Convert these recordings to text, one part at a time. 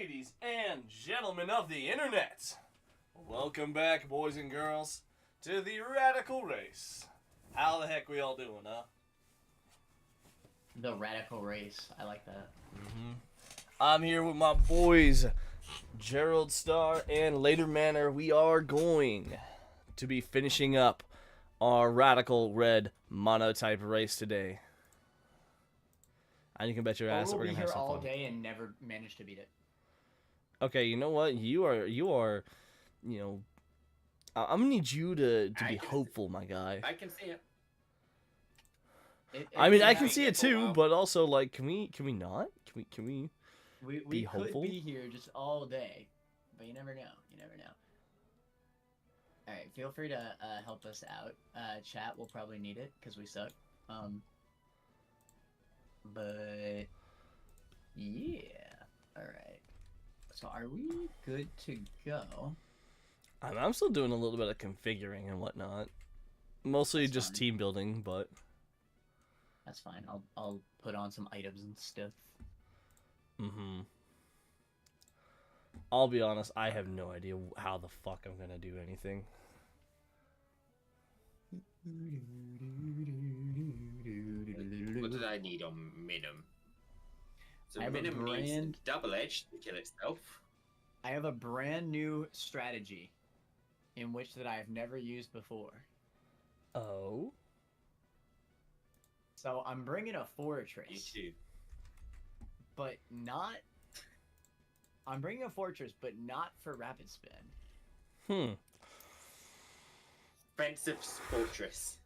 Ladies and gentlemen of the internet, welcome back, boys and girls, to the Radical Race. How the heck we all doing, huh? The Radical Race. I like that. I'm here with my boys, Gerald Starr and Later Manor. We are going to be finishing up our Radical Red MonoType race today. And you can bet your ass that we're We'll going be to have here some all fun. day and never manage to beat it. Okay, you know what? You are, I'm gonna need you to be hopeful, my guy. I can see it. I mean, I yeah, can see it too, but also, like, can we not? Can we? we be could hopeful? be here just all day, but you never know. You never know. All right, feel free to help us out. Chat will probably need it because we suck. But yeah. All right. So are we good to go? I'm still doing a little bit of configuring and whatnot. Mostly That's just fine. team building, but That's fine. I'll put on some items and stuff. I'll be honest, I have no idea how the fuck I'm gonna do anything. What did I need on Minim? So I have a Minim needs brand- double-edged to kill itself. I have a brand new strategy in which that I have never used before. Oh? So I'm bringing a You fortress, too. but not. I'm bringing a fortress, but not for rapid spin. Offensive fortress.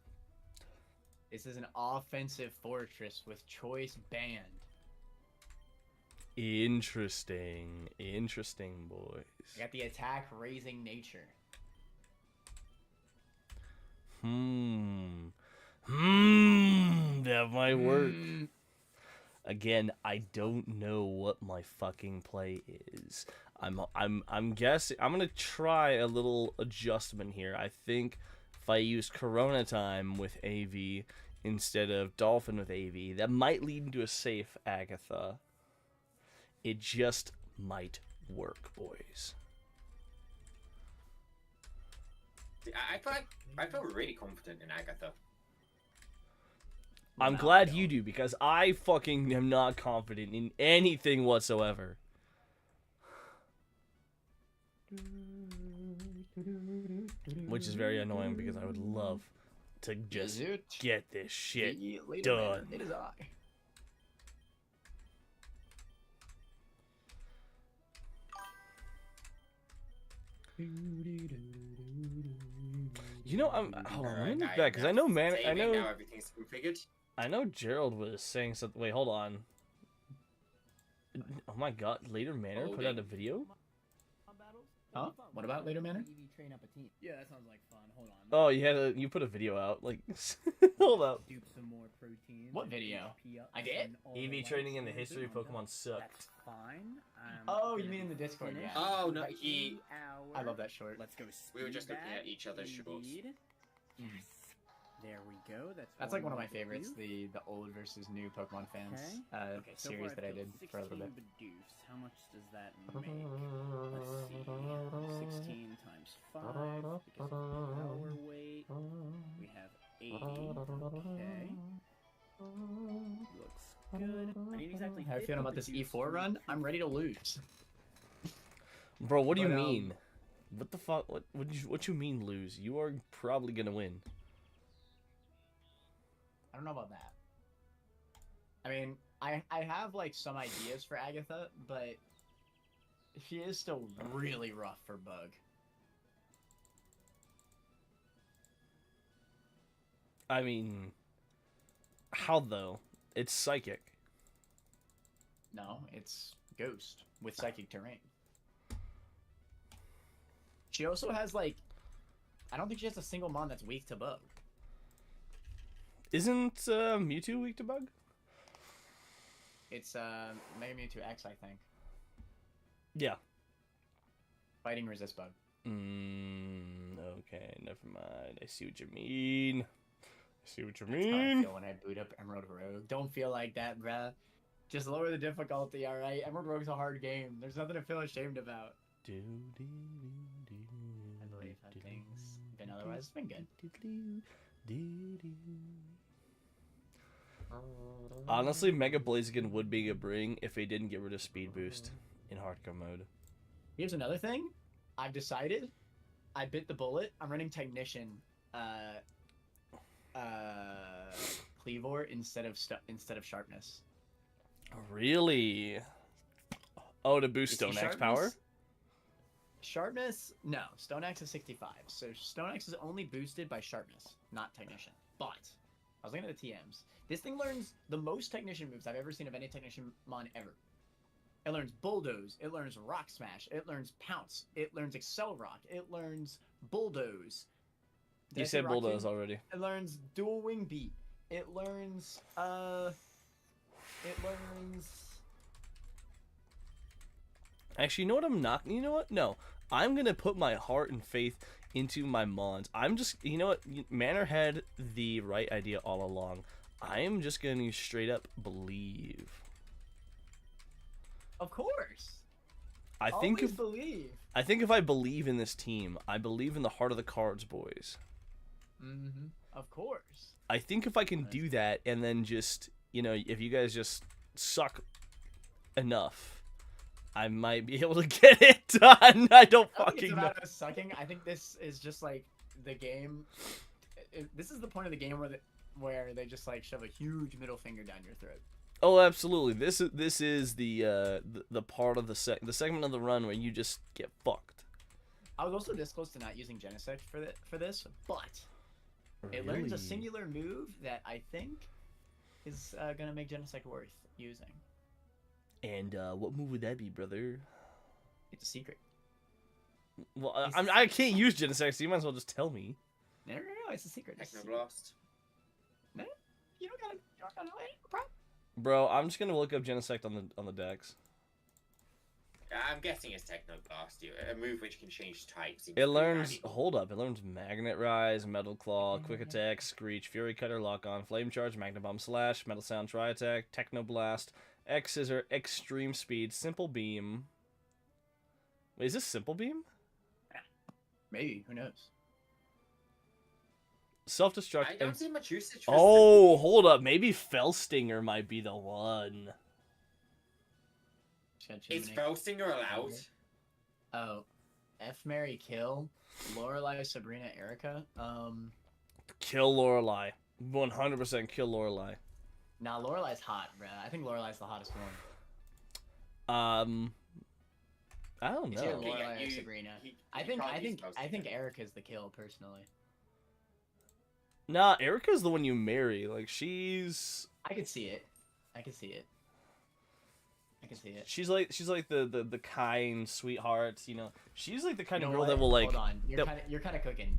This is an offensive fortress with choice band. Interesting, boys. I got the attack raising nature. That might work. Again, I don't know what my fucking play is. I'm guessing I'm gonna try a little adjustment here. I think if I use Corona Time with AV instead of Dolphin with AV, that might lead into a safe Agatha. It just might work, boys. I feel really confident in Agatha. I'm No, glad I you don't. do, because I fucking am not confident in anything whatsoever. Which is very annoying because I would love to just get this shit done. It is I. You know, hold on, let me Alright, look back, because I know, man, saving, now everything's configured. I know Gerald was saying something. Wait, hold on. Oh my god, Later Manor put out a video? Huh? What about Later Manor? Yeah, that sounds like fun. Hold on. Oh, you put a video out, like, hold up. Dupe some more proteins. What and video? HP up I did? and all the EV lights training in the and history of everything. Pokemon sucked. That's fine. Oh, you mean in the Discord, finished yeah. Oh, no, in he- 2 I hours. love that short. Let's go. We were just speed looking at that, each other's shorts. indeed. Yes. There we go. That's like one of my more for favorites, you. the old versus new Pokemon fans Okay, so series far that I filled did for a little bit. 16 Bidoof. How much does that make? Let's see. 16 times 5 because of the power weight. We have 80. Okay. Looks good. I need exactly. How are you feeling about this 50 E4 run? I'm ready to lose. Bro, what do you But, mean? What the fuck? What you mean lose? You are probably gonna win. I don't know about that. I mean, I have like some ideas for Agatha, but she is still really rough for Bug. I mean, how though? It's psychic. No, it's Ghost with Psychic Terrain. She also has like, I don't think she has a single mon that's weak to Bug. Isn't Mewtwo weak to bug? It's Mega Mewtwo X, I think. Yeah. Fighting resist Bug. Okay, never mind. I see what you mean. I see what you That's how I mean. feel when I boot up Emerald Rogue. Don't feel like that, bruh. Just lower the difficulty, all right? Emerald Rogue's a hard game. There's nothing to feel ashamed about. I believe had things been otherwise. It's been good. Honestly, Mega Blaziken would be a bring if they didn't get rid of speed boost in hardcore mode. Here's another thing. I've decided. I bit the bullet. I'm running Technician, Cleavor instead of Sharpness. Really? Oh, to boost You see Stone Axe power? Sharpness? No. Stone Axe is 65. So Stone Axe is only boosted by Sharpness, not Technician. But I was looking at the TMs. This thing learns the most Technician moves I've ever seen of any Technician mon ever. It learns Bulldoze. It learns Rock Smash. It learns Pounce. It learns Excel Rock. It learns Bulldoze. Did I You say said Rock Bulldoze Tomb? already. It learns Dual Wing Beat. It learns Actually, you know what I'm not... You know what? No. I'm going to put my heart and faith into my Mons. I'm just... You know what? Manor had the right idea all along. I am just going to straight up believe. Of course. I think Always if believe. I think if I believe in this team, I believe in the heart of the cards, boys. Mm-hmm. Of course. I think if I can do that, and then just, you know, if you guys just suck enough, I might be able to get it done. I don't I don't think fucking it's know. about us sucking. I think this is just like the game. This is the point of the game where they just like shove a huge middle finger down your throat. Oh, absolutely. This is the part of the segment of the run where you just get fucked. I was also this close to not using Genesect for this, but it learns a Really? singular move that I think is gonna make Genesect worth using. And what move would that be, brother? It's a secret. Well, I can't use Genesect, so you might as well just tell me. No, it's a secret. It's a secret. Technoblast. No, you don't gotta know it. No problem. Bro, I'm just gonna look up Genesect on the decks. I'm guessing it's Technoblast, a move which can change types. It learns. Hold up. It learns Magnet Rise, Metal Claw, Quick Attack, Screech, Fury Cutter, Lock On, Flame Charge, Magnet Bomb Slash, Metal Sound, Tri Attack, Technoblast, X Scissor, Extreme Speed, Simple Beam. Wait, is this Simple Beam? Maybe. Who knows? Self-destruct. I don't and... see much usage for Oh, hold up. Maybe Fellstinger might be the one. Is Felsinger allowed? Oh, F, Mary, Kill, Lorelei, Sabrina, Erica. Kill Lorelei. 100% kill Lorelei. Nah, Lorelei's hot, bruh. I think Lorelei's the hottest one. I don't It's either know. Lorelei or Sabrina. I think Erica's the kill personally. Nah, Erica's the one you marry. Like, she's... I could see it. She's like the kind sweetheart, you know. She's like the kind You of know girl what? that will like. Hold on, that- you're kind of cooking.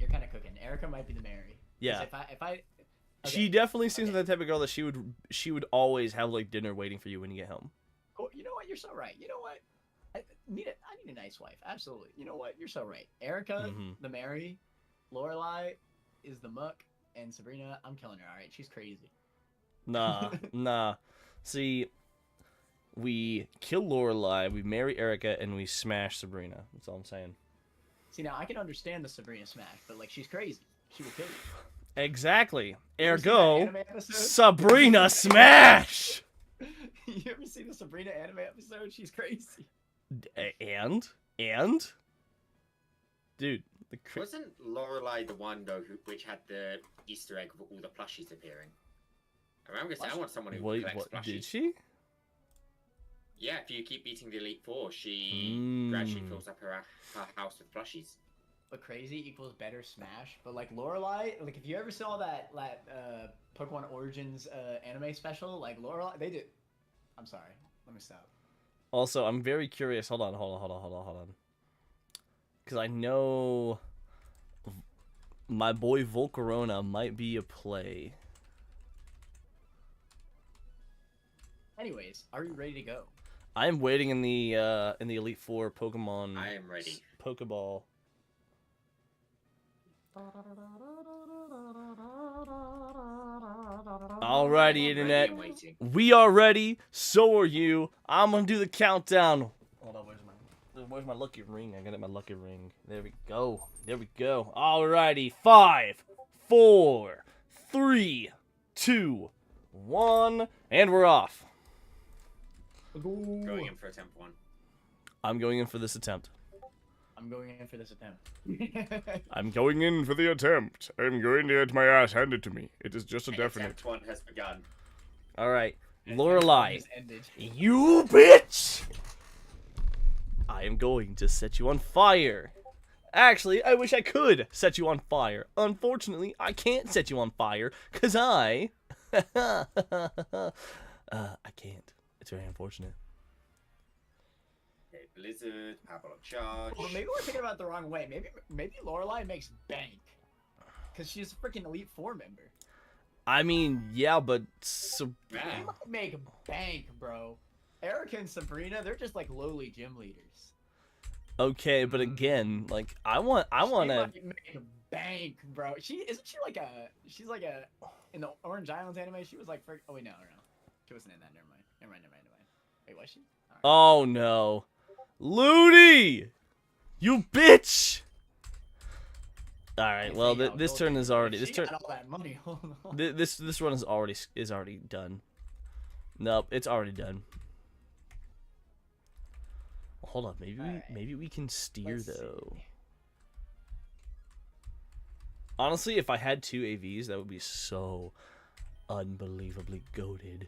Erica might be the Mary. 'Cause Yeah. If I. She Okay, definitely seems okay. like the type of girl that she would always have like dinner waiting for you when you get home. Cool. You know what? You're so right. You know what? I need a nice wife. Absolutely. You know what? You're so right. Erica, Mhm. the Mary, Lorelei is the muck, and Sabrina, I'm killing her. All right, she's crazy. Nah. See, we kill Lorelei, we marry Erica, and we smash Sabrina. That's all I'm saying. See, now I can understand the Sabrina smash, but like she's crazy. She will kill you. Exactly. You ever seen that Ergo, anime episode? Sabrina smash. You ever see the Sabrina anime episode? She's crazy. And, dude, the Wasn't Lorelei the one though which had the Easter egg of all the plushies appearing? I remember saying I want someone who wait, collects what plushies. did she? Yeah, if you keep beating the Elite Four, she gradually Mm. fills up her house with plushies. But crazy equals better smash. But like Lorelei, like if you ever saw that Pokemon Origins anime special, like Lorelei, they did. I'm sorry. Let me stop. Also, I'm very curious. Hold on. Because I know my boy Volcarona might be a play. Anyways, are you ready to go? I'm waiting in the Elite Four Pokemon. I am ready. Pokeball. Alrighty, I'm internet. ready and waiting. We are ready. So are you. I'm gonna do the countdown. Hold on, where's my lucky ring? I got my lucky ring. There we go. There we go. Alrighty. 5, 4, 3, 2, 1, and we're off. Going in for attempt 1. I'm going in for this attempt. I'm going in for this attempt. I'm going in for the attempt. I'm going to get my ass handed to me. It is just a definite. Attempt 1 has begun. All right, And Lorelai, has ended. you bitch! I am going to set you on fire. Actually, I wish I could set you on fire. Unfortunately, I can't set you on fire because I can't. It's very unfortunate. Okay, Blizzard, Parabolic Charge. Well, maybe we're thinking about it the wrong way. Maybe Lorelai makes bank. Because she's a freaking Elite Four member. I mean, yeah, but She Man, might make bank, bro. Erica and Sabrina, they're just like lowly gym leaders. okay, but again, like I want She to. might make bank, bro. She's like a in the Orange Islands anime. She was like, oh wait, no, she wasn't in that. Never mind. Wait, was she? All right. Oh no, Ludi, you bitch! All right, well, See how this gold turn she is already She got all that money. Hold on. this run is already done. Nope, it's already done. Hold on, Alright. maybe we can steer Let's though. see. Honestly, if I had 2 AVs, that would be so unbelievably goated.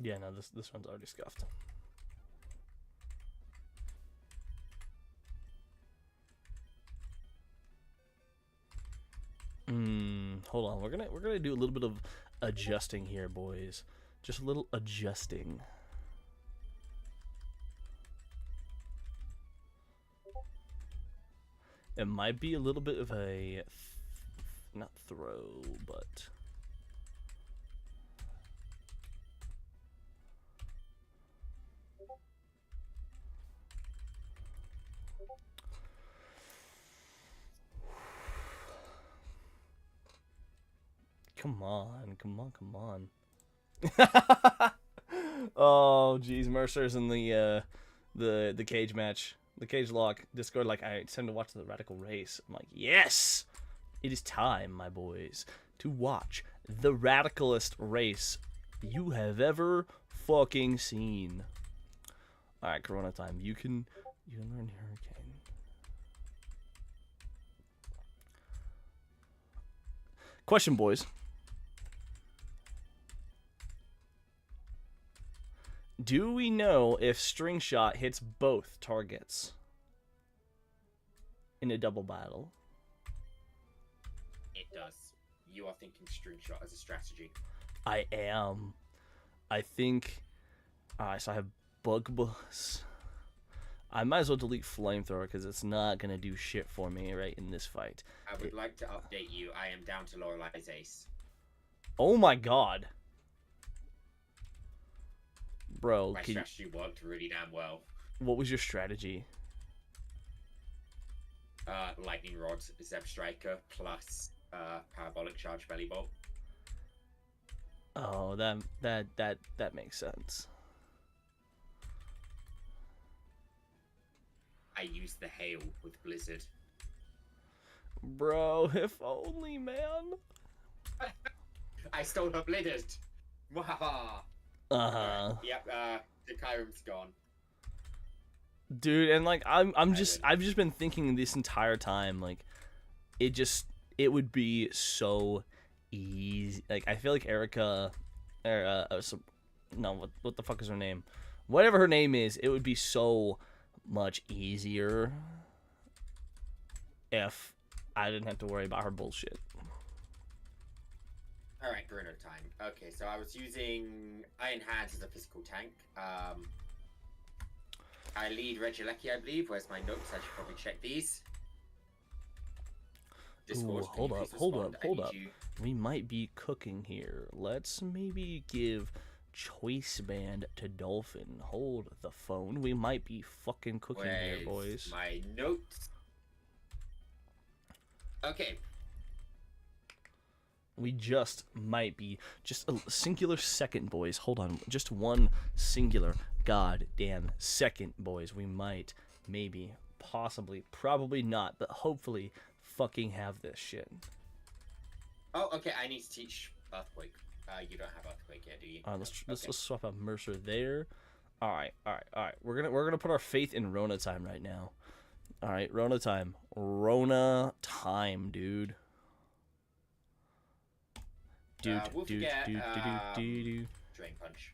Yeah, no, this one's already scuffed. Hold on. We're gonna do a little bit of adjusting here, boys. Just a little adjusting. It might be a little bit of a not throw, but come on. Oh, geez, Mercer's in the cage match, the cage lock. Discord like, alright, it's time to watch the Radical Race. I'm like, yes, it is time, my boys, to watch the radicalest race you have ever fucking seen. All right, Corona time. You can learn Hurricane. Question, boys. Do we know if String Shot hits both targets in a double battle? it does. You are thinking String Shot as a strategy. I am. I think. Alright, so I have Bug Bus. I might as well delete Flamethrower because it's not gonna do shit for me right in this fight. I would like to update you. I am down to Lorelai's ace. Oh my god. Bro, My strategy worked really damn well. what was your strategy? Lightning Rod, Zeb Striker, plus Parabolic Charge Belly Bolt. Oh, that makes sense. I used the Hail with Blizzard. Bro, if only, man. I stole her Blizzard! Wahaha! Uh-huh. Yep, the Kyram's gone. Dude, and like I've just been thinking this entire time, like it would be so easy. Like I feel like Erica what the fuck is her name? Whatever her name is, it would be so much easier if I didn't have to worry about her bullshit. Alright, Bruno time. Okay, so I was using Iron Hands as a physical tank. I lead Regieleki, I believe. Where's my notes? I should probably check these. Discord, Ooh, can you please respond? I hold need up. you. We might be cooking here. Let's maybe give choice band to Dolphin. Hold the phone. We might be fucking cooking here, Where's boys. my notes? Okay. We just might be. Just a singular second, boys. Hold on. Just one singular goddamn second, boys. We might, maybe, possibly, probably not, but hopefully fucking have this shit. Oh, okay. I need to teach Earthquake. You don't have Earthquake yet, do you? Let's swap out Mercer there. All right. We're gonna put our faith in Rona time right now. All right, Rona time, dude. We'll forget, Drain Punch.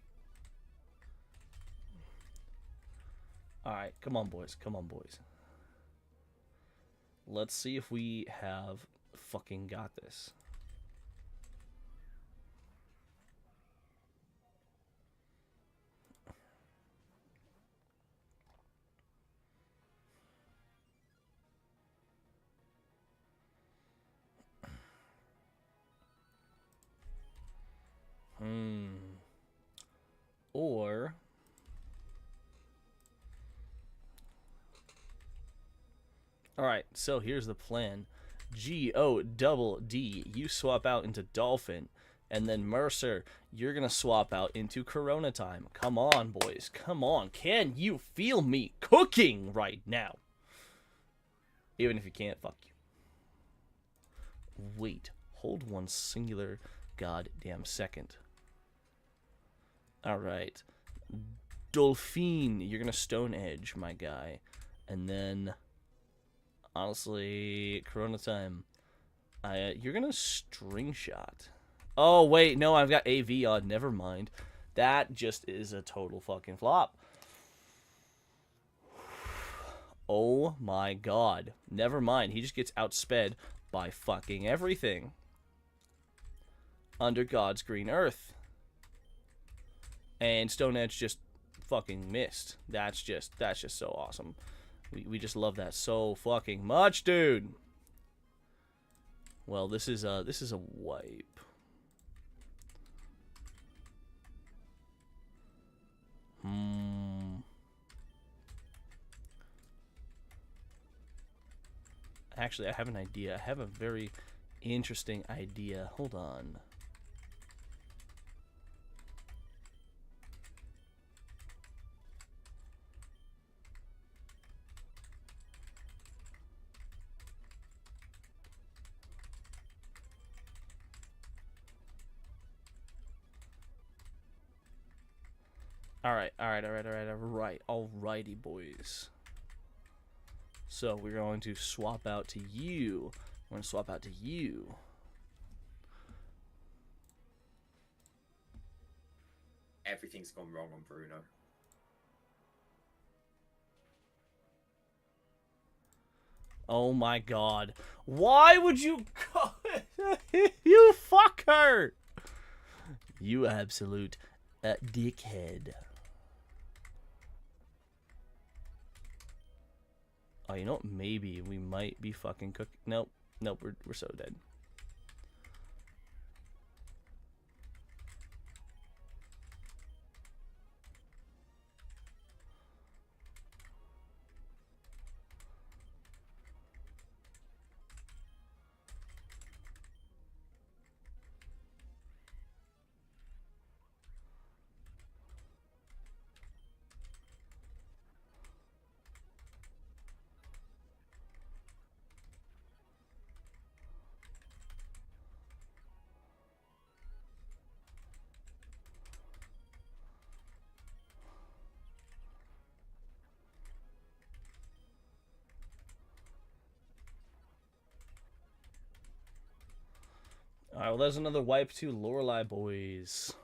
All right, come on, boys. Let's see if we have fucking got this. Or all right, so here's the plan. G-O-double-D, you swap out into Dolphin, and then Mercer, you're gonna swap out into Corona time. Come on, boys, come on. Can you feel me cooking right now? Even if you can't, fuck you. Wait, hold one singular goddamn second. All right, Dolphin, you're gonna Stone Edge, my guy, and then honestly, Corona time, you're gonna String Shot. Oh wait, no, I've got AV on. Never mind, that just is a total fucking flop. Oh my god, never mind. He just gets outsped by fucking everything. Under God's green earth. And Stone Edge just fucking missed. That's just so awesome. We just love that so fucking much, dude. Well, this is a wipe. Actually, I have an idea. I have a very interesting idea. Hold on. Alrighty, boys. So we're going to swap out to you. We're going to swap out to you. Everything's gone wrong on Bruno. Oh my god. Why would you you fucker! You absolute dickhead. Oh, you know what? Maybe we might be fucking cooking. Nope, we're so dead. Alright, well, there's another wipe to Lorelei, boys.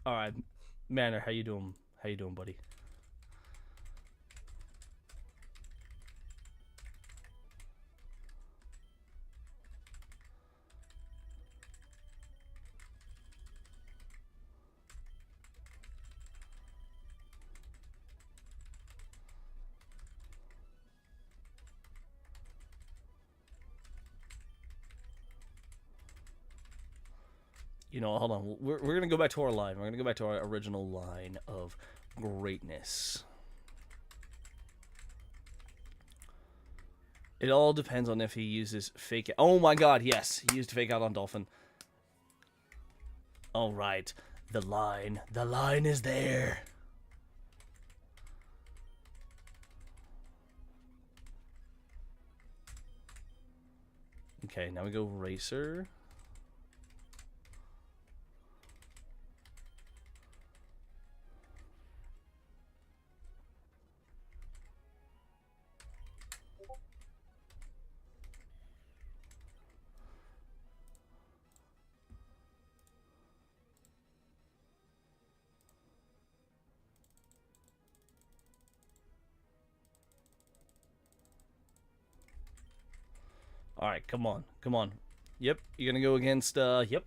Alright, Manor, how you doing? How you doing, buddy? You know, hold on. We're gonna go back to our line. We're gonna go back to our original line of greatness. It all depends on if he uses fake. Oh my God! Yes, he used fake out on Dolphin. All right, the line. The line is there. Okay, now we go Racer. All right, come on, come on. Yep, you're gonna go against. Yep.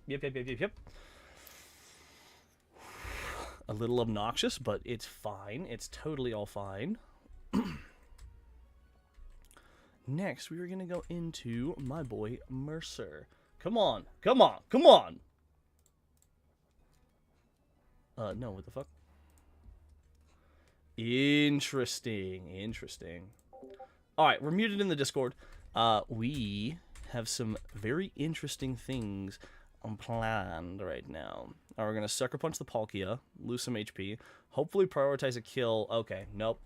A little obnoxious, but it's fine. It's totally all fine. Next, we are gonna go into my boy Mercer. Come on, come on, come on. No, what the fuck? Interesting, interesting. All right, we're muted in the Discord. We have some very interesting things planned right now. We're gonna sucker punch the Palkia, lose some HP, hopefully prioritize a kill. Okay, nope.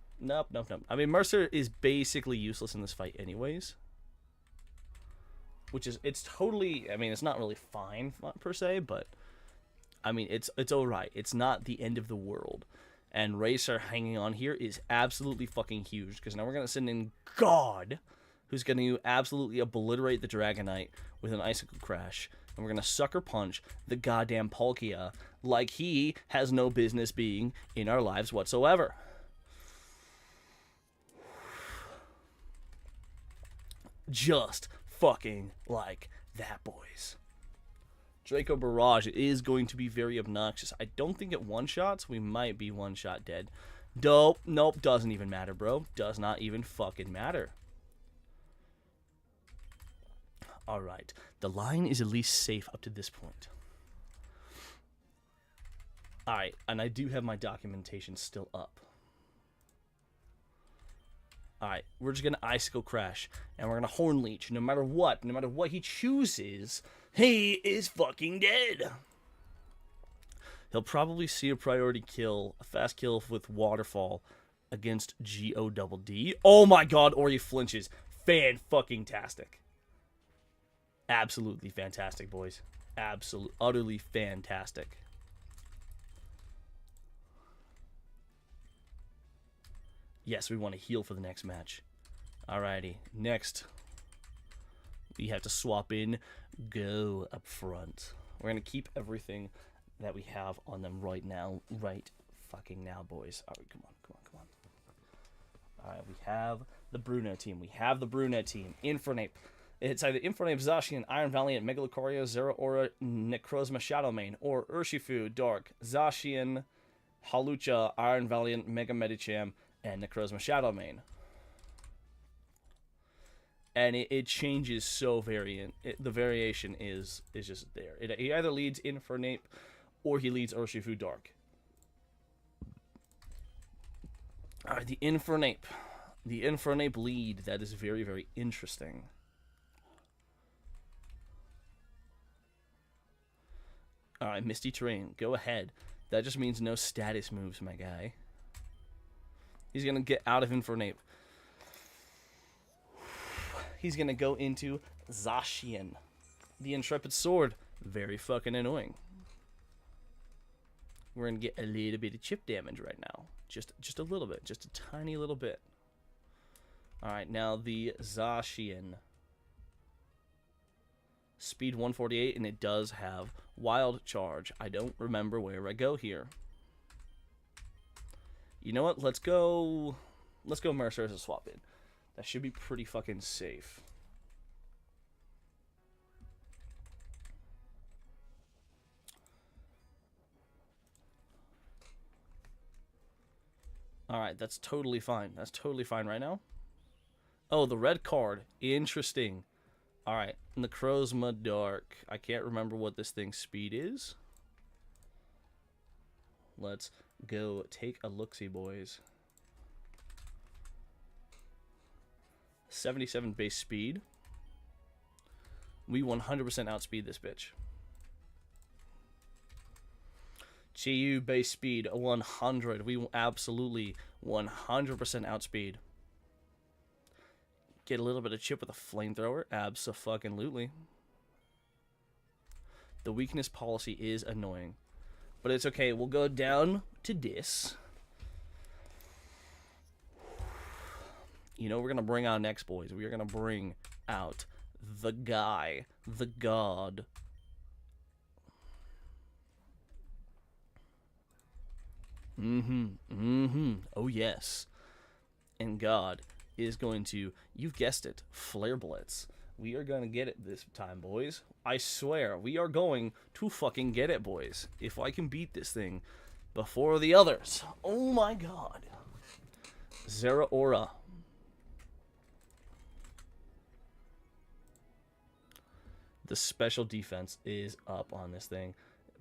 I mean, Mercer is basically useless in this fight anyways. Which is, it's totally, I mean, it's not really fine per se, but I mean, it's alright. It's not the end of the world. And Racer hanging on here is absolutely fucking huge, because now we're gonna send in God, who's going to absolutely obliterate the Dragonite with an Icicle Crash. And we're going to Sucker Punch the goddamn Palkia like he has no business being in our lives whatsoever. Just fucking like that, boys. Draco Barrage is going to be very obnoxious. I don't think it one-shots. We might be one-shot dead. Dope. Nope. Doesn't even matter, bro. Does not even fucking matter. Alright, the line is at least safe up to this point. Alright, and I do have my documentation still up. Alright, we're just going to Icicle Crash, and we're going to Horn Leech. No matter what he chooses, he is fucking dead. He'll probably see a priority kill, a fast kill with Waterfall against G-O-double-D. Oh my God, or he flinches. Fan-fucking-tastic. Absolutely fantastic, boys. Absolutely, utterly fantastic. Yes, we want to heal for the next match. Alrighty, next. We have to swap in Go up front. We're going to keep everything that we have on them right now. Right fucking now, boys. Alright, come on. Alright, we have the Bruno team. Infernape. It's either Infernape, Zacian, Iron Valiant, Megalocoria, Zeraora, Necrozma Shadowmane, or Urshifu, Dark, Zacian, Halucha, Iron Valiant, Mega Medicham, and Necrozma Shadowmane. And it changes so variant. The variation is just there. He either leads Infernape or he leads Urshifu Dark. Alright, the Infernape. The Infernape lead, that is very, very interesting. Alright, Misty Terrain, go ahead. That just means no status moves, my guy. He's going to get out of Infernape. He's going to go into Zacian. The Intrepid Sword. Very fucking annoying. We're going to get a little bit of chip damage right now. Just a little bit. Just a tiny little bit. Alright, now the Zacian. Speed 148, and it does have Wild Charge. I don't remember where I go here. You know what? Let's go Mercer as a swap in. That should be pretty fucking safe. Alright, that's totally fine. That's totally fine right now. Oh, the red card. Interesting. All right, Necrozma Dark. I can't remember what this thing's speed is. Let's go take a look-see, boys. 77 base speed. We 100% outspeed this bitch. GU base speed 100. We absolutely 100% outspeed. Get a little bit of chip with a flamethrower. Abso-fucking-lutely. The weakness policy is annoying. But it's okay. We'll go down to this. You know we're going to bring out next, boys. We are going to bring out the guy. The god. Oh, yes. And God is going to, you've guessed it, Flare Blitz. We are going to get it this time, boys. I swear, we are going to fucking get it, boys. If I can beat this thing before the others. Oh my god. Zera Aura. The special defense is up on this thing.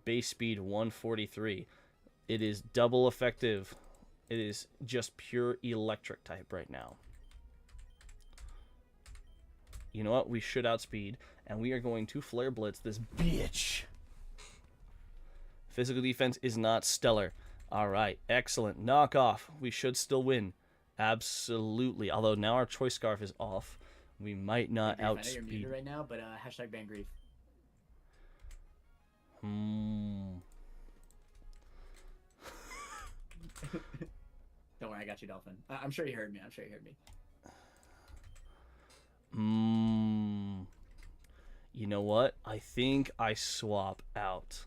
Base speed 143. It is double effective. It is just pure electric type right now. You know what? We should outspeed, and we are going to Flare Blitz this bitch. Physical defense is not stellar. All right, excellent. Knock off. We should still win. Absolutely. Although now our choice scarf is off, we might not Grief, I know you're outspeed. muted right now, but hashtag ban Grief. Don't worry, I got you, Dolphin. I'm sure you heard me. I'm sure you heard me. You know what? I think I swap out.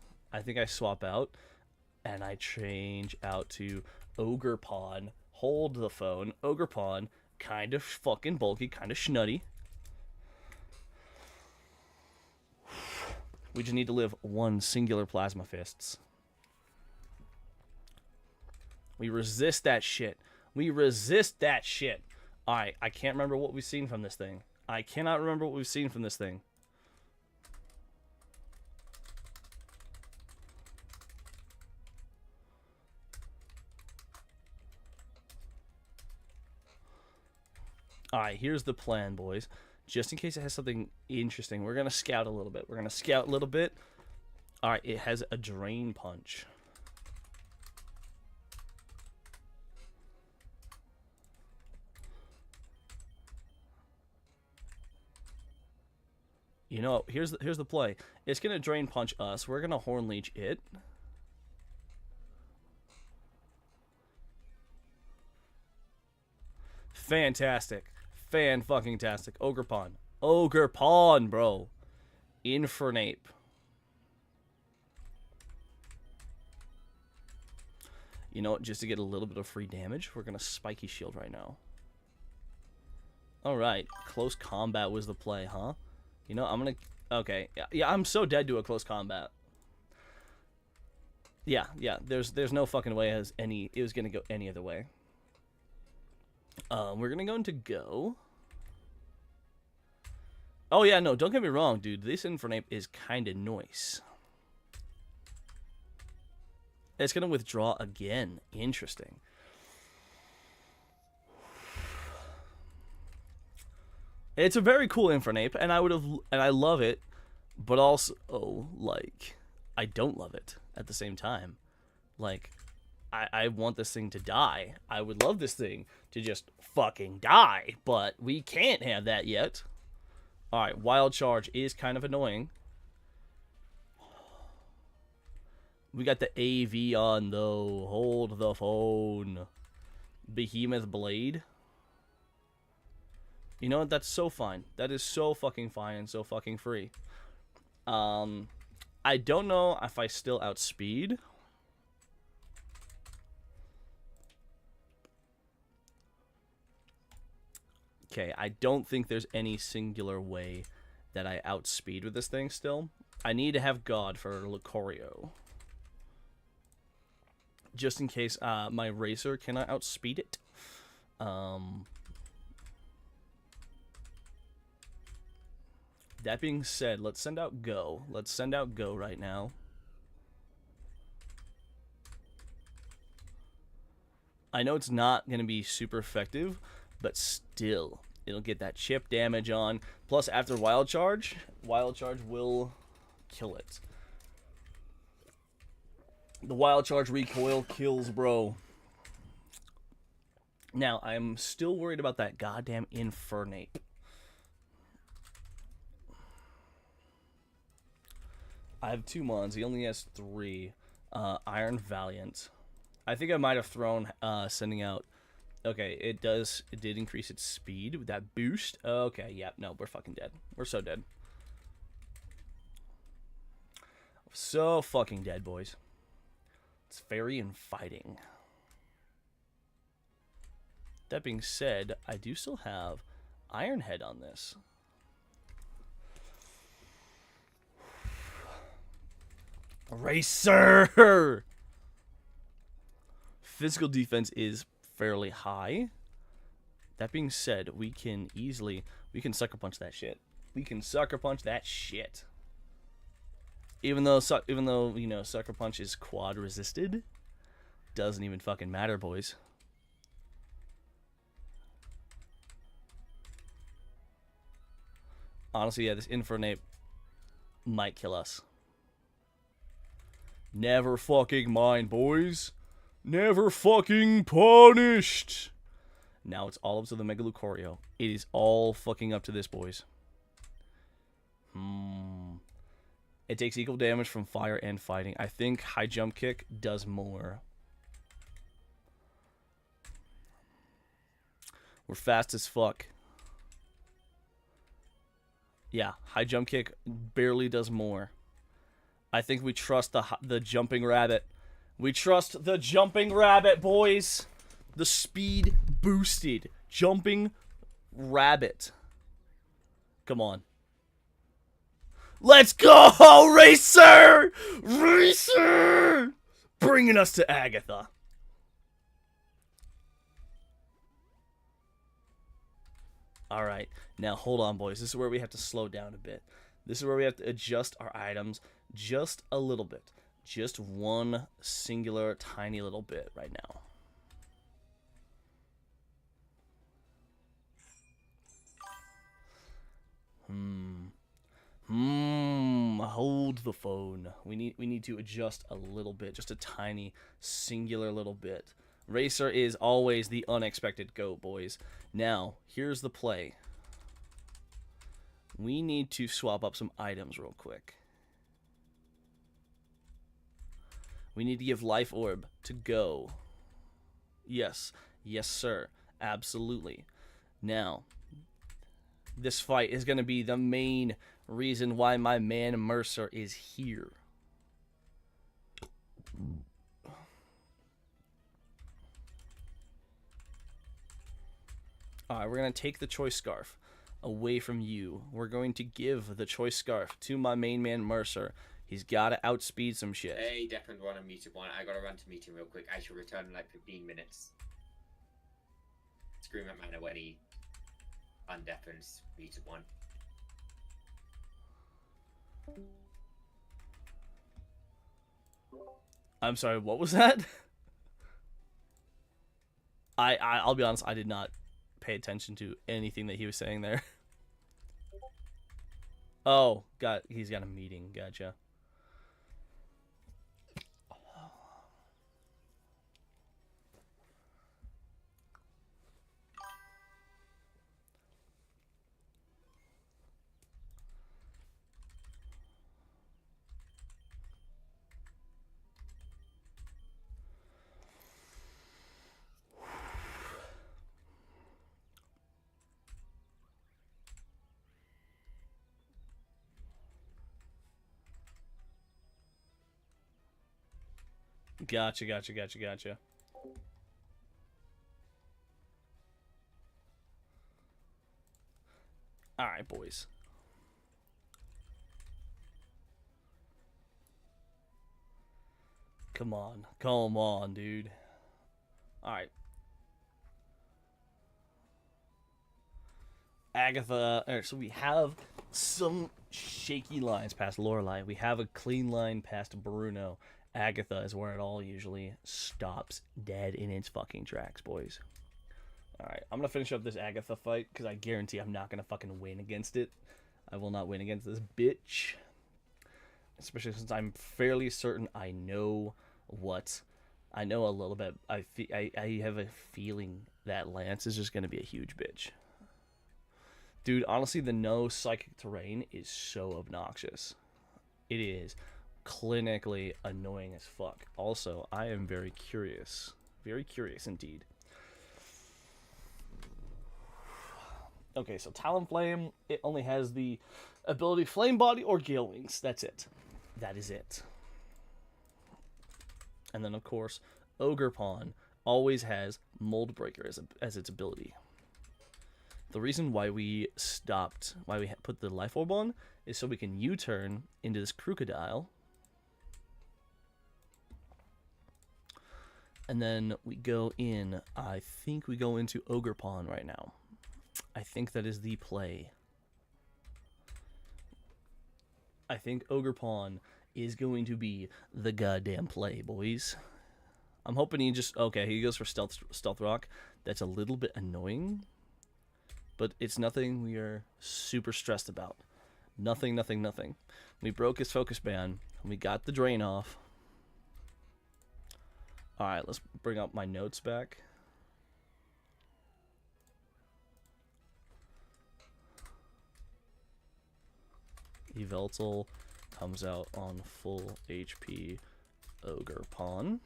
And I change out to Ogre Pawn. Hold the phone. Ogre Pawn. Kind of fucking bulky. Kind of schnutty. We just need to live one singular Plasma Fists. We resist that shit. We resist that shit. Alright, I can't remember what we've seen from this thing. I cannot remember what we've seen from this thing. Alright, here's the plan, boys. Just in case it has something interesting, we're going to scout a little bit. Alright, it has a Drain Punch. You know, here's the play. It's going to Drain Punch us. We're going to Horn Leech it. Fantastic. Fan-fucking-tastic. Ogre Pawn. Ogre Pawn, bro. Infernape. You know what? Just to get a little bit of free damage, we're going to Spiky Shield right now. Alright. Close combat was the play, huh? You know, I'm going to... Okay. Yeah, I'm so dead to a close combat. Yeah. There's no fucking way it was going to go any other way. We're going to go into Go. Oh, yeah, no, don't get me wrong, dude. This Infernape is kind of nice. It's going to withdraw again. Interesting. It's a very cool Infernape, and I love it, but also, like, I don't love it at the same time. Like, I want this thing to die. I would love this thing to just fucking die, but we can't have that yet. Alright, Wild Charge is kind of annoying. We got the AV on, though. Hold the phone. Behemoth Blade. You know what? That's so fine. That is so fucking fine and so fucking free. I don't know if I still outspeed. Okay, I don't think there's any singular way that I outspeed with this thing still. I need to have God for Lucario. Just in case my Racer cannot outspeed it. That being said, let's send out Go. Let's send out Go right now. I know it's not going to be super effective, but still, it'll get that chip damage on. Plus, after Wild Charge will kill it. The Wild Charge recoil kills, bro. Now, I'm still worried about that goddamn Infernape. I have 2 mons. He only has 3. Iron Valiant. I think I might have thrown sending out. Okay, it did increase its speed with that boost. Okay, yeah, no, we're fucking dead. We're so dead. So fucking dead, boys. It's fairy and fighting. That being said, I do still have Iron Head on this. Racer! Physical defense is fairly high. That being said, we can sucker punch that shit. We can sucker punch that shit. Even though you know, sucker punch is quad resisted, doesn't even fucking matter, boys. Honestly, yeah, this Infernape might kill us. Never fucking mind, boys. Never fucking punished. Now it's all up to the Mega Lucario. It is all fucking up to this, boys. It takes equal damage from fire and fighting. I think high jump kick does more. We're fast as fuck. Yeah, high jump kick barely does more. I think we trust the jumping rabbit. We trust the jumping rabbit, boys. The speed boosted jumping rabbit. Come on. Let's go, Racer! Racer! Bringing us to Agatha. Alright, now hold on, boys. This is where we have to slow down a bit. This is where we have to adjust our items just a little bit. Just one singular tiny little bit right now. Hold the phone. We need to adjust a little bit, just a tiny singular little bit. Racer is always the unexpected goat, boys. Now, here's the play. We need to swap up some items real quick. We need to give Life Orb to Go. Yes. Yes, sir. Absolutely. Now, this fight is going to be the main reason why my man Mercer is here. Alright, we're going to take the Choice Scarf away from you. We're going to give the Choice Scarf to my main man Mercer. He's got to outspeed some shit. Hey, Deafened one and Muted one. I gotta run to meet him real quick. I shall return in like 15 minutes. Scream at Mana when he undeafens Muted one. I'm sorry, what was that? I'll be honest, I did not pay attention to anything that he was saying there. Oh, he's got a meeting. Gotcha. Gotcha. Alright, boys. Come on, dude. Alright. Agatha. Alright, so we have some shaky lines past Lorelei. We have a clean line past Bruno. Agatha is where it all usually stops dead in its fucking tracks, boys. Alright, I'm gonna finish up this Agatha fight, because I guarantee I'm not gonna fucking win against it. I will not win against this bitch. Especially since I'm fairly certain I know what... I know a little bit. I have a feeling that Lance is just gonna be a huge bitch. Dude, honestly, the no psychic terrain is so obnoxious. It is clinically annoying as fuck. Also, I am very curious. Very curious indeed. Okay, so Talonflame, it only has the ability Flame Body or Gale Wings. That's it. That is it. And then, of course, Ogre Pawn always has Mold Breaker as its ability. The reason why we stopped, why we put the Life Orb on, is so we can U-turn into this Crocodile. And then we go in, I think we go into Ogre Pawn right now. I think that is the play. I think Ogre Pawn is going to be the goddamn play, boys. I'm hoping he just... Okay, he goes for Stealth Rock. That's a little bit annoying. But it's nothing we are super stressed about. Nothing. We broke his focus ban. And we got the drain off. Alright, let's bring up my notes back. Yveltal comes out on full HP Ogre Pawn.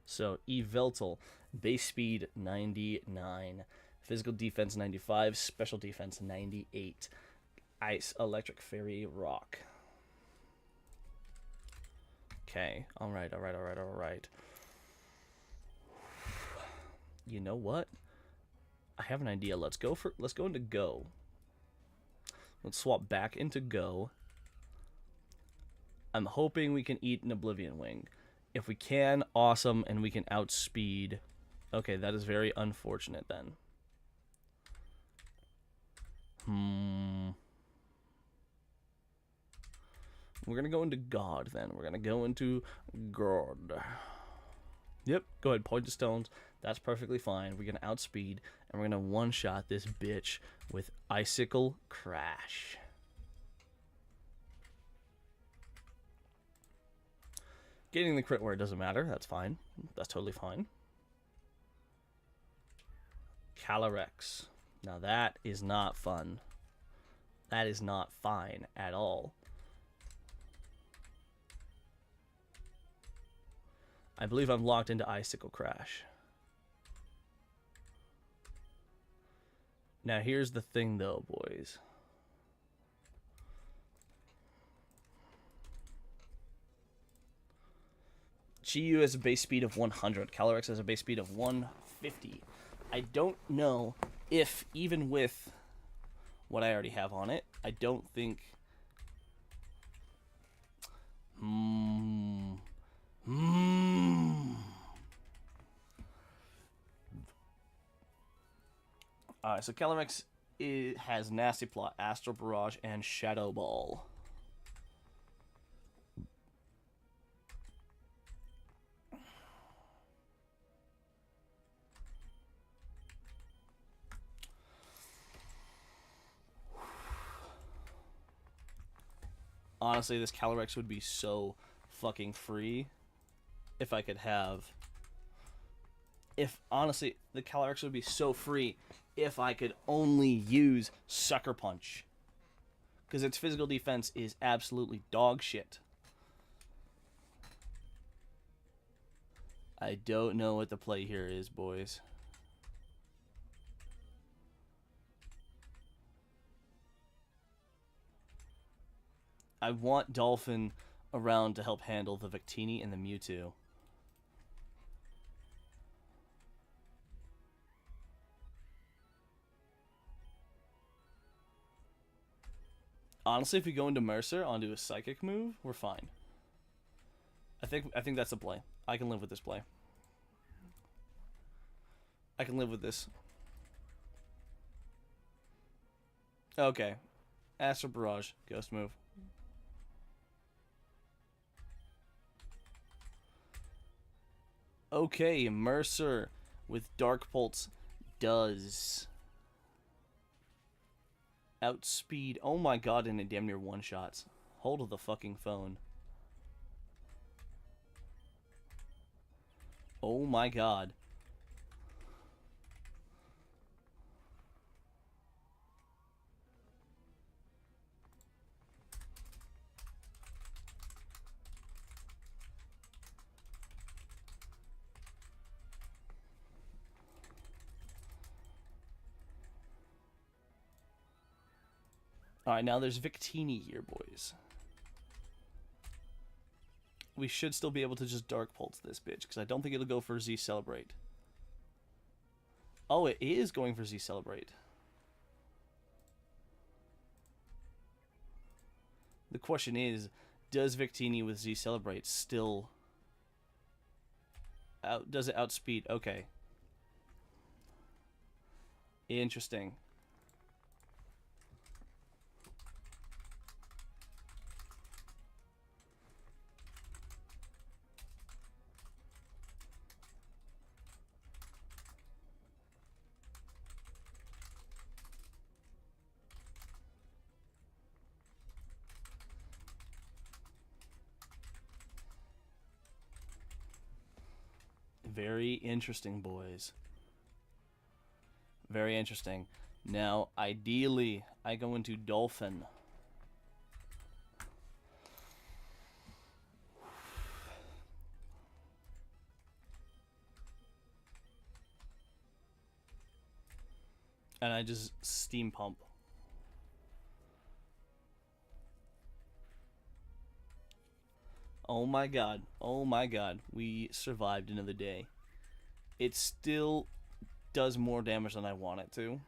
So Yveltal, base speed 99, physical defense 95, special defense 98, ice, electric, fairy, rock. Okay, alright. You know what? I have an idea. Let's go into Go. Let's swap back into Go. I'm hoping we can eat an Oblivion Wing. If we can, awesome, and we can outspeed. Okay, that is very unfortunate then. We're gonna go into God then. We're gonna go into God. Yep, go ahead, point the stones. That's perfectly fine. We're gonna outspeed, and we're gonna one-shot this bitch with Icicle Crash. Getting the crit where it doesn't matter, that's fine. That's totally fine. Calyrex. Now that is not fun. That is not fine at all. I believe I'm locked into Icicle Crash. Now here's the thing though, boys. GU has a base speed of 100. Calyrex has a base speed of 150. I don't know if, even with what I already have on it, I don't think... Alright, so Calyrex has Nasty Plot, Astral Barrage, and Shadow Ball. Honestly, this Calyrex would be so fucking free if I could have... Honestly, the Calyrex would be so free if I could only use Sucker Punch. Because its physical defense is absolutely dog shit. I don't know what the play here is, boys. I want Dolphin around to help handle the Victini and the Mewtwo. Honestly, if we go into Mercer onto a Psychic move, we're fine. I think that's a play. I can live with this play. I can live with this. Okay. Astral Barrage. Ghost move. Okay, Mercer with Dark Pulse does outspeed. Oh my god, and it damn near one-shots. Hold the fucking phone. Oh my god. Alright, now there's Victini here, boys. We should still be able to just Dark Pulse this bitch, because I don't think it'll go for Z Celebrate. Oh, it is going for Z Celebrate. The question is, does Victini with Z Celebrate still... does it outspeed? Okay. Interesting. Very interesting, boys. Very interesting. Now, ideally, I go into Dolphin. And I just Steam Pump. Oh my god. Oh my god. We survived another day. It still does more damage than I want it to.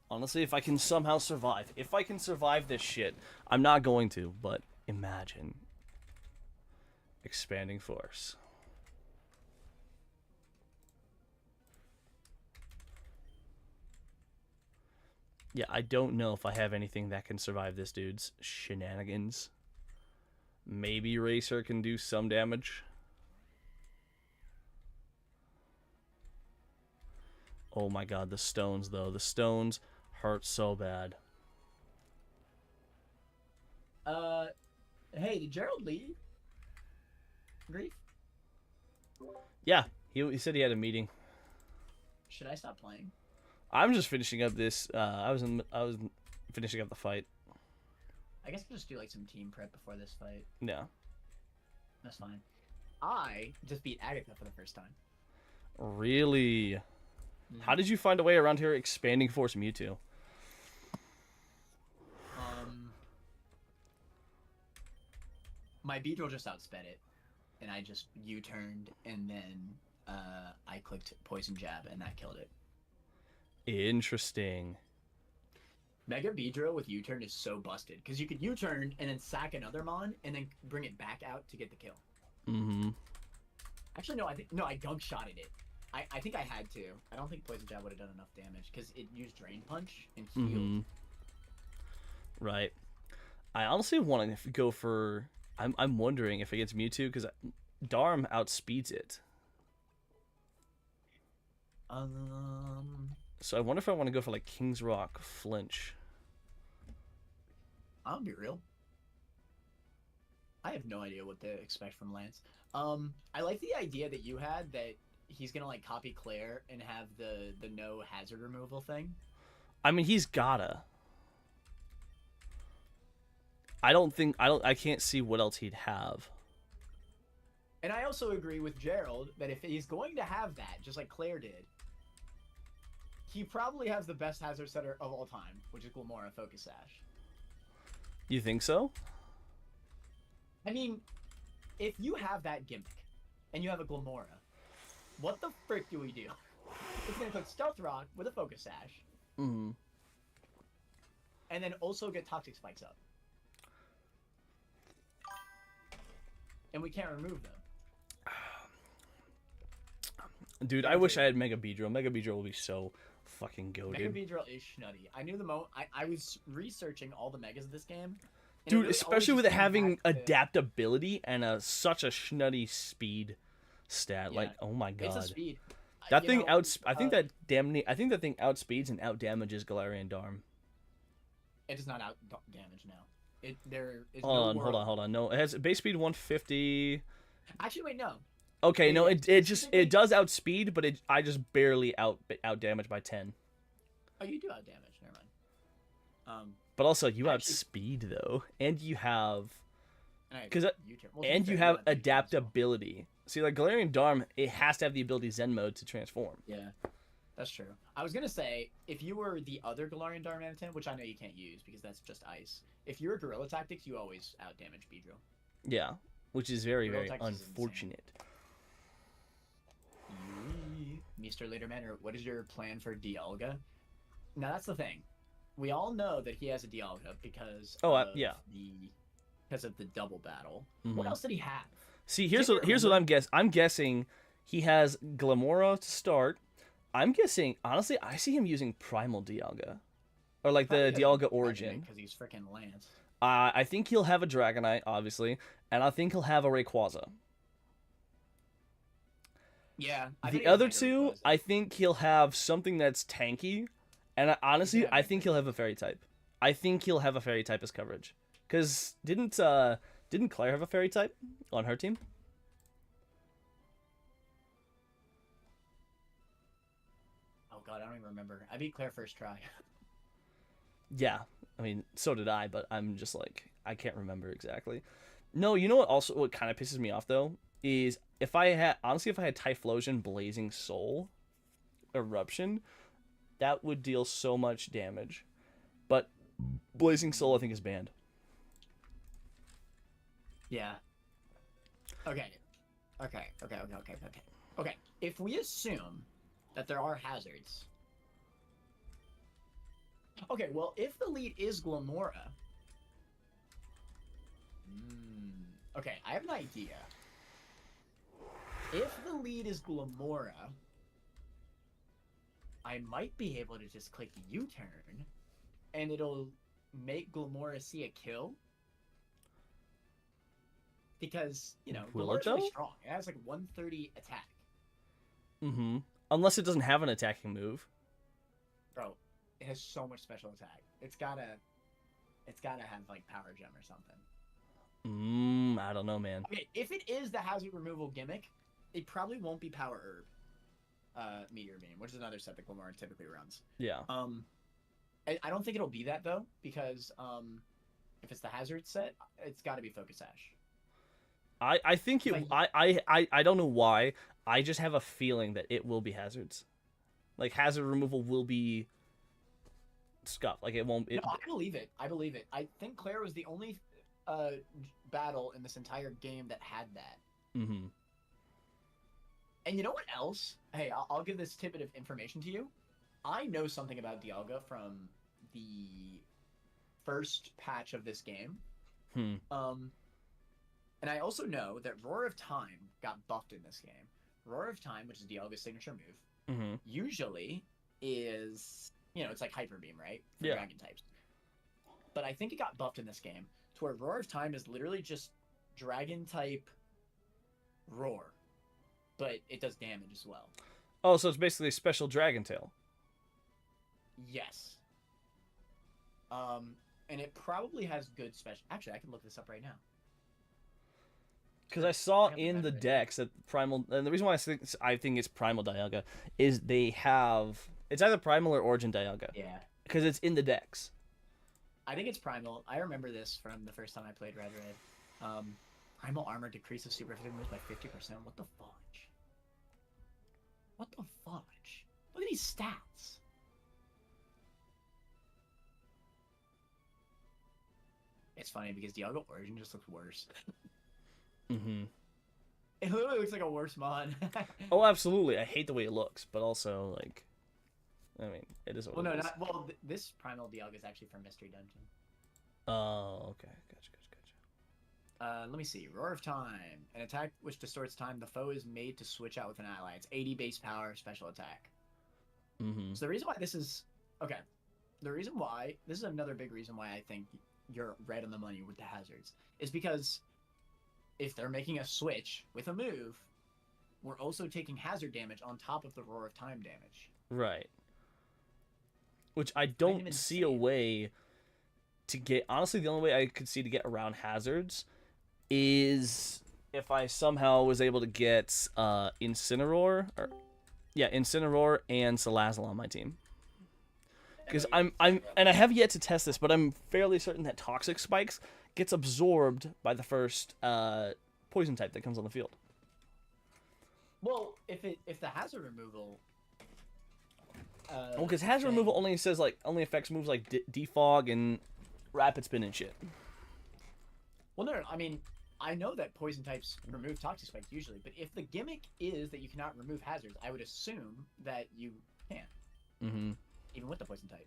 Honestly, if I can somehow survive. If I can survive this shit. I'm not going to, but imagine. Expanding Force. Yeah, I don't know if I have anything that can survive this dude's shenanigans. Maybe Racer can do some damage. Oh my god, the stones, though. The stones hurt so bad. Hey, did Gerald leave? Grief? Yeah, he said he had a meeting. Should I stop playing? I'm just finishing up this. I was finishing up the fight. I guess I'll just do like some team prep before this fight. Yeah. That's fine. I just beat Agatha for the first time. Really? How did you find a way around here expanding Force Mewtwo? My Beedrill just outsped it, and I just U-turned, and then I clicked Poison Jab, and that killed it. Interesting. Mega Beedrill with U-turn is so busted, because you could U-turn and then sack another Mon, and then bring it back out to get the kill. Mm-hmm. Actually, no, I gunk shotted it. I think I had to. I don't think Poison Jab would have done enough damage, because it used Drain Punch and healed. Mm-hmm. Right. I honestly want to go for... I'm wondering if it gets Mewtwo, because Darm outspeeds it. So I wonder if I want to go for like King's Rock Flinch. I'll be real. I have no idea what to expect from Lance. I like the idea that you had that he's gonna like copy Claire and have the no hazard removal thing. I mean, he's gotta. I can't see what else he'd have. And I also agree with Gerald that if he's going to have that, just like Claire did, he probably has the best hazard setter of all time, which is Glamora Focus Sash. You think so? I mean, if you have that gimmick and you have a Glamora, what the frick do we do? It's gonna click Stealth Rock with a Focus Sash. Mm-hmm. And then also get Toxic Spikes up. And we can't remove them. Dude, I wish I had Mega Beedrill. Mega Beedrill will be so fucking Mega goated. Beedrill is schnutty. I knew the I was researching all the megas of this game. and it Dude, really especially always with it came having back to- adaptability and such a schnutty speed stat. Yeah. Like, oh my It's a god. speed. That You thing know, I think that thing outspeeds and outdamages Galarian Darm. It does not out damage now. There is Hold no on, world. hold on. No, it has base speed 150. Actually, wait, no. Okay, no, Yeah, it does outspeed, but I just barely out damage by 10. Oh, you do out damage. Never mind. But also you Actually- outspeed though, and you have And 'Cause U-turn. Well, to be and fair, you have have U-turn as well. adaptability. See, like Galarian Darm, it has to have the ability Zen mode to transform. Yeah, that's true. I was gonna say if you were the other Galarian Darmanitan, which I know you can't use because that's just ice. If you're Gorilla Tactics, you always out damage Beedrill. Yeah, which is very Real very Tactics is insane. unfortunate. Mr. Leaderman, what is your plan for Dialga? Now that's the thing. We all know that he has a Dialga because because of the double battle. What Mhm. else did he have? See, Can't here's what remember. I'm guessing he has Glamora to start. I'm guessing honestly, I see him using Primal Dialga, or like the Dialga Origin. Because he's freaking Lance. I think he'll have a Dragonite, obviously, and I think he'll have a Rayquaza. Yeah. I think The he has other Mega two, Rayquaza. I think he'll have something that's tanky, and honestly, Yeah, I think he'll have a Fairy type. I think he'll have a Fairy type as coverage. Cause didn't Claire have a Fairy type on her team? Oh god, I don't even remember. I beat Claire first try. Yeah, I mean, so did I, but I'm just like, I can't remember exactly. No, you know what kind of pisses me off though is if I had Typhlosion, Blazing Soul, Eruption, that would deal so much damage. But Blazing Soul I think is banned. Yeah. Okay. Okay. If we assume that there are hazards. Okay, well, if the lead is Glamora. Okay, I have an idea. If the lead is Glamora, I might be able to just click U-turn, and it'll make Glamora see a kill. Because, you know, Will it Glamora's really though? strong. It has like 130 attack. Mm-hmm. Unless it doesn't have an attacking move. Bro, it has so much special attack. It's gotta have like Power Gem or something. I don't know, man. Okay, if it is the hazard removal gimmick, it probably won't be Power Herb. Meteor Beam, which is another set that Glamora typically runs. Yeah. I don't think it'll be that though, because if it's the hazard set, it's gotta be Focus Sash. I think it. I don't know why. I just have a feeling that it will be hazards. Like hazard removal will be scuff. Like it won't. No, I believe it. I think Claire was the only battle in this entire game that had that. Mm-hmm. And you know what else? Hey, I'll give this tidbit of information to you. I know something about Dialga from the first patch of this game. And I also know that Roar of Time got buffed in this game. Roar of Time, which is Dialga's signature move, usually is, it's like Hyper Beam, right? For Yeah. Dragon types. But I think it got buffed in this game to where Roar of Time is literally just Dragon type Roar, but it does damage as well. Oh, so it's basically a special Dragon Tail. Yes. And it probably has good special. Actually, I can look this up right now. Because I saw I have in the that decks that Primal, and the reason why I think it's Primal Dialga is it's either Primal or Origin Dialga. Yeah. Because it's in the decks. I think it's Primal. I remember this from the first time I played Red. Primal armor decreases super effective moves by 50%. What the fudge? What the fudge? Look at these stats. It's funny because Dialga Origin just looks worse. Mm-hmm. It literally looks like a worse mod. Oh, absolutely. I hate the way it looks, but also, like, I mean, it is what Well, no, it is. not well. This Primal Dialga is actually from Mystery Dungeon. Oh, okay. Gotcha. Let me see. Roar of Time. An attack which distorts time. The foe is made to switch out with an ally. It's 80 base power, special attack. Mm-hmm. So the reason why this is... Okay. The reason why... This is another big reason why I think you're right on the money with the hazards. Is because if they're making a switch with a move, we're also taking hazard damage on top of the Roar of Time damage. Right. Which I don't see a way to get... Honestly, the only way I could see to get around hazards is if I somehow was able to get Incineroar... Incineroar and Salazzle on my team. Because and I have yet to test this, but I'm fairly certain that Toxic Spikes gets absorbed by the first poison type that comes on the field. Well, if the hazard removal... Well, because hazard removal only says only affects moves like defog and rapid spin and shit. Well, no, I mean, I know that poison types remove Toxic Spikes usually, but if the gimmick is that you cannot remove hazards, I would assume that you can. Mm-hmm. Even with the poison type.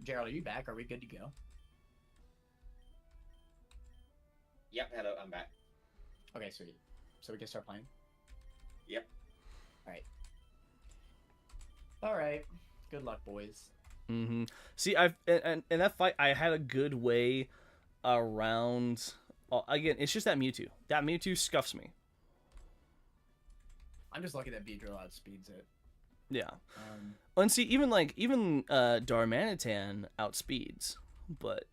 Gerald, are you back? Are we good to go? Yep, hello, I'm back. Okay, sweet. So we can start playing? Yep. Alright. Good luck, boys. Mm-hmm. See, in that fight, I had a good way around... again, it's just that Mewtwo. That Mewtwo scuffs me. I'm just lucky that Beedrill outspeeds it. Yeah. And see, even Darmanitan outspeeds, but...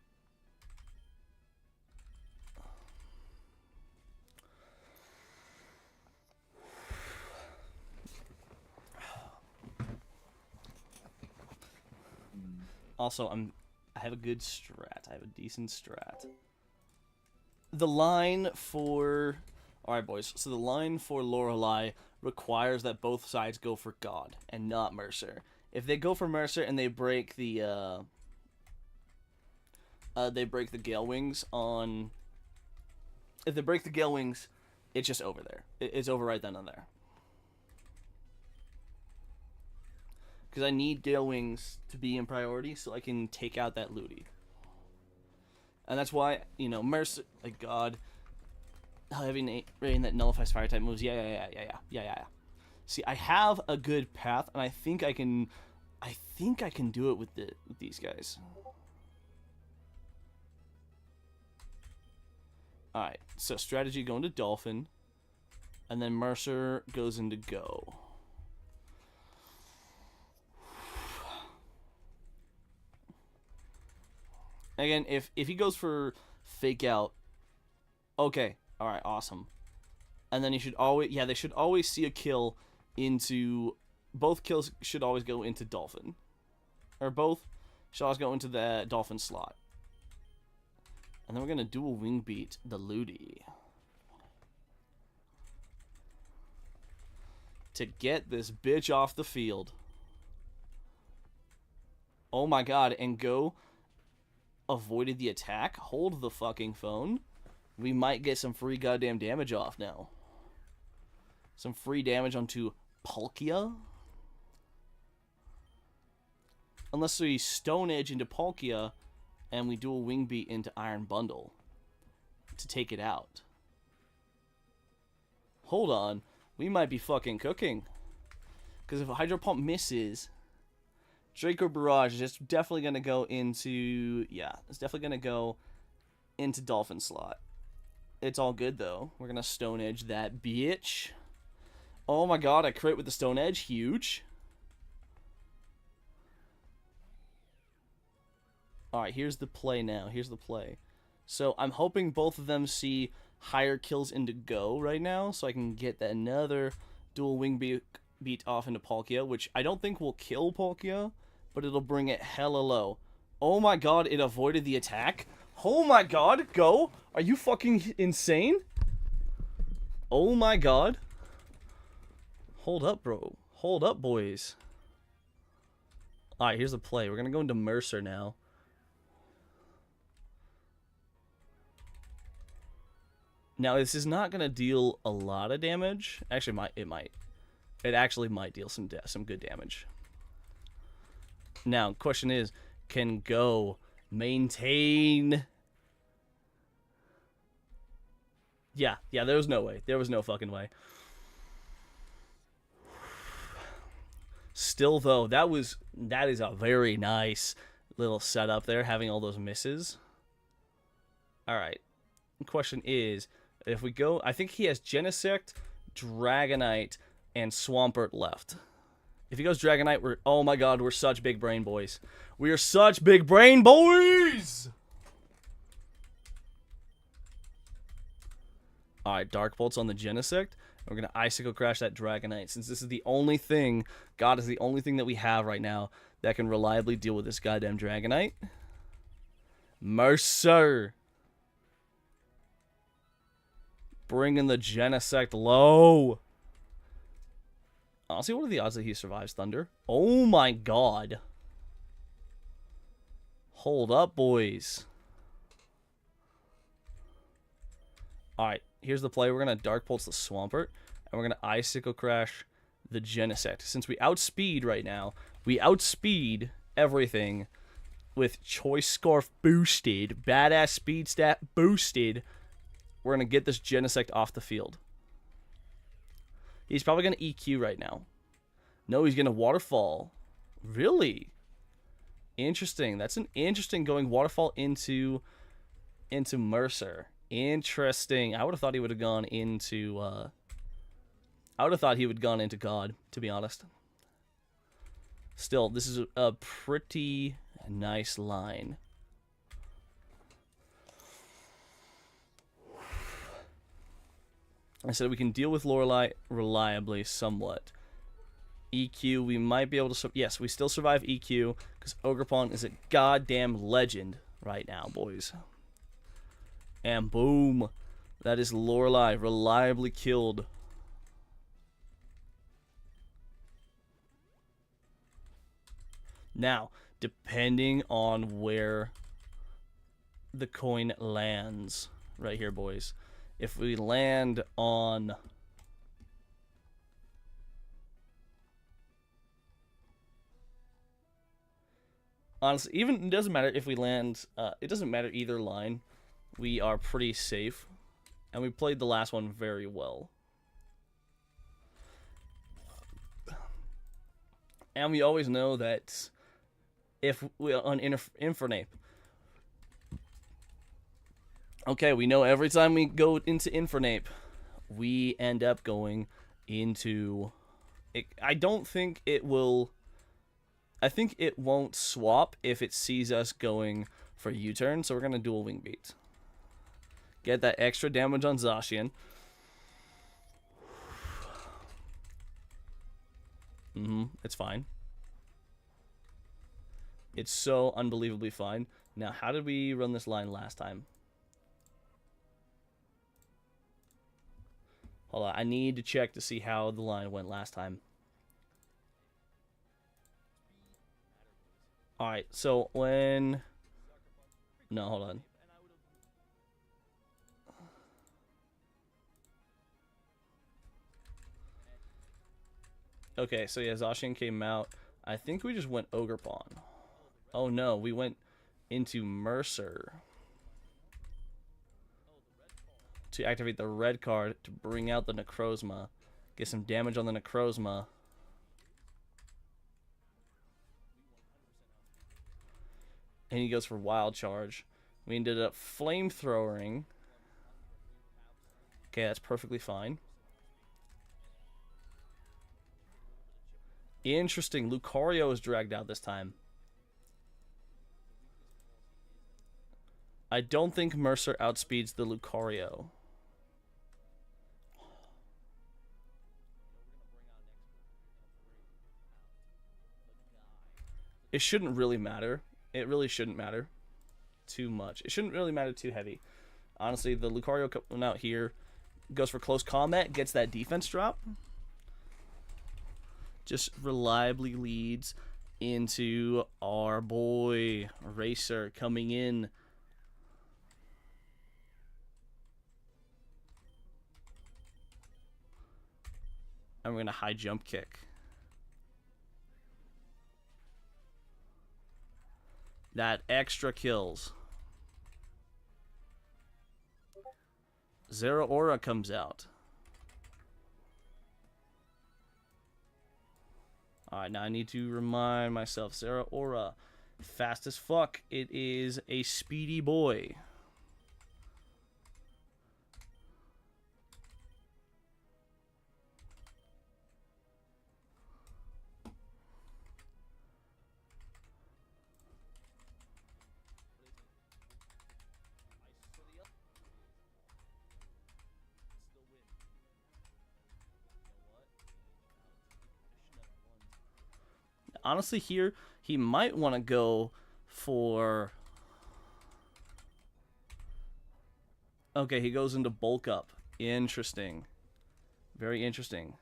Also, I have a good strat. I have a decent strat. The line for... Alright, boys. So the line for Lorelei requires that both sides go for God and not Mercer. If they go for Mercer and they break the Gale Wings on... If they break the Gale Wings, it's just over there. It's over right then and there. Because I need Gale Wings to be in priority so I can take out that Ludi. And that's why, Mercer... Like, God... Heavy Rain that nullifies fire type moves. Yeah. See, I have a good path, and I think I can do it with these guys. All right. So strategy going to Dolphin, and then Mercer goes into Go. Again, if he goes for Fake Out, okay. All right, awesome. And then you should always, they should always see a kill into, both kills should always go into Dolphin. Or both should always go into the Dolphin slot. And then we're going to dual wing beat the Ludi. To get this bitch off the field. Oh my god, and Go avoided the attack? Hold the fucking phone. We might get some free goddamn damage off now. Some free damage onto Palkia. Unless we Stone Edge into Palkia and we dual Wing Beat into Iron Bundle to take it out. Hold on. We might be fucking cooking. Because if Hydro Pump misses, Draco Barrage is just definitely going to go into... Yeah, it's definitely going to go into Dolphin slot. It's all good, though. We're going to Stone Edge that bitch. Oh my god, I crit with the Stone Edge. Huge. Alright, here's the play now. Here's the play. So I'm hoping both of them see higher kills into Go right now, so I can get that another dual wing beat off into Palkia, which I don't think will kill Palkia, but it'll bring it hella low. Oh my god, it avoided the attack. Oh my god, Go! Are you fucking insane? Oh my god. Hold up, bro. Hold up, boys. Alright, here's the play. We're gonna go into Mercer now. Now, this is not gonna deal a lot of damage. Actually, it might. It actually might deal some good damage. Now, question is, can Go maintain Yeah, there was no way. There was no fucking way. Still, though, that is a very nice little setup there, having all those misses. All right. The question is, if we go, I think he has Genesect, Dragonite, and Swampert left. If he goes Dragonite, oh my god, we're such big brain boys. We are such big brain boys! Alright, Dark Bolt's on the Genesect. We're going to Icicle Crash that Dragonite. Since this is the only thing, God is the only thing that we have right now that can reliably deal with this goddamn Dragonite. Mercer! Bringing the Genesect low. Honestly, what are the odds that he survives Thunder? Oh my god. Hold up, boys. Alright, here's the play. We're going to Dark Pulse the Swampert, and we're going to Icicle Crash the Genesect. Since we outspeed right now, we outspeed everything with Choice Scarf boosted, Badass Speed Stat boosted. We're going to get this Genesect off the field. He's probably going to EQ right now. No, he's going to Waterfall. Really? Interesting. That's an interesting going Waterfall into Mercer. Interesting. I would have thought he would have gone into... I would have thought he would have gone into God, to be honest. Still, this is a pretty nice line. I said we can deal with Lorelei reliably somewhat. EQ, we might be able to... Yes, we still survive EQ, because Ogerpon is a goddamn legend right now, boys. And boom. That is Lorelei reliably killed. Now, depending on where the coin lands right here, boys. If we land on... Honestly, even it doesn't matter if we land... it doesn't matter either line. We are pretty safe. And we played the last one very well. And we always know that if we on Infernape. Okay, we know every time we go into Infernape, we end up going into... I don't think it will... I think it won't swap if it sees us going for U-turn, so we're going to dual Wing Beat. Get that extra damage on Zacian. It's fine. It's so unbelievably fine. Now, how did we run this line last time? Hold on, I need to check to see how the line went last time. Alright, so when... No, hold on. Okay, so yeah, Zacian came out. I think we just went Ogerpon. Oh no, we went into Mercer. To activate the red card to bring out the Necrozma. Get some damage on the Necrozma. And he goes for Wild Charge. We ended up Flamethrowering. Okay, that's perfectly fine. Interesting. Lucario is dragged out this time. I don't think Mercer outspeeds the Lucario. It shouldn't really matter. It really shouldn't matter too much. It shouldn't really matter too heavy. Honestly, the Lucario coming out here goes for close combat, gets that defense drop. Just reliably leads into our boy Racer coming in. And we're going to high jump kick. That extra kills. Zeraora comes out. Alright, now I need to remind myself. Zeraora. Fast as fuck. It is a speedy boy. Honestly, here, he might want to go for... Okay, he goes into bulk up. Interesting. Very interesting.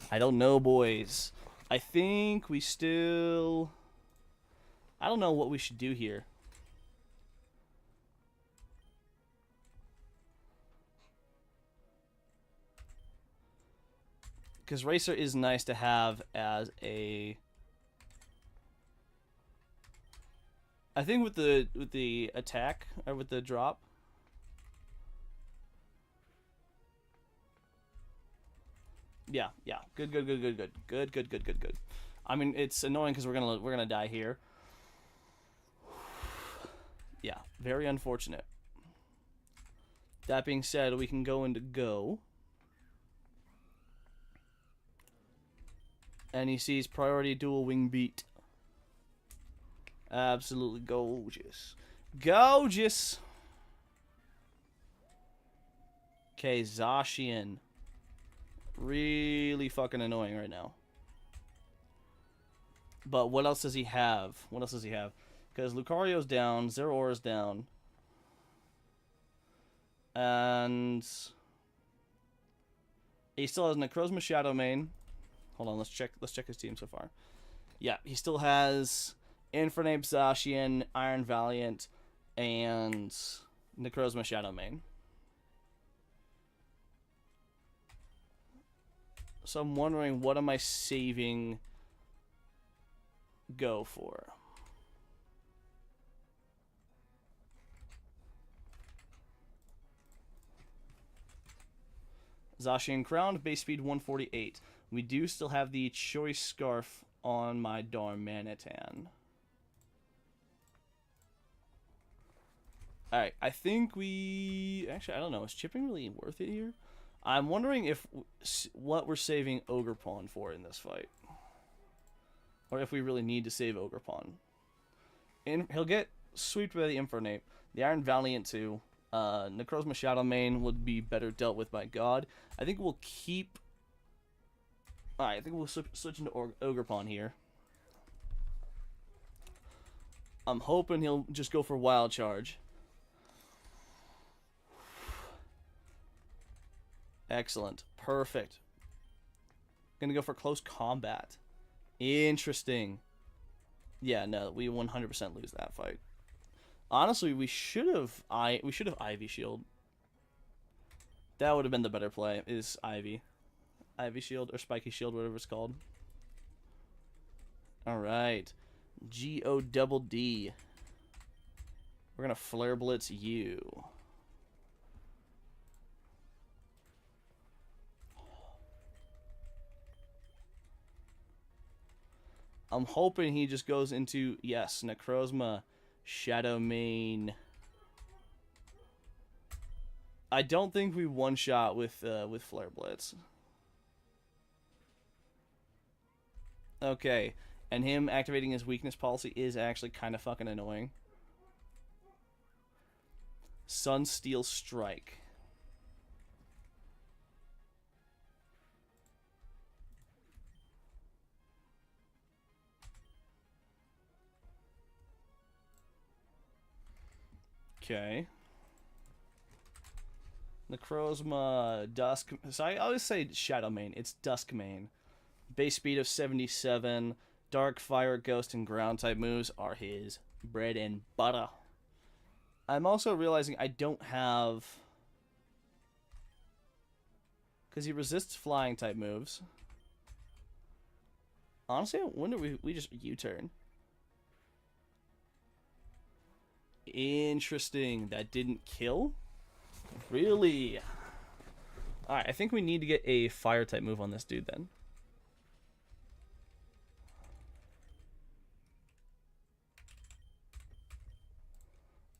I don't know, boys. I think we still... I don't know what we should do here. Because Racer is nice to have as a... I think with the attack, or with the drop... Yeah. Good. I mean, it's annoying because we're gonna die here. Yeah, very unfortunate. That being said, we can go into go. And he sees priority dual wing beat. Absolutely gorgeous. Gorgeous! Okay, Zacian. Really fucking annoying right now. But what else does he have? Because Lucario's down, Zeraora's down. And... he still has Necrozma Shadow Mane. Hold on, let's check his team so far. Yeah, he still has Infernape, Zacian, Iron Valiant, and Necrozma Shadow Mane. So I'm wondering, what am I saving go for? Zacian Crowned, base speed 148. We do still have the Choice Scarf on my Darmanitan. Alright, I think we... Actually, I don't know. Is chipping really worth it here? I'm wondering if what we're saving Ogerpon for in this fight. Or if we really need to save Ogerpon. He'll get swept by the Infernape. The Iron Valiant too. Necrozma Shadow Mane would be better dealt with by God. I think we'll keep... Alright, I think we'll switch into Ogerpon here. I'm hoping he'll just go for Wild Charge. Excellent. Perfect. Gonna go for Close Combat. Interesting. Yeah, no, we 100% lose that fight. Honestly, we should have Ivy Shield. That would have been the better play, is Ivy. Ivy Shield or Spiky Shield, whatever it's called. Alright. G-O-double-D. We're gonna Flare Blitz you. I'm hoping he just goes into, yes, Necrozma, Shadow Mane. I don't think we one-shot with Flare Blitz. Okay, and him activating his weakness policy is actually kind of fucking annoying. Sunsteel Strike. Okay. Necrozma, Dusk... So I always say Shadow Mane. It's Dusk Mane. Base speed of 77. Dark, Fire, Ghost, and Ground type moves are his bread and butter. I'm also realizing I don't have... Because he resists flying type moves. Honestly, I wonder if we just U-turn. Interesting. That didn't kill? Really? Alright, I think we need to get a fire type move on this dude then.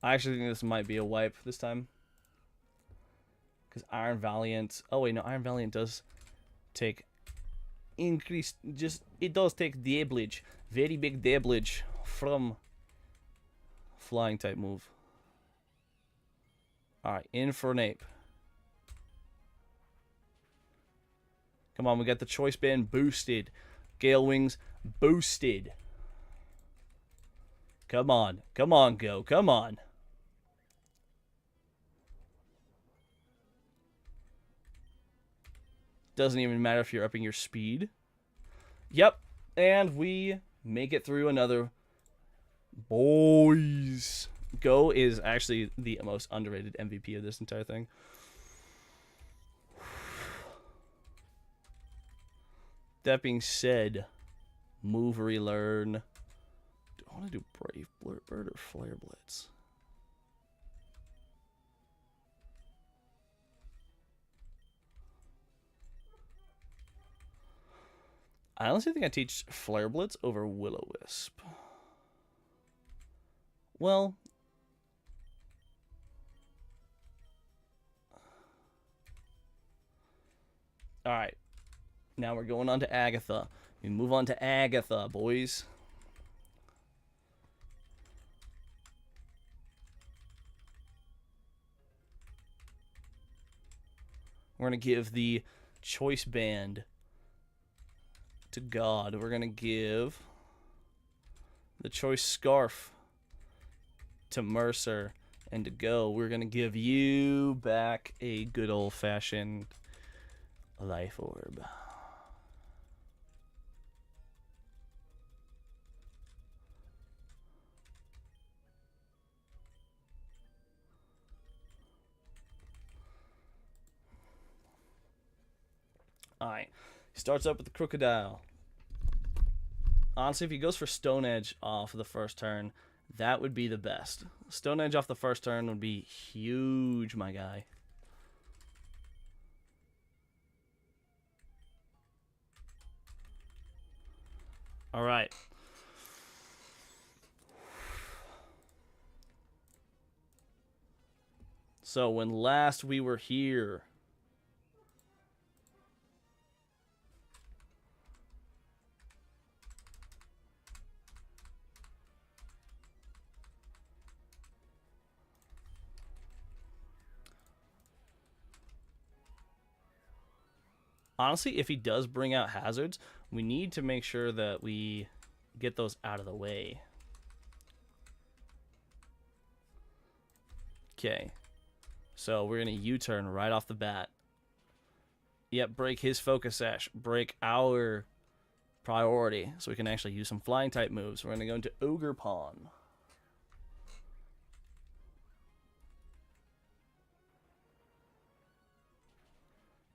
I actually think this might be a wipe this time. Because Iron Valiant... Oh wait, no, Iron Valiant does take increased... It does take damage. Very big damage from flying type move. Alright, Infernape. Come on, we got the Choice Band boosted. Gale Wings boosted. Come on. Come on, go. Come on. Doesn't even matter if you're upping your speed. Yep. And we make it through another. Boys. Go is actually the most underrated MVP of this entire thing. That being said, move relearn. Do I want to do Brave Bird or Flare Blitz? I honestly think I teach Flare Blitz over Will-O-Wisp. Well, alright. Now we're going on to Agatha. We move on to Agatha, boys. We're going to give the Choice Band to God. We're going to give the Choice Scarf to Mercer. And to Go, we're going to give you back a good old-fashioned Life Orb. Alright, he starts up with the Crocodile. Honestly, if he goes for Stone Edge off the first turn, that would be the best. Stone Edge off the first turn would be huge, my guy. Alright. So, when last we were here... Honestly, if he does bring out hazards, we need to make sure that we get those out of the way. Okay. So we're going to U-turn right off the bat. Yep, break his Focus Sash. Break our priority. So we can actually use some flying type moves. We're going to go into Ogre Pawn.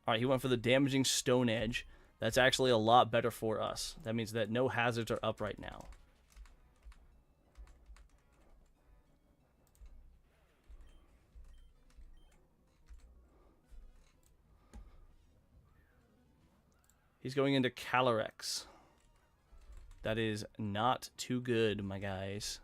Alright, he went for the damaging Stone Edge. That's actually a lot better for us. That means that no hazards are up right now. He's going into Calyrex. That is not too good, my guys.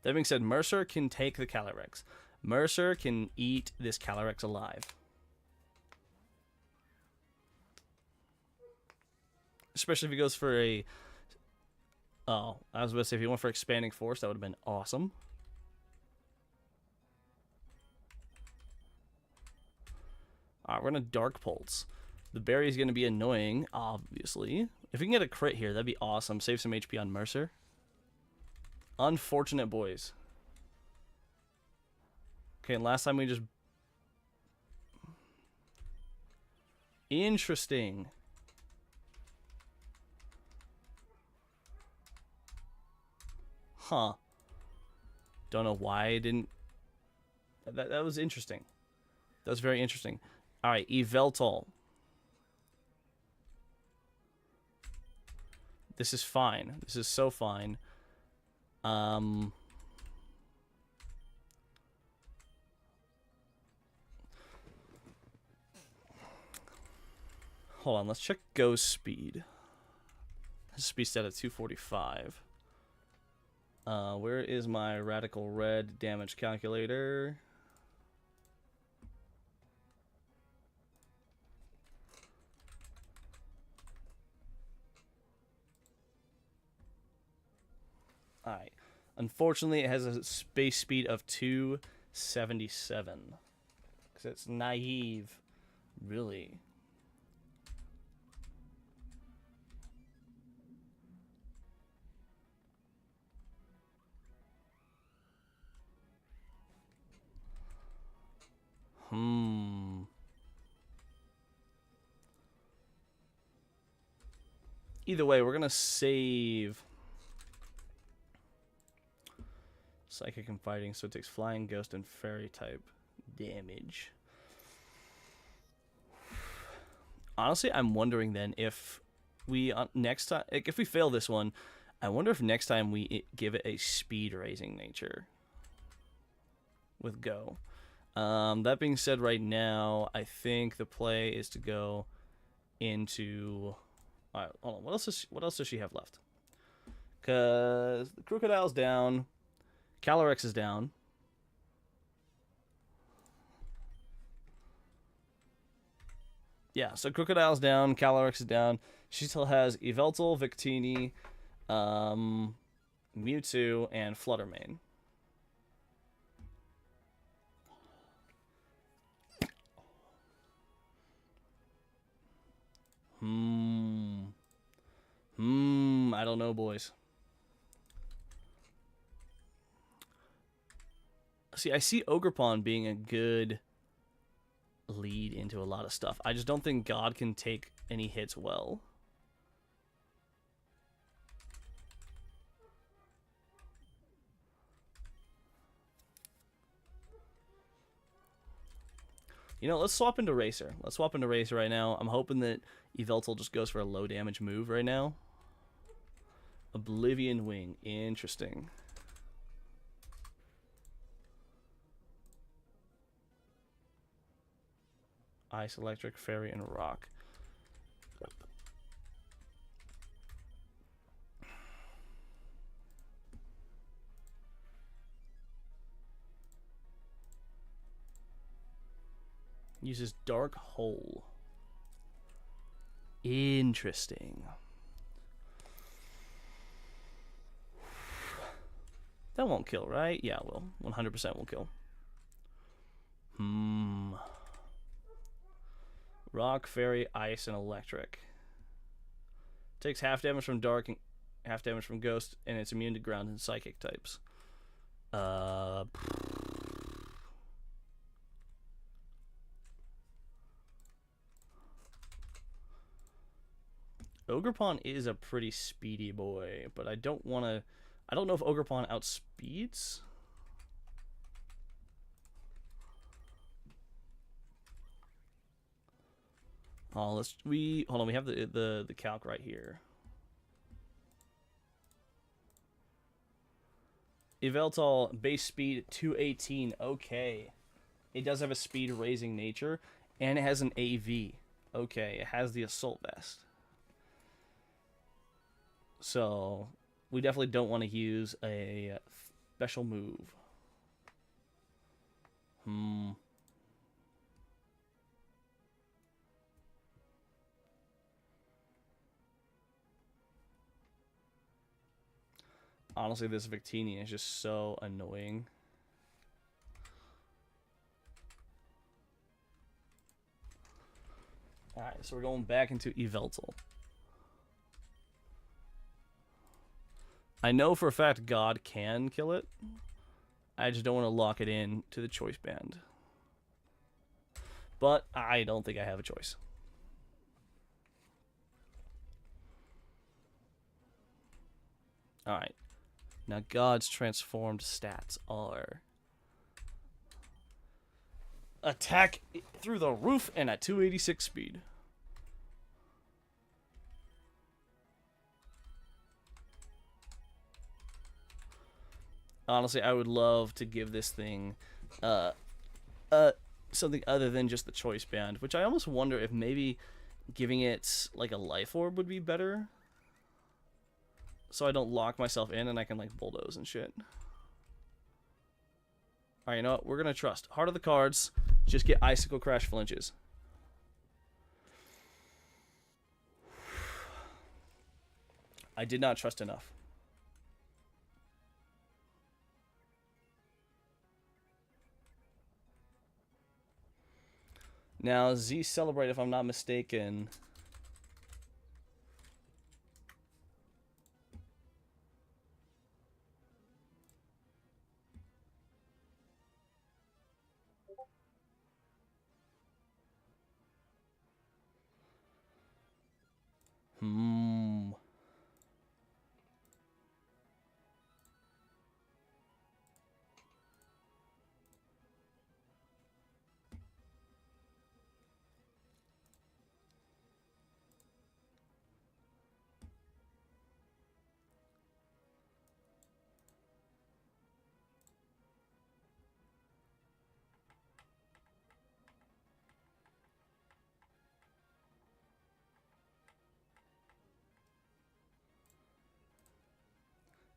That being said, Mercer can take the Calyrex. Mercer can eat this Calyrex alive. Especially if he goes for a Oh, I was about to say, if he went for Expanding Force, that would have been awesome. Alright, we're gonna Dark Pulse. The berry is gonna be annoying, obviously. If we can get a crit here, that'd be awesome. Save some HP on Mercer. Unfortunate boys. Okay, last time we just... Interesting. Huh. Don't know why I didn't... That was interesting. That was very interesting. Alright, Yveltal. This is fine. This is so fine. Hold on, let's check Ghost Speed. His speed stat at 245. Where is my Radical Red damage calculator? Alright. Unfortunately, it has a base speed of 277. Because it's naive. Really. Either way, we're going to save Psychic and Fighting, so it takes Flying, Ghost, and Fairy type damage. Honestly, I'm wondering then if we, next time, if we fail this one, I wonder if next time we give it a speed raising nature with Go. That being said, right now, I think the play is to go into... Alright, hold on. What else does she have left? Because the Crocodile's down. Calyrex is down. Yeah, so Crocodile's down. Calyrex is down. She still has Yveltal, Victini, Mewtwo, and Fluttermane. I don't know, boys. See, I see Ogerpon being a good lead into a lot of stuff. I just don't think God can take any hits well. You know, let's swap into Racer. Let's swap into Racer right now. I'm hoping that Yveltal just goes for a low damage move right now. Oblivion Wing. Interesting. Ice, Electric, Fairy, and Rock. Uses Dark Hole. Interesting. That won't kill, right? Yeah, it will. 100% will kill. Rock, Fairy, Ice, and Electric. Takes half damage from Dark and half damage from Ghost, and it's immune to Ground and Psychic types. Ogerpon is a pretty speedy boy, but I don't want to... I don't know if Ogerpon outspeeds. Oh, hold on, we have the calc right here. Yveltal base speed 218. Okay. It does have a speed raising nature, and it has an AV. Okay, it has the Assault Vest. So, we definitely don't want to use a special move. Honestly, this Victini is just so annoying. Alright, so we're going back into Yveltal. I know for a fact God can kill it. I just don't want to lock it in to the choice band. But I don't think I have a choice. Alright. Now God's transformed stats are attack through the roof and at 286 speed. Honestly, I would love to give this thing something other than just the choice band, which I almost wonder if maybe giving it like a life orb would be better. So I don't lock myself in and I can like bulldoze and shit. Alright, you know what? We're gonna trust. Heart of the cards. Just get Icicle Crash flinches. I did not trust enough. Now, Z Celebrate, if I'm not mistaken.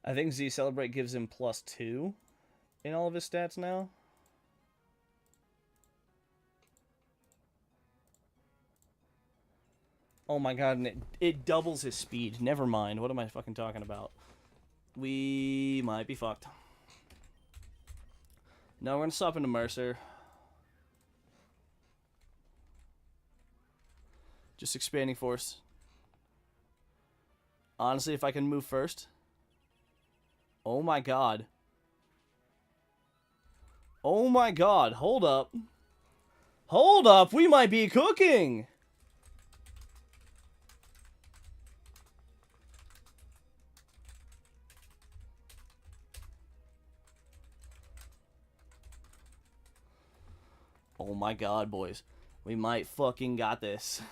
I think Z Celebrate gives him +2 in all of his stats now. Oh my god, and it doubles his speed. Never mind. What am I fucking talking about? We might be fucked. No, we're gonna swap into Mercer. Just expanding force. Honestly, if I can move first. Oh my god. Oh my god. Hold up. Hold up. We might be cooking. Oh my god, boys. We might fucking got this.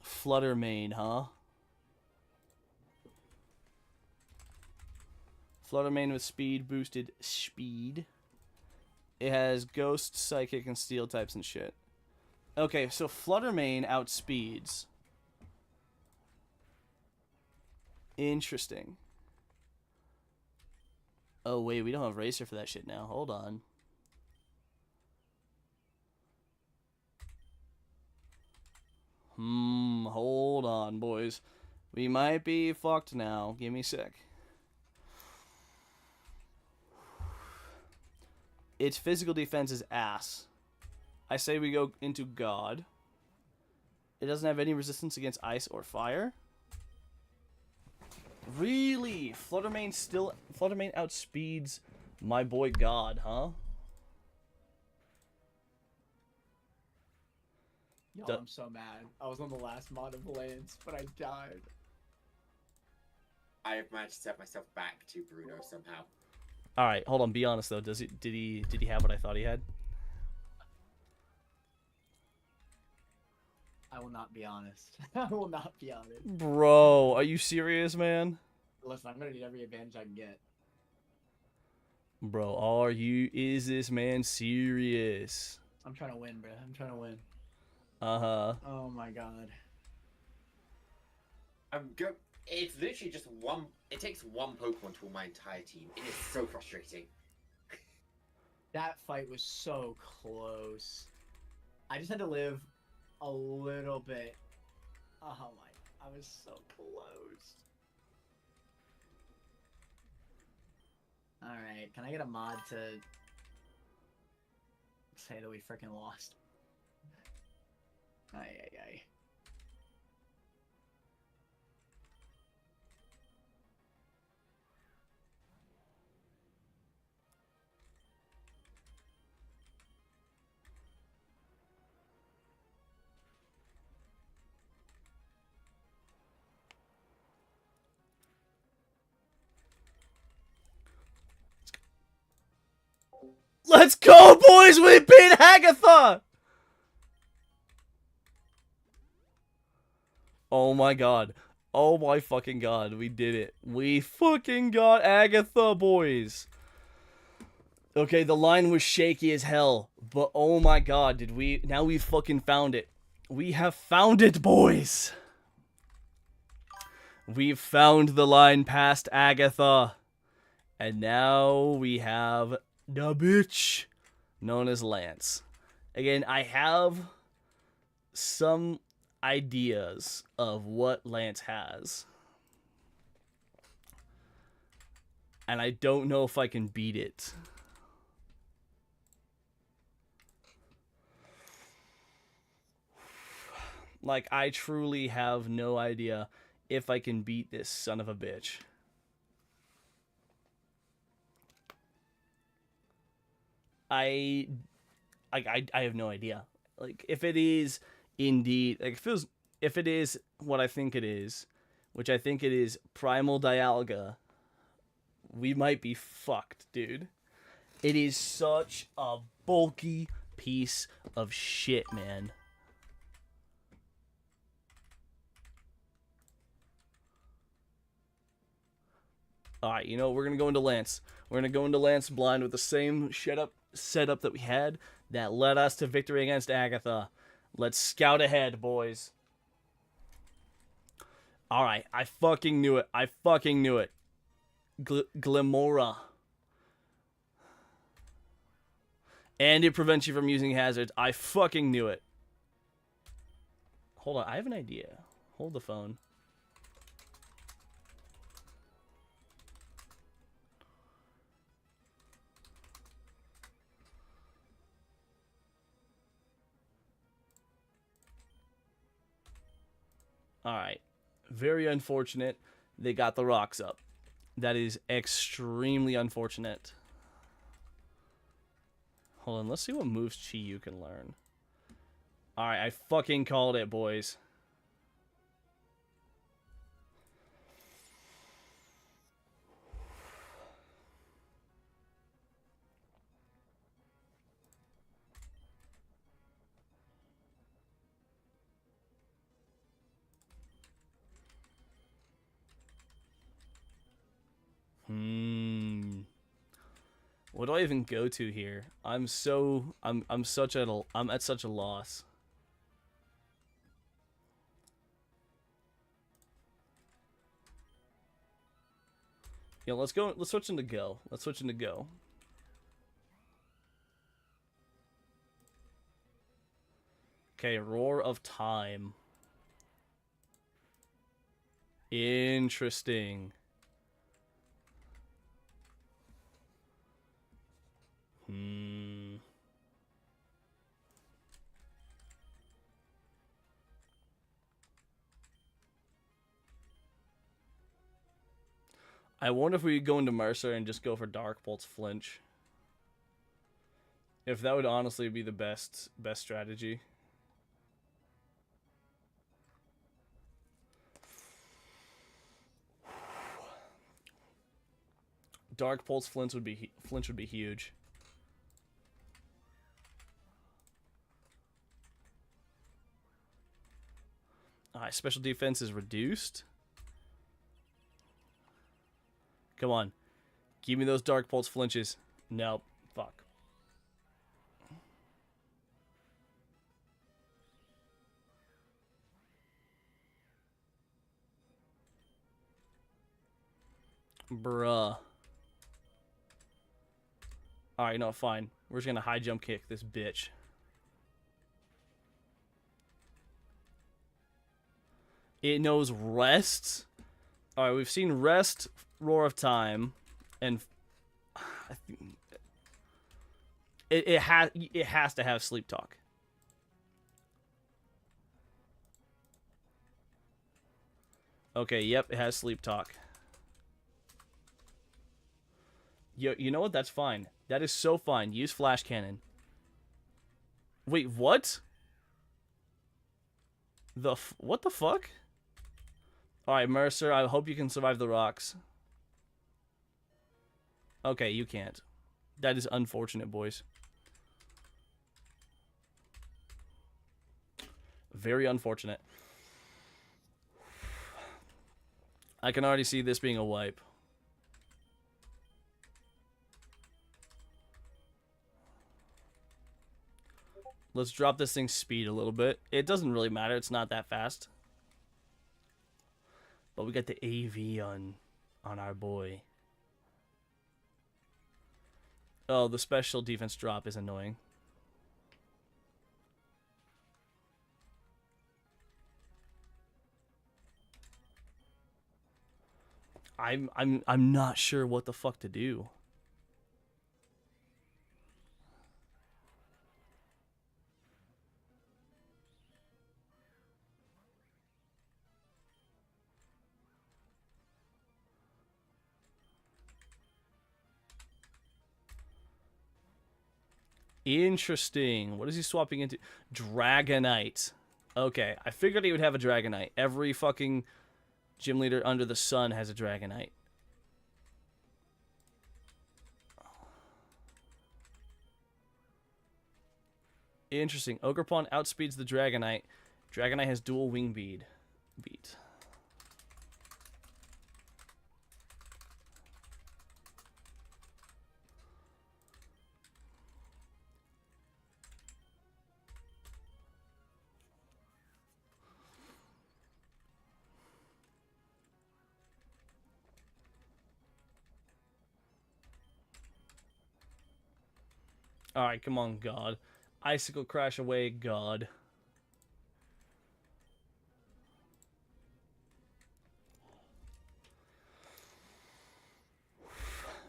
Fluttermane, huh? Fluttermane with speed, boosted speed. It has ghost, psychic, and steel types and shit. Okay, so Fluttermane outspeeds. Interesting. Oh wait, we don't have Racer for that shit now. Hold on. Hold on, boys. We might be fucked now. Give me a sec. Its physical defense is ass. I say we go into God. It doesn't have any resistance against ice or fire. Really? Fluttermane outspeeds my boy God, huh? Yo, I'm so mad. I was on the last mod of Lance, but I died. I have managed to set myself back to Bruno somehow. All right, hold on. Be honest though. Did he have what I thought he had? I will not be honest. I will not be honest. Bro, are you serious, man? Listen, I'm gonna need every advantage I can get. Bro, is this man serious? I'm trying to win, bro. I'm trying to win. Uh-huh. Oh my god. It's literally just one. It takes one Pokemon to win my entire team. It is so frustrating. That fight was so close. I just had to live a little bit. Oh my, I was so close. Alright, can I get a mod to say that we freaking lost? Ay, ay, ay. Let's go, boys! We beat Agatha! Oh my god. Oh my fucking god. We did it. We fucking got Agatha, boys. Okay, the line was shaky as hell. But oh my god, did we... Now we fucking found it. We have found it, boys. We've found the line past Agatha. And now we have the bitch known as Lance. Again, I have some ideas of what Lance has. And I don't know if I can beat it. Like, I truly have no idea if I can beat this son of a bitch. I have no idea. Like, if it is indeed, like, if it is what I think it is, which I think it is Primal Dialga, we might be fucked, dude. It is such a bulky piece of shit, man. Alright, you know, we're gonna go into Lance. We're gonna go into Lance blind with the same setup that we had that led us to victory against Agatha. Let's scout ahead, boys. Alright, I fucking knew it. I fucking knew it. Glimora. And it prevents you from using hazards. I fucking knew it. Hold on, I have an idea. Hold the phone. Alright. Very unfortunate they got the rocks up. That is extremely unfortunate. Hold on, let's see what moves Chi-Yu can learn. Alright, I fucking called it, boys. What do I even go to here? I'm at such a loss. Yeah, let's go. Let's switch into Go. Let's switch into Go. Okay, Roar of Time. Interesting. I wonder if we could go into Mercer and just go for Dark Bolt's Flinch. If that would honestly be the best strategy. Dark Pulse Flinch would be huge. Alright, special defense is reduced. Come on. Give me those Dark Pulse flinches. Nope. Fuck. Bruh. Alright, no, fine. We're just gonna high jump kick this bitch. It knows Rest. Alright, we've seen Rest, Roar of Time, and... it has to have sleep talk. Okay, yep, it has sleep talk. You know what? That's fine. That is so fine. Use flash cannon. Wait, what? What the fuck? Alright, Mercer, I hope you can survive the rocks. Okay, you can't. That is unfortunate, boys. Very unfortunate. I can already see this being a wipe. Let's drop this thing's speed a little bit. It doesn't really matter. It's not that fast. But we got the AV on our boy. Oh, the special defense drop is annoying. I'm not sure what the fuck to do. Interesting. What is he swapping into? Dragonite. Okay, I figured he would have a Dragonite. Every fucking gym leader under the sun has a Dragonite. Interesting. Ogerpon outspeeds the Dragonite. Dragonite has dual wing beat. Alright, come on, God. Icicle crash away, God.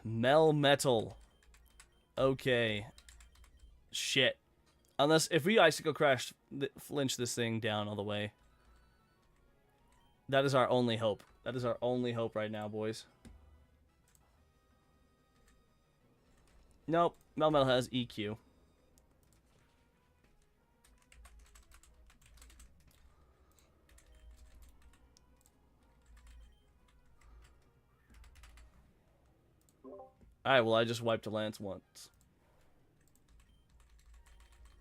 Melmetal. Okay. Shit. Unless, if we Icicle crash, flinch this thing down all the way. That is our only hope. That is our only hope right now, boys. Nope. Melmetal has EQ. Alright, well, I just wiped a Lance once.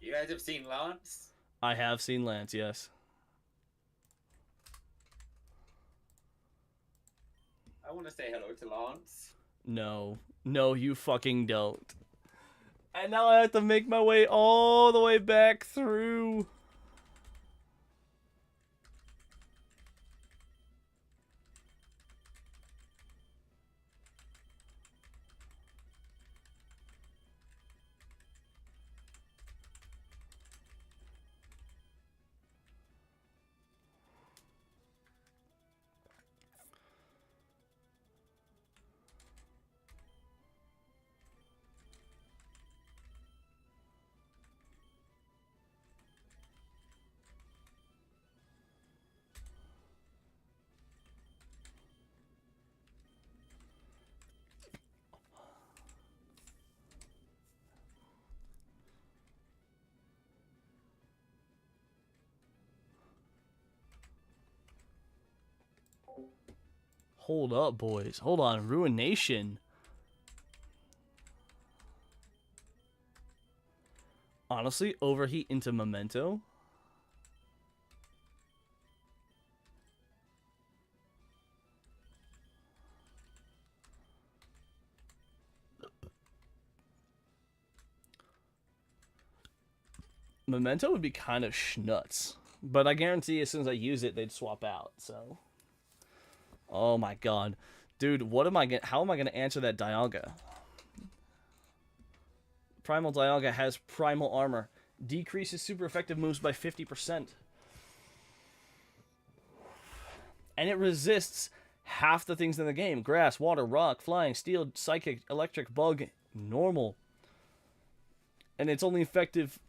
You guys have seen Lance? I have seen Lance, yes. I want to say hello to Lance. No. No, you fucking don't. And now I have to make my way all the way back through. Hold up, boys. Hold on. Ruination. Honestly, overheat into Memento? Memento would be kind of schnuts. But I guarantee as soon as I use it, they'd swap out, so... Oh my god. Dude, how am I gonna answer that Dialga? Primal Dialga has primal armor. Decreases super effective moves by 50%. And it resists half the things in the game. Grass, water, rock, flying, steel, psychic, electric, bug, Normal. And it's only effective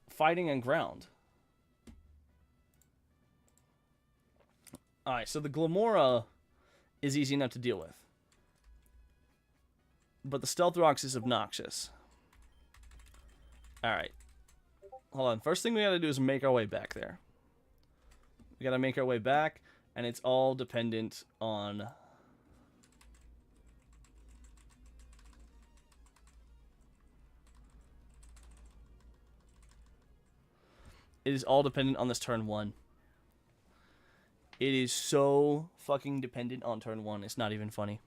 fighting on ground. Alright, so the Glamora is easy enough to deal with. But the Stealth Rocks is obnoxious. Alright. Hold on. First thing we gotta do is make our way back there. We gotta make our way back, and it's all dependent on... It is all dependent on this turn 1. It is so fucking dependent on turn 1. It's not even funny.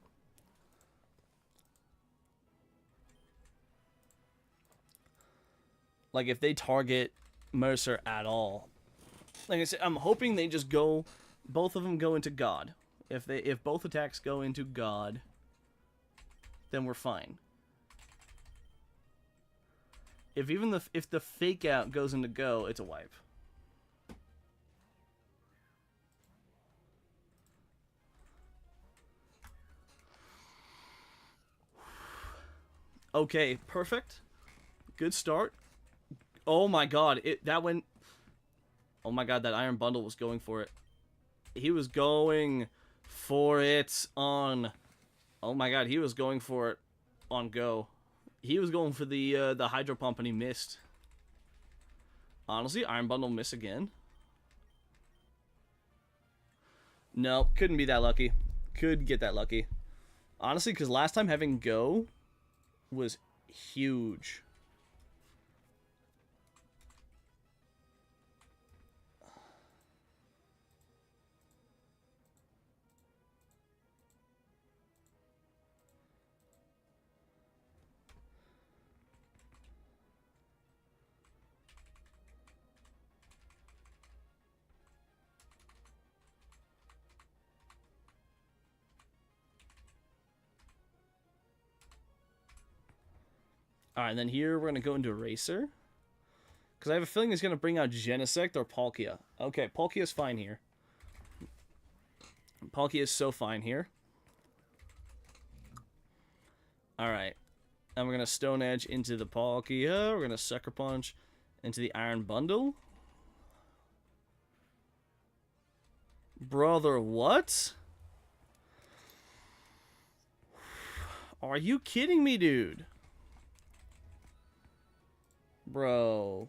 Like, if they target Mercer at all, like I said, I'm hoping they just go, both of them go into God. If both attacks go into God, then we're fine. If the fake out goes into go, it's a wipe. Okay, perfect. Good start. Oh my god, that went... Oh my god, that Iron Bundle was going for it. He was going for it on... Oh my god, he was going for it on go. He was going for the Hydro Pump and he missed. Honestly, Iron Bundle miss again. No, couldn't be that lucky. Could get that lucky. Honestly, because last time having go was huge. Alright, and then here we're going to go into Eraser. Because I have a feeling it's going to bring out Genesect or Palkia. Okay, Palkia's fine here. Palkia is so fine here. Alright. And we're going to Stone Edge into the Palkia. We're going to Sucker Punch into the Iron Bundle. Brother, what? Are you kidding me, dude? Bro,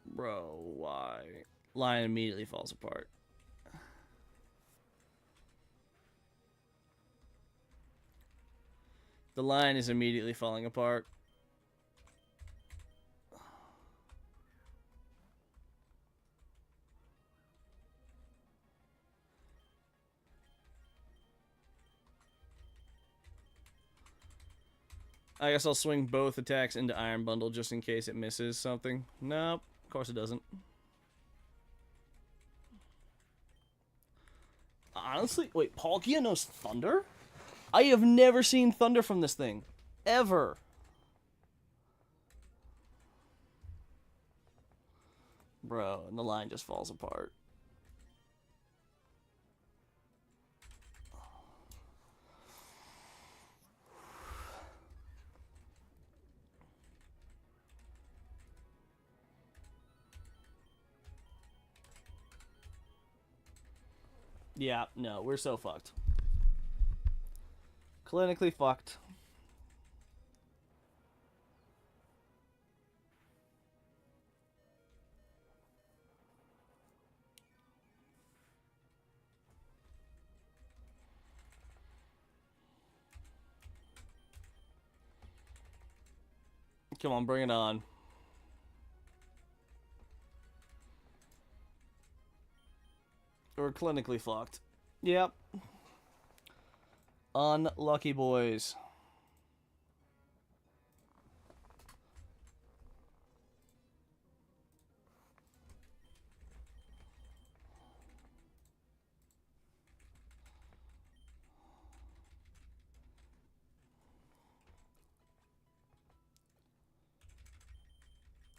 why? Line immediately falls apart. The line is immediately falling apart. I guess I'll swing both attacks into Iron Bundle just in case it misses something. Nope, of course it doesn't. Honestly, wait, Palkia knows Thunder? I have never seen Thunder from this thing. Ever. Bro, and the line just falls apart. Yeah, no, we're so fucked. Clinically fucked. Come on, bring it on. We're clinically fucked. Yep. Unlucky boys.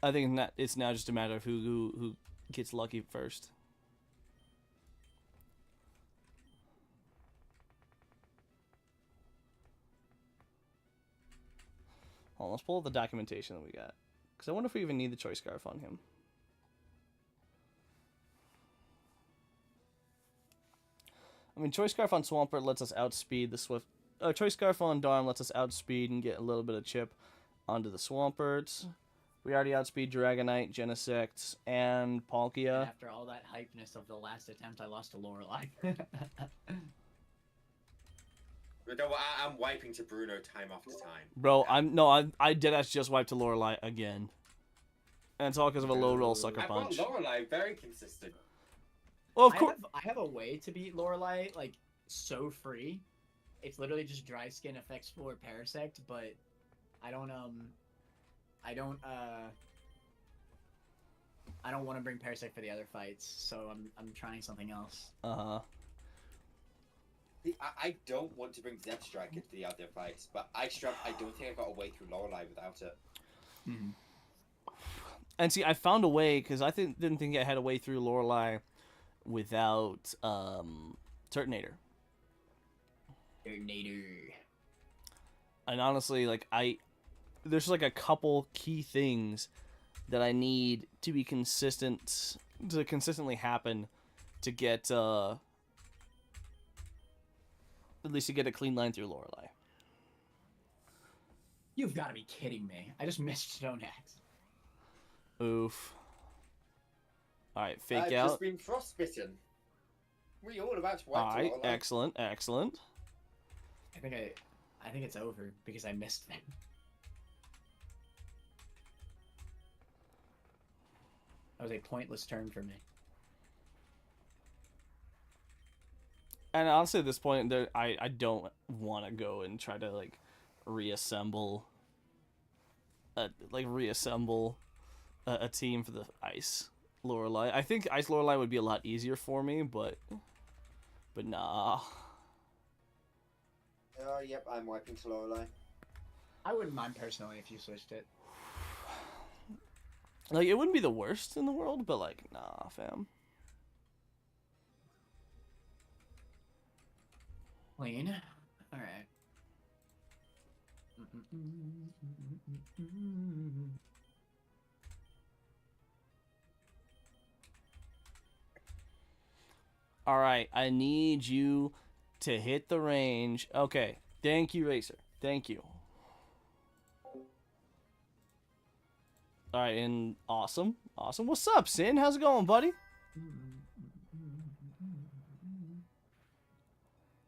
I think it's now just a matter of who gets lucky first. Hold on, let's pull up the documentation that we got. Because I wonder if we even need the choice scarf on him. I mean, choice scarf on Swampert lets us outspeed the Swift. Choice scarf on Darm lets us outspeed and get a little bit of chip onto the Swamperts. We already outspeed Dragonite, Genesect, and Palkia. And after all that hypeness of the last attempt, I lost to Lorelei. But no, I'm wiping to Bruno time after time. Bro, I did actually just wipe to Lorelei again. And it's all because of a low roll sucker I've punch. got Lorelei very consistent. Well, of course. I have a way to beat Lorelei, like, so free. It's literally just dry skin effects for Parasect, but I don't want to bring Parasect for the other fights, so I'm trying something else. Uh-huh. I don't want to bring Zep Strike into the other fights, but I don't think I got a way through Lorelei without it. Mm-hmm. And see, I found a way, because I didn't think I had a way through Lorelei without Turtonator. And honestly, like, there's like a couple key things that I need to be consistently happen to get at least to get a clean line through Lorelei. You've got to be kidding me. I just missed Stone Axe. Oof. Alright, fake I've out. just been frostbitten. We all about to wipe Alright, Lorelei. excellent. I think it's over because I missed them. That was a pointless turn for me. And honestly, at this point, I don't want to go and try to like reassemble a team for the Ice Lorelei. I think Ice Lorelei would be a lot easier for me, but nah. Oh, yep, I'm wiping to Lorelei. I wouldn't mind personally if you switched it. Like, it wouldn't be the worst in the world, but like, nah, fam. Clean. Alright. Alright, I need you to hit the range. Okay, thank you, Racer. Thank you. Alright, and awesome. What's up, Sin? How's it going, buddy?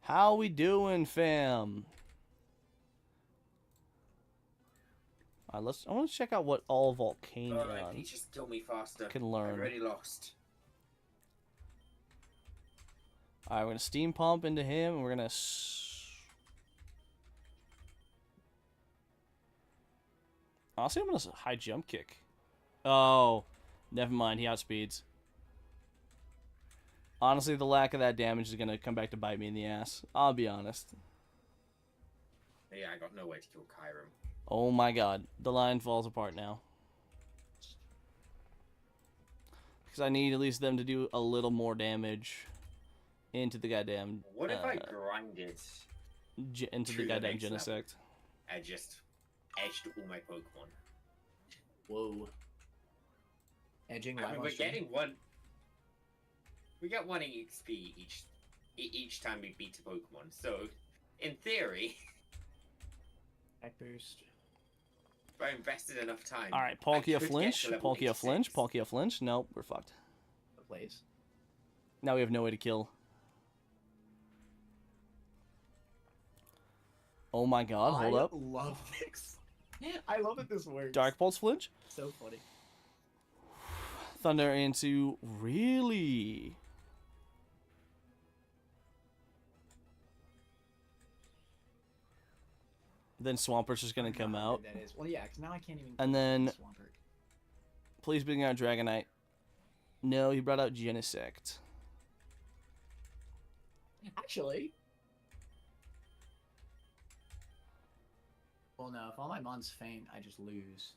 How we doing, fam? Alright, I want to check out what all Volcanion Alright, please just kill me faster. can learn. I've already lost. Alright, we're gonna Steam Pump into him, and we're gonna... Honestly, I'm gonna high jump kick. Oh, never mind, he outspeeds. Honestly, the lack of that damage is gonna come back to bite me in the ass. I'll be honest. Yeah, I got no way to kill Kyurem. Oh my god, the line falls apart now. Because I need at least them to do a little more damage into the goddamn... What if I grinded into the to the goddamn next level? Genesect? I just edged all my Pokemon. Whoa. Edging I live mean, on we're stream. getting one. We get 1 EXP each time we beat a Pokemon. So, in theory, Back boost. if I invested enough time. Alright, I Palkia could get flinch. to level Palkia flinch. 86. Palkia flinch. Nope, we're fucked. The plays. Now we have no way to kill. Oh my god, hold up. I love this. I love that this works. Dark Pulse flinch. So funny. Thunder into... Really? Then Swampert's just gonna come out. That is. Well, yeah, because now I can't even. And then... Swampert. Please bring out Dragonite. No, he brought out Genesect. Actually. Well, no. If all my mons faint, I just lose.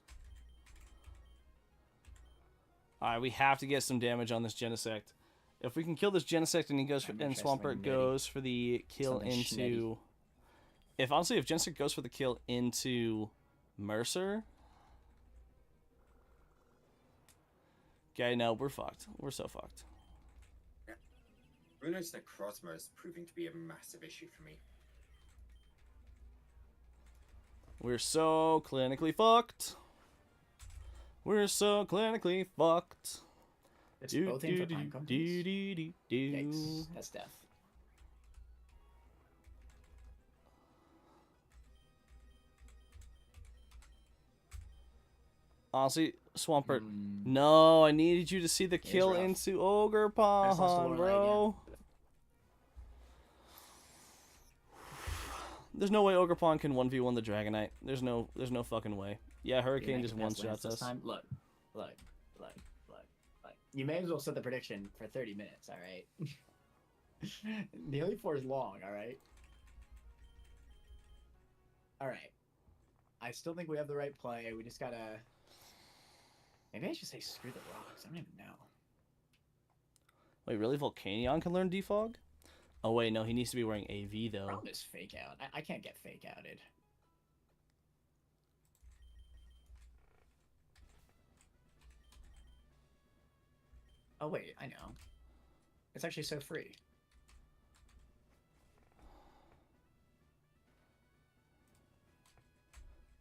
Alright, we have to get some damage on this Genesect. If we can kill this Genesect and he goes for, I'm and gonna try something Swampert nitty. goes for the kill Something into... schnitty. If honestly, if Genesect goes for the kill into Mercer. Okay, no, we're fucked. We're so fucked. Runo's Necrozma is proving to be a massive issue for me. We're so clinically fucked. We're so clinically fucked. It's both in for prime companies. Yikes, that's death. Honestly, Swampert. No, I needed you to see the It is kill rough. into Ogre I just lost Pond, Lorelei bro. There's no way Ogre Pond can 1v1 the Dragonite. There's no fucking way. Yeah, Hurricane just one-shots us. Look. You may as well set the prediction for 30 minutes, alright? The only 4 is long, alright? Alright. I still think we have the right play. We just gotta... Maybe I should say screw the rocks. I don't even know. Wait, really? Volcanion can learn Defog? Oh, wait, no. He needs to be wearing AV, though. Problem is fake out. I can't get fake outed. Oh, wait. I know. It's actually so free.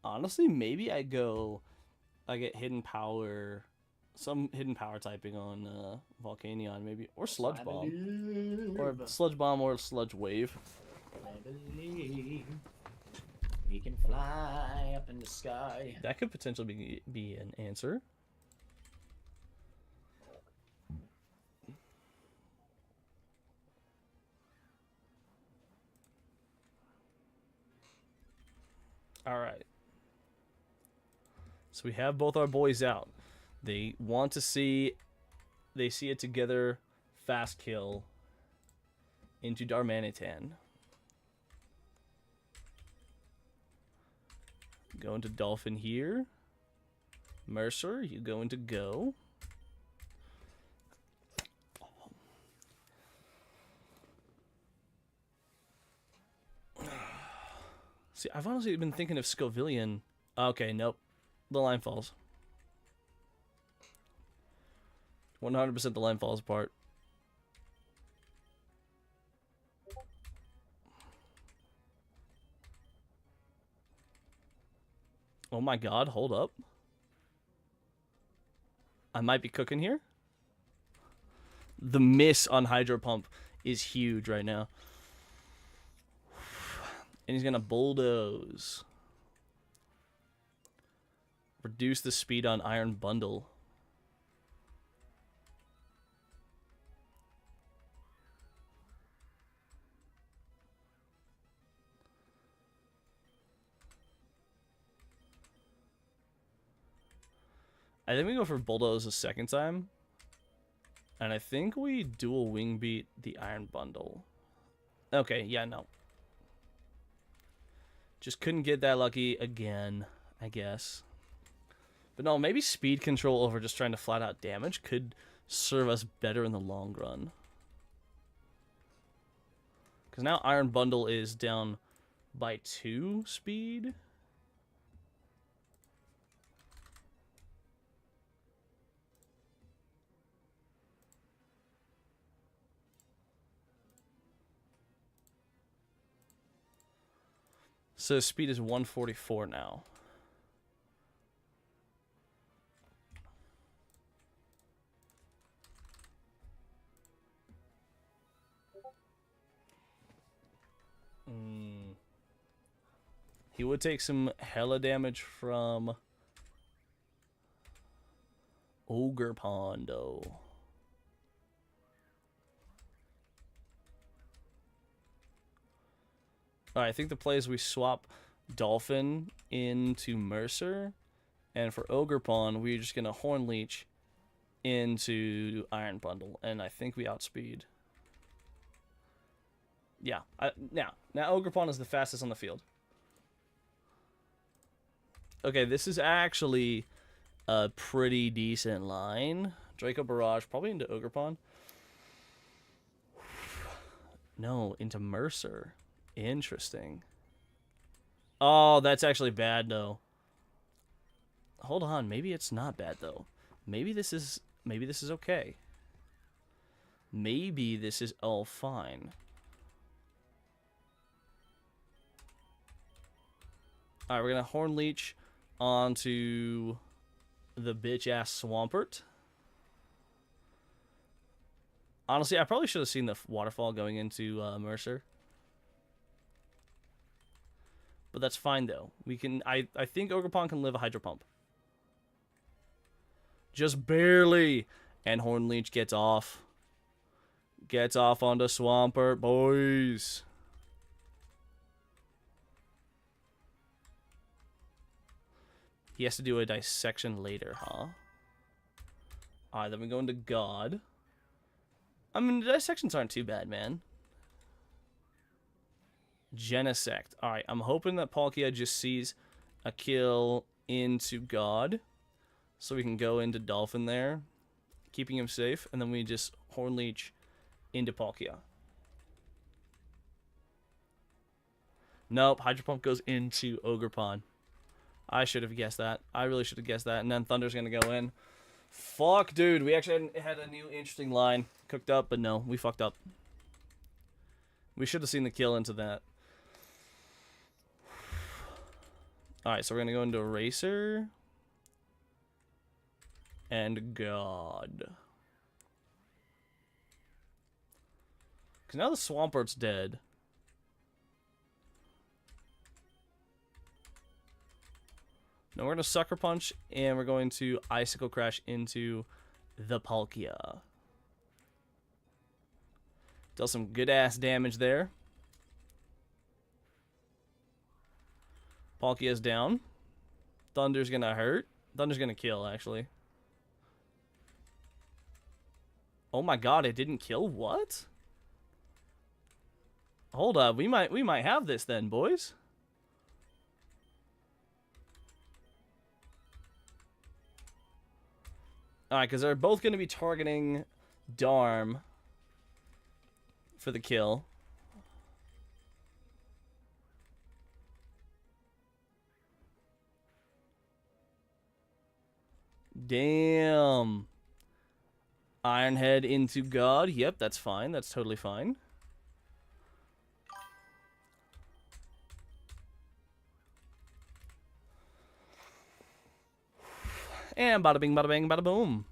Honestly, maybe I get hidden power, some hidden power typing on Volcanion, maybe, or Sludge Bomb, or Sludge Bomb, or Sludge Wave. I believe we can fly up in the sky. That could potentially be an answer. All right. So we have both our boys out. They want to see, they see it together. Fast kill into Darmanitan. Going to Dolphin here. Mercer, you going to go. See, I've honestly been thinking of Scovillian. Okay, nope. The line falls. 100% the line falls apart. Oh my god, hold up. I might be cooking here. The miss on Hydro Pump is huge right now. And he's going to bulldoze. Reduce the speed on Iron Bundle. I think we go for Bulldoze a second time. And I think we dual wing beat the Iron Bundle. Okay, yeah, no. Just couldn't get that lucky again, I guess. But no, maybe speed control over just trying to flat out damage could serve us better in the long run. Because now Iron Bundle is down by 2 speed. So speed is 144 now. He would take some hella damage from Ogre Pond, though. Alright, I think the play is we swap Dolphin into Mercer. And for Ogre Pond, we're just going to Horn Leech into Iron Bundle. And I think we outspeed. Yeah. Now Ogre Pond is the fastest on the field. Okay, this is actually a pretty decent line. Draco Barrage, probably into Ogre Pond. No, into Mercer. Interesting. Oh, that's actually bad, though. hold on. Maybe it's not bad though. Maybe this is okay. Maybe this is all fine. Alright, we're gonna Horn Leech onto the bitch-ass Swampert. Honestly, I probably should have seen the waterfall going into Mercer. But that's fine, though. We can... I think Ogerpon can live a Hydro Pump. Just barely! And Horn Leech gets off. Gets off onto Swampert, boys. He has to do a dissection later, huh? Alright, then we go into God. I mean, the dissections aren't too bad, man. Genesect. Alright, I'm hoping that Palkia just sees a kill into God. So we can go into Dolphin there. Keeping him safe. And then we just Horn Leech into Palkia. Nope, Hydro Pump goes into Ogerpon. I should have guessed that. I really should have guessed that. And then Thunder's going to go in. Fuck, dude. We actually had a new interesting line cooked up, but no, we fucked up. We should have seen the kill into that. Alright, so we're going to go into Eraser. And God. Because now the Swampert's dead. Now we're going to Sucker Punch, and we're going to Icicle Crash into the Palkia. Does some good-ass damage there. Palkia's down. Thunder's going to hurt. Thunder's going to kill, actually. Oh my god, it didn't kill? What? Hold up, we might have this then, boys. Alright, because they're both going to be targeting Darm for the kill. Damn. Ironhead into God. Yep, that's fine. That's totally fine. And bada bing, bada bang, bada boom.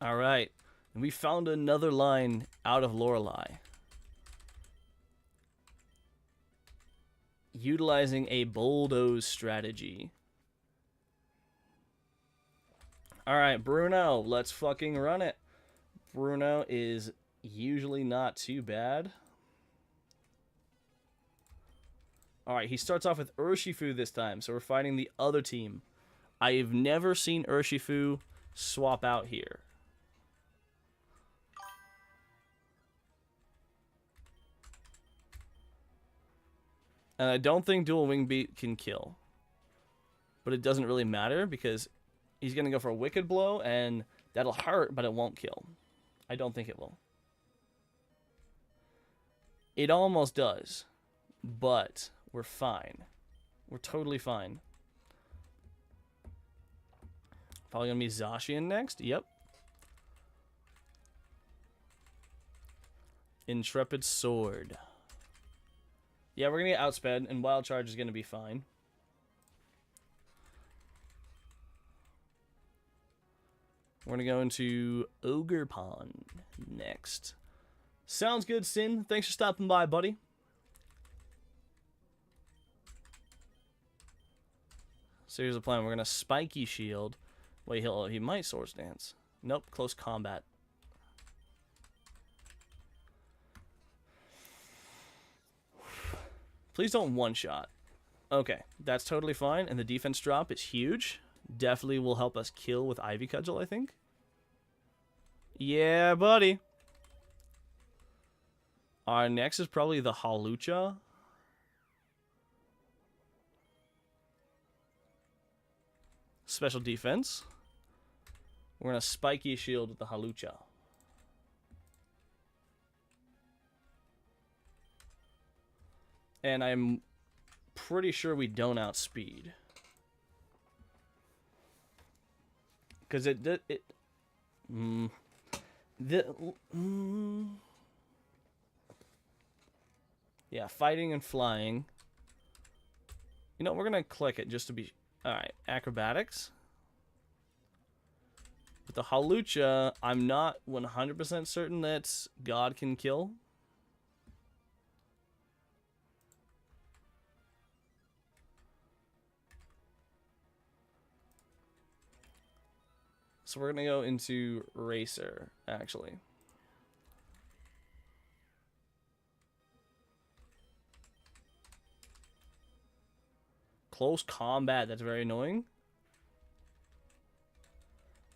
Alright. And we found another line out of Lorelei. Utilizing a bulldoze strategy. Alright, Bruno. Let's fucking run it. Bruno is usually not too bad. Alright, he starts off with Urshifu this time, so we're fighting the other team. I've never seen Urshifu swap out here. And I don't think Dual Wing Beat can kill. But it doesn't really matter because he's going to go for a Wicked Blow, and that'll hurt, but it won't kill. I don't think it will. It almost does, but we're fine. We're totally fine. Probably going to be Zacian next. Yep. Intrepid Sword. Yeah, we're going to get outsped, and Wild Charge is going to be fine. We're going to go into Ogerpon next. Sounds good, Sin. Thanks for stopping by, buddy. So here's the plan. We're going to Spiky Shield. Wait, he might Swords Dance. Nope, Close Combat. Please don't one-shot. Okay, that's totally fine. And the defense drop is huge. Definitely will help us kill with Ivy Cudgel, I think. Yeah, buddy. Our next is probably the Halucha. Special defense. We're going to Spiky Shield with the Halucha. And I'm pretty sure we don't outspeed. Because yeah, fighting and flying. You know, we're going to click it just to be... Alright, acrobatics. With the Halucha, I'm not 100% certain that God can kill. So we're going to go into Racer, actually. Close combat, that's very annoying.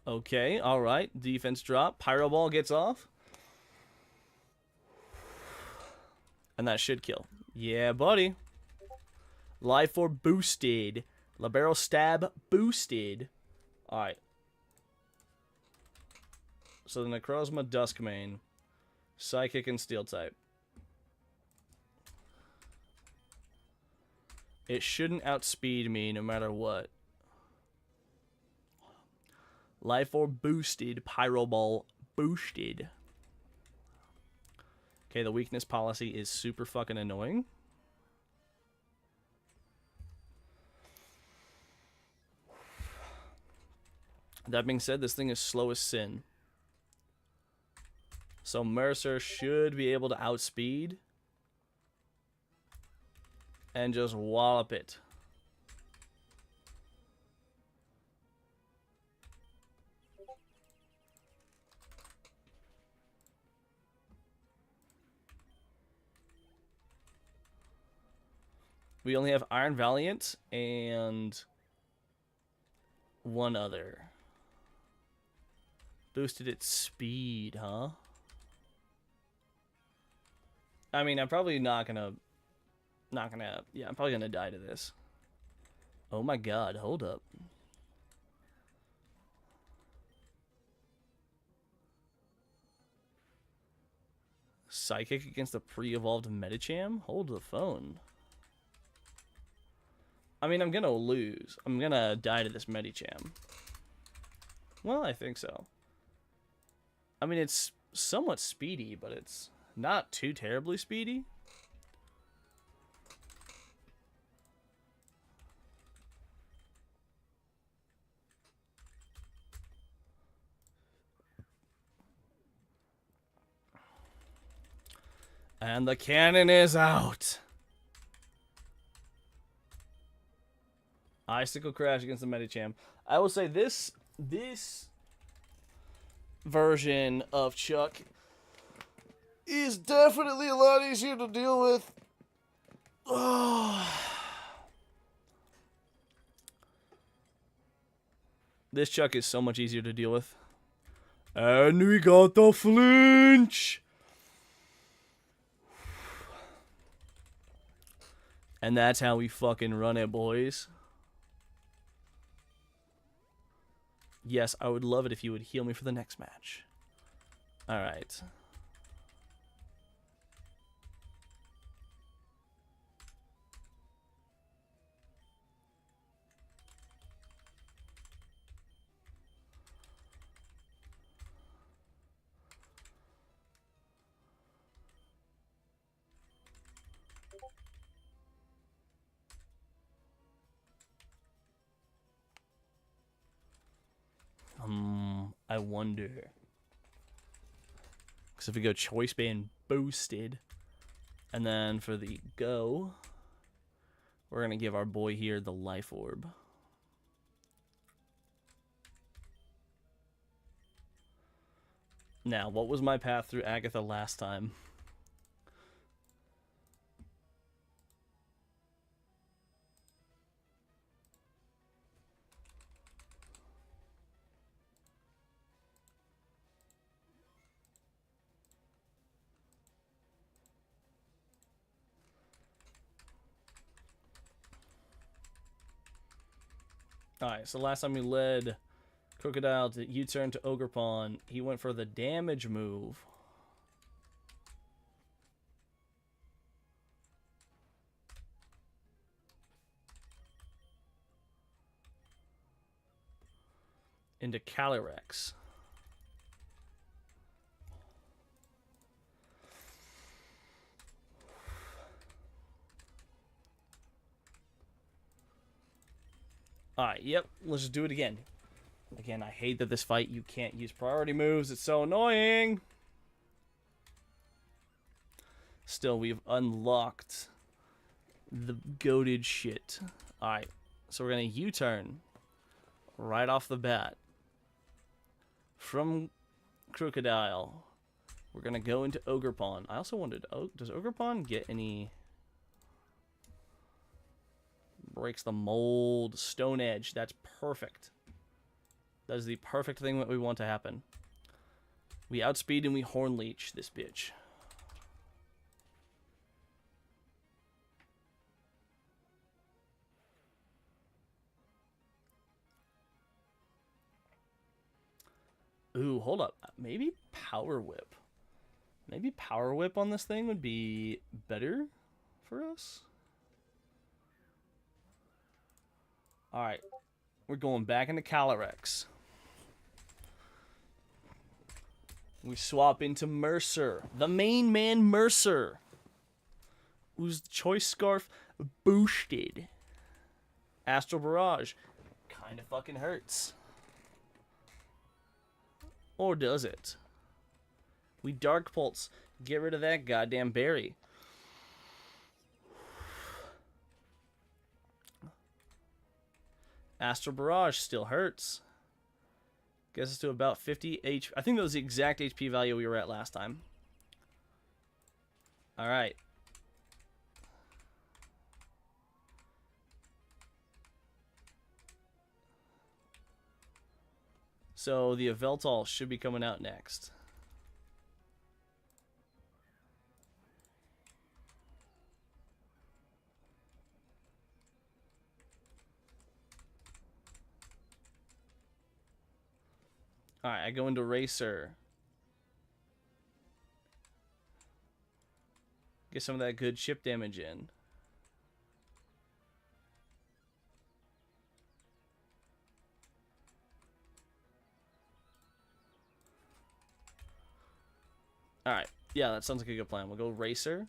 Okay, alright. Defense drop. Pyro Ball gets off. And that should kill. Yeah, buddy. Life Orb boosted. Libero Stab boosted. Alright. So the Necrozma, Duskmane, Psychic, and Steel type. It shouldn't outspeed me no matter what. Life Orb boosted. Pyro Ball boosted. Okay, the weakness policy is super fucking annoying. That being said, this thing is slow as sin. So Mercer should be able to outspeed. And just wallop it. We only have Iron Valiant and one other. Boosted its speed, huh? I mean, I'm probably not gonna... Yeah, I'm probably gonna die to this. Oh my god, hold up. Psychic against a pre-evolved Medicham? Hold the phone. I mean, I'm gonna lose. I'm gonna die to this Medicham. Well, I think so. I mean, it's somewhat speedy, but it's not too terribly speedy. And the cannon is out. Icicle Crash against the Medicham. I will say this version of Chuck is definitely a lot easier to deal with. This Chuck is so much easier to deal with. And we got the flinch. And that's how we fucking run it, boys. Yes, I would love it if you would heal me for the next match. Alright. I wonder. Because if we go Choice Band boosted, and then for the go, we're going to give our boy here the Life Orb. Now, what was my path through Agatha last time? Alright, so last time we led Crocodile to U-turn to Ogerpon, he went for the damage move. into Calyrex. Alright, yep, let's just do it again. Again, I hate that this fight you can't use priority moves. It's so annoying. Still, we've unlocked the goated shit. Alright, so we're going to U-turn right off the bat. From Crocodile, we're going to go into Ogerpon. I also wondered, does Ogerpon get any... Breaks the mold. Stone Edge. That's perfect. That is the perfect thing that we want to happen. We outspeed and we Horn Leech this bitch. Ooh, hold up. Maybe Power Whip. Maybe Power Whip on this thing would be better for us. Alright. We're going back into Calyrex. We swap into Mercer. The main man Mercer. Whose Choice Scarf boosted. Astral Barrage. Kinda fucking hurts. Or does it? We Dark Pulse. Get rid of that goddamn berry. Astral Barrage still hurts. Gets us to about 50 HP. I think that was the exact HP value we were at last time. Alright. So the Yveltal should be coming out next. Alright, I go into Racer. Get some of that good chip damage in. Alright, yeah, that sounds like a good plan. We'll go Racer.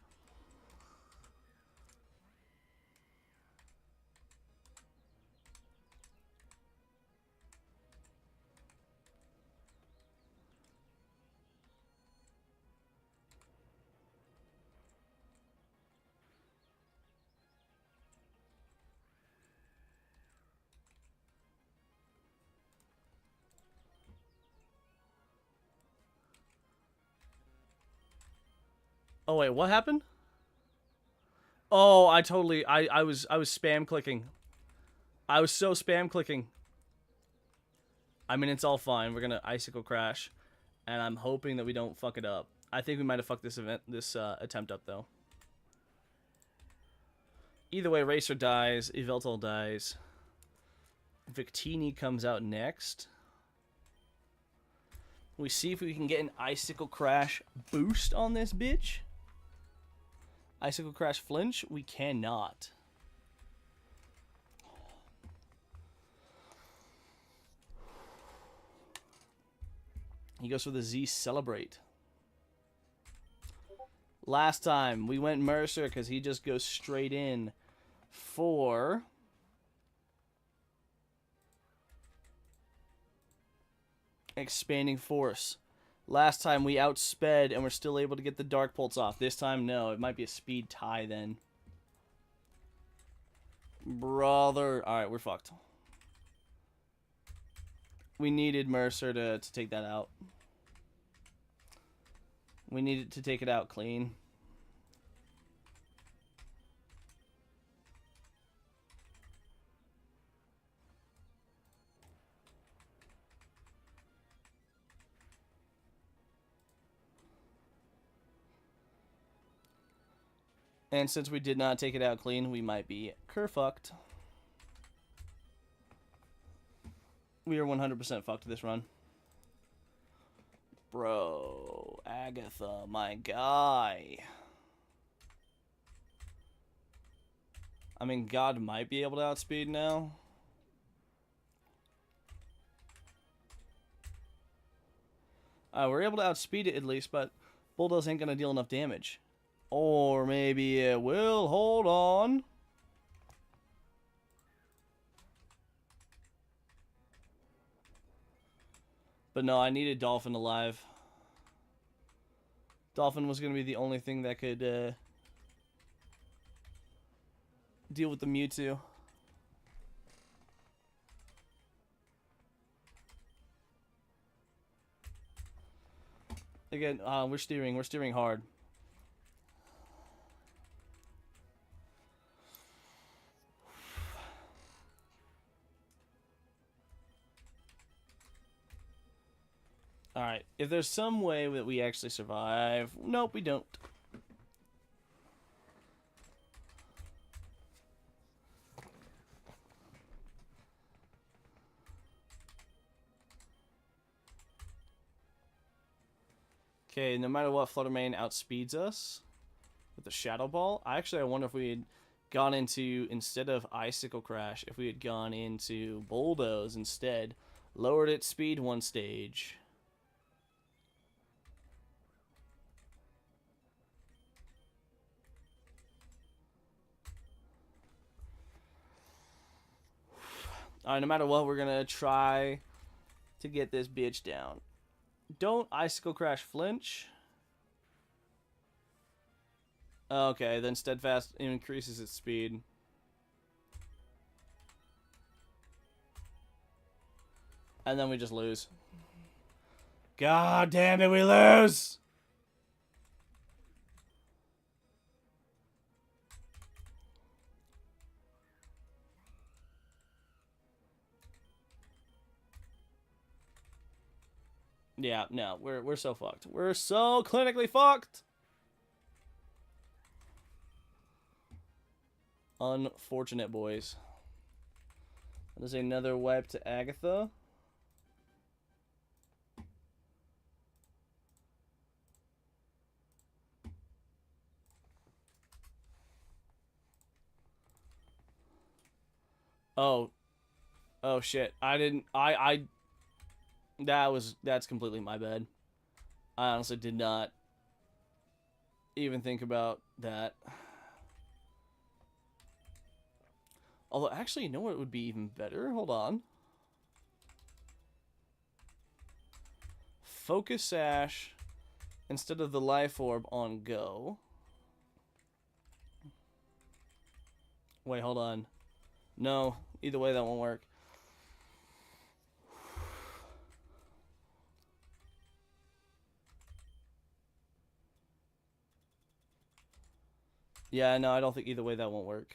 Oh wait, what happened? Oh, I was spam clicking. I was so spam clicking. I mean, it's all fine. We're gonna Icicle Crash, and I'm hoping that we don't fuck it up. I think we might have fucked this attempt up though. Either way, Racer dies, Yveltal dies. Victini comes out next. We see if we can get an Icicle Crash boost on this bitch. Icicle Crash flinch? We cannot. He goes for the Z Celebrate. Last time we went Mercer because he just goes straight in for Expanding Force. Last time we outsped and we're still able to get the Dark Pulse off. This time, no. It might be a speed tie then. Brother. Alright, we're fucked. We needed Mercer to take that out. We needed to take it out clean. And since we did not take it out clean, we might be fucked. We are 100% fucked this run. Bro, Agatha, my guy. I mean, God might be able to outspeed now. We're able to outspeed it at least, but Bulldoze ain't gonna deal enough damage. Or maybe it will. Hold on. But no, I needed Dolphin alive. Dolphin was gonna be the only thing that could deal with the Mewtwo. Again, we're steering hard. Alright, if there's some way that we actually survive... Nope, we don't. Okay, no matter what, Flutter Mane outspeeds us with the Shadow Ball. I wonder if we had gone into, instead of Icicle Crash, if we had gone into Bulldoze instead, lowered its speed one stage. Alright, no matter what, we're gonna try to get this bitch down. Don't Icicle Crash flinch. Okay, then Steadfast increases its speed. And then we just lose. God damn it, we lose! Yeah, no, we're so fucked. We're so clinically fucked. Unfortunate, boys. There's another wipe to Agatha. Oh. Oh shit. That's completely my bad. I honestly did not even think about that. Although, actually, you know what would be even better? Hold on. Focus Sash instead of the Life Orb on Go. Wait, hold on. No, either way that won't work. Yeah, no, I don't think either way that won't work.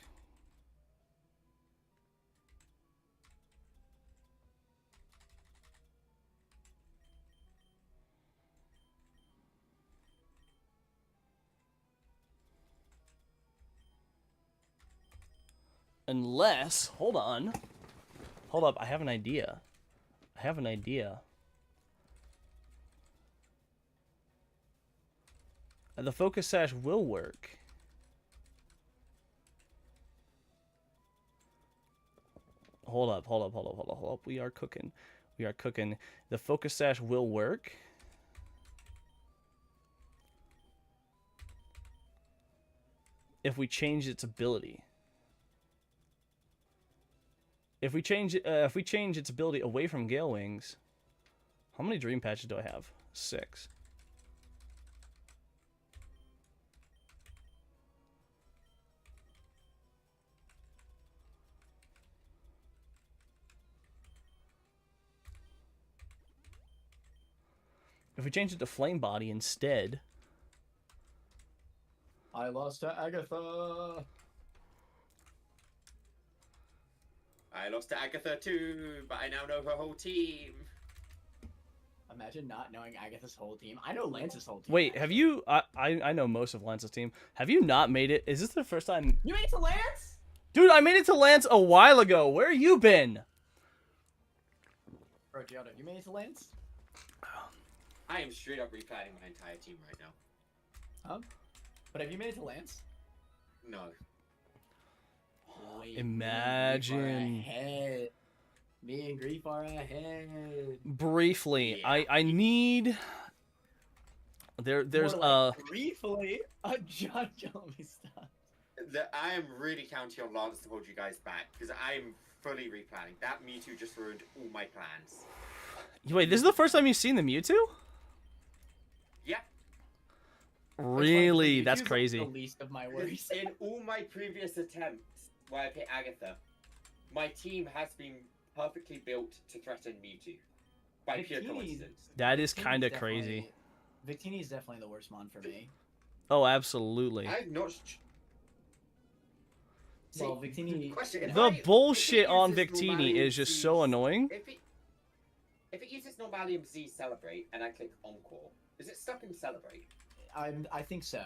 Unless, hold on. Hold up, I have an idea. I have an idea. The Focus Sash will work. Hold up. We are cooking. We are cooking. The Focus Sash will work. If we change its ability. If we change its ability away from Gale Wings, how many Dream Patches do I have? 6. If we change it to Flame Body instead. I lost to Agatha. I lost to Agatha too, but I now know her whole team. Imagine not knowing Agatha's whole team. I know Lance's whole team. Wait, actually. have you... I know most of Lance's team. Have you not made it? Is this the first time... You made it to Lance? Dude, I made it to Lance a while ago. Where you been? Bro, Giotto, you made it to Lance? I am straight up replanning my entire team right now. Huh? But have you made it to Lance? No. Wait, Imagine. Me and Grief are ahead. Briefly, Yeah. I need There's More like briefly a judge. Let me stop. I am really counting on Lance to hold you guys back because I'm fully replanning. That Mewtwo just ruined all my plans. Wait, this is the first time you've seen the Mewtwo? Yeah. Really? Mewtwo's That's like crazy. the least of my worries. In all my previous attempts where I picked Agatha, my team has been perfectly built to threaten Mewtwo by pure coincidence. That is Victini's kind of definitely- crazy. Victini is definitely the worst mon for me. Oh, absolutely. I've not. Well, Victini. The bullshit on Victini is just so annoying. If it uses Normalium Z Celebrate and I click Encore, is it stuck in Celebrate? I think so.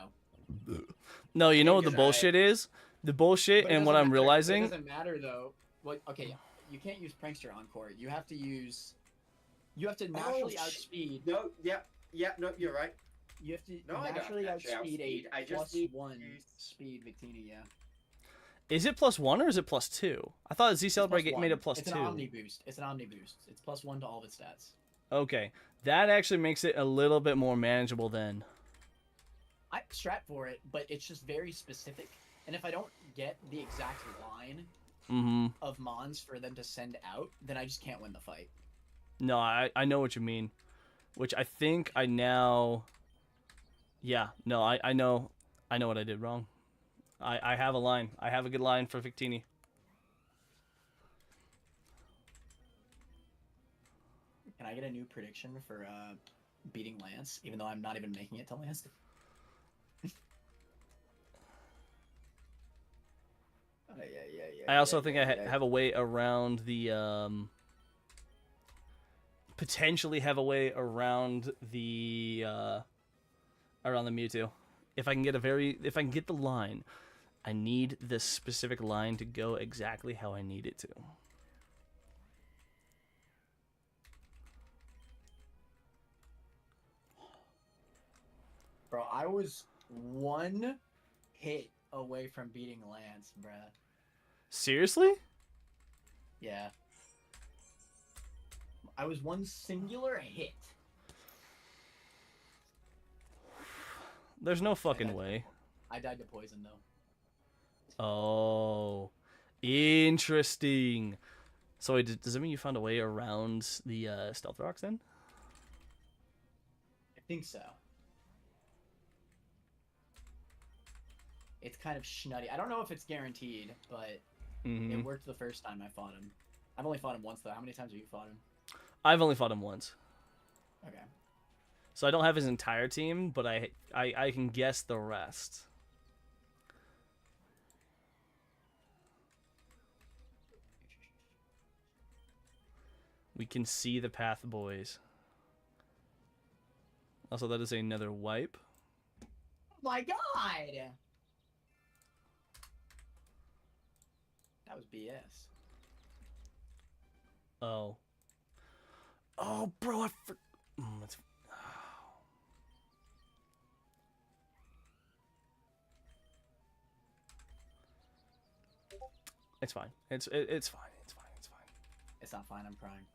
No, you know what the Because bullshit is? The bullshit But it and what doesn't I'm matter- realizing. It doesn't matter though. What? Okay, you can't use Prankster Encore. You have to use. You have to naturally outspeed. No, no, you're right. You have to No, I don't naturally actually outspeed outspeed. a I just plus need to one use- speed Victini. Yeah. Is it +1 or is it +2? I thought Z It's Celebrate +1. made it +2. It's an Omni boost. It's an Omni boost. It's +1 to all of its stats. Okay, that actually makes it a little bit more manageable then. I strat for it, but it's just very specific. And if I don't get the exact line Mm-hmm. of mons for them to send out, then I just can't win the fight. No, I know what you mean. Which I think I now... Yeah, no, I know what I did wrong. I have a line. I have a good line for Victini. Can I get a new prediction for beating Lance, even though I'm not even making it to Lance? I also think I have a way around the... potentially have a way around the... around the Mewtwo. If I can get the line, I need this specific line to go exactly how I need it to. Bro, I was one hit away from beating Lance, bruh. Seriously? Yeah. I was one singular hit. There's no fucking way. I died to poison, though. Oh, interesting. So wait, does that mean you found a way around the stealth rocks then? I think so. It's kind of schnutty. I don't know if it's guaranteed, but it worked the first time I fought him. I've only fought him once, though. How many times have you fought him? I've only fought him once. Okay. So I don't have his entire team, but I can guess the rest. We can see the path, boys. Also, that is another wipe. Oh my god! That was BS. Oh. Oh, bro, I it's... It's fine. It's fine. It's fine. It's fine. It's not fine, I'm crying.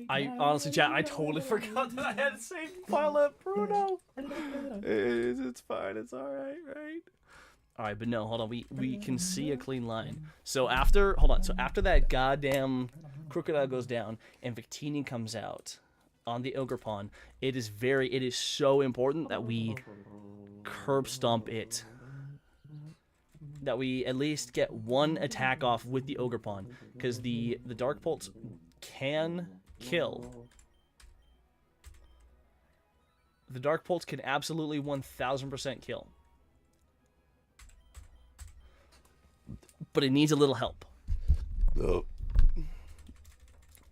I honestly, chat, I totally forgot that I had the same file up, Bruno. It's fine. It's all right, right? All right, but no, hold on. We can see a clean line. So after, hold on. So after that goddamn crocodile goes down and Victini comes out on the ogre pawn, it is so important that we curb stomp it. That we at least get one attack off with the ogre pawn, because the dark pulse can kill. The dark pulse can absolutely 1000% kill. But it needs a little help.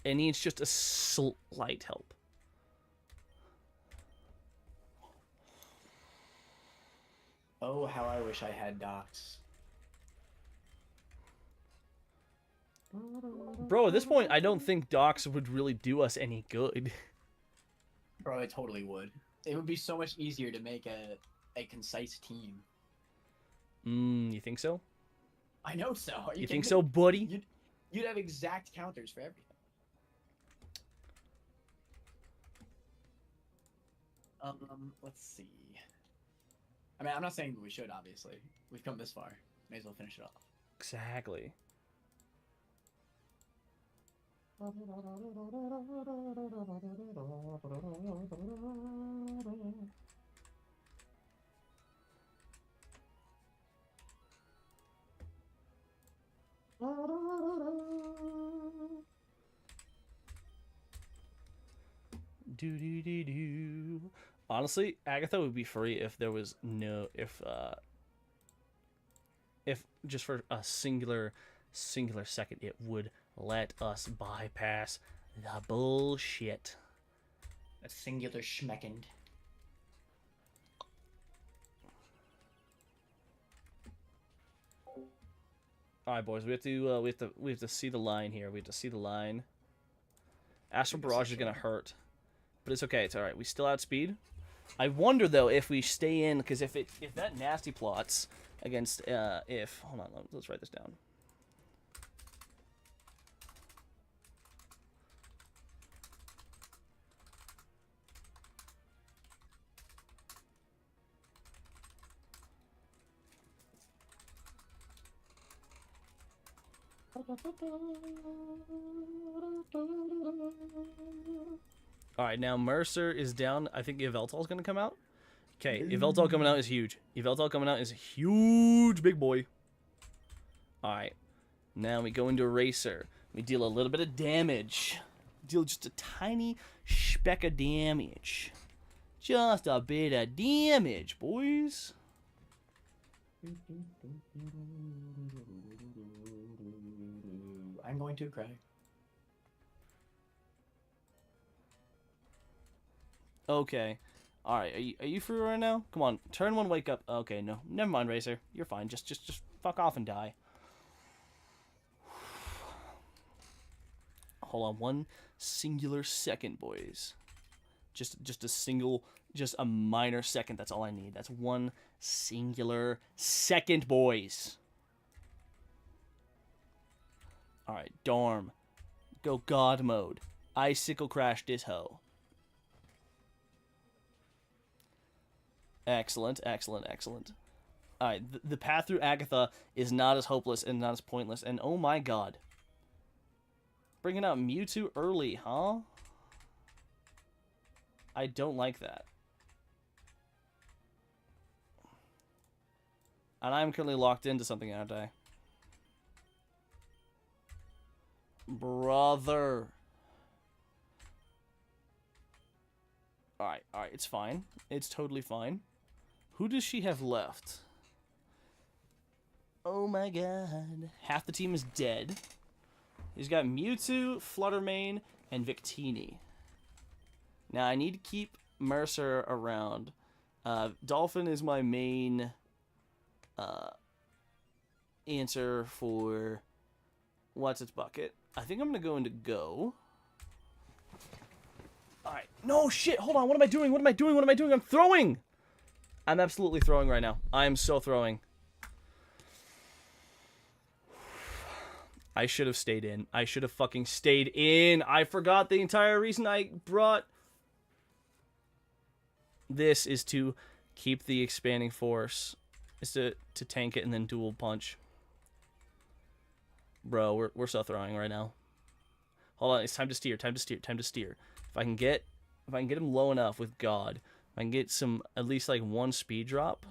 It needs just a slight help. Oh, how I wish I had docs. Bro, at this point, I don't think Docs would really do us any good. Bro, it totally would. It would be so much easier to make a concise team. You think so? I know so. Are You kidding think me? so, buddy? You'd have exact counters for everything. Let's see. I mean, I'm not saying we should, obviously. We've come this far. May as well finish it off. Exactly. Do. Honestly, Agatha would be free if there was no if just for a singular second it would let us bypass the bullshit. A singular schmeckend. All right, boys, we have to see the line here. We have to see the line. Astral Barrage is gonna hurt, but it's okay. It's all right. We still outspeed. I wonder though if we stay in, because if that nasty plots against hold on, let's write this down. Alright, now Mercer is down. I think Yveltal's going to come out. Okay, Yveltal coming out is huge. Yveltal coming out is a huge, big boy. Alright, now we go into Eraser. We deal a little bit of damage. Deal just a tiny speck of damage. Just a bit of damage, boys. I'm going to cry. Okay. Alright, are you free right now? Come on, turn one, wake up. Okay, no. Never mind, Racer. You're fine. Just fuck off and die. Hold on one singular second, boys. Just a single, just a minor second. That's all I need. That's one singular second, boys. Alright, Dorm. Go God mode. Icicle crash this hoe. Excellent, excellent, excellent. Alright, the path through Agatha is not as hopeless and not as pointless. And oh my god. Bringing out Mewtwo early, huh? I don't like that. And I'm currently locked into something, aren't I? Brother. Alright, it's fine. It's totally fine. Who does she have left? Oh my god. Half the team is dead. He's got Mewtwo, Fluttermane, and Victini. Now, I need to keep Mercer around. Dolphin is my main answer for what's its bucket. I think I'm going to go into Go. Alright. No, shit. Hold on. What am I doing? What am I doing? What am I doing? I'm throwing! I'm absolutely throwing right now. I am so throwing. I should have stayed in. I should have fucking stayed in. I forgot the entire reason I brought... This is to keep the expanding force. Is to tank it and then dual punch. Bro, we're so throwing right now. Hold on, it's time to steer, time to steer, time to steer. If I can get him low enough with God, if I can get some, at least like one speed drop.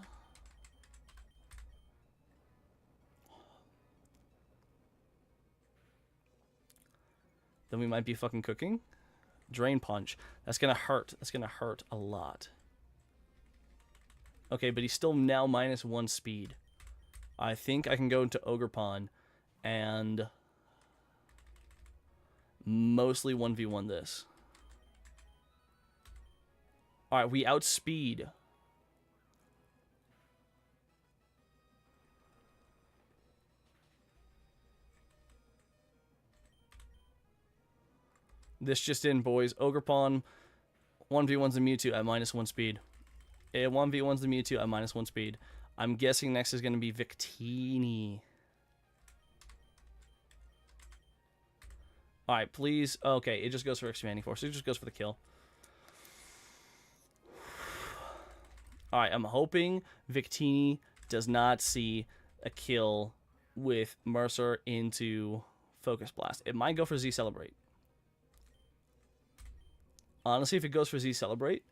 Then we might be fucking cooking. Drain punch. That's gonna hurt. That's gonna hurt a lot. Okay, but he's still now -1 speed. I think I can go into Ogerpon and mostly 1v1 this. Alright, we outspeed. This just in, boys. Ogerpon 1v1's the Mewtwo at -1 speed. It 1v1's the Mewtwo at -1 speed. I'm guessing next is going to be Victini. Alright, please. Okay, it just goes for Expanding Force. It just goes for the kill. Alright, I'm hoping Victini does not see a kill with Mercer into Focus Blast. It might go for Z Celebrate. Honestly, if it goes for Z Celebrate,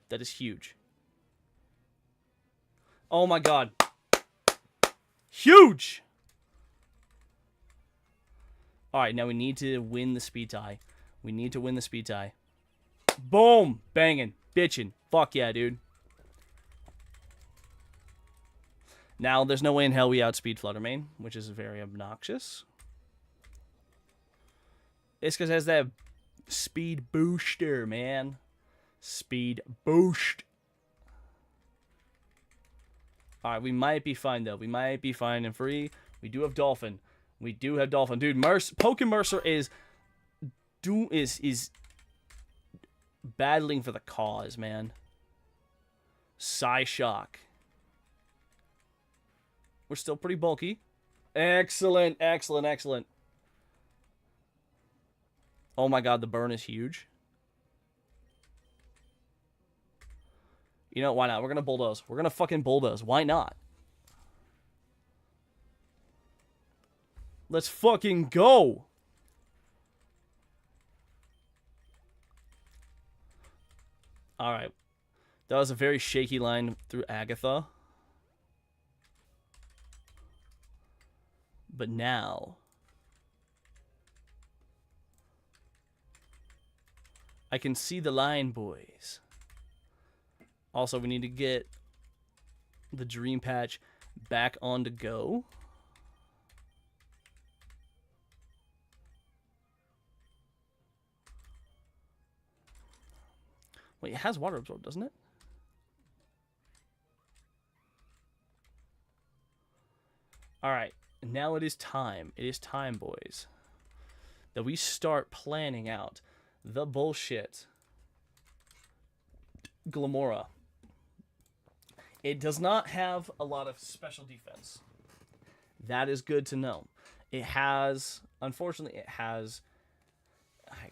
that is huge. Oh my god. Huge! Alright, now we need to win the speed tie. We need to win the speed tie. Boom! Banging. Bitching. Fuck yeah, dude. Now, there's no way in hell we outspeed Fluttermane, which is very obnoxious. It's because it has that speed booster, man. Speed boost. Alright, we might be fine, though. We might be fine and free. We do have Dolphin. We do have Dolphin. Dude, Pokken Mercer is battling for the cause, man. Psyshock. We're still pretty bulky. Excellent, excellent, excellent. Oh my god, the burn is huge. You know, why not? We're going to bulldoze. We're going to fucking bulldoze. Why not? Let's fucking go. Alright. That was a very shaky line through Agatha. But now, I can see the line, boys. Also, we need to get the Dream Patch back on to go. Wait, it has Water Absorb, doesn't it? Alright. Now it is time. It is time, boys, that we start planning out the bullshit Glamora. It does not have a lot of special defense. That is good to know. It has, unfortunately, it has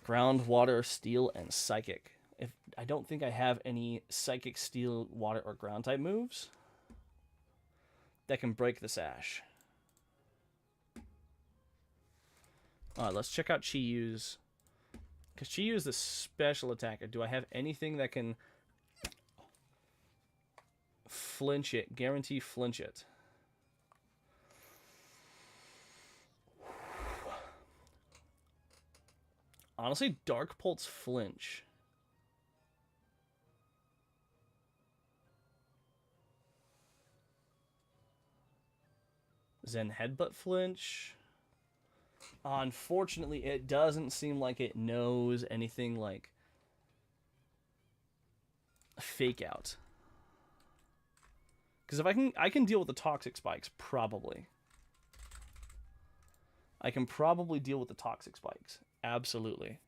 Ground, Water, Steel, and Psychic. I don't think I have any Psychic, Steel, Water, or Ground type moves that can break the Sash. Alright, let's check out Chi-Yu's. Because Chi-Yu is the special attacker. Do I have anything that can flinch it? Guarantee flinch it. Honestly, Dark Pulse flinch. Zen Headbutt flinch. Unfortunately, it doesn't seem like it knows anything like Fake Out. Because if I can deal with the Toxic Spikes, probably. I can probably deal with the Toxic Spikes. Absolutely.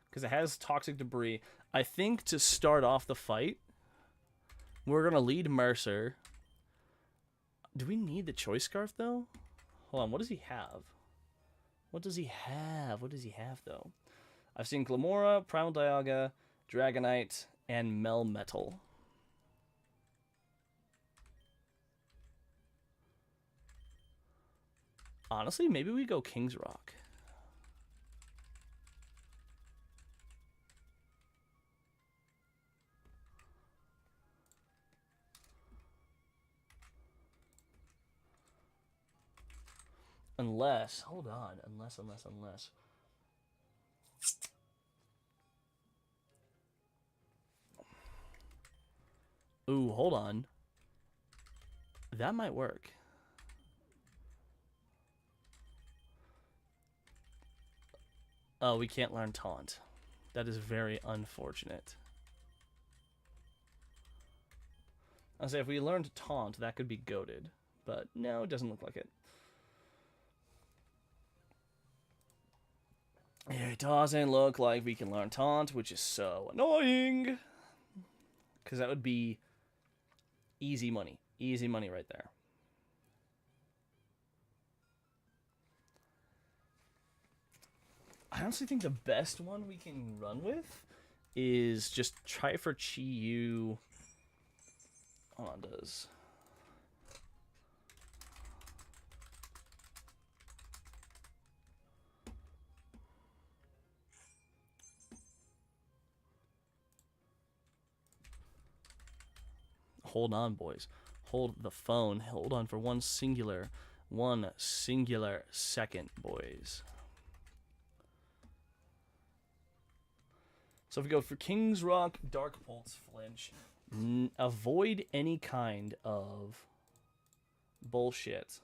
Because it has Toxic Debris. I think to start off the fight, we're going to lead Mercer. Do we need the Choice Scarf, though? Hold on, what does he have? What does he have? What does he have, though? I've seen Glamora, Primal Dialga, Dragonite, and Melmetal. Honestly, maybe we go King's Rock. Unless, hold on, unless. Ooh, hold on. That might work. Oh, we can't learn taunt. That is very unfortunate. I say if we learned taunt, that could be goated, but no, it doesn't look like it. It doesn't look like we can learn taunt, which is so annoying. Because that would be easy money. Easy money right there. I honestly think the best one we can run with is just try for Chi Yu. Hold on, does. Hold on, boys. Hold the phone. Hold on for one singular second, boys. So if we go for King's Rock, Dark Pulse, Flinch, avoid any kind of bullshit.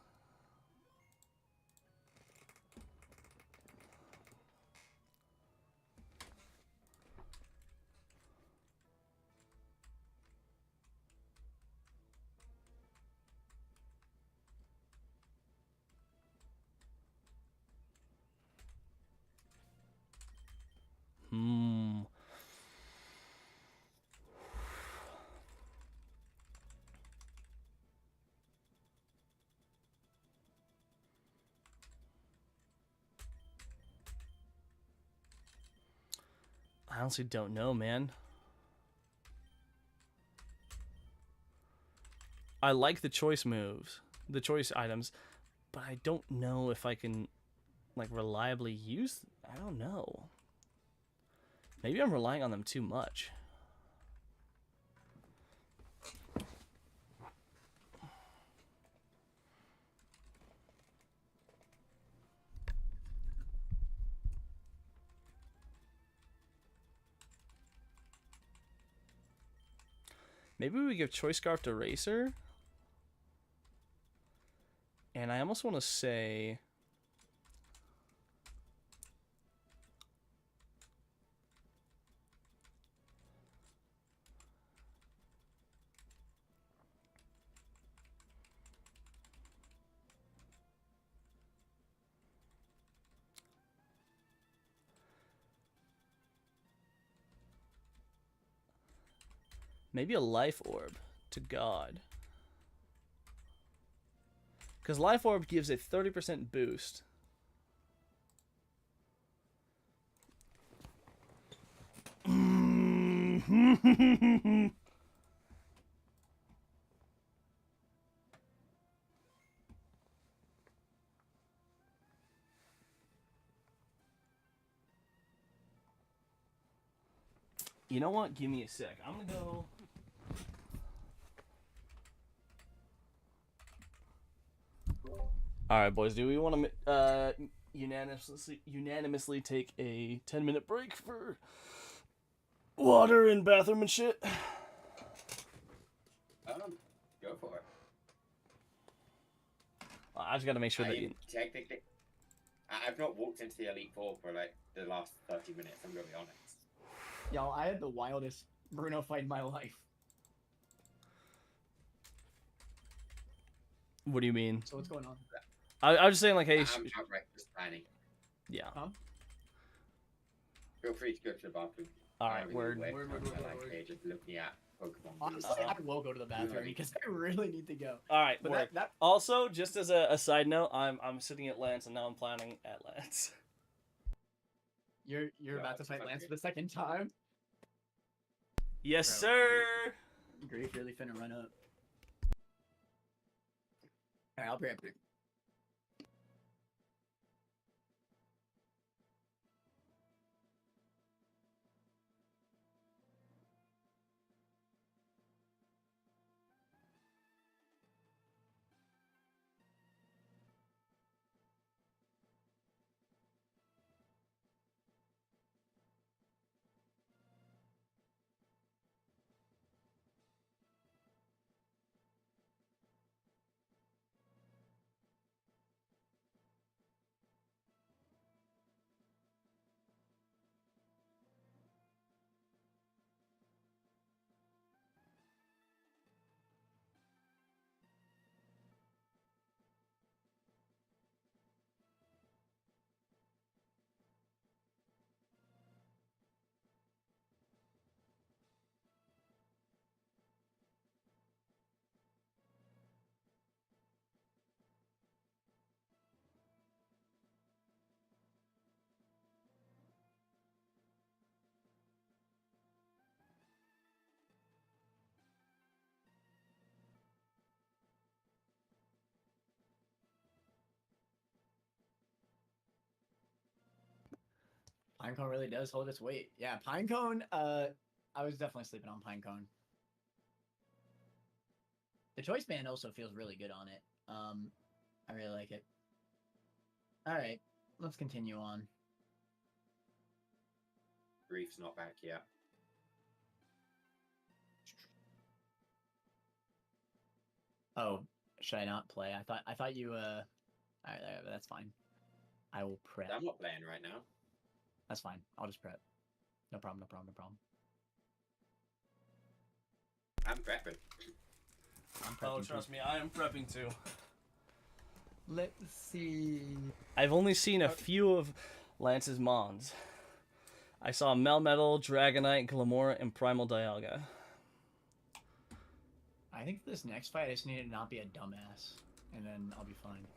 I honestly don't know, man. I like the choice moves, the choice items, but I don't know if I can, like, reliably use. I don't know. Maybe I'm relying on them too much. Maybe we give Choice Scarf to Racer. And I almost want to say... maybe a Life Orb to God. Because Life Orb gives a 30% boost. You know what? Give me a sec. I'm gonna go... Alright, boys. Do we want to unanimously take a 10-minute break for water and bathroom and shit? Go for it. I just gotta make sure that you... Technically, I've not walked into the Elite Four for like the last 30 minutes, I'm gonna be honest. Y'all, I had the wildest Bruno fight in my life. What do you mean? So what's going on? I was just saying, like, hey... I'm outright just planning. Yeah. Huh? Feel free to go to the bathroom. Alright, word. Just looking at Pokemon. Honestly, I will go to the bathroom because I really need to go. Alright, But word. that Also, just as a side note, I'm sitting at Lance, and now I'm planning at Lance. you're Yeah, about to that's fight not Lance good. for the second time. Yes, Bro. sir! Grief really finna run up. Alright, I'll be right back. Pinecone really does hold its weight. Yeah, Pinecone, I was definitely sleeping on Pinecone. The choice band also feels really good on it. I really like it. Alright, let's continue on. Grief's not back yet. Oh, should I not play? I thought you alright, that's fine. I will prep. I'm not playing right now. That's fine. I'll just prep. No problem, no problem, no problem. I'm prepping. I'm Oh, prepping trust me, I am prepping too. Let's see. I've only seen a few of Lance's mons. I saw Melmetal, Dragonite, Glamora, and Primal Dialga. I think for this next fight, I just need to not be a dumbass, and then I'll be fine.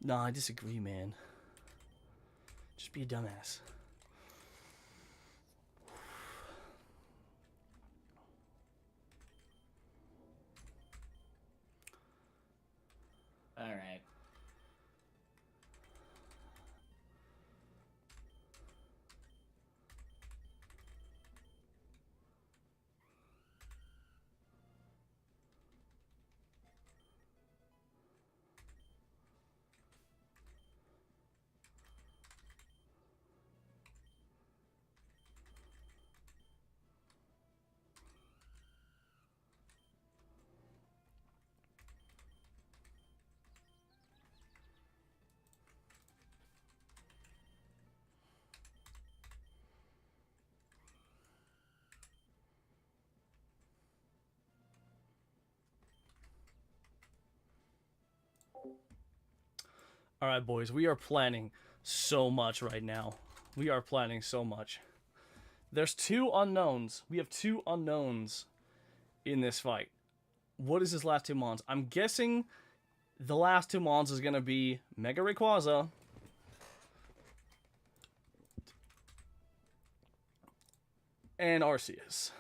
No, I disagree, man. Just be a dumbass. All right. All right, boys, we are planning so much right now. We are planning so much. There's two unknowns. We have two unknowns in this fight. What is his last two mons? I'm guessing the last two mons is going to be Mega Rayquaza and Arceus.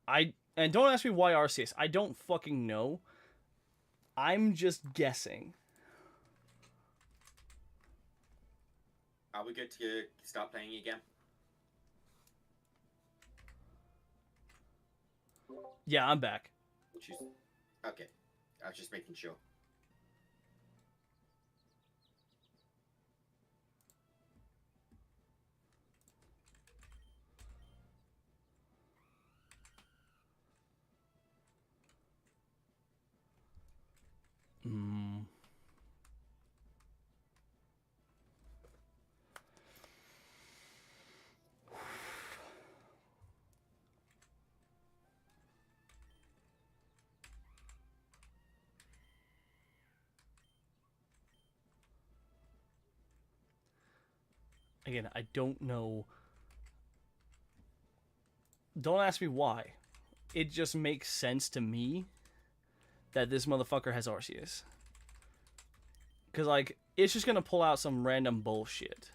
And don't ask me why Arceus. I don't fucking know. I'm just guessing. Are we good to start playing again? Yeah, I'm back. Which is okay. I was just making sure. Hmm. Again, I don't know. Don't ask me why. It just makes sense to me that this motherfucker has Arceus. Because, like, it's just going to pull out some random bullshit.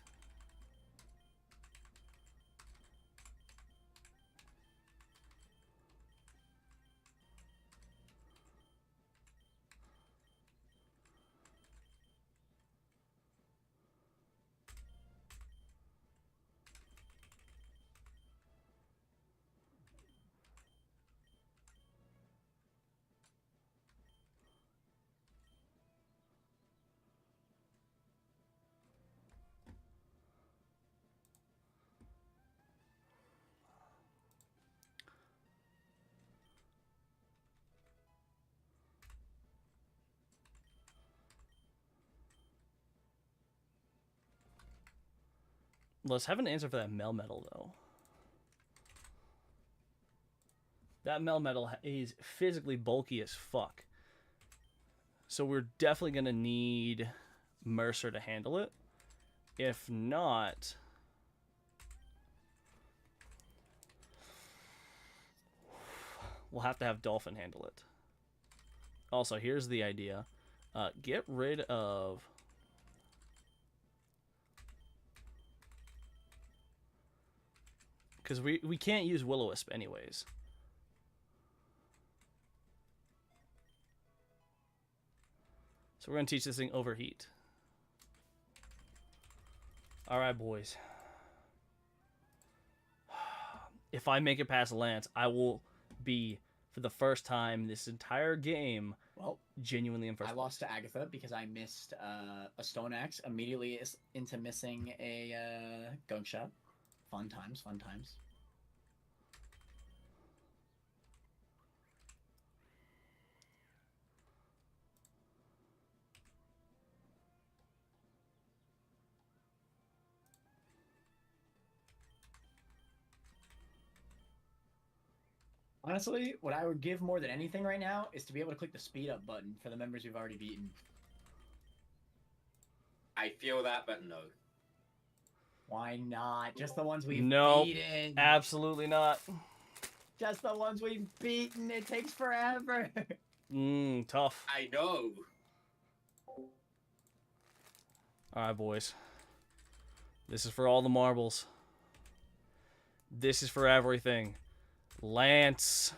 Let's have an answer for that Melmetal, though. That Melmetal is physically bulky as fuck. So we're definitely going to need Mercer to handle it. If not... we'll have to have Dolphin handle it. Also, here's the idea. Get rid of... because we can't use Will-O-Wisp anyways. So we're going to teach this thing Overheat. All right, boys. If I make it past Lance, I will be, for the first time this entire game, Well, genuinely in first I place. lost to Agatha because I missed a stone axe immediately into missing a gunk shot. Fun times, fun times. Honestly, what I would give more than anything right now is to be able to click the speed up button for the members we've already beaten. I feel that, but no. Why not? Just the ones we've Nope. beaten. Absolutely not. Just the ones we've beaten. It takes forever. Tough. I know. All right, boys. This is for all the marbles. This is for everything. Lance.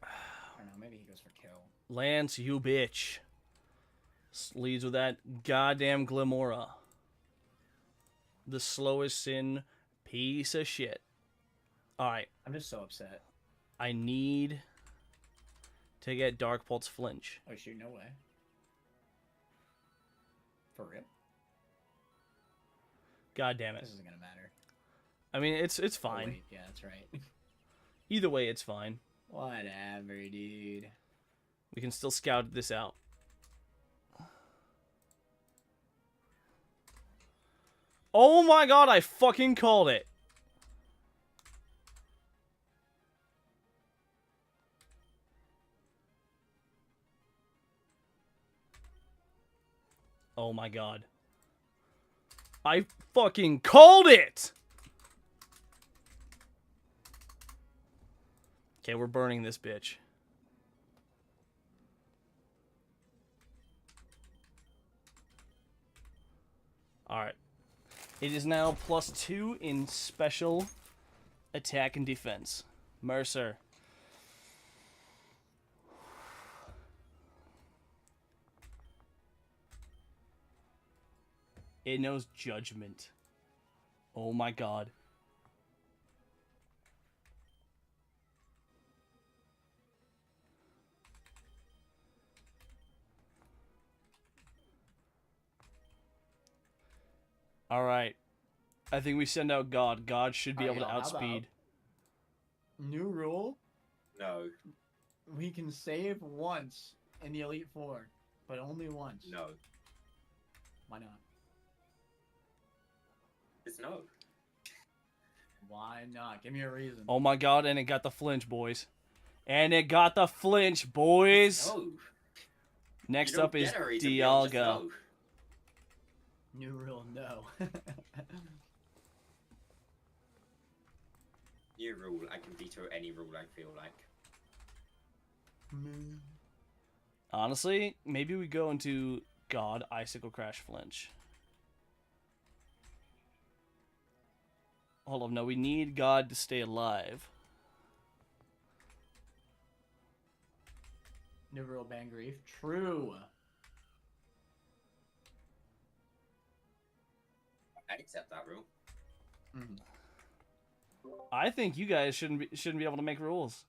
I don't know. Maybe he goes for kill. Lance, you bitch. Leads with that goddamn Glimora. The slowest sin piece of shit. Alright, I'm just so upset. I need to get Dark Pulse flinch. Oh shoot! No way. For real? God damn it. This isn't gonna matter. I mean, it's Oh, fine. wait, yeah, that's right. Either way, it's fine. Whatever, dude. We can still scout this out. Oh my god, I fucking called it. Oh my god. I fucking called it! Okay, we're burning this bitch. Alright. It is now +2 in special attack and defense. Mercer. It knows judgment. Oh my god. Alright. I think we send out God. God should be able to Alright, how about- outspeed. New rule: No. we can save once in the Elite Four, but only once. No. Why not? It's no. Why not? Give me a reason. Oh my god, and it got the flinch, boys. And it got the flinch, boys! No. Next You don't up is get a reason, Bill, just Dialga. no. New rule: no. New rule. I can veto any rule I feel like. Honestly, maybe we go into God, Icicle Crash, Flinch. Hold on, no, we need God to stay alive. New rule: ban grief. True. I accept that rule. Mm. I think you guys shouldn't be able to make rules.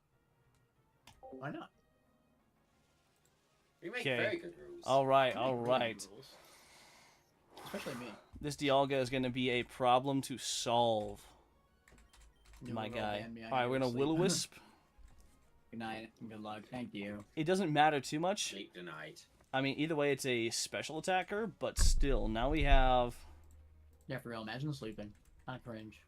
Why not? We make Okay. very good rules. Alright, We make really good alright. rules. Especially me. This Dialga is going to be a problem to solve, New my rule: guy. ban me. I Alright, we're go going to sleep. Will-O-Wisp. Good night. and Good luck. Thank you. It doesn't matter too much. Sleep denied. I mean, either way, it's a special attacker, but still, now we have... Yeah, for real. Imagine sleeping. Not cringe.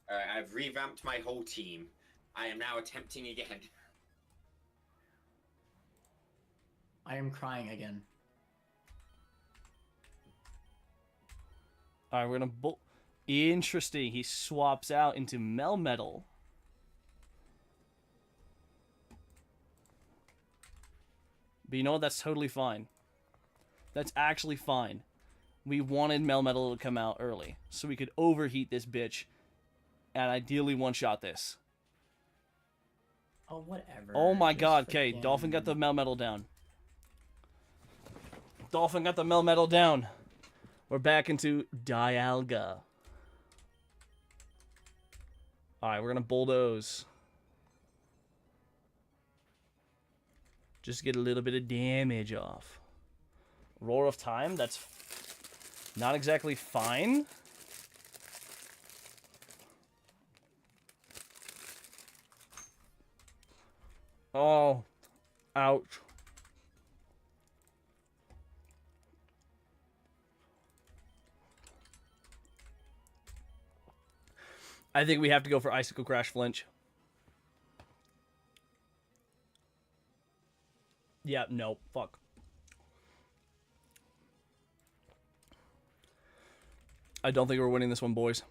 I've revamped my whole team. I am now attempting again. I am crying again. Alright, we're going to... Interesting. He swaps out into Melmetal. But you know what? That's totally fine. That's actually fine. We wanted Melmetal to come out early, so we could overheat this bitch, and ideally one-shot this. Oh, whatever. Oh my Just god, okay, Dolphin got the Melmetal down. Dolphin got the Melmetal down. We're back into Dialga. Alright, we're gonna bulldoze. Just get a little bit of damage off. Roar of Time, that's not exactly fine. Oh, ouch. I think we have to go for Icicle Crash Flinch. Yeah, no, fuck. I don't think we're winning this one, boys.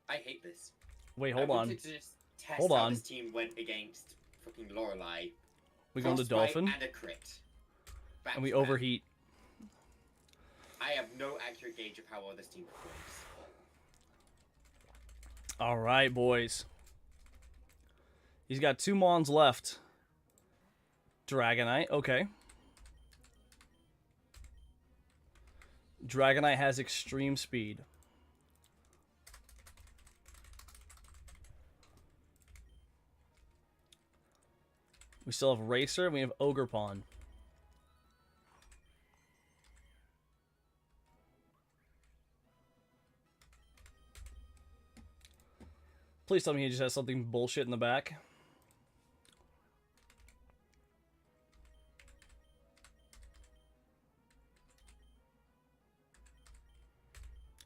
I hate this. Wait, hold I on. wanted to just test Hold how on. this team went against fucking Lorelei. We go to Frostbite Dolphin, and a crit. Back and we to back. overheat. I have no accurate gauge of how well this team performs. All right, boys. He's got 2 Mons left. Dragonite, okay. Dragonite has extreme speed. We still have Racer, and we have Ogerpon. Please tell me he just has something bullshit in the back.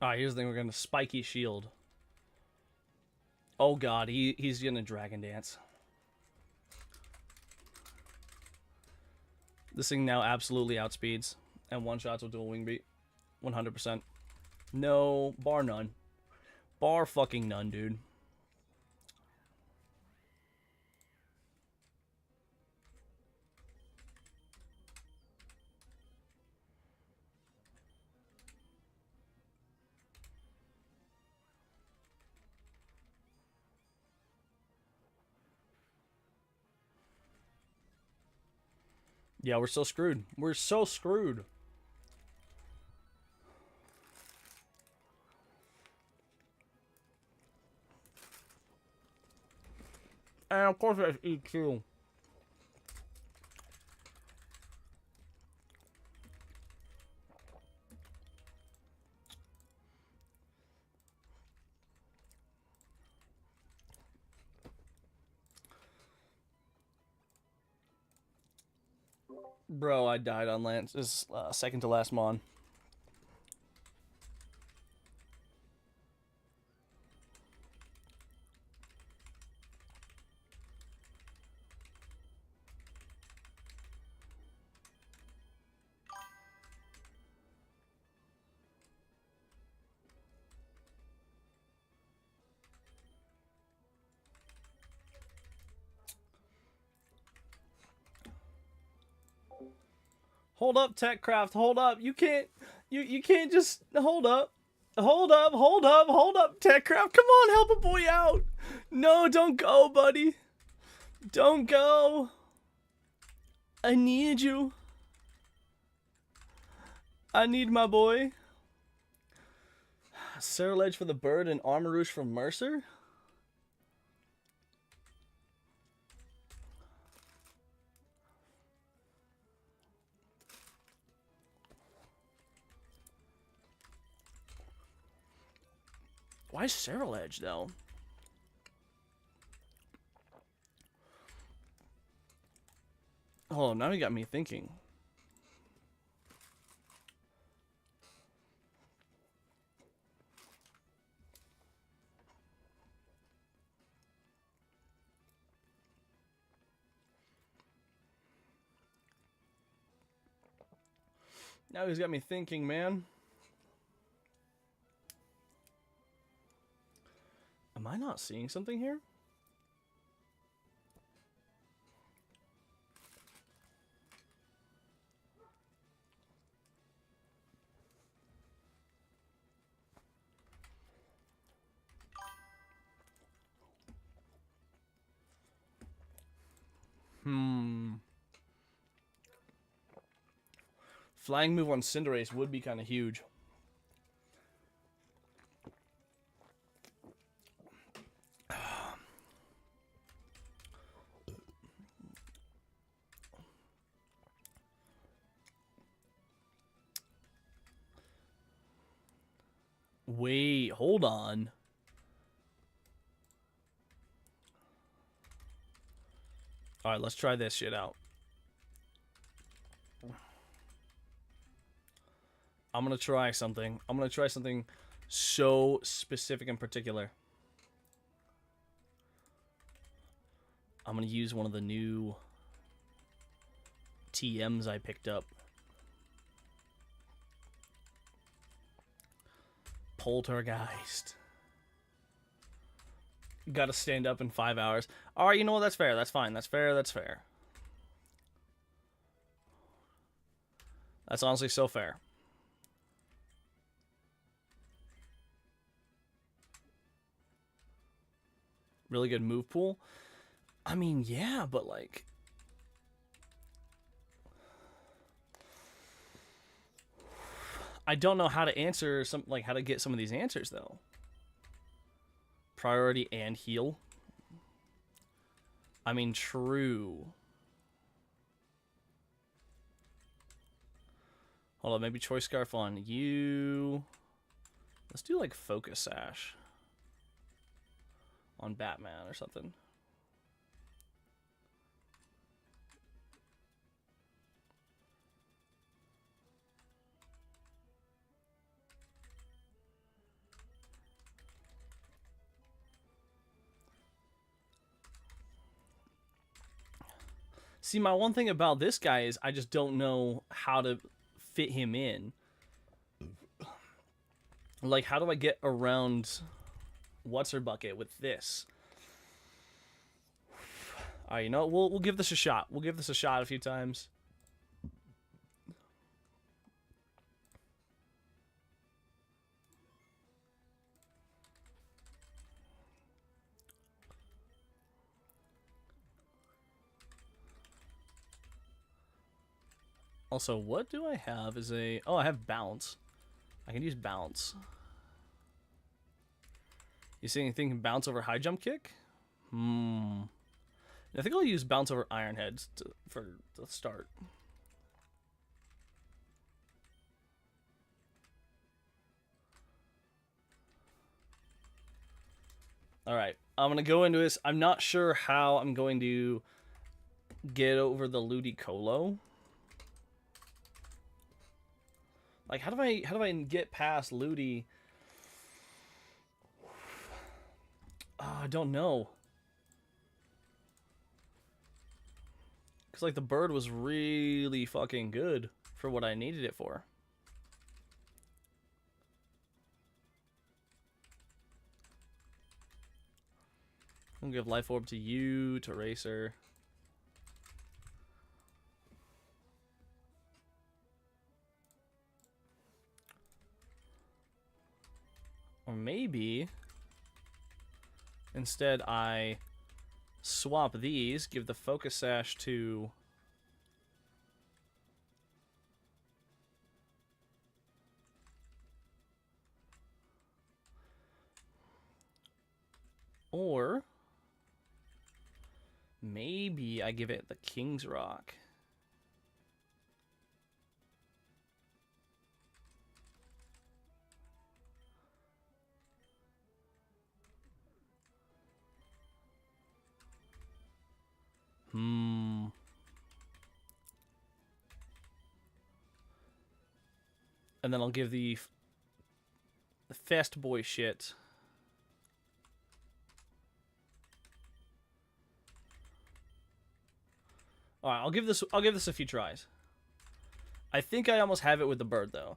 Alright, here's the thing. We're going to Spiky Shield. Oh god, he's going to Dragon Dance. This thing now absolutely outspeeds. And one-shots with dual wing beat. 100%. No, bar none. Bar fucking none, dude. Yeah, we're so screwed. We're so screwed. And of course there's EQ. Bro, I died on Lance. This is second to last Mon. Hold up, TechCraft. Hold up. You can't just hold up. Hold up, TechCraft. Come on, help a boy out. No, don't go, buddy. Don't go. I need you. I need my boy. Cerulege for the bird and Armarouche from Mercer? Why Cerulege, though? Oh, now you got me thinking. Now he's got me thinking, man. Am I not seeing something here? Flying move on Cinderace would be kind of huge. Wait, hold on. All right, let's try this shit out. I'm going to try something. I'm going to try something so specific and particular. I'm going to use one of the new TMs I picked up. Poltergeist. Got to stand up in 5 hours. All right, you know what? That's fair. That's fine. That's fair. That's fair. That's honestly so fair. Really good move pool. I mean, yeah, but like... I don't know how to answer some, like how to get some of these answers though. Priority and heal. I mean, true. Hold on, maybe Choice Scarf on you. Let's do like Focus Sash on Batman or something. See, my one thing about this guy is I just don't know how to fit him in. Like, how do I get around What's-Her-Bucket with this? All right, you know what? We'll give this a shot. We'll give this a shot a few times. Also, what do I have as a... Oh, I have Bounce. I can use Bounce. You see anything Bounce over High Jump Kick? I think I'll use Bounce over Iron Heads for the start. Alright, I'm going to go into this. I'm not sure how I'm going to get over the Ludicolo. Like, how do I get past Ludi? I don't know. Because, like, the bird was really fucking good for what I needed it for. I'm going to give Life Orb to you, to Racer. Or maybe instead I swap these, give the Focus Sash to or maybe I give it the King's Rock. And then I'll give the Fast Boy shit. All right, I'll give this a few tries. I think I almost have it with the bird though.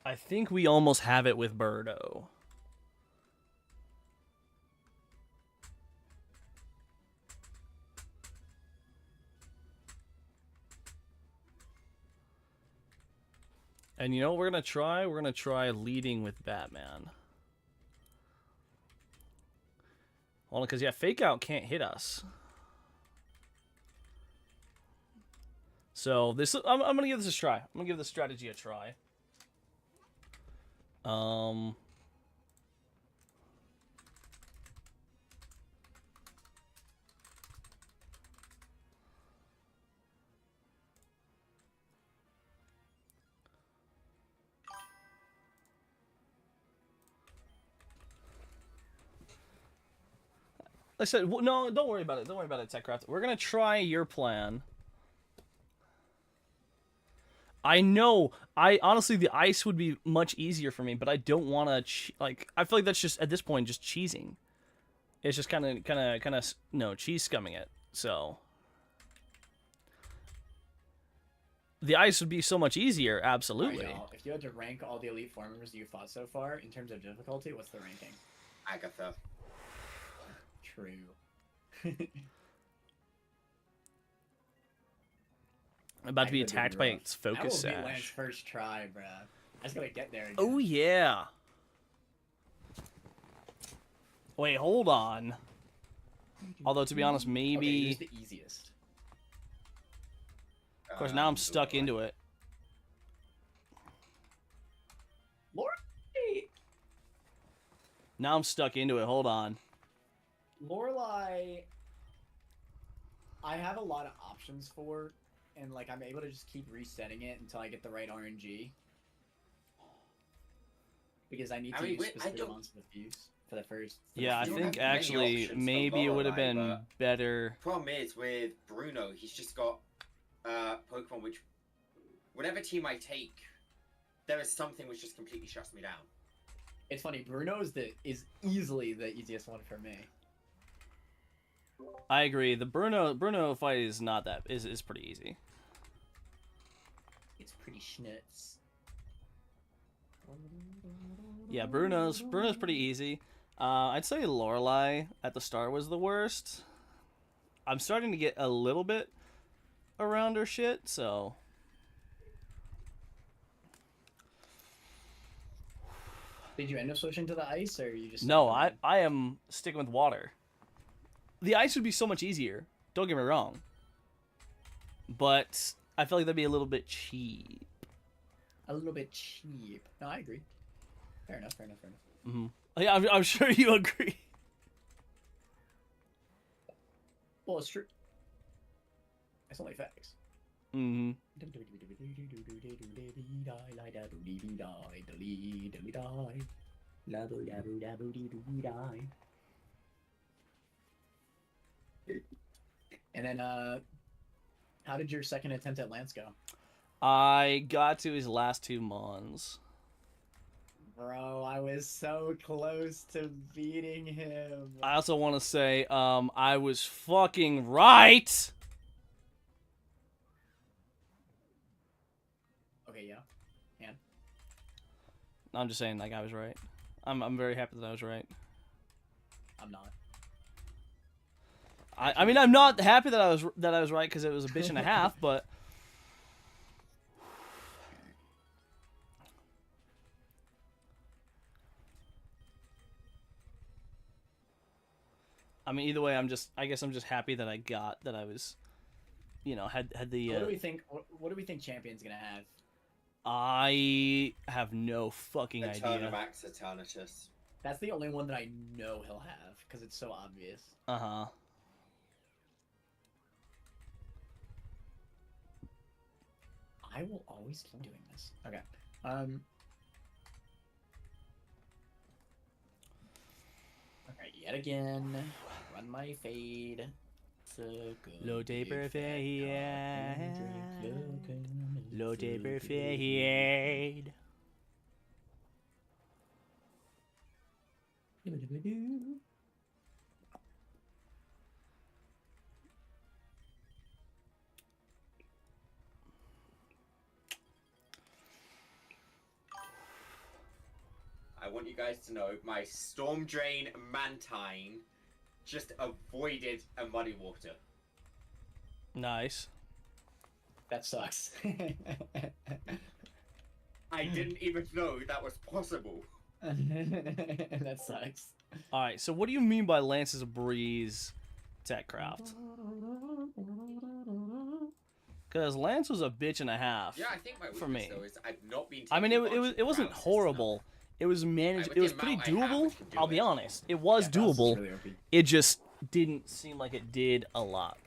I think we almost have it with Birdo. And you know what we're gonna try? We're gonna try leading with Batman. Only because, yeah, Fake Out can't hit us. So this, I'm gonna give this a try. I'm gonna give this strategy a try. I said, well, no, don't worry about it. Don't worry about it, TechCraft. We're gonna try your plan. I know. I honestly, the ice would be much easier for me, but I don't want to. Like, I feel like that's just at this point just cheesing. It's just kind of no cheese scumming it. So the ice would be so much easier. Absolutely. Alright, y'all, if you had to rank all the elite four members you've fought so far in terms of difficulty, what's the ranking? Agatha. True. I'm about to be That could attacked be by rough. its focus I will beat Lance sash. first try, bruh. I just gotta get there again. Oh yeah. Wait, hold on. Although to be honest, maybe. Okay, here's the easiest. Of course, now I'm stuck into it. Lord, Now I'm stuck into it. Hold on. Lorelai, I have a lot of options for, and like I'm able to just keep resetting it until I get the right RNG. Because I need to use specific amounts of abuse for the first. Yeah, I You don't think have many actually options for maybe it would have Lorelai, been but- better. Problem is with Bruno, he's just got Pokemon which, whatever team I take, there is something which just completely shuts me down. It's funny, Bruno is easily the easiest one for me. I agree. The Bruno fight is not that is pretty easy. It's pretty schnitz. Yeah, Bruno's pretty easy. I'd say Lorelai at the start was the worst. I'm starting to get a little bit around her shit, so Did you end up switching to the ice, or you just? no, I am sticking with water. The ice would be so much easier. Don't get me wrong. But I feel like that'd be a little bit cheap. A little bit cheap. No, I agree. Fair enough. Mm-hmm. Yeah, I'm sure you agree. Well, it's true. It's only facts. Mm-hmm. And then, how did your second attempt at Lance go? I got to his last two mons. Bro, I was so close to beating him. I also want to say, I was fucking right. Okay, yeah. And? I'm just saying, like, I was right. I'm very happy that I was right. I'm not. I mean, I'm not happy that I was right because it was a bitch and a half, but I mean, either way, I guess I'm just happy that I was, you know, had the. What do we think? What do we think Champion's gonna have? I have no fucking idea. Eternamax Eternatus. That's the only one that I know he'll have because it's so obvious. Uh-huh. I will always keep doing this. Okay. Alright, yet again. Run my fade. Low taper fade. Low taper fade. I want you guys to know my Storm Drain Mantine just avoided a Muddy Water. Nice. That sucks. I didn't even know that was possible. That sucks. All right. So what do you mean by Lance is a breeze, TechCraft? Because Lance was a bitch and a half. Yeah, I think my For weakness me. though is I've not been. I mean, taking it advantage it of wasn't paralysis horrible. enough. It was managed. With It the was pretty amount I have, doable. I can do I'll be it. honest. It was Yeah, Faust is doable. really OP. It just didn't seem like it did a lot.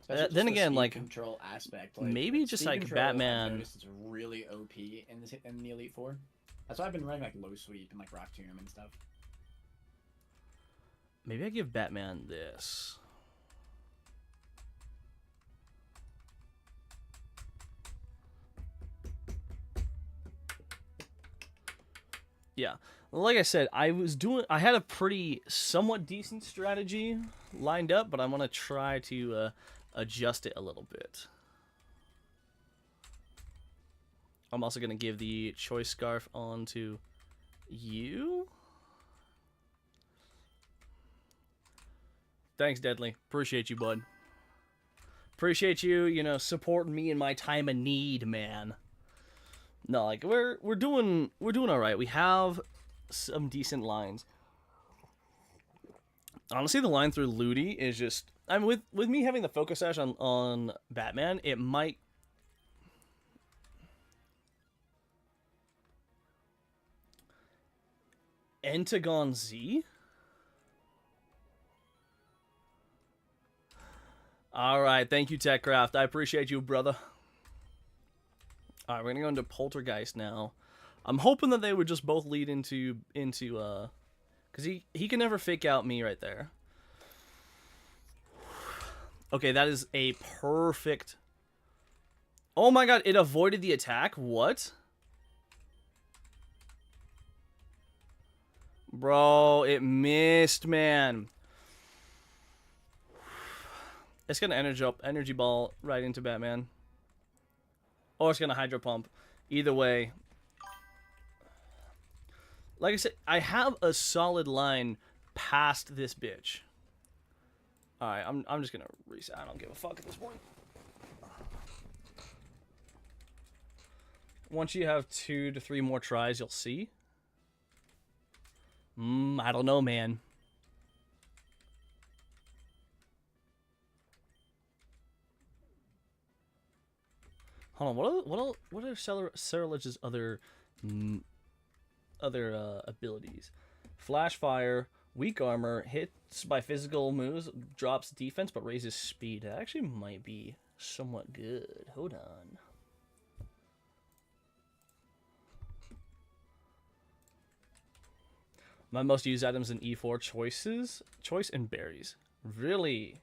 Especially then just the again, speed like, control aspect. maybe just speed like control, I've Batman. noticed it's really OP in the Elite Four. That's why I've been running like low sweep and like rock tomb and stuff. Maybe I give Batman this. Yeah, like I said, I had a pretty somewhat decent strategy lined up, but I'm gonna try to adjust it a little bit. I'm also gonna give the choice scarf on to you. Thanks, Deadly. Appreciate you, bud. Appreciate you, you know, supporting me in my time of need, man. No, like we're doing all right. We have some decent lines. Honestly, the line through Ludi is just. I mean, with me having the focus sash on Batman, it might. Entagon Z. All right, thank you, TechCraft. I appreciate you, brother. All right, we're gonna go into Poltergeist now. I'm hoping that they would just both lead into because he can never fake out me right there. Okay, that is a perfect. Oh my god, it avoided the attack. What? Bro, it missed, man. It's gonna energy ball right into Batman. Or it's gonna hydro pump. Either way. Like I said, I have a solid line past this bitch. Alright, I'm just gonna reset. I don't give a fuck at this point. Once you have 2 to 3 more tries, you'll see. I don't know, man. Hold on, what are Sarah Lich's other abilities? Flash fire, weak armor, hits by physical moves, drops defense but raises speed. That actually might be somewhat good. Hold on. My most used items in E4 choice and berries. Really?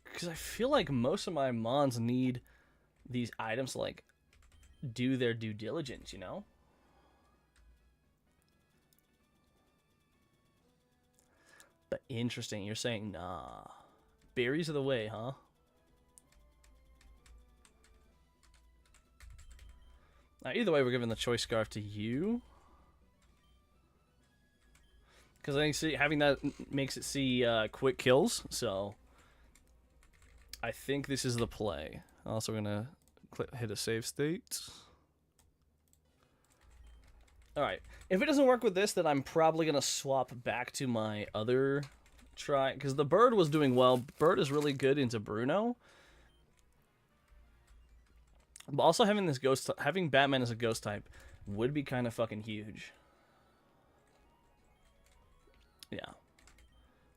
Because I feel like most of my mons need these items to, like, do their due diligence, you know? But interesting, you're saying, nah. Berries are the way, huh? Now, either way, we're giving the choice scarf to you. Because I think having that makes it see quick kills, so... I think this is the play. Also, we're going to hit a save state. Alright. If it doesn't work with this, then I'm probably going to swap back to my other try. Because the bird was doing well. Bird is really good into Bruno. But also having this having Batman as a ghost type would be kind of fucking huge. Yeah.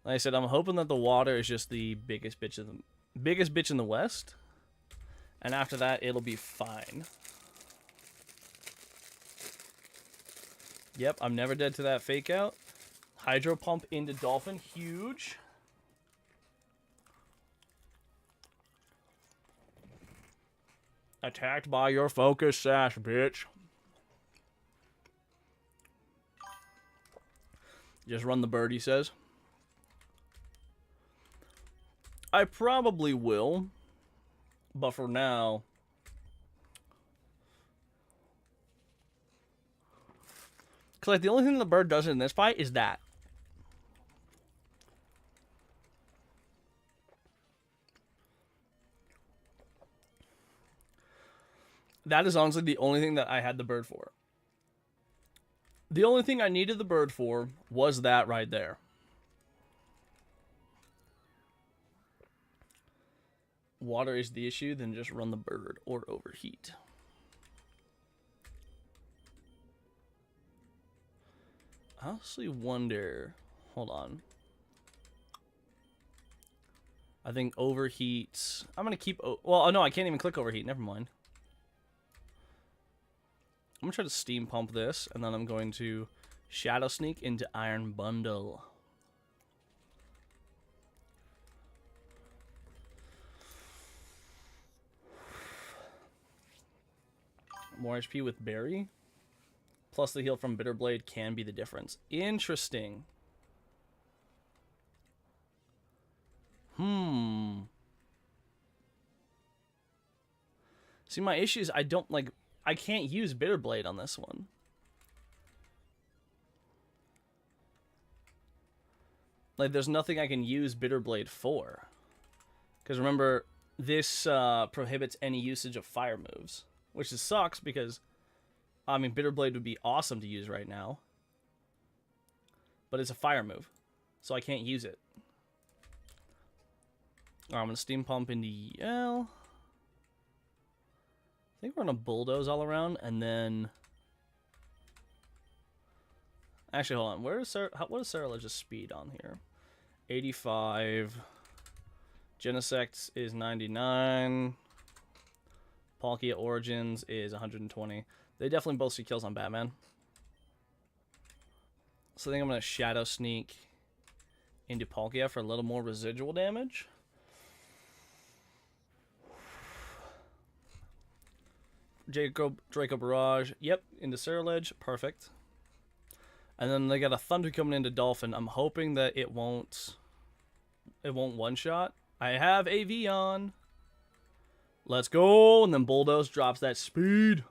Like I said, I'm hoping that the water is just the biggest bitch in the West. And after that, it'll be fine. Yep, I'm never dead to that fake out. Hydro pump into Dolphin, huge. Attacked by your focus sash, bitch. Just run the bird, he says. I probably will, but for now... Because, like, the only thing the bird does in this fight is that. That is honestly the only thing that I had the bird for. The only thing I needed the bird for was that right there. Water is the issue, then just run the bird or overheat. I honestly wonder... Hold on. I think overheat... I'm going to keep... Well, oh no, I can't even click overheat. Never mind. I'm going to try to steam pump this, and then I'm going to shadow sneak into iron bundle. More HP with berry. Plus the heal from bitter blade can be the difference. Interesting. See, my issue is I don't, like... I can't use bitter blade on this one. Like, there's nothing I can use bitter blade for. Because remember, this prohibits any usage of fire moves. Which just sucks because, I mean, bitter blade would be awesome to use right now. But it's a fire move. So I can't use it. Alright, I'm going to steam pump into Yell. I think we're going to bulldoze all around, and then... Actually, hold on. Where is what is Saralage's speed on here? 85. Genesect is 99. Palkia Origins is 120. They definitely both see kills on Batman. So I think I'm going to Shadow Sneak into Palkia for a little more residual damage. Draco Barrage. Yep, into Saralage. Perfect. And then they got a Thunder coming into Dolphin. I'm hoping that it won't one-shot. I have AV on. Let's go. And then Bulldoze drops that speed.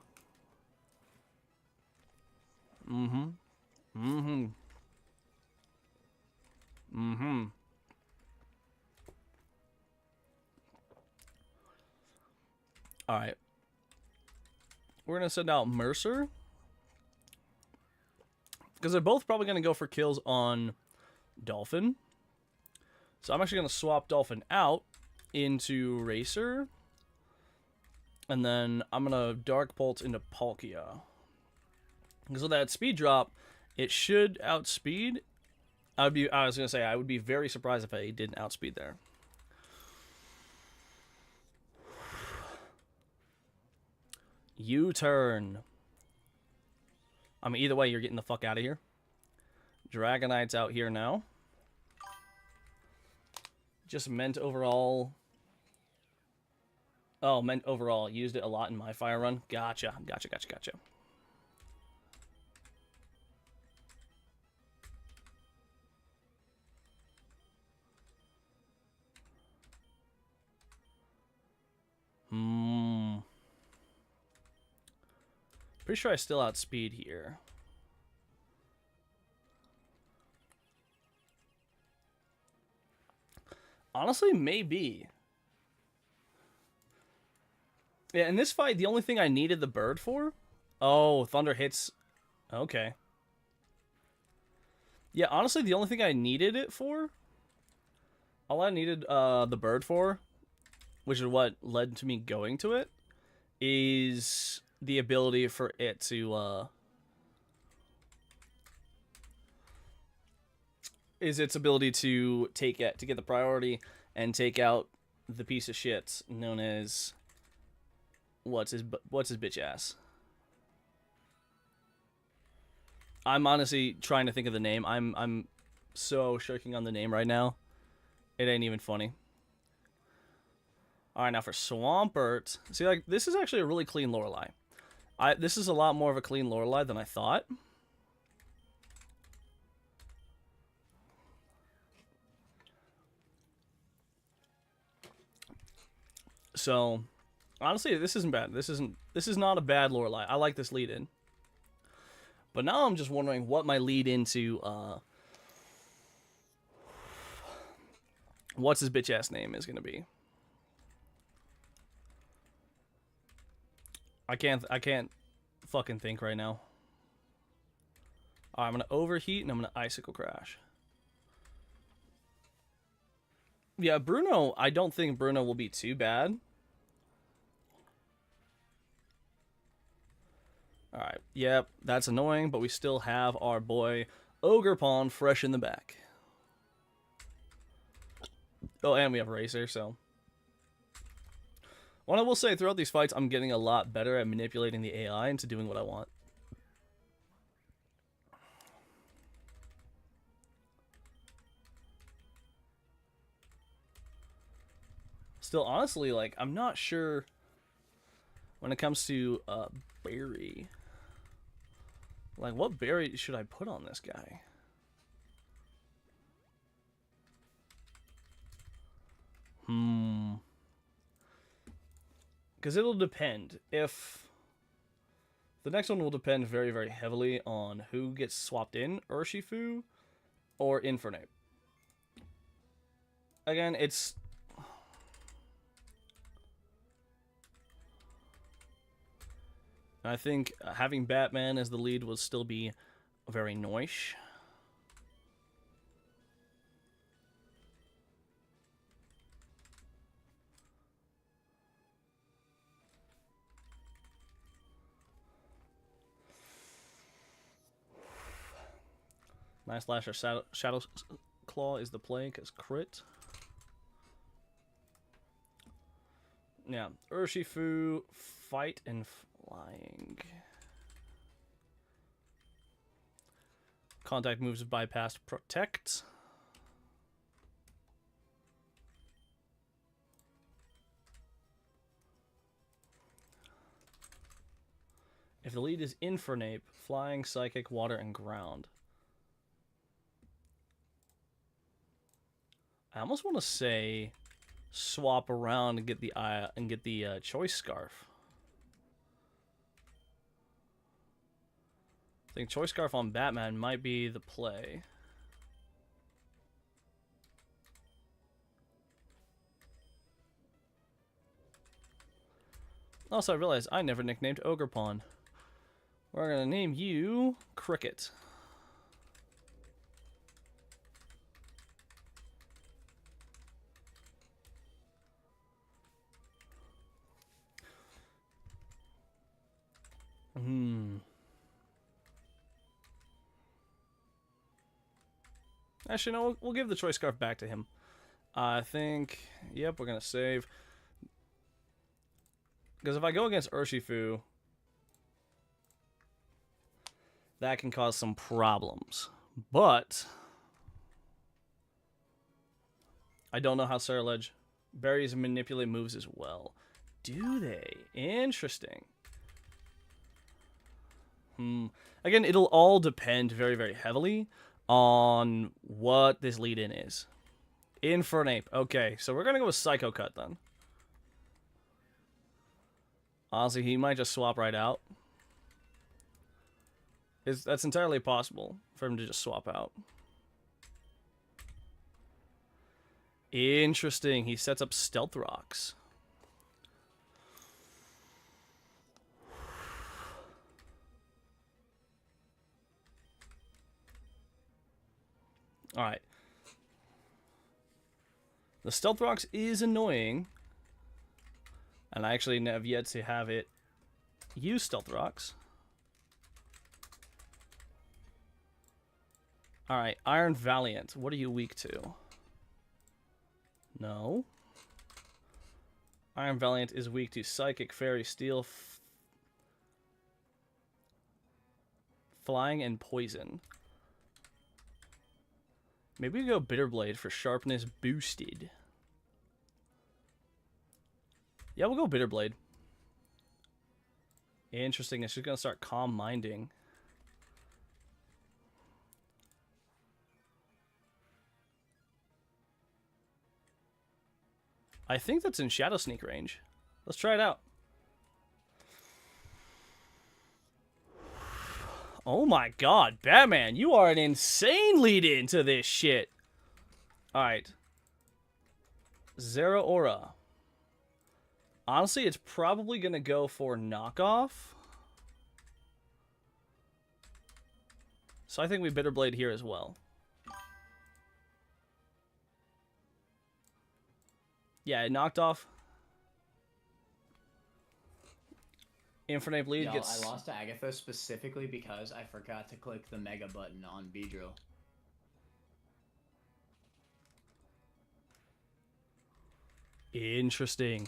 Alright. We're going to send out Mercer. Because they're both probably going to go for kills on Dolphin. So I'm actually going to swap Dolphin out into Racer. And then I'm going to Dark Bolt into Palkia. Because with that speed drop, it should outspeed. I was going to say, I would be very surprised if I didn't outspeed there. U-turn. I mean, either way, you're getting the fuck out of here. Dragonite's out here now. Just meant overall. Oh, meant overall. Used it a lot in my fire run. Gotcha. Pretty sure I still outspeed here. Honestly, maybe. Yeah, in this fight, the only thing I needed the bird for... Oh, Thunder hits... Okay. Yeah, honestly, the only thing I needed it for... All I needed the bird for, which is what led to me going to it, is the ability for it to... is its ability to get the priority and take out the piece of shit known as what's his bitch ass. I'm honestly trying to think of the name. I'm so shaking on the name right now. It ain't even funny. All right, now for Swampert. See, like, this is actually a really clean Lorelei. This is a lot more of a clean Lorelei than I thought. So, honestly, this isn't bad. This is not a bad Lorelei. I like this lead in. But now I'm just wondering what my lead into what's his bitch ass name is gonna be. I can't fucking think right now. Alright, I'm gonna overheat and I'm gonna icicle crash. Yeah, Bruno, I don't think Bruno will be too bad. Alright, yep, that's annoying, but we still have our boy Ogerpon fresh in the back. Oh, and we have Racer, so. What I will say, throughout these fights, I'm getting a lot better at manipulating the AI into doing what I want. Still, honestly, like, I'm not sure when it comes to berry. Like, what berry should I put on this guy? Because it'll depend. If the next one will depend very, very heavily on who gets swapped in, Urshifu or Infernape. Again, it's... I think having Batman as the lead will still be very nice. Nice Lash or Shadow Claw is the play, because crit. Yeah, Urshifu, fight and flying. Contact moves bypass protect. If the lead is Infernape, flying, psychic, water, and ground. I almost want to say swap around and get the choice scarf. I think choice scarf on Batman might be the play. Also, I realized I never nicknamed Ogerpon. We're gonna name you Cricket. Actually, no, we'll give the choice scarf back to him. I think, yep, we're going to save. Because if I go against Urshifu, that can cause some problems. But I don't know how Cerulege berries manipulate moves as well. Do they? Interesting. Again, it'll all depend very, very heavily on what this lead-in is. Infernape. Okay, so we're going to go with Psycho Cut then. Honestly, he might just swap right out. That's entirely possible for him to just swap out. Interesting. He sets up Stealth Rocks. Alright. The Stealth Rocks is annoying. And I actually have yet to have it use Stealth Rocks. Alright, Iron Valiant. What are you weak to? No. Iron Valiant is weak to Psychic, Fairy, Steel, Flying, and Poison. Maybe we go Bitterblade for sharpness boosted. Yeah, we'll go Bitterblade. Interesting. It's just going to start Calm Minding. I think that's in Shadow Sneak range. Let's try it out. Oh my god, Batman, you are an insane lead-in to this shit. Alright. Zeraora. Honestly, it's probably going to go for knockoff. So I think we Bitter Blade here as well. Yeah, it knocked off. Infinite Bleed Y'all, gets... I lost to Agatha specifically because I forgot to click the mega button on Beedrill. Interesting.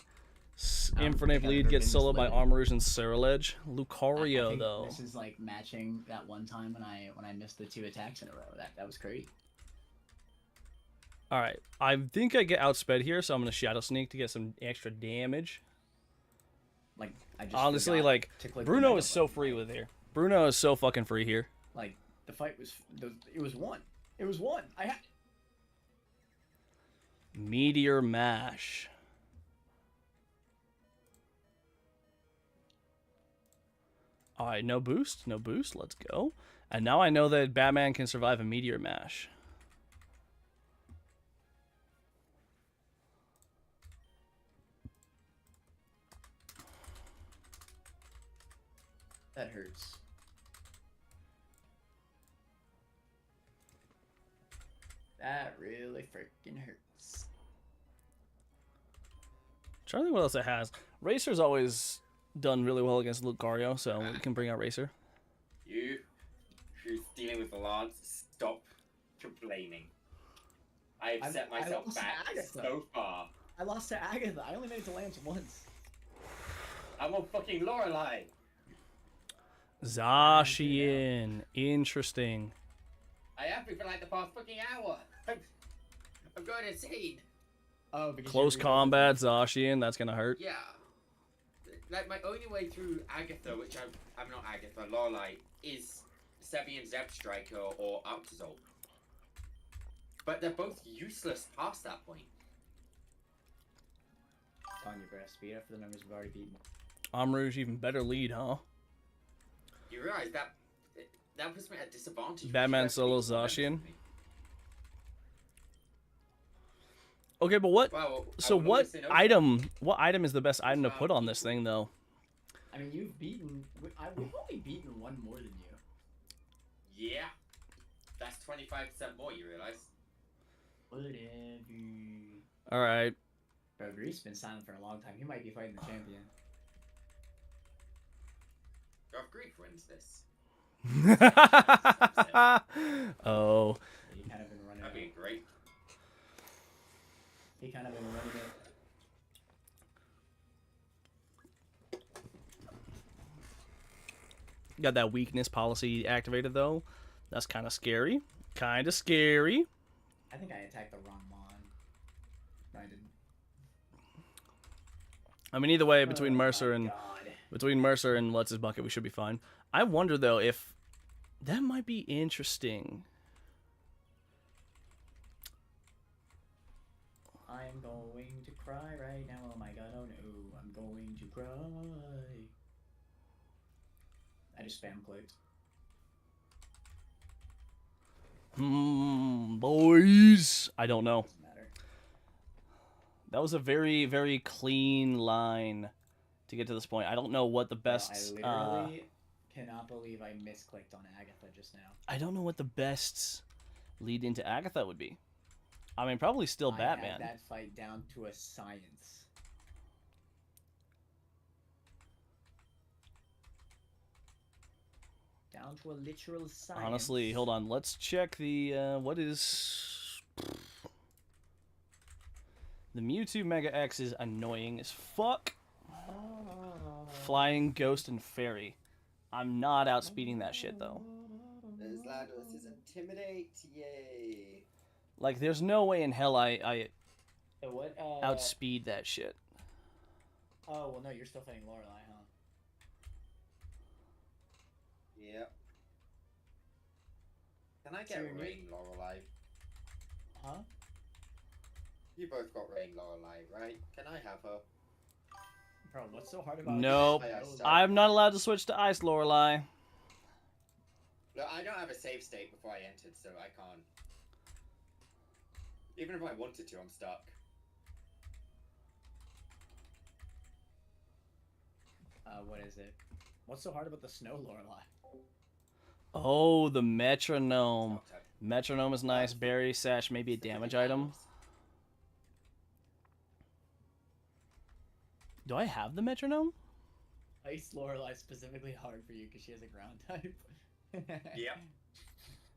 I don't Infinite think I've Bleed ever gets been soloed by this late. Armourouge and Ceruledge. I Lucario, think though. this is like matching that one time when I missed the 2 attacks in a row. That was crazy. Alright, I think I get outsped here, so I'm going to Shadow Sneak to get some extra damage. Like I just Honestly, forgot like, to click the Bruno mega is so button. free with here. Bruno is so fucking free here. Like the fight was it was one. It was one. I had Meteor Mash. Alright, no boost. No boost. Let's go. And now I know that Batman can survive a Meteor Mash. that hurts. That really freaking hurts. Trying to think what else it has. Racer's always done really well against Lucario, so we can bring out Racer. You, who's dealing with the Lance, stop complaining. I have set I myself lost back Agatha. so far. I lost to Agatha. I only made it to Lance once. I'm on fucking Lorelei. Zacian. Interesting. I have been for like the past fucking hour. I'm going insane. Oh, because Close combat, Zacian. That's gonna hurt. Yeah. Like my only way through Agatha, which I'm not Agatha, Lorelei, is Sebian Zeb Striker or Arctazol. But they're both useless past that point. On your breast, speed up for the members we've already beaten. Armourouge even better lead, huh? You realize that puts me at a disadvantage. Batman because solo you have to beat Zacian. me. Okay, but what? Well, So what item? What item is the best item to put on this thing, though? I mean, you've beaten. We've only beaten one more than you. Yeah. That's 25% more, you realize? Whatever. All right. Bro, Greef's been silent for a long time. He might be fighting the champion. Golf Greek wins this. Oh. He kind of been running That'd it. be great. He kind of been running it. Got that weakness policy activated, though. That's kind of scary. Kind of scary. I think I attacked the wrong mon. No, I didn't. I mean, either way, between Oh Mercer my and God. What's His Bucket, we should be fine. I wonder though if that might be interesting. I'm going to cry right now. Oh my God! Oh no! I'm going to cry. I just spam clicked. Boys, I don't know. Doesn't matter. That was a very, very clean line to get to this point. I don't know what the best. Bro, I literally cannot believe I misclicked on Agatha just now. I don't know what the best lead into Agatha would be. I mean, probably still I Batman. had that fight down to a science. Down to a literal science. Honestly, hold on. Let's check the what is the Mewtwo Mega X is annoying as fuck. Flying, Ghost, and Fairy. I'm not outspeeding that shit though. Zlados is Intimidate, yay. Like, there's no way in hell I So what? outspeed that shit. Oh well, no, you're still fighting Lorelei, huh? Yep. Can I So get you're new- Rain Lorelei? Huh? You both got Rain Lorelei, right? Can I have her? Bro, what's so hard about? Nope. those- I'm not allowed to switch to Ice, Lorelei. Look, I don't have a save state before I entered, so I can't. Even if I wanted to, I'm stuck. What is it? What's so hard about the snow Lorelei? Oh, the metronome. Top type. Metronome is nice. Berry sash, maybe a damage item. Do I have the metronome? Ice Lorelei specifically hard for you because she has a ground type. Yep.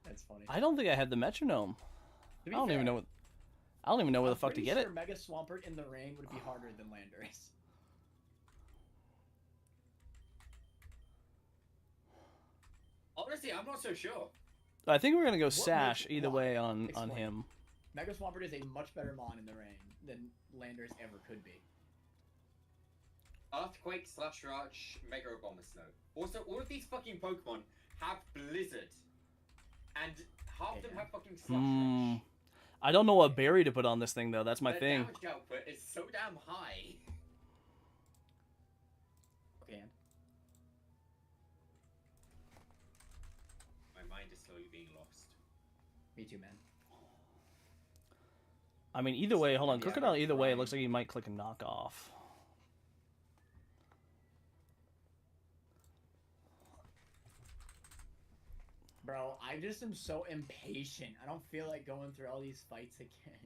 That's funny. I don't think I have the metronome. To I be don't even fair, know what. I don't even know where the I'm fuck to pretty get it. sure Mega Swampert in the rain would be harder than Landorus. Honestly, I'm not so sure. I think we're gonna go What sash makes- either why? way on Explain. him. Mega Swampert is a much better mon in the rain than Landorus ever could be. Earthquake, Slash Rush, Mega Bomber Snow. Also, all of these fucking Pokemon have Blizzard. And half of them Yeah. have fucking Slash Hmm. Rush. I don't know what berry to put on this thing though. That's my Their thing. damage output is so damn high. Okay. My mind is slowly being lost. Me too, man. I mean, either way. Hold on, Yeah, Crocodile. I'm Either way, it trying. looks like he might click a knockoff. Bro, I just am so impatient. I don't feel like going through all these fights again.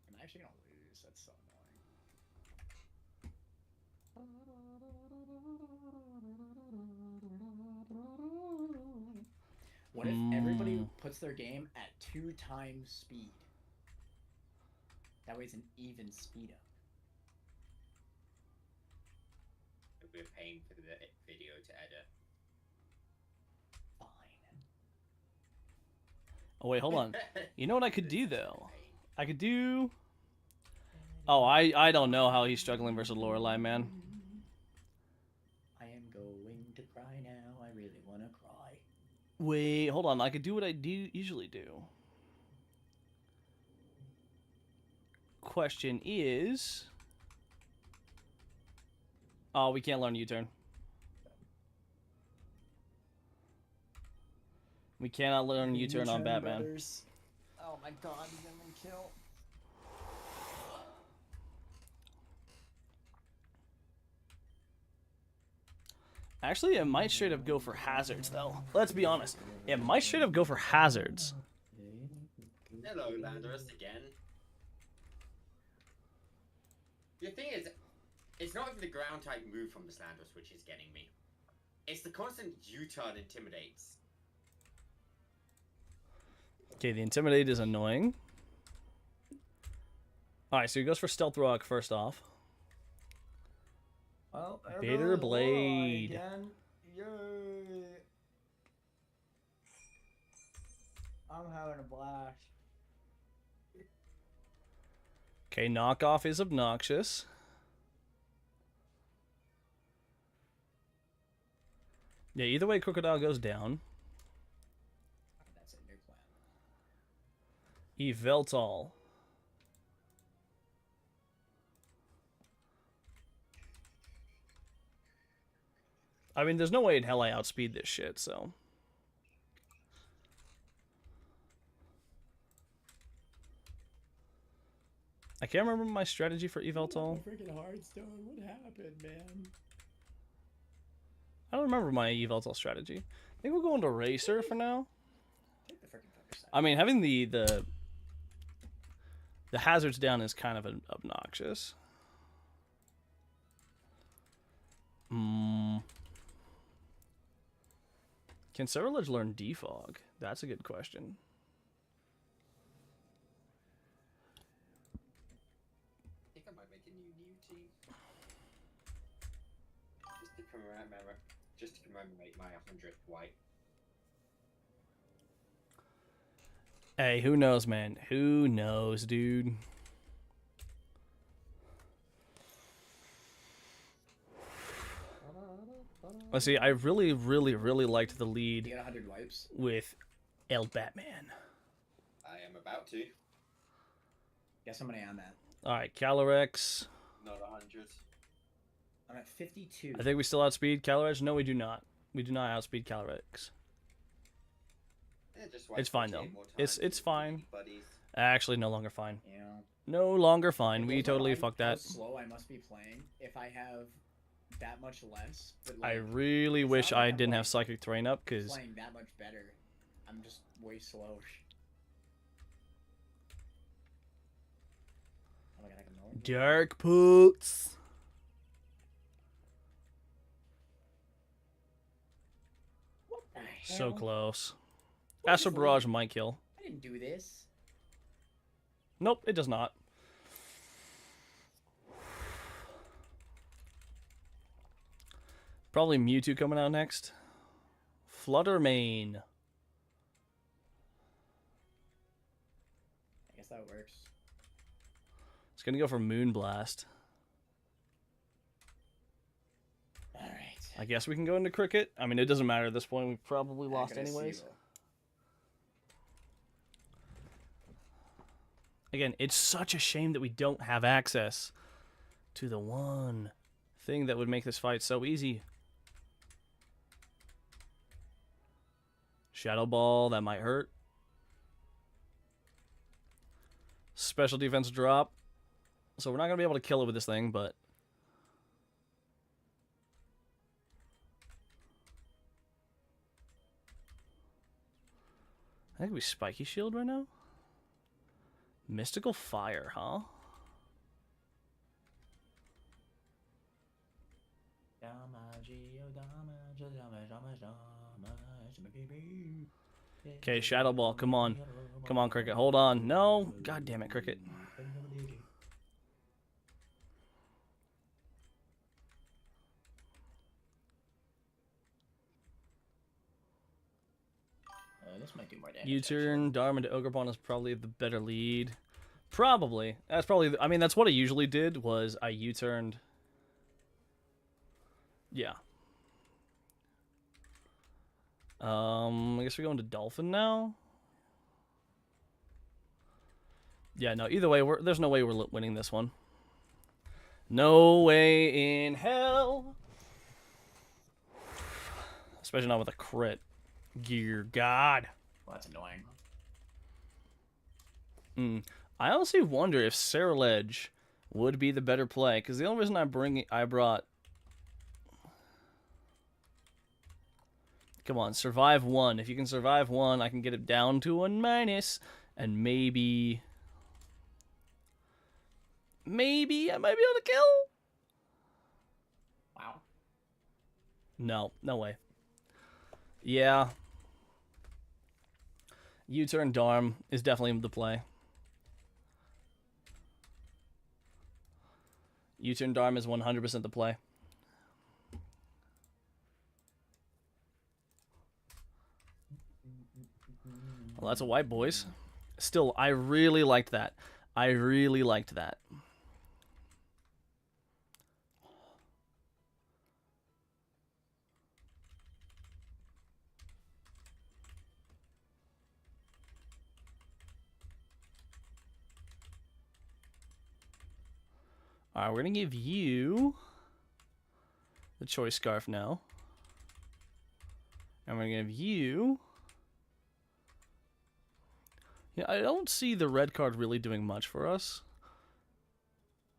I'm actually gonna lose. That's so annoying. What if everybody puts their game at 2 times speed? That way it's an even speed up. We're paying for the video to edit. Fine. Oh wait, hold on. You know what I could do though? I could do. Oh, I don't know how he's struggling versus Lorelei, man. I am going to cry now. I really want to cry. Wait, hold on. I could do what I usually do. Question is. Oh, we can't learn U-turn. We cannot learn U-turn on Batman. Brothers. Oh my god, he's gonna kill. Actually, it might straight up go for hazards, though. Let's be honest. It might straight up go for hazards. Hello, Landorus again. The thing is, it's not even the ground type move from the Landorus which is getting me. It's the constant U-turn intimidates. Okay, the Intimidate is annoying. Alright, so he goes for Stealth Rock first off. Well, Bader Blade. Again. Yay. I'm having a blast. Okay, knockoff is obnoxious. Yeah, either way, Crocodile goes down. That's a new plan. Yveltal. I mean, there's no way in hell I outspeed this shit, so. I can't remember my strategy for Yveltal. Freaking Hearthstone, what happened, man? I don't remember my Yveltal strategy. I think we'll go into Racer for now. Take the freaking focus out. I mean, having the hazards down is kind of obnoxious. Can Cerulege learn Defog? That's a good question. I think I might make a new team. Just to commemorate my 100th white. Hey, who knows, man? Who knows, dude? Let's see. I really, really, really liked the You lead got 100 wipes? with El Batman. I am about to. Guess how many I'm at? All right, Calyrex. Not 100. I'm at 52. I think we still outspeed Calyrex. No, we do not. We do not outspeed Calyrex. Yeah, just It's fine, though. more It's times with fine. Buddies. Actually, no longer fine. Yeah. No longer fine. It We blows my totally mind fucked how that. slow I must be playing if I have that much less. But I like, really it's wish not like I I'm, didn't like, have Psychic Terrain up, because playing that much better. I'm just way slower. Oh my god, I can know it. Dark Poots. What the hell? So close. What is Astral this Barrage lead? might kill. I didn't do this. Nope, it does not. Probably Mewtwo coming out next. Fluttermane. I guess that works. It's gonna go for Moonblast. Alright. I guess we can go into Cricket. I mean, it doesn't matter at this point. We've probably lost anyways. Again, it's such a shame that we don't have access to the one thing that would make this fight so easy. Shadow Ball, that might hurt. Special defense drop. So we're not going to be able to kill it with this thing, but... I think we Spiky Shield right now. Mystical Fire, huh? Okay, Shadow Ball, come on. Come on, Cricket, hold on. No! God damn it, Cricket. This might do more damage. U-turn, Dharma to Ogerpon is probably the better lead. Probably. That's probably... I mean, that's what I usually did, was I U-turned... Yeah. I guess we go into Dolphin now. Yeah, no, either way, there's no way we're winning this one. No way in hell. Especially not with a crit. Gear God. Well, that's annoying. I honestly wonder if Cerulege would be the better play, because the only reason I brought... Come on, survive one. If you can survive one, I can get it down to 1-, and maybe I might be able to kill. Wow. No, no way. Yeah. U-turn Darm is definitely the play. U-turn Darm is 100% the play. Well, that's a white, boys. Still, I really liked that. I really liked that. Alright, we're going to give you the Choice Scarf now. And we're going to give you... Yeah, I don't see the red card really doing much for us.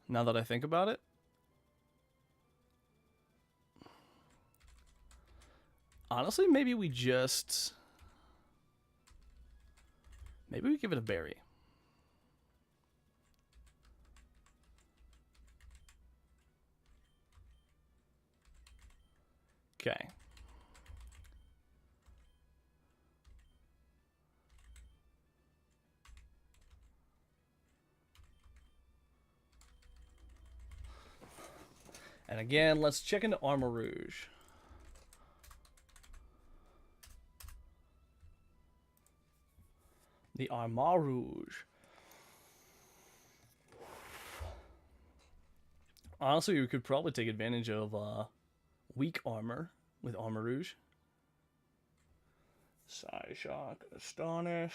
Now that I think about it. Honestly, maybe we just... Maybe we give it a berry. Okay. And again, let's check into Armor Rouge. The Armor Rouge. Honestly, we could probably take advantage of weak armor with Armor Rouge. Psyshock, Astonish.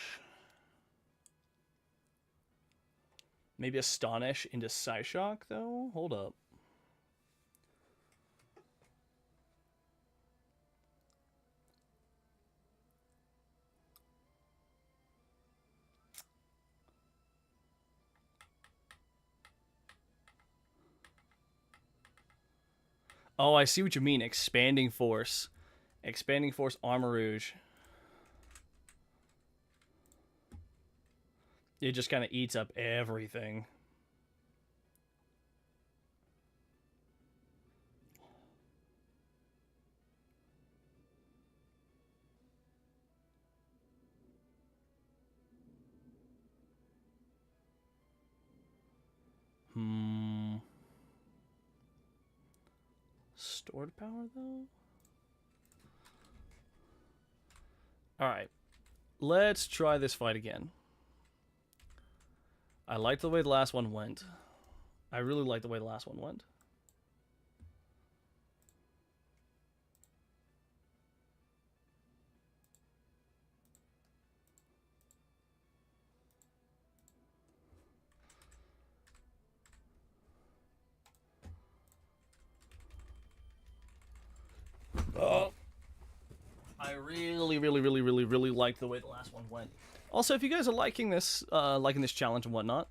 Maybe Astonish into Psyshock, though? Hold up. Oh, I see what you mean. Expanding force. Expanding force armor rouge. It just kind of eats up everything. Stored power, though? Alright. Let's try this fight again. I like the way the last one went. I really like the way the last one went. Oh. I really like the way the last one went. Also, if you guys are liking this challenge and whatnot,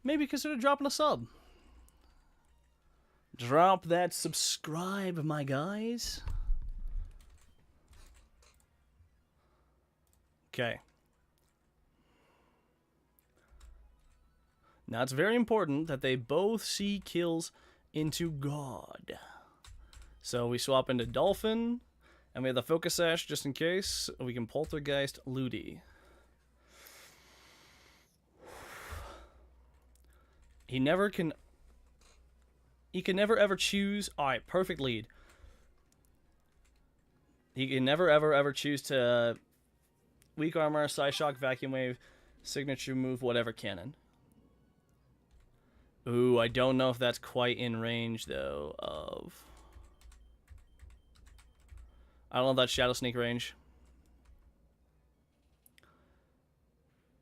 maybe consider dropping a sub. Drop that subscribe, my guys. Okay. Now, it's very important that they both see kills into God. So we swap into Dolphin, and we have the Focus Sash just in case. We can Poltergeist Ludi. He can never ever choose. Alright, perfect lead. He can never ever choose to weak armor, Psyshock, Vacuum Wave, signature move, whatever cannon. Ooh, I don't know if that's quite in range though of. I don't know if that's Shadow Sneak range.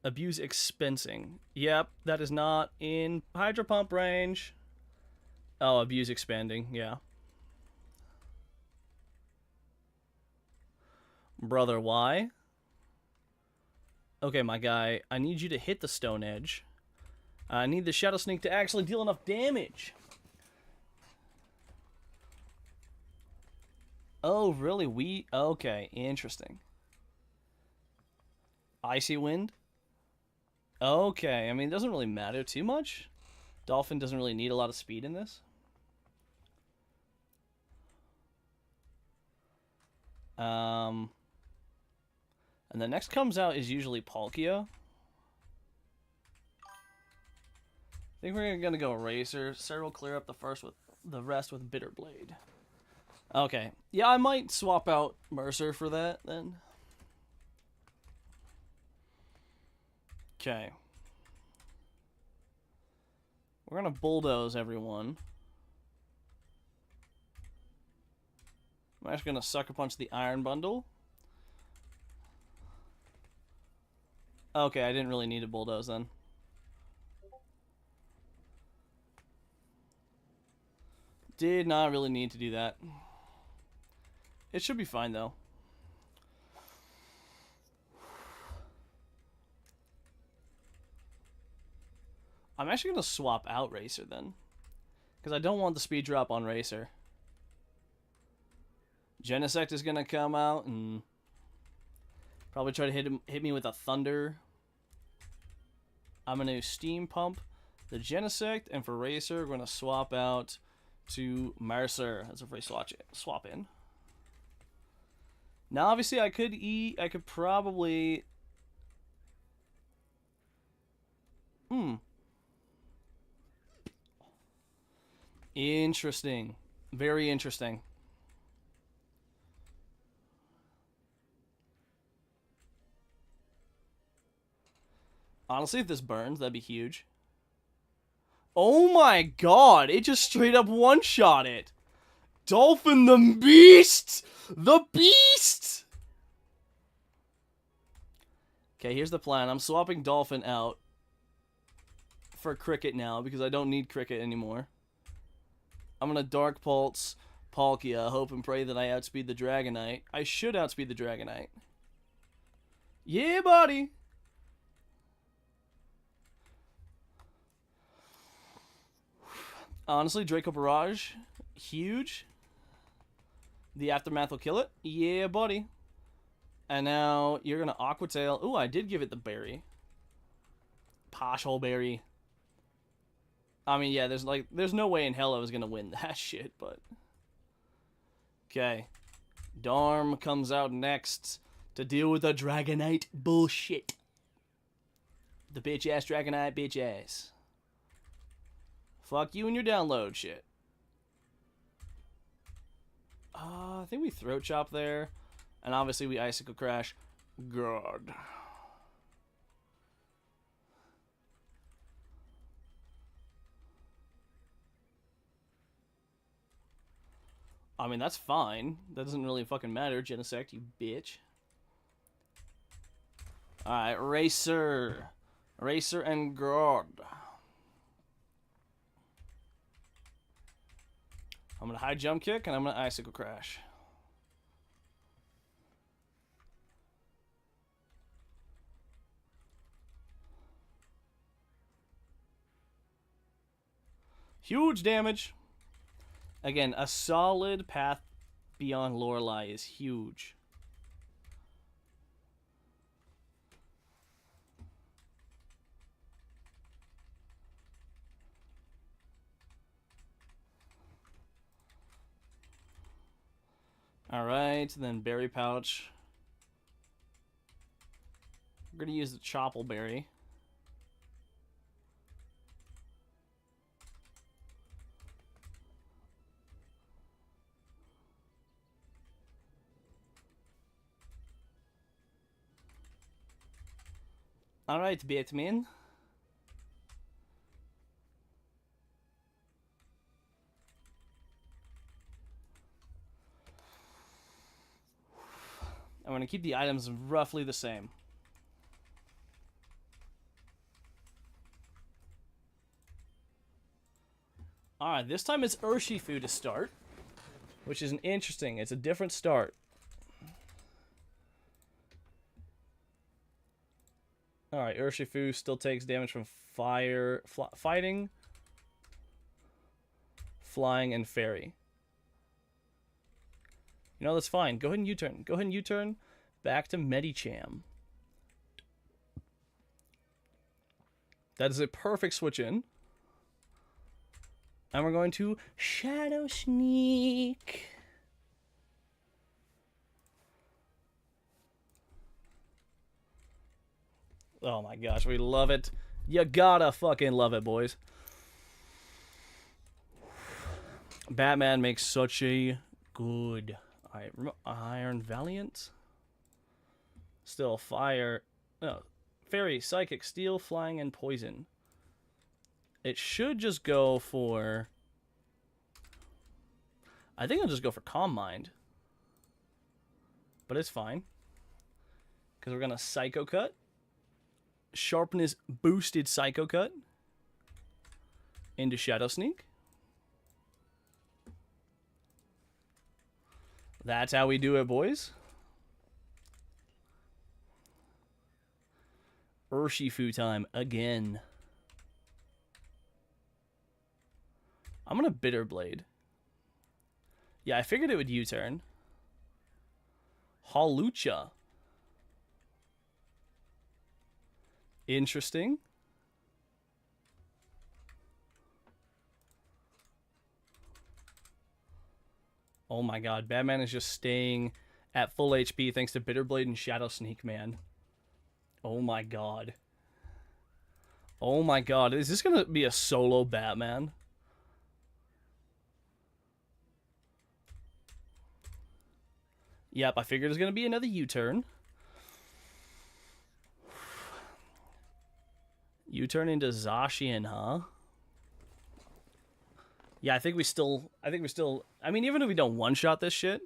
Abuse expensing. Yep, that is not in Hydro Pump range. Oh, abuse expanding, yeah. Brother, why? Okay, my guy, I need you to hit the Stone Edge. I need the Shadow Sneak to actually deal enough damage. Oh, really? Okay, interesting. Icy Wind? Okay, I mean, it doesn't really matter too much. Dolphin doesn't really need a lot of speed in this. And the next comes out is usually Palkia. I think we're gonna go Racer. Sarah will clear up the rest with Bitter Blade. Okay. Yeah, I might swap out Mercer for that then. Okay. We're gonna bulldoze everyone. I'm actually gonna Sucker Punch the Iron Bundle. Okay, I didn't really need a bulldoze then. Did not really need to do that. It should be fine though. I'm actually going to swap out Racer then. Because I don't want the speed drop on Racer. Genesect is going to come out and probably try to hit me with a Thunder. I'm going to Steam Pump the Genesect, and for Racer, we're going to swap out to Mercer. That's a free swap in. Now, obviously, I could probably... Interesting. Very interesting. Honestly, if this burns, that'd be huge. Oh my god, it just straight up one-shot it. Dolphin the Beast! The Beast! Okay, here's the plan. I'm swapping Dolphin out for Cricket now because I don't need Cricket anymore. I'm gonna Dark Pulse Palkia, hope and pray that I outspeed the Dragonite. I should outspeed the Dragonite. Yeah, buddy! Honestly, Draco Barrage, huge. The Aftermath will kill it. Yeah, buddy. And now you're going to Aqua Tail. Ooh, I did give it the berry. Poshhole berry. I mean, yeah, there's no way in hell I was going to win that shit, but... Okay. Darm comes out next to deal with the Dragonite bullshit. The bitch-ass Dragonite bitch-ass. Fuck you and your download shit. I think we Throat Chop there. And obviously we Icicle Crash. God. I mean, that's fine. That doesn't really fucking matter, Genesect, you bitch. Alright, Racer. Racer and God. I'm going to High Jump Kick, and I'm going to Icicle Crash. Huge damage. Again, a solid path beyond Lorelei is huge. Alright, then Berry Pouch. We're going to use the Choppleberry. Berry. Alright, Batman. I'm going to keep the items roughly the same. Alright, this time it's Urshifu to start. Which is interesting. It's a different start. Alright, Urshifu still takes damage from fire, fighting, flying, and fairy. You know, that's fine. Go ahead and U-turn. Go ahead and U-turn back to Medicham. That is a perfect switch in. And we're going to Shadow Sneak. Oh my gosh, we love it. You gotta fucking love it, boys. Batman makes such a good... Alright, Iron Valiant. Still fire. No. Fairy, Psychic, Steel, Flying, and Poison. It should just go for... I think I'll just go for Calm Mind. But it's fine. Because we're going to Psycho Cut. Sharpness boosted Psycho Cut. Into Shadow Sneak. That's how we do it, boys. Urshifu time again. I'm gonna Bitter Blade. Yeah, I figured it would U-turn. Hawlucha. Interesting. Oh my god, Batman is just staying at full HP thanks to Bitter Blade and Shadow Sneak, man. Oh my god. Oh my god, is this gonna be a solo Batman? Yep, I figured it was gonna be another U-turn. U-turn into Zacian, huh? Yeah, I think we still... I mean, even if we don't one-shot this shit...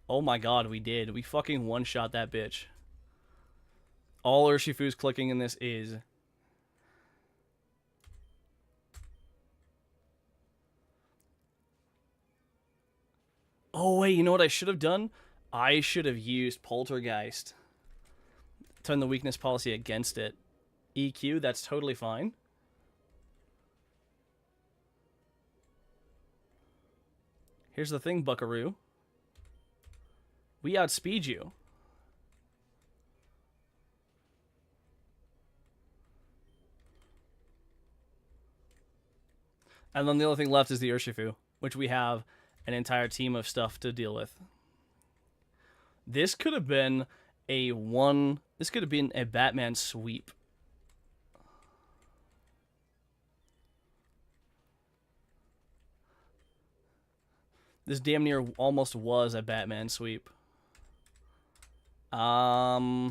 Oh my god, we did. We fucking one-shot that bitch. All Urshifu's clicking in this is... Oh, wait, you know what I should have done? I should have used Poltergeist. Turn the weakness policy against it. EQ, that's totally fine. Here's the thing, buckaroo. We outspeed you. And then the only thing left is the Urshifu, which we have an entire team of stuff to deal with. This could have been this could have been a Batman sweep. This damn near almost was a Batman sweep. Yeah,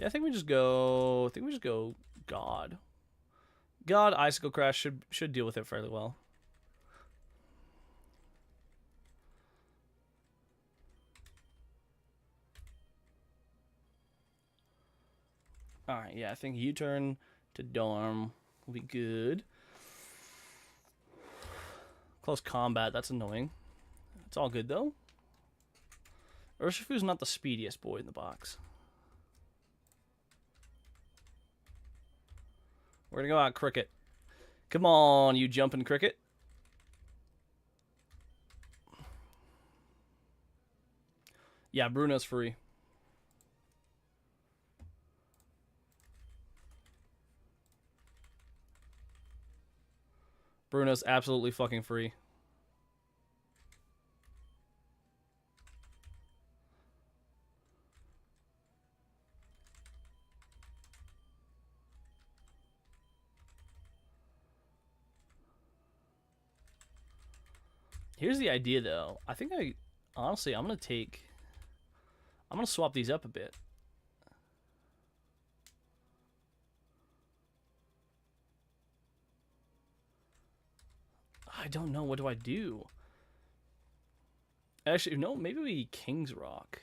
I think we just go God. God, Icicle Crash should deal with it fairly well. Alright, yeah, I think U-turn to Dorm will be good. Close combat, that's annoying. It's all good, though. Urshifu's not the speediest boy in the box. We're gonna go out Cricket. Come on, you jumping Cricket. Yeah, Bruno's free. Bruno's absolutely fucking free. Here's the idea, though. I think honestly, I'm going to swap these up a bit. I don't know. What do I do? Actually, no, maybe we King's Rock.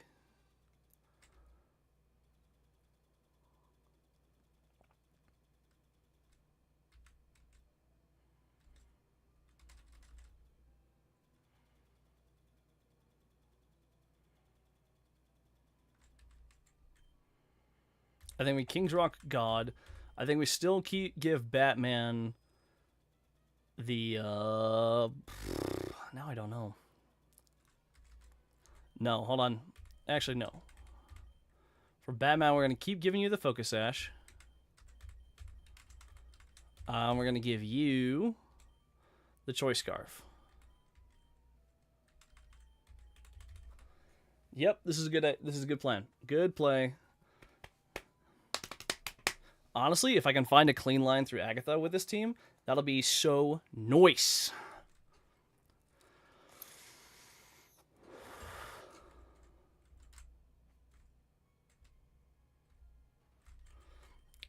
I think we King's Rock God. I think we still give Batman the now I don't know. No, hold on. Actually, no. For Batman, we're gonna keep giving you the Focus Sash. We're gonna give you the Choice Scarf. Yep, this is a good plan. Good play. Honestly, if I can find a clean line through Agatha with this team, that'll be so nice.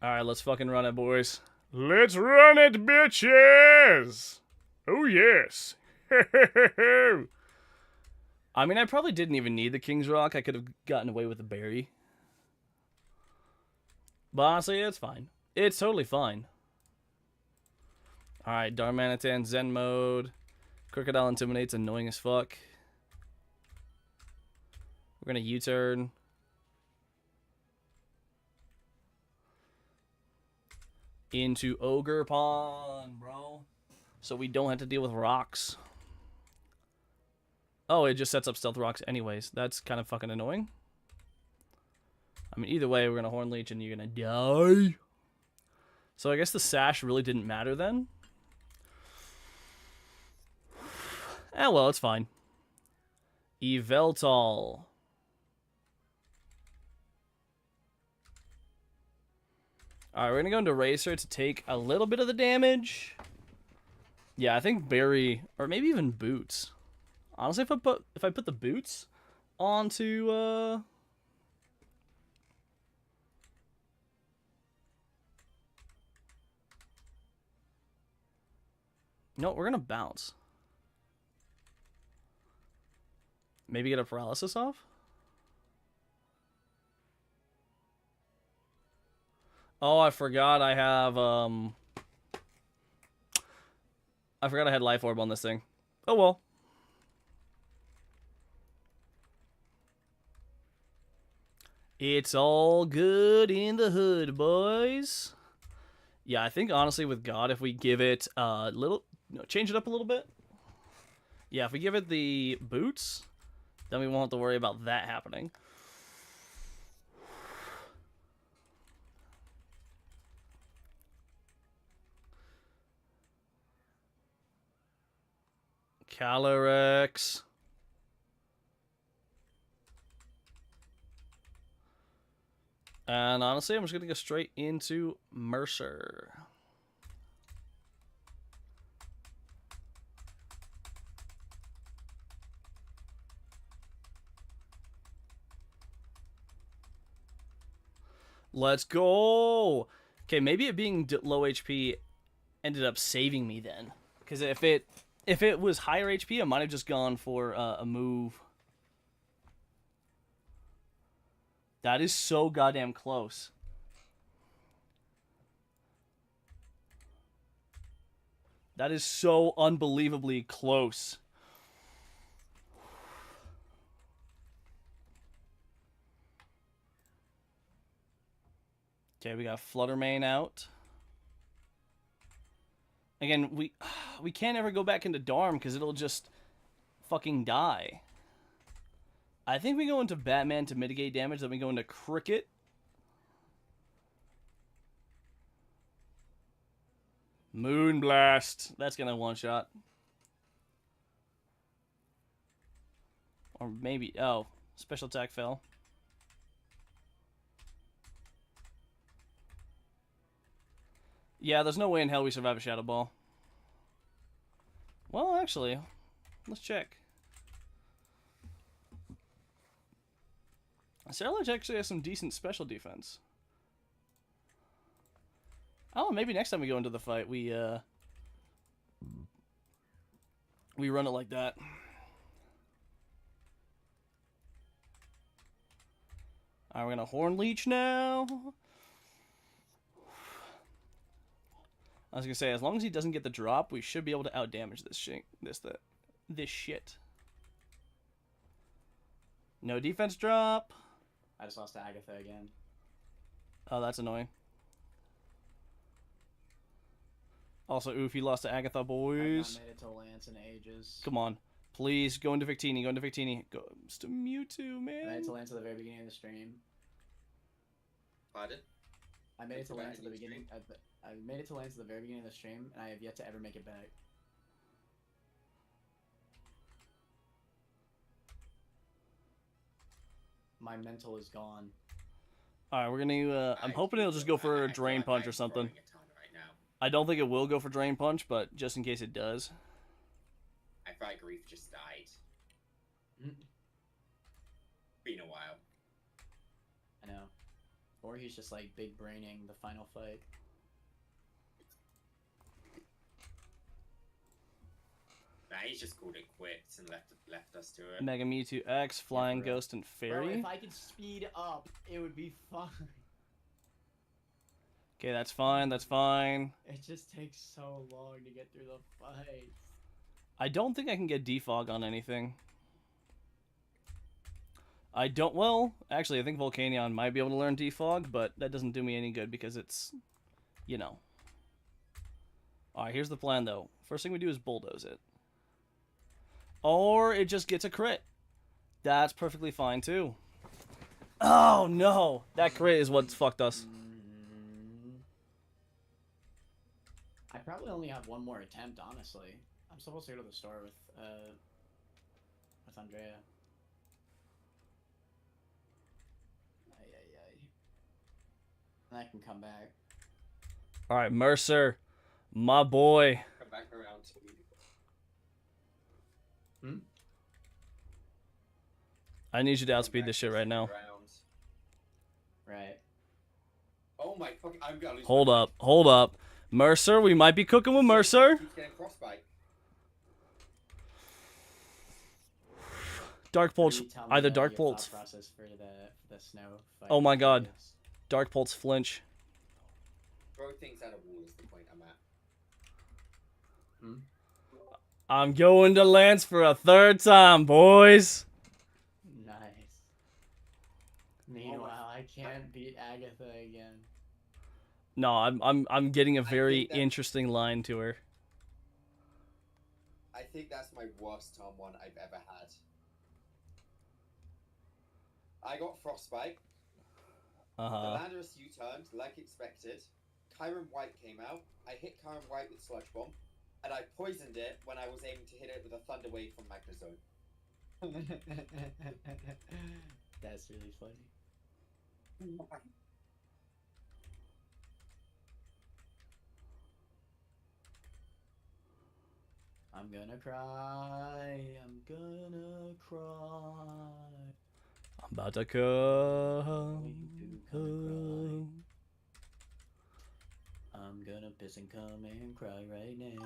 Alright, let's fucking run it, boys. Let's run it, bitches! Oh, yes. I mean, I probably didn't even need the King's Rock. I could have gotten away with the berry. But honestly, it's fine. It's totally fine. Alright, Darmanitan, Zen mode. Crocodile Intimidate's annoying as fuck. We're gonna U-turn. Into Ogre Pond, bro. So we don't have to deal with rocks. Oh, it just sets up Stealth Rocks anyways. That's kind of fucking annoying. I mean, either way, we're going to Horn Leech and you're going to die. So I guess the Sash really didn't matter then. Well, it's fine. Yveltal. Alright, we're going to go into Racer to take a little bit of the damage. Yeah, I think Barry, or maybe even Boots. Honestly, if I put the Boots onto, no, we're going to bounce. Maybe get a paralysis off? Oh, I forgot I have, I forgot I had Life Orb on this thing. Oh, well. It's all good in the hood, boys. Yeah, I think, honestly, with God, if we give it a little, change it up a little bit. Yeah, if we give it the boots, then we won't have to worry about that happening. Calyrex. And honestly, I'm just going to go straight into Mercer. Let's go. Okay, maybe it being low HP ended up saving me then. Because if it was higher HP, I might have just gone for a move. That is so goddamn close. That is so unbelievably close. Okay, we got Fluttermane out. Again, we can't ever go back into Darm because it'll just fucking die. I think we go into Batman to mitigate damage, then we go into Cricket. Moonblast. That's gonna one-shot. Or maybe... Oh, special attack fell. Yeah, there's no way in hell we survive a Shadow Ball. Well, actually, let's check. Sarlach actually has some decent special defense. Oh, maybe next time we go into the fight, we run it like that. Alright, we're gonna Horn Leech now. I was gonna say, as long as he doesn't get the drop, we should be able to outdamage this shit. This shit. No defense drop. I just lost to Agatha again. Oh, that's annoying. Also, oof, he lost to Agatha, boys. I've not made it to Lance in ages. Come on. Please, go into Victini, go into Victini. Go to Mewtwo, I made man. it to Lance at the very beginning of the stream. Pardon? I made it to Lance at the Beginning beginning. I made it to Lance at the very beginning of the stream, and I have yet to ever make it back. My mental is gone. Alright, we're gonna, I'm hoping it'll just go for a Drain Punch or something. I don't think it will go for Drain Punch, but just in case it does. I feel like Grief just died. Been a while. I know. Or he's just like big braining the final fight. Nah, he's just called it quits and left us to it. Mega Mewtwo X, Flying for real. Ghost, and Bro, Fairy. if I could speed up, it would be fun. Okay, that's fine, that's fine. It just takes so long to get through the fights. I don't think I can get Defog on anything. I don't, well, actually, I think Volcanion might be able to learn Defog, but that doesn't do me any good because it's, you know. Alright, here's the plan, though. First thing we do is bulldoze it. Or it just gets a crit. That's perfectly fine, too. Oh, no! That crit is what's fucked us. I probably only have one more attempt, honestly. I'm supposed to go to the store with Andrea. And I can come back. Alright, Mercer. My boy. Come back around to you. I need you to outspeed this shit right now. Right. Oh my fuck! I'm gonna lose. Hold up, hold up. Mercer, we might be cooking with Mercer. He's getting frostbite. Dark Pulse, Maybe tell me, either your Dark thought Pulse. process for the snow fight. Oh my god. Dark Pulse flinch. Throw things out of wall is the point I'm at. I'm going to Lance for a third time, boys. Nice. Meanwhile, I can't beat Agatha again. No, I'm getting a very think that- interesting line to her. I think that's my worst turn 1 I've ever had. I got Frostbite. The Landorus U-turned, like expected. Kyron White came out. I hit Kyron White with Sludge Bomb. And I poisoned it when I was aiming to hit it with a Thunder Wave from Magnezone. That's really funny. I'm gonna cry. I'm gonna cry. I'm about to come. I'm gonna piss and come and cry right now.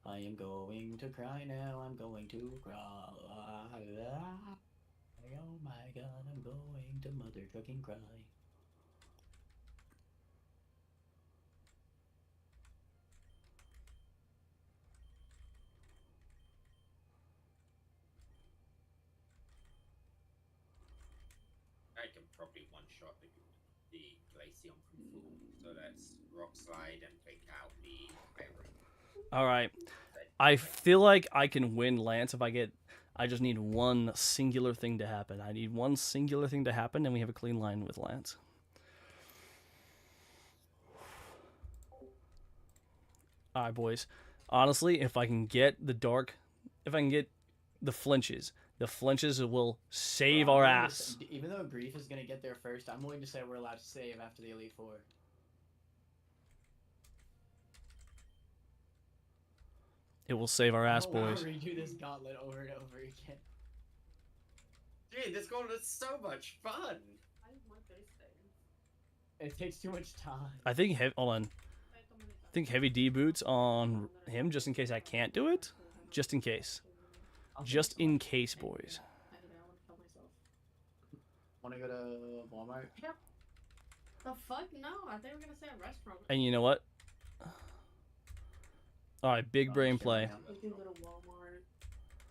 I am going to cry now. I'm going to cry. Oh my god, I'm going to mother trucking cry. I can probably one-shot the Glaceon from full. So let's Rock Slide and take out the Iron. Alright. I feel like I can win Lance if I get... I just need one singular thing to happen. I need one singular thing to happen, and we have a clean line with Lance. Alright, boys. Honestly, if I can get the dark... If I can get the flinches will save our ass. Even though Grief is going to get there first, I'm willing to say we're allowed to save after the Elite Four. It will save our ass, boys. I'll redo this gauntlet over and over again. Dude, this gauntlet is so much fun! I want base things. It takes too much time. I think... Hold on. I think heavy D boots on him just in case I can't do it. Just in case. Just in case, boys. Want to go to Walmart? Yep. The fuck? No, I think we're gonna say a restaurant. And you know what? Alright, big brain play. We can go to Walmart.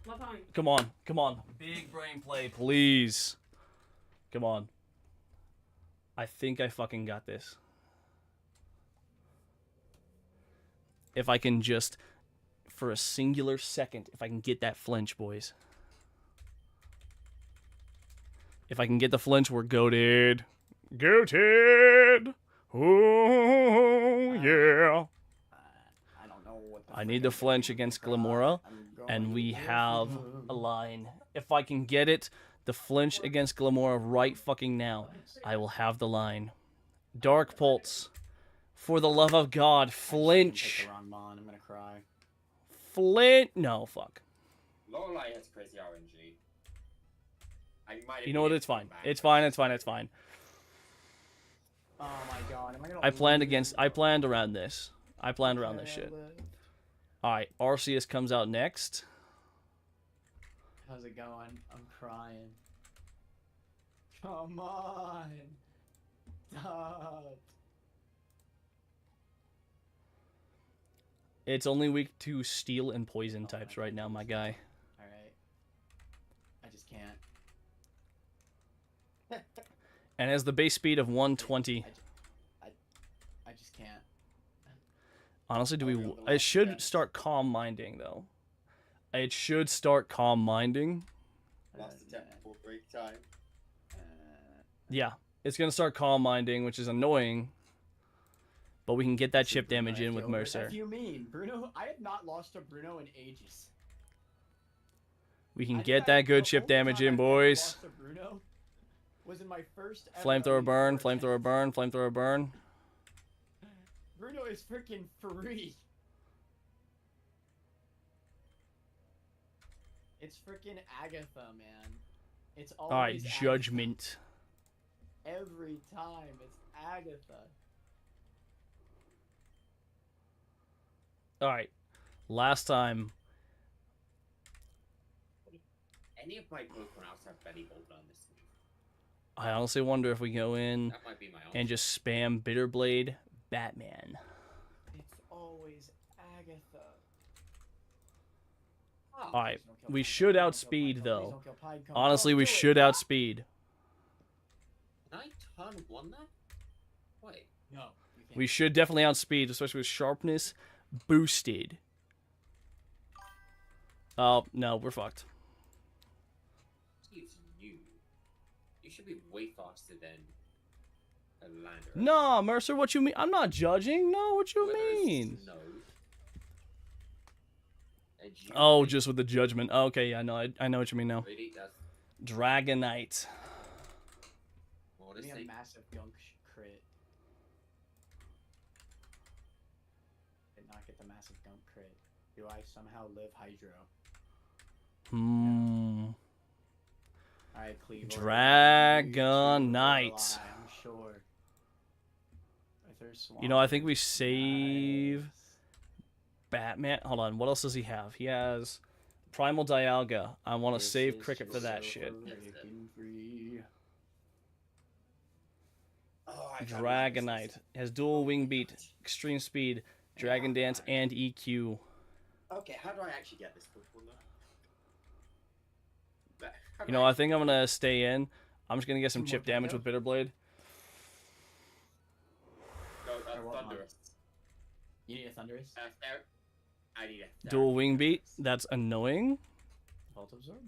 What time? Come on, come on. Big brain play, please. Come on. I think I fucking got this. If I can just, for a singular second, if I can get that flinch, boys. If I can get the flinch, we're goated. Goated! Oh, yeah. I don't know what the I need the flinch against Glamora, and we have a line. If I can get it, the flinch against Glamora right fucking now, I will have the line. Dark Pulse. For the love of God, flinch. I'm gonna cry. Flint. No, fuck. Lorelei has crazy RNG. I might You know what? It's fine. It's fine. It's fine. It's fine. Oh my god. Am I gonna I planned around this. I planned around this shit. Alright, Arceus comes out next. How's it going? I'm crying. Come on. Stop. It's only weak to steel and poison types right now, my guy. Alright. I just can't. And has the base speed of 120. I just can't. Honestly, do we... It should start calm minding, though. It should start calm minding. Last attempt for break time. Yeah, it's going to start calm minding, which is annoying. But we can get that chip damage in with Mercer. What do you mean? Bruno? I have not lost to Bruno in ages. We can get that good chip damage in, boys. Lost to Bruno was in my first ever Flamethrower burn, Elite Four flamethrower burn, flamethrower burn. Bruno is freaking free. It's freaking Agatha, man. It's always Alright, Agatha. Judgment. Every time, it's Agatha. Alright, last time. Any of my Pokemon else have Belly Bolt on this move? I honestly wonder if we go in That might be my own. and just spam Bitterblade Batman. It's always Agatha. Alright, Please don't kill we Pinecone, should please don't outspeed, kill Pinecone, though. please don't kill Pinecone. Honestly, Don't we do it. should outspeed. Can I turn one that? No. You can't. We should definitely outspeed, especially with sharpness boosted. Oh, no, we're fucked. It's you. You should be way faster than a lander. No, Mercer, what you mean? I'm not judging. No, what you mean? No. Oh, just with the judgment. Okay, yeah, no, I know what you mean now. Really? That's Dragonite. Give me a honestly. massive gunk crit. Did not get the massive gunk crit. Do I somehow live Hydro? Hmm. Alright, Cleaver. Dragonite. I'm sure. You know, I think we save Batman. Hold on, what else does he have? He has Primal Dialga. I want to save Cricket for that shit. Oh, I can't Dragonite has dual wing beat, extreme speed, Dragon Dance, and E EQ. Okay, how do I actually get this Pokemon though? You know, I think I'm gonna stay in. I'm just gonna get some Two chip more damage with Bitter Blade. Go, Or what Thunderous. You need a Thunderous? I need a Dual wing beat. That's annoying. Volt Absorb?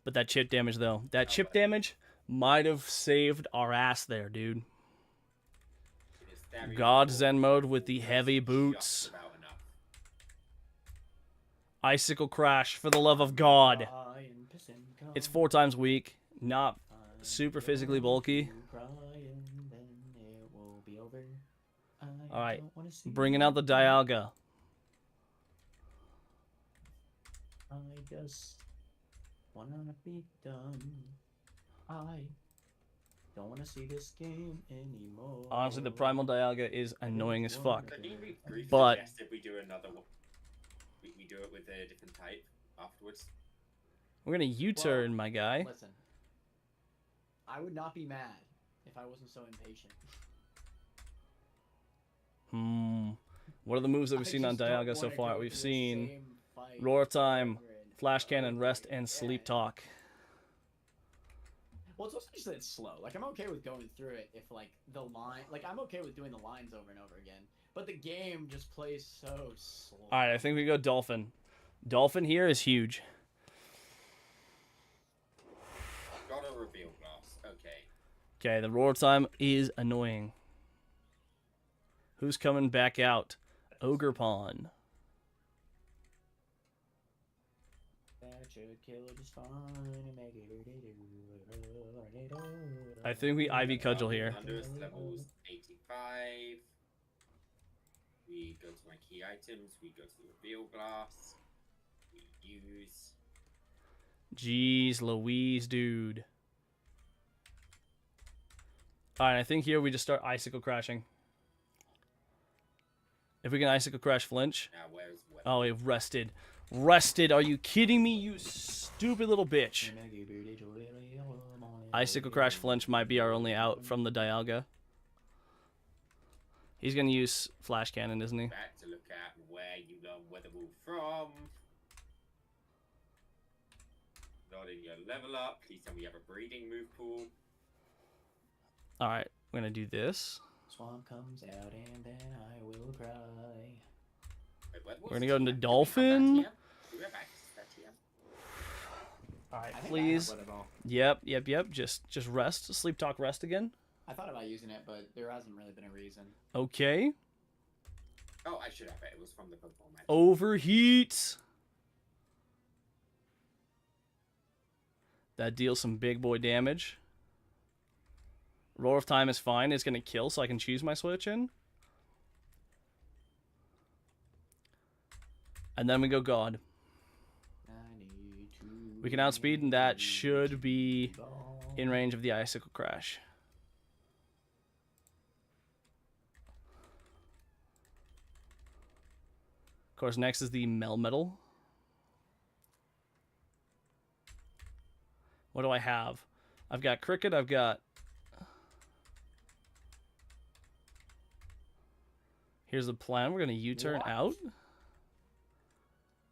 But that chip damage though, that chip damage might have saved our ass there, dude. God Zen mode with the heavy boots. Icicle Crash, for the love of God. It's 4 times weak, not super physically bulky. Alright, bringing out the Dialga. I just wanna be done. I don't wanna see this game anymore. Honestly, the Primal Dialga is annoying as fuck. Can you briefly But- suggest if we do another one? We do it with a different type afterwards. We're gonna U-turn, my guy. Listen, I would not be mad if I wasn't so impatient. What are the moves that we've I seen on just don't Dialga so wanna far? go We've through the seen same fight Roar Time, over and Flash Cannon, over Rest, and again. Sleep Talk. Well, it's also just that it's slow. Like, I'm okay with going through it if, like, the line... Like, I'm okay with doing the lines over and over again. But the game just plays so slow. Alright, I think we go Dolphin. Dolphin here is huge. Got a reveal glass. Okay. Okay, the Roar Time is annoying. Who's coming back out? Ogre Pawn. I think we Ivy Cudgel here. Thunderous levels 85. We go to my key items. We go to the reveal glass. We use. Jeez Louise, dude. Alright, I think here we just start Icicle Crashing. If we can Icicle Crash flinch. Now, where's Oh, it rested. Rested. Are you kidding me, you stupid little bitch? Icicle Crash flinch might be our only out from the Dialga. He's going to use Flash Cannon, isn't he? Back to look at where you learn weather move from. Not in your level up. Please tell me you have a breeding move pool. Alright, we're going to do this. Swamp comes out and then I will cry. Wait, what We're was gonna go into TM? Dolphin. Do we have access to that TM? Alright, I think please. I have Weather Ball. Yep. Just rest. Sleep Talk rest again. I thought about using it, but there hasn't really been a reason. Okay. Oh, I should have it. It was from the Pokemon match. Overheat. That deals some big boy damage. Roar of Time is fine. It's going to kill, so I can choose my switch in. And then we go God. We can outspeed, and that should be in range of the Icicle Crash. Of course, next is the Melmetal. What do I have? I've got Cricket, I've got... Here's the plan. We're going to U-turn What? out.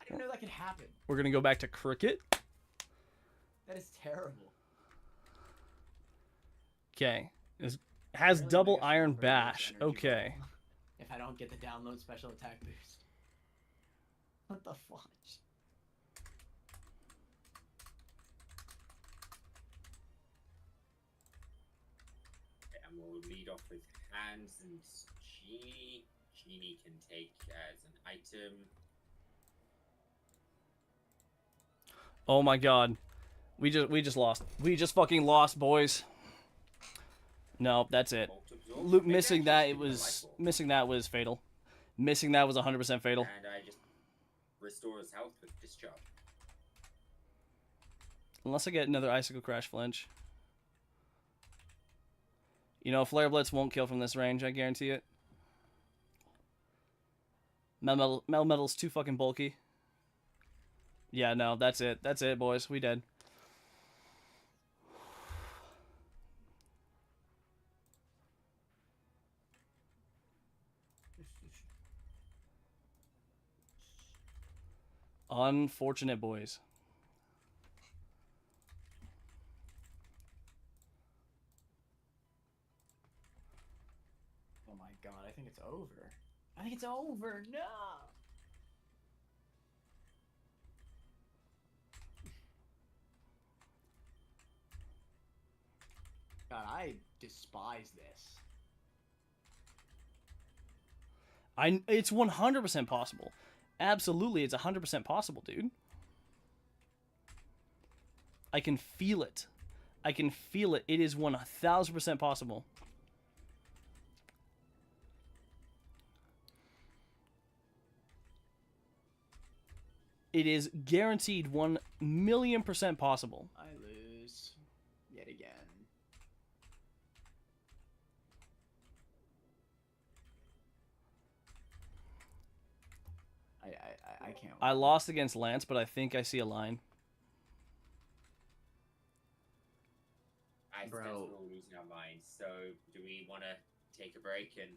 I didn't know that could happen. We're going to go back to Cricket. That is terrible. Okay. Has Really double make a iron super verse bash. energy Okay. roll if I don't get the download special attack boost. What the fudge? And we'll lead off with Hans and Genie. Genie can take as an item. Oh my god. We just lost. We just fucking lost, boys. No, that's it. Bolt absorb. Luke Maybe I missing should that give it him a was life orb. missing that was fatal. Missing that was 100% fatal. And I just restore his health with discharge. Unless I get another icicle crash flinch. You know, flare blitz won't kill from this range, I guarantee it. Metal's too fucking bulky. Yeah, no, that's it. That's it, boys. We dead. Unfortunate, boys. Oh my god, I think it's over. I think it's over. No. God, I despise this. It's 100% possible. Absolutely, it's 100% possible, dude. I can feel it. I can feel it. It is 1000% possible. It is guaranteed 1,000,000% possible. I lose yet again. I can't. I lost against Lance, but I think I see a line. I sense Bro. we're all losing our minds. So, do we want to take a break and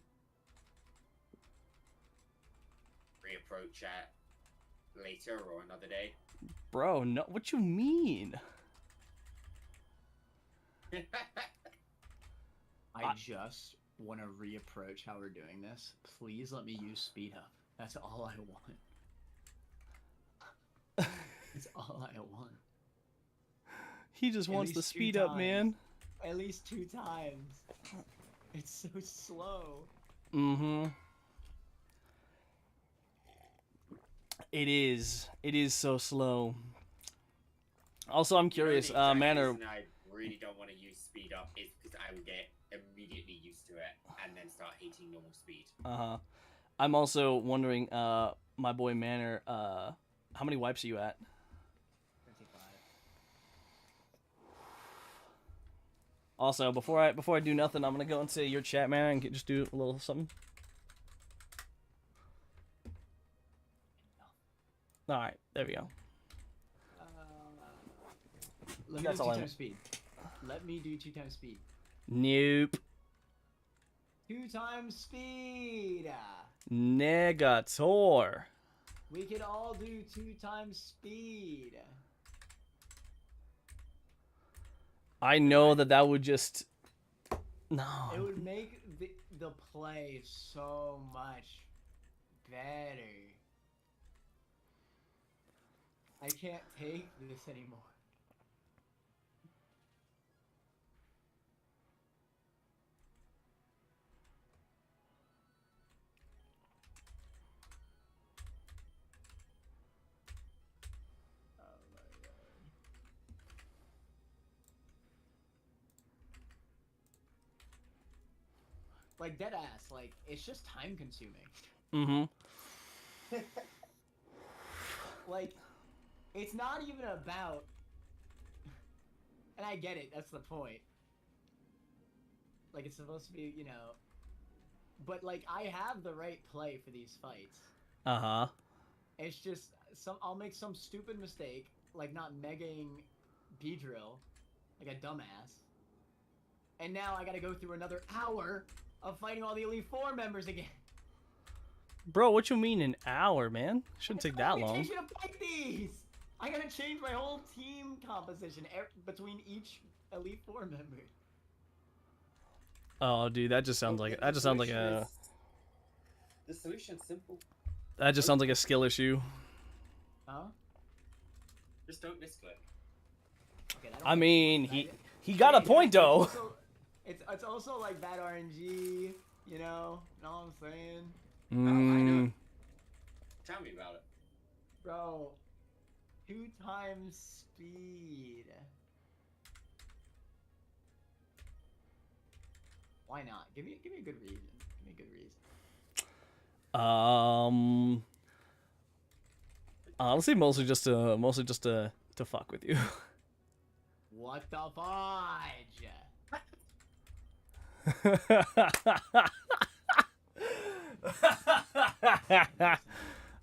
reapproach at later or another day? Bro, no, what you mean? I just want to reapproach how we're doing this. Please let me use speed up. That's all I want. That's all I want. He just At wants the least two speed up, times. man. At least 2 times. It's so slow. Mm-hmm. It is. It is so slow. Also, I'm curious, The only exact Manor. reason I really don't want to use speed up is because I will get immediately used to it and then start hating normal speed. Uh-huh. I'm also wondering, my boy Manor, how many wipes are you at? 55. Also, before I do nothing, I'm gonna go into your chat, man, and just do a little something. All right, there we go. Let me That's do all 2 I times speed. Let me do 2 times speed. Nope. 2 times speed. Negator. We could all do 2 times speed. I know that would just. No. It would make the play so much better. I can't take this anymore. Oh my god. Like dead ass, like it's just time consuming. Mm-hmm. Like it's not even about, and I get it, that's the point. Like it's supposed to be, you know, but like I have the right play for these fights. Uh-huh. It's just I'll make some stupid mistake, like not megaing B-drill, like a dumbass. And now I gotta go through another hour of fighting all the Elite Four members again. Bro, what you mean an hour, man? Shouldn't take that It long. takes you to fight these! I gotta change my whole team composition between each Elite Four member. Oh, dude, that just sounds like The solution's simple. that just sounds like a skill issue. Huh? Just don't misclick. Okay, that I don't mean, make sense. he got a point though. It's also like bad RNG, you know what I'm saying? Oh, I know. Mm, Tell me about it. Bro, 2 times speed. Why not? Give me a good reason. Give me a good reason. honestly, mostly just to fuck with you. What the fudge?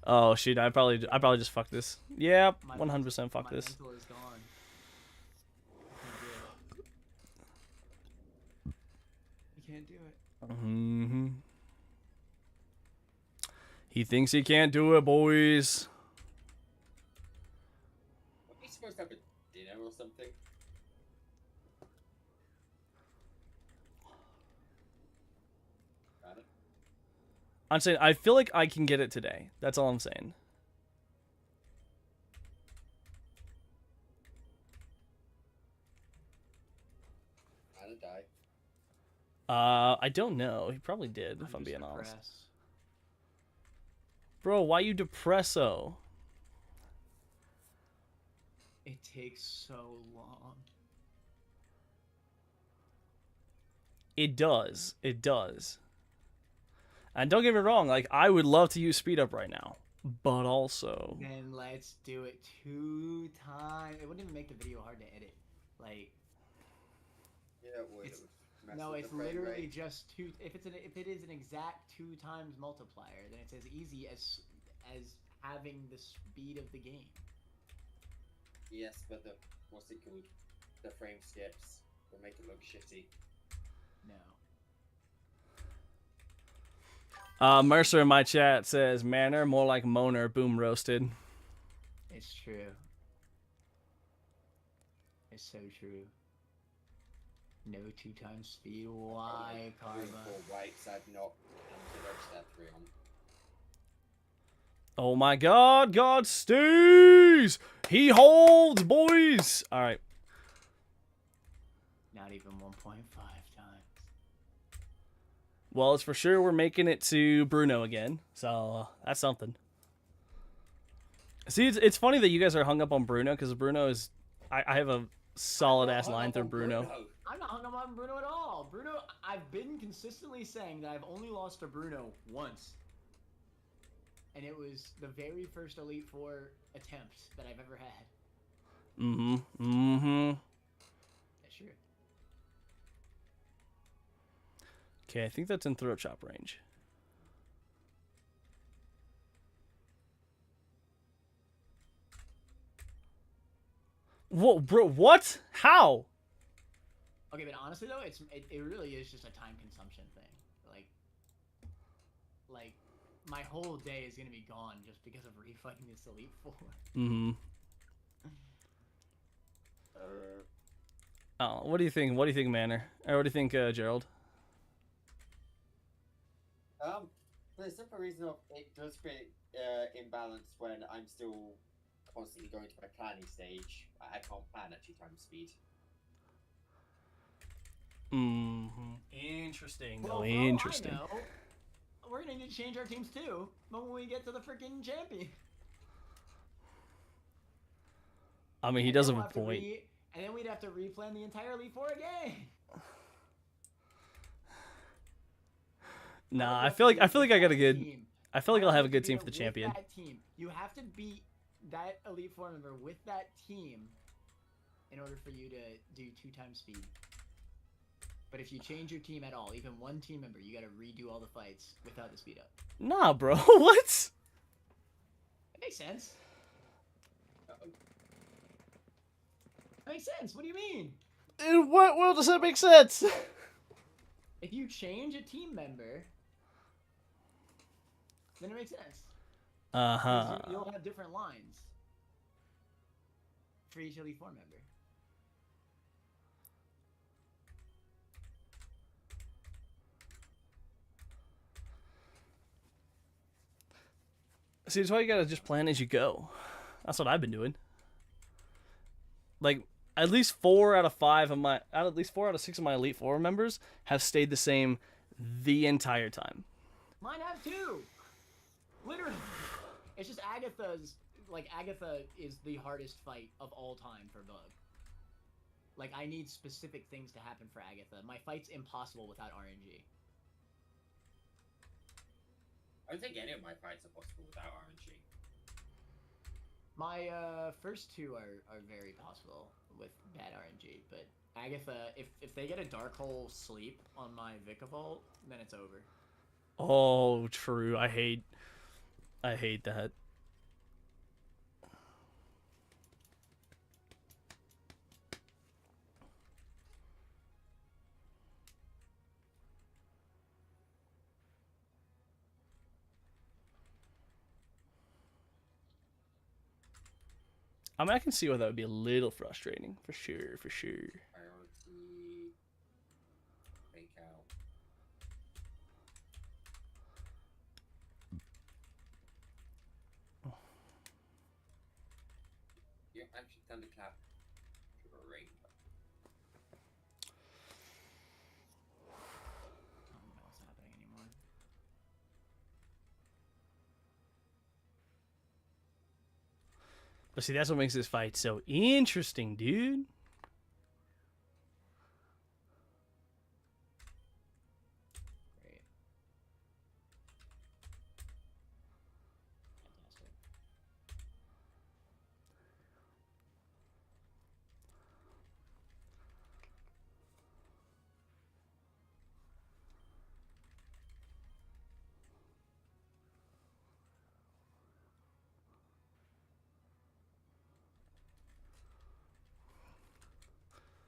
Oh shit! I probably just fucked this. Yeah, My 100% fuck my this. mental is gone. You can't do it. Hmm. He thinks he can't do it, boys. Are we supposed to have a dinner or something? Got it. I'm saying I feel like I can get it today. That's all I'm saying. Gotta die. I don't know. He probably did, if I'm just being honest. depressed. Bro, why you depresso? It takes so long. It does. It does. And don't get me wrong, like I would love to use speed up right now, but also Then let's do it 2 times. It wouldn't even make the video hard to edit. Like, Yeah, it would. It's- It would mess no, with it's the frame literally rate. just 2. If it is an exact 2 times multiplier, then it's as easy as having the speed of the game. Yes, but the what's it called? The frame skips will make it look shitty. No. Mercer in my chat says manner more like moaner, boom roasted. It's true. It's so true. No 2 times speed. Why, Karma? For wipes, I've not considered step 3 on. Oh my god, God stays! He holds, boys! Alright. Not even 1.5 times. Well, it's for sure we're making it to Bruno again. So, that's something. See, it's funny that you guys are hung up on Bruno, because Bruno is... I have a solid-ass line through Bruno. I'm not hung up on Bruno at all. Bruno, I've been consistently saying that I've only lost to Bruno once. And it was the very first Elite Four attempt that I've ever had. Mm-hmm. Mm-hmm. That's true. Okay, I think that's in throat chop range. Whoa, bro, what? How? Okay, but honestly though, it really is just a time consumption thing. Like my whole day is gonna be gone just because of refighting this Elite Four. Mm-hmm. Oh, what do you think? What do you think, Manor? Or what do you think, Gerald? For the simple reason of it does create imbalance when I'm still constantly going to my planning stage. I can't plan at 2 times speed. Mm-hmm. Interesting. Well, Oh, for interesting. all I know, we're gonna need to change our teams too when we get to the freaking champion. I mean, he And does then have we'll a to point. and then we'd have to replan the entire Elite Four again. Nah, You I have feel to like I beat feel like I got a that good. team. I feel like You I'll have a to good beat team it for the with champion. That team. You have to beat that Elite Four member with that team in order for you to do 2 times speed. But if you change your team at all, even one team member, you gotta redo all the fights without the speed up. Nah, bro. What? It makes sense. Uh-oh. That makes sense. What do you mean? In what world does that make sense? If you change a team member, then it makes sense. Uh 'Cause huh. You'll have different lines for each Elite Four member. See, that's why you gotta just plan as you go. That's what I've been doing. Like, at least 4 out of 5 of my, at least 4 out of 6 of my Elite Four members have stayed the same the entire time. Mine have too. Literally. It's just Agatha's. Like, Agatha is the hardest fight of all time for Bug. Like, I need specific things to happen for Agatha. My fight's impossible without RNG. I don't think any of my fights are possible without RNG. My first 2 are very possible with bad RNG, but Agatha, if they get a Dark Hole sleep on my Vikavolt, then it's over. Oh, true. I hate that. I mean, I can see why that would be a little frustrating, for sure, for sure. Priority. Fake out. Yeah, actually, thunderclap. Rain. I don't know what's happening anymore. But see, that's what makes this fight so interesting, dude. Great. Fantastic.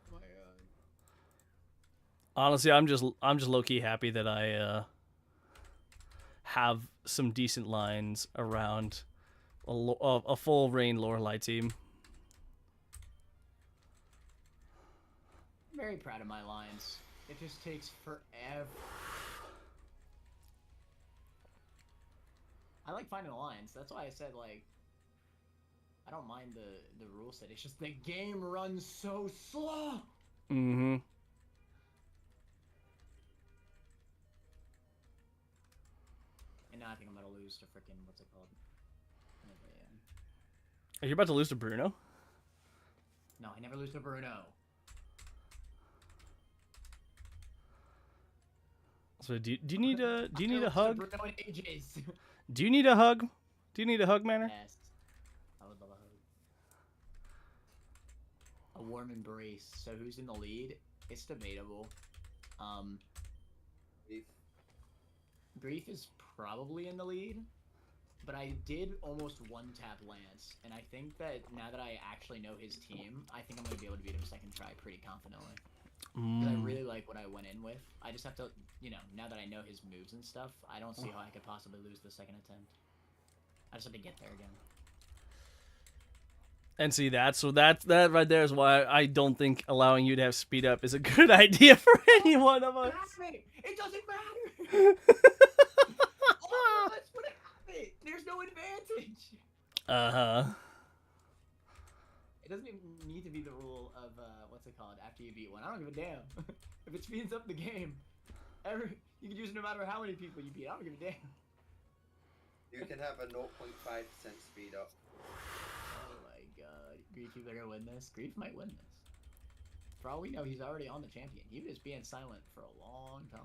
Oh my god. Honestly, I'm just low key happy that I have some decent lines around a full Rain Lorelei team. I'm very proud of my lines. It just takes forever. I like finding the lines. That's why I said, like, I don't mind the rule set. It's just the game runs so slow. Mm-hmm. And now I think I'm gonna lose to frickin' what's it called? Are you about to lose to Bruno? No, I never lose to Bruno. So do you need a hug? Bruno and AJ's. Do you need a hug? Do you need a hug, Manor? Yes. I would love a hug. A warm embrace. So who's in the lead? It's debatable. Grief is probably in the lead, but I did almost one-tap Lance, and I think that now that I actually know his team, I think I'm going to be able to beat him second try pretty confidently. Because I really like what I went in with. I just have to, you know, now that I know his moves and stuff, I don't see how I could possibly lose the second attempt. I just have to get there again. And see that right there is why I don't think allowing you to have speed up is a good idea for any one of us. It doesn't matter! That's what happened! There's no advantage! Uh-huh. It doesn't even need to be the rule of, what's it called, after you beat one. I don't give a damn. If it speeds up the game, you can use it no matter how many people you beat. I don't give a damn. You can have a 0.5% speed up. Oh my god. Grief, you better win this. Grief might win this. For all we know, he's already on the champion. He was being silent for a long time.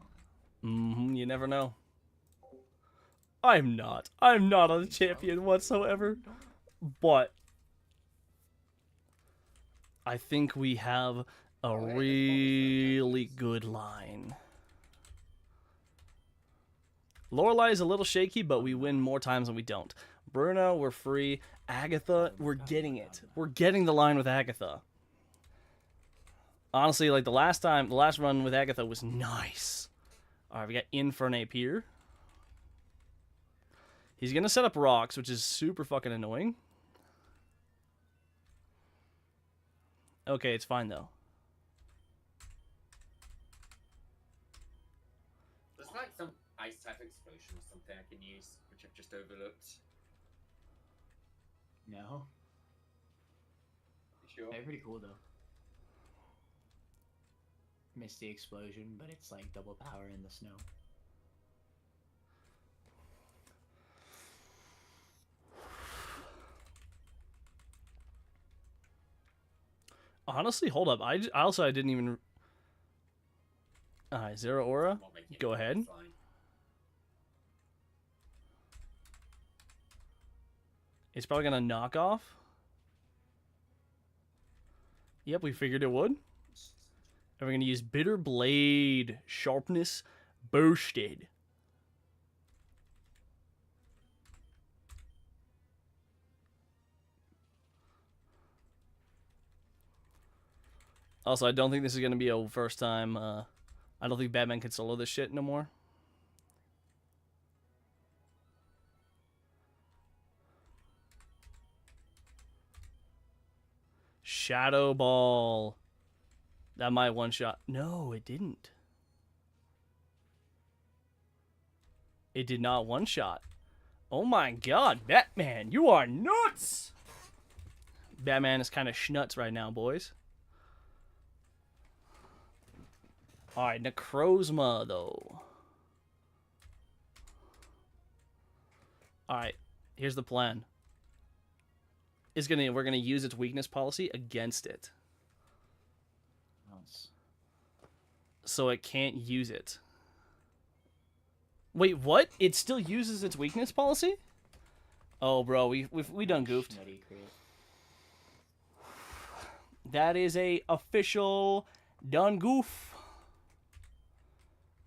Mm-hmm. You never know. I'm not on the champion whatsoever. But I think we have a really good line. Lorelei is a little shaky, but we win more times than we don't. Bruno, we're free. Agatha, we're getting it. We're getting the line with Agatha. Honestly, like the last run with Agatha was nice. Alright, we got Infernape here. He's gonna set up rocks, which is super fucking annoying. Okay, it's fine though. There's like some ice type explosion or something I can use, which I've just overlooked. No. Sure. They're pretty cool though. Misty explosion, but it's like double power in the snow. Honestly, hold up. I didn't even. Alright, Zero Aura. Won't make it Go ahead. fine. It's probably gonna knock off. Yep, we figured it would. And we're gonna use Bitter Blade. Sharpness boosted. Also, I don't think this is gonna be a first time. I don't think Batman can solo this shit no more. Shadow Ball. That might one shot. No, it didn't. It did not one shot. Oh my god, Batman, you are nuts! Batman is kind of schnuts right now, boys. Alright, Necrozma, though. Alright, here's the plan. We're gonna use its weakness policy against it. Nice. So it can't use it. Wait, what? It still uses its weakness policy? Oh, bro, we done goofed. Schnutty crit. That is a official done goof.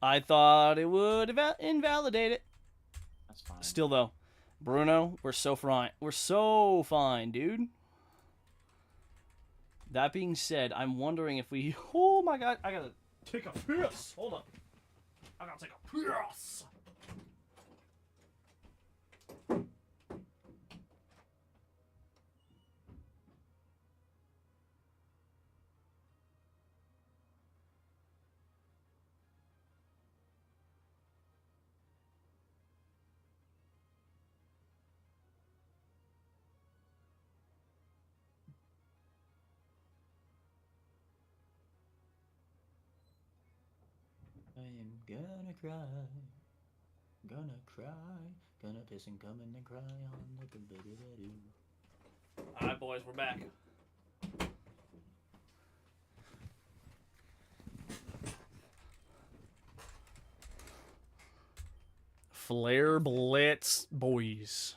I thought it would invalidate it. That's fine. Still though, Bruno, we're so fine. We're so fine, dude. That being said, I'm wondering if we. Oh my god, I gotta take a piss. Hold up. I gotta take a piss. I am gonna cry, gonna piss and come and then cry on the baby. Alright, boys, we're back. Flare Blitz, boys.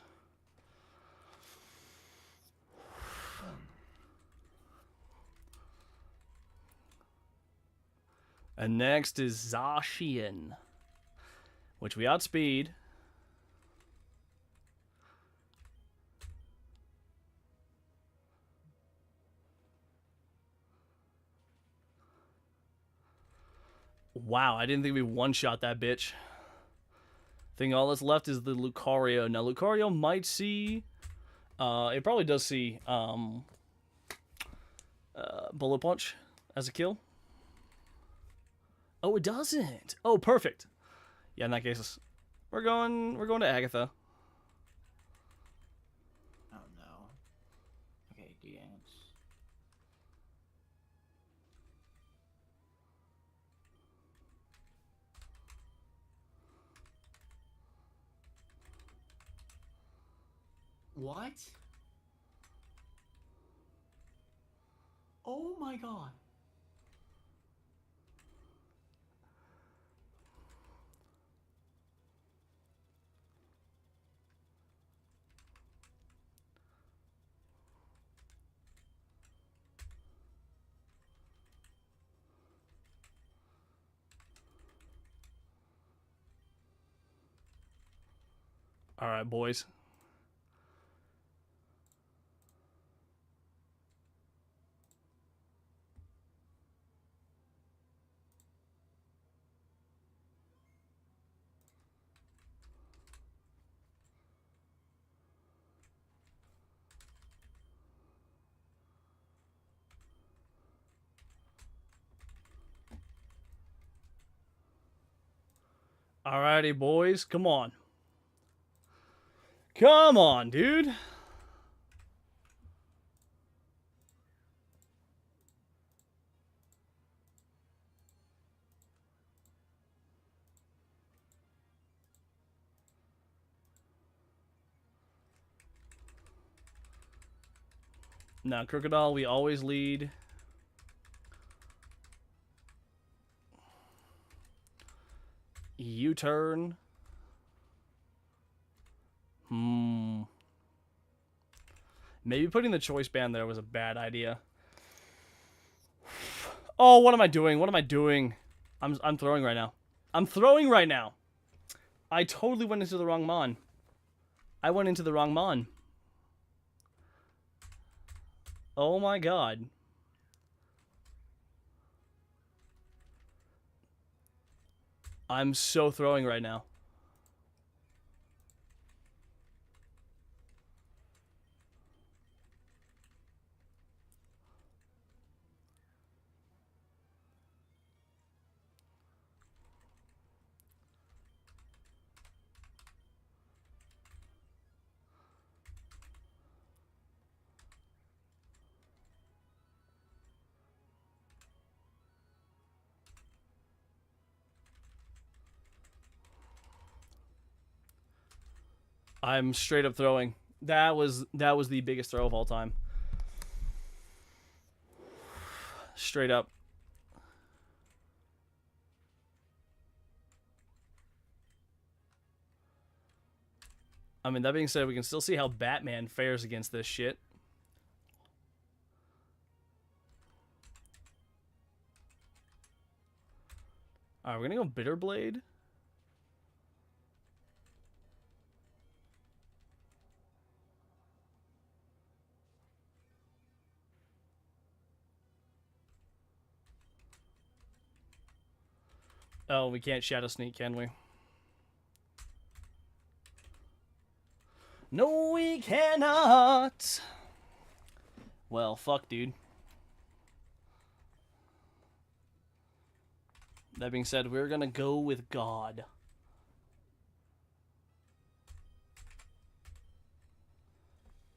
And next is Zacian, which we outspeed. Wow, I didn't think we one-shot that bitch. I think all that's left is the Lucario. Now, Lucario might see... it probably does see Bullet Punch as a kill. Oh, it doesn't. Oh, perfect. Yeah, in that case, we're going to Agatha. Oh no. Okay, dance. What? Oh my god. All right, boys. Alrighty, boys. Come on. Come on, dude. No, Crocodile, we always lead. U-turn. Maybe putting the choice band there was a bad idea. Oh, what am I doing? What am I doing? I'm throwing right now. I'm throwing right now. I totally went into the wrong mon. I went into the wrong mon. Oh my god. I'm so throwing right now. I'm straight up throwing. That was the biggest throw of all time. Straight up. I mean, that being said, we can still see how Batman fares against this shit. Alright, we're gonna go Bitterblade. Oh, we can't Shadow Sneak, can we? No, we cannot. Well, fuck, dude. That being said, we're gonna go with God.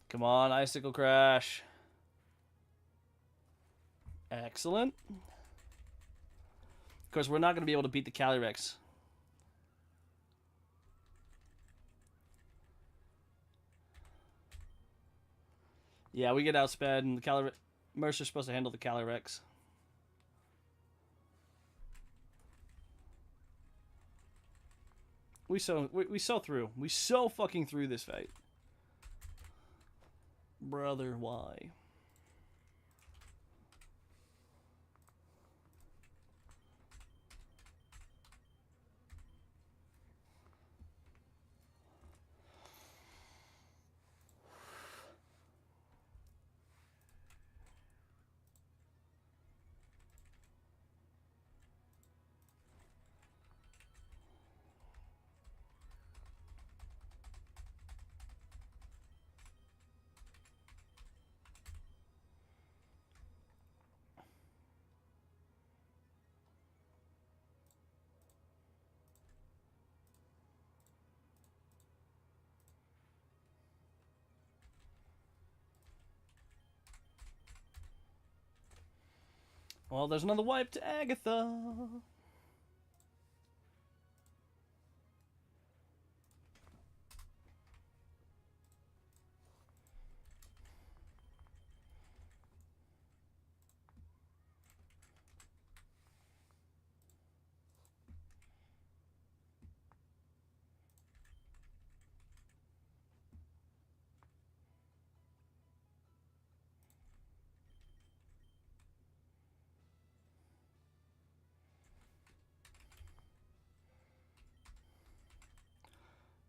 Come on, Icicle Crash. Excellent. Of course, we're not going to be able to beat the Calyrex. Yeah, we get outsped, and the Mercer's supposed to handle the Calyrex. We so through. We so fucking through this fight. Brother, why? Well, there's another wipe to Agatha.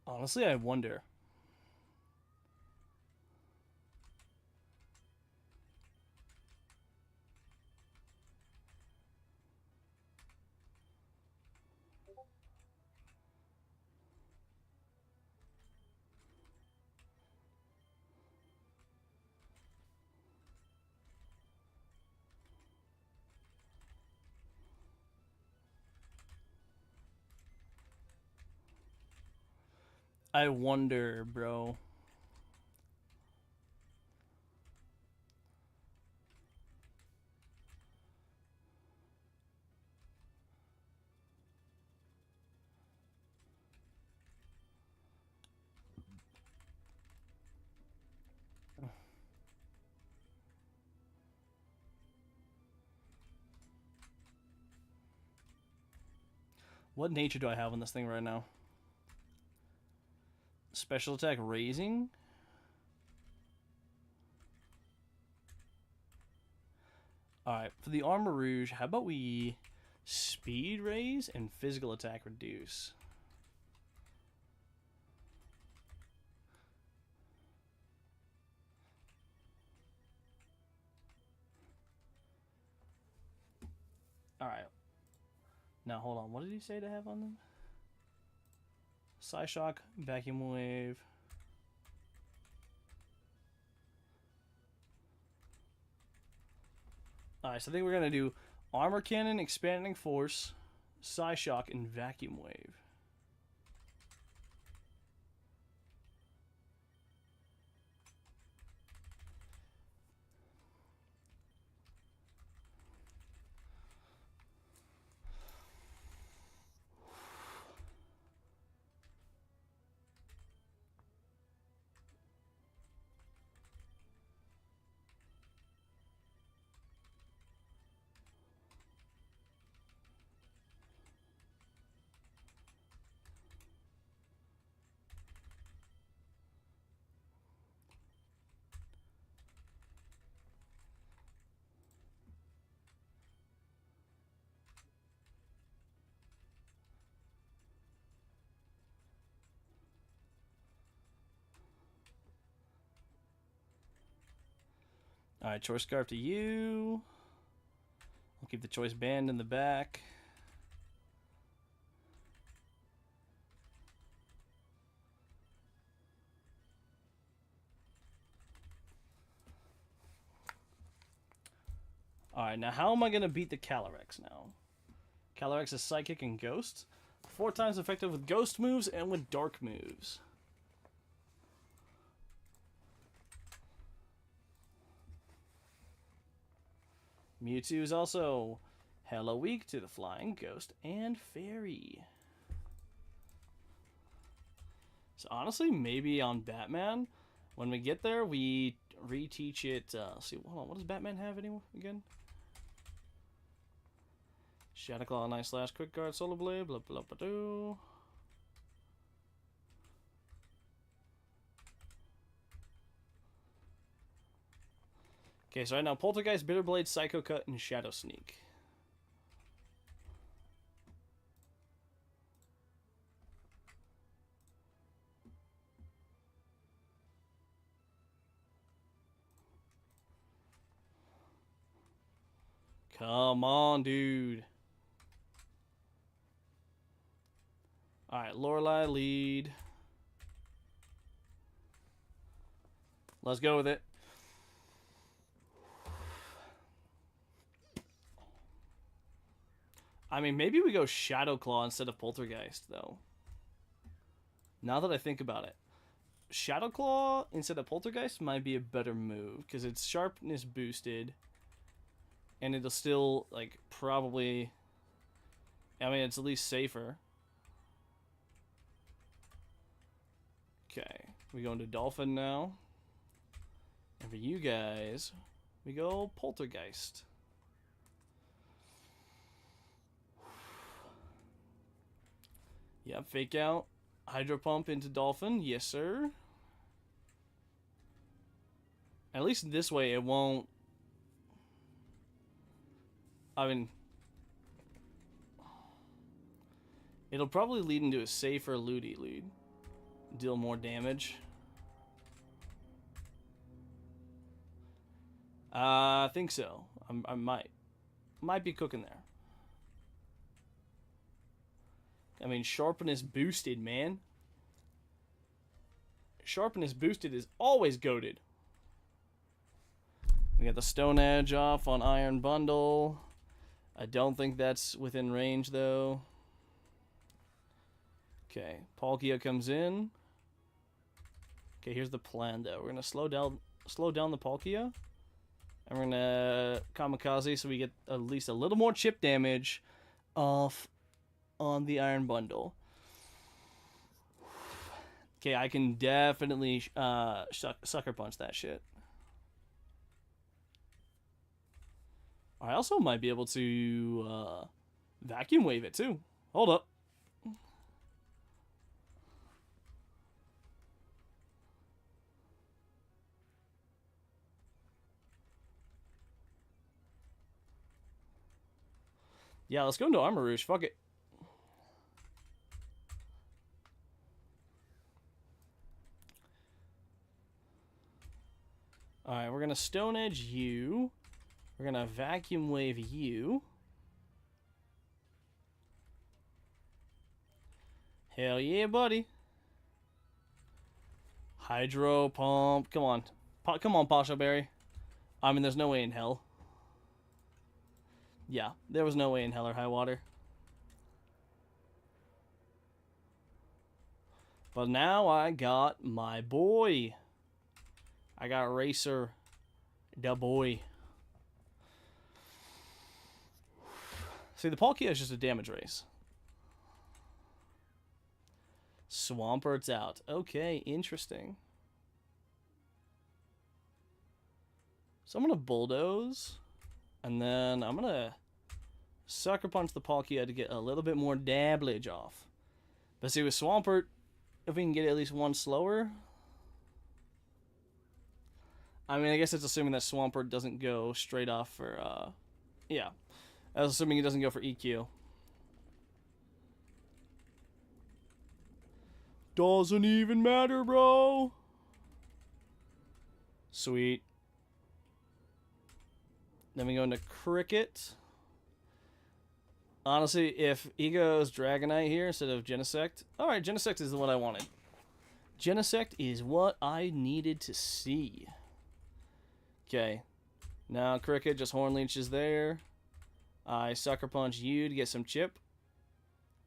Honestly, I wonder. I wonder, bro. What nature do I have on this thing right now? Special attack raising? Alright, for the Armor Rouge, how about we speed raise and physical attack reduce? Alright. Now, hold on. What did he say to have on them? Psyshock, Vacuum Wave. Alright, so I think we're going to do Armor Cannon, Expanding Force, Psyshock, and Vacuum Wave. Alright, Choice Scarf to you. I'll keep the Choice Band in the back. Alright, now how am I going to beat the Calyrex now? Calyrex is Psychic and Ghost. 4 times effective with Ghost moves and with Dark moves. Mewtwo is also hella weak to the Flying, Ghost, and Fairy. So honestly, maybe on Batman, when we get there, we reteach it. See, hold on, what does Batman have again? Shadow Claw, Nice Slash, Quick Guard, Solar Blade, blah blah blah blah. Okay, so right now, Poltergeist, Bitter Blade, Psycho Cut, and Shadow Sneak. Come on, dude. Alright, Lorelei lead. Let's go with it. I mean, maybe we go Shadow Claw instead of Poltergeist, though. Now that I think about it. Shadow Claw instead of Poltergeist might be a better move, because it's sharpness boosted. And it'll still, like, probably... I mean, it's at least safer. Okay, we go into Dolphin now. And for you guys, we go Poltergeist. Yep, fake out. Hydro Pump into Dolphin. Yes, sir. At least this way it won't... I mean... It'll probably lead into a safer Ludi lead. Deal more damage. I think so. I might be cooking there. I mean, Sharpness boosted, man. Sharpness boosted is always goated. We got the Stone Edge off on Iron Bundle. I don't think that's within range, though. Okay, Palkia comes in. Okay, here's the plan, though. We're gonna slow down the Palkia, and we're gonna Kamikaze so we get at least a little more chip damage off on the Iron Bundle. Okay, I can definitely Sucker Punch that shit. I also might be able to Vacuum Wave it, too. Hold up. Yeah, let's go into Armor Rouge. Fuck it. Alright, we're going to Stone Edge you. We're going to Vacuum Wave you. Hell yeah, buddy. Hydro Pump. Come on. Come on, Pasha Berry. I mean, there's no way in hell. Yeah, there was no way in hell or high water. But now I got my boy. I got Racer, da boy. See, the Palkia is just a damage race. Swampert's out. Okay, interesting. So I'm going to Bulldoze. And then I'm going to Sucker Punch the Palkia to get a little bit more damage off. But see, with Swampert, if we can get at least one slower... I mean, I guess it's assuming that Swampert doesn't go straight off for, yeah. I was assuming it doesn't go for EQ. Doesn't even matter, bro. Sweet. Then we go into Cricket. Honestly, if he goes Dragonite here instead of Genesect... Alright, Genesect is what I wanted. Genesect is what I needed to see. Okay. Now Cricket just Horn Leeches there. I Sucker Punch you to get some chip.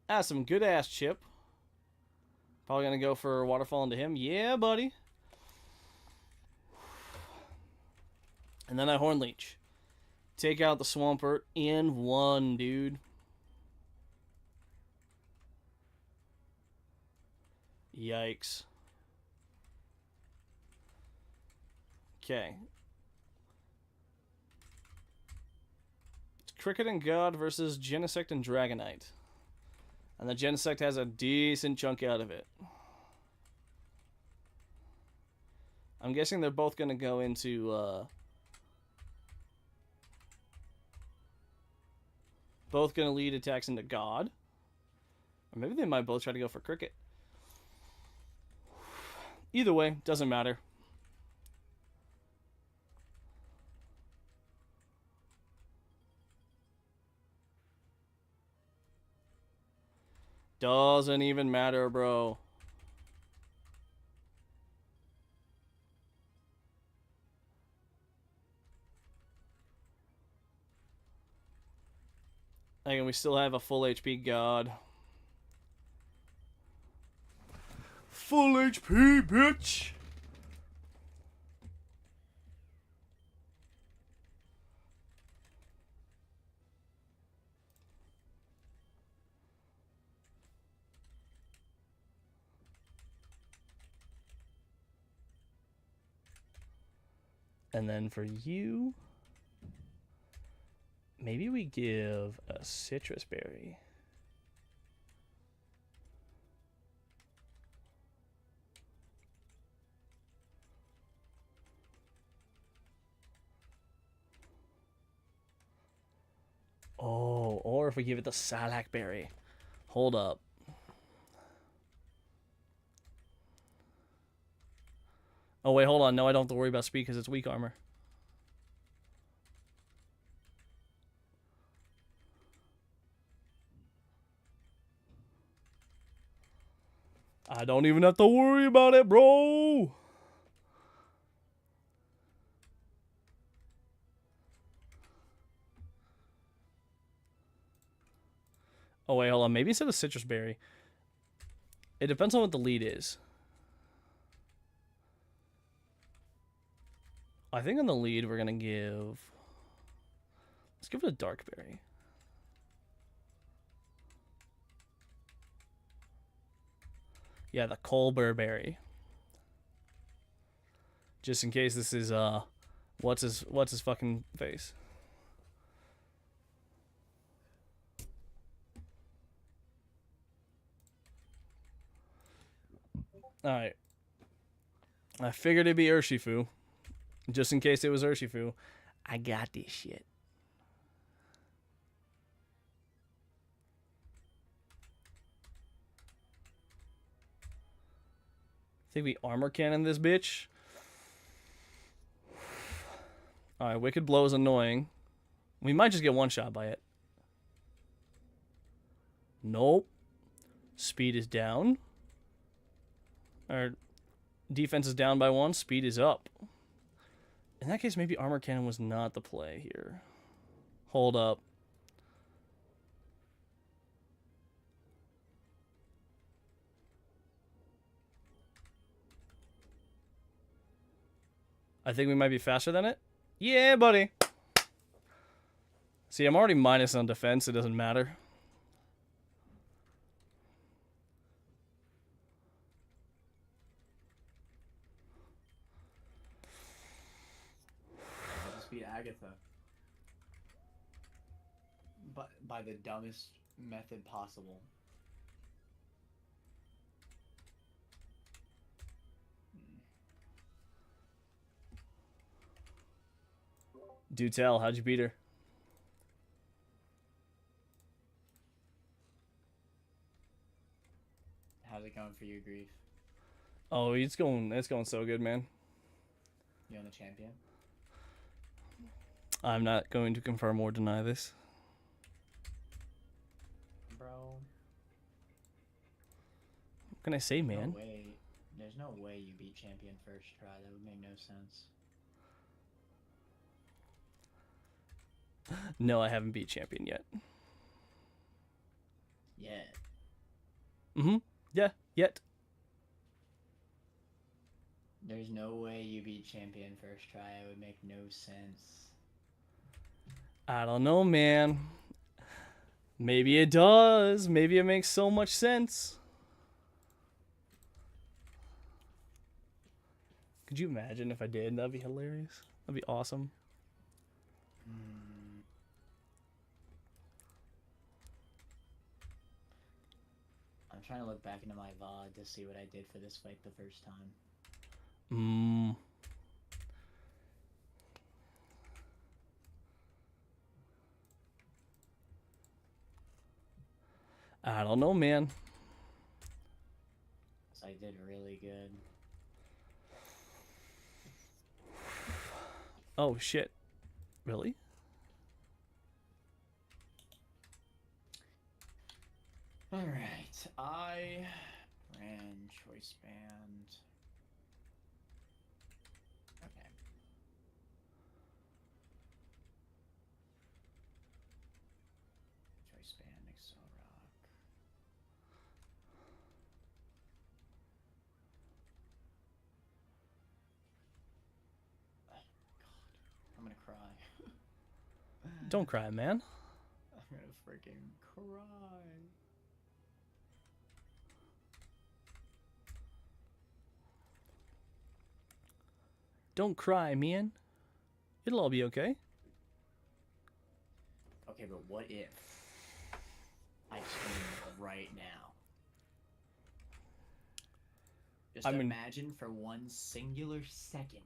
That's some good ass chip. Probably gonna go for Waterfall into him. Yeah, buddy. And then I Horn Leech. Take out the Swampert in one, dude. Yikes. Okay. It's Cricket and God versus Genesect and Dragonite. And the Genesect has a decent chunk out of it. I'm guessing they're both going to go into... both going to lead attacks into God. Or maybe they might both try to go for Cricket. Either way, doesn't matter. Doesn't even matter, bro. And we still have a full HP God. Full HP, bitch! And then for you, maybe we give a citrus berry. Oh, or if we give it the Salak berry. Hold up. Oh, wait, hold on. No, I don't have to worry about speed because it's weak armor. I don't even have to worry about it, bro. Oh, wait, hold on. Maybe instead of citrus berry. It depends on what the lead is. I think on the lead we're going to give... Let's give it a dark berry. Yeah, the Colbur berry. Just in case this is, what's his fucking face? Alright. I figured it'd be Urshifu. Just in case it was Urshifu. I got this shit. think we armor cannon this bitch. Alright, Wicked Blow is annoying. We might just get one shot by it. Nope. Speed is down. Our defense is down by 1. Speed is up. In that case, maybe armor cannon was not the play here. Hold up. I think we might be faster than it. Yeah, buddy. See, I'm already minus on defense. It doesn't matter. I'll just beat Agatha. But by the dumbest method possible. Do tell. How'd you beat her? How's it going for you, Grief? Oh, it's going so good, man. You on the champion? I'm not going to confirm or deny this. Bro. What can I say, man? No way. There's no way you beat champion first try. That would make no sense. No, I haven't beat champion yet. Yeah. Mm-hmm. Yeah, yet. There's no way you beat champion first try. It would make no sense. I don't know, man. Maybe it does. Maybe it makes so much sense. Could you imagine if I did? That'd be hilarious. That'd be awesome. I'm trying to look back into my VOD to see what I did for this fight the first time. I don't know, man. So I did really good. Oh, shit. Really? Alright, I ran choice band. Okay. Choice band, Excel Rock. Oh, God. I'm gonna cry. Don't cry, man. I'm gonna freaking cry. Don't cry, man. It'll all be okay. Okay, but what if I scream right now? Just I mean- imagine for one singular second.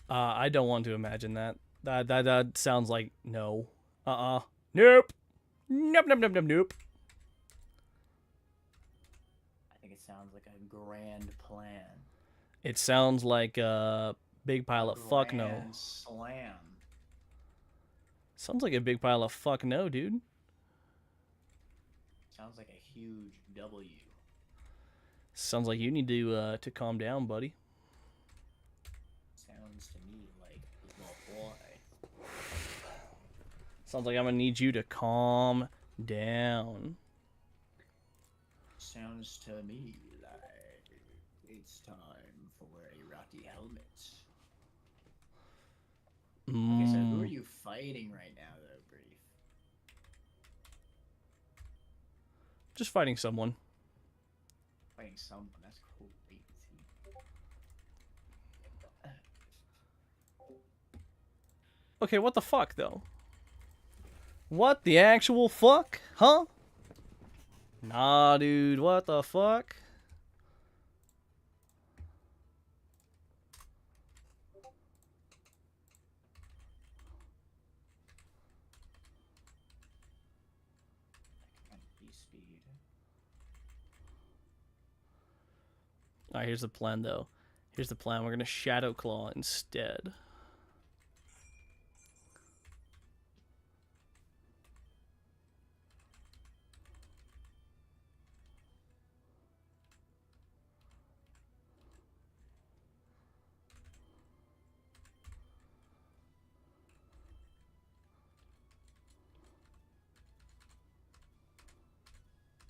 I don't want to imagine that. That sounds like no. Nope. Nope, nope, nope, nope, nope. I think it sounds like a grand plan. It sounds like a big pile of fuck no. Grand slam. Sounds like a big pile of fuck no, dude. Sounds like a huge W. Sounds like you need to calm down, buddy. Sounds to me like the boy. Sounds like I'm gonna need you to calm down. Sounds to me like it's time for a rocky helmet. Okay, so who are you fighting right now, though, Brief? Just fighting someone. Fighting someone, that's crazy. Okay, what the fuck, though? What the actual fuck? Huh? Nah, dude, what the fuck? Might be speed. Alright, here's the plan, though. Here's the plan. We're going to Shadow Claw instead.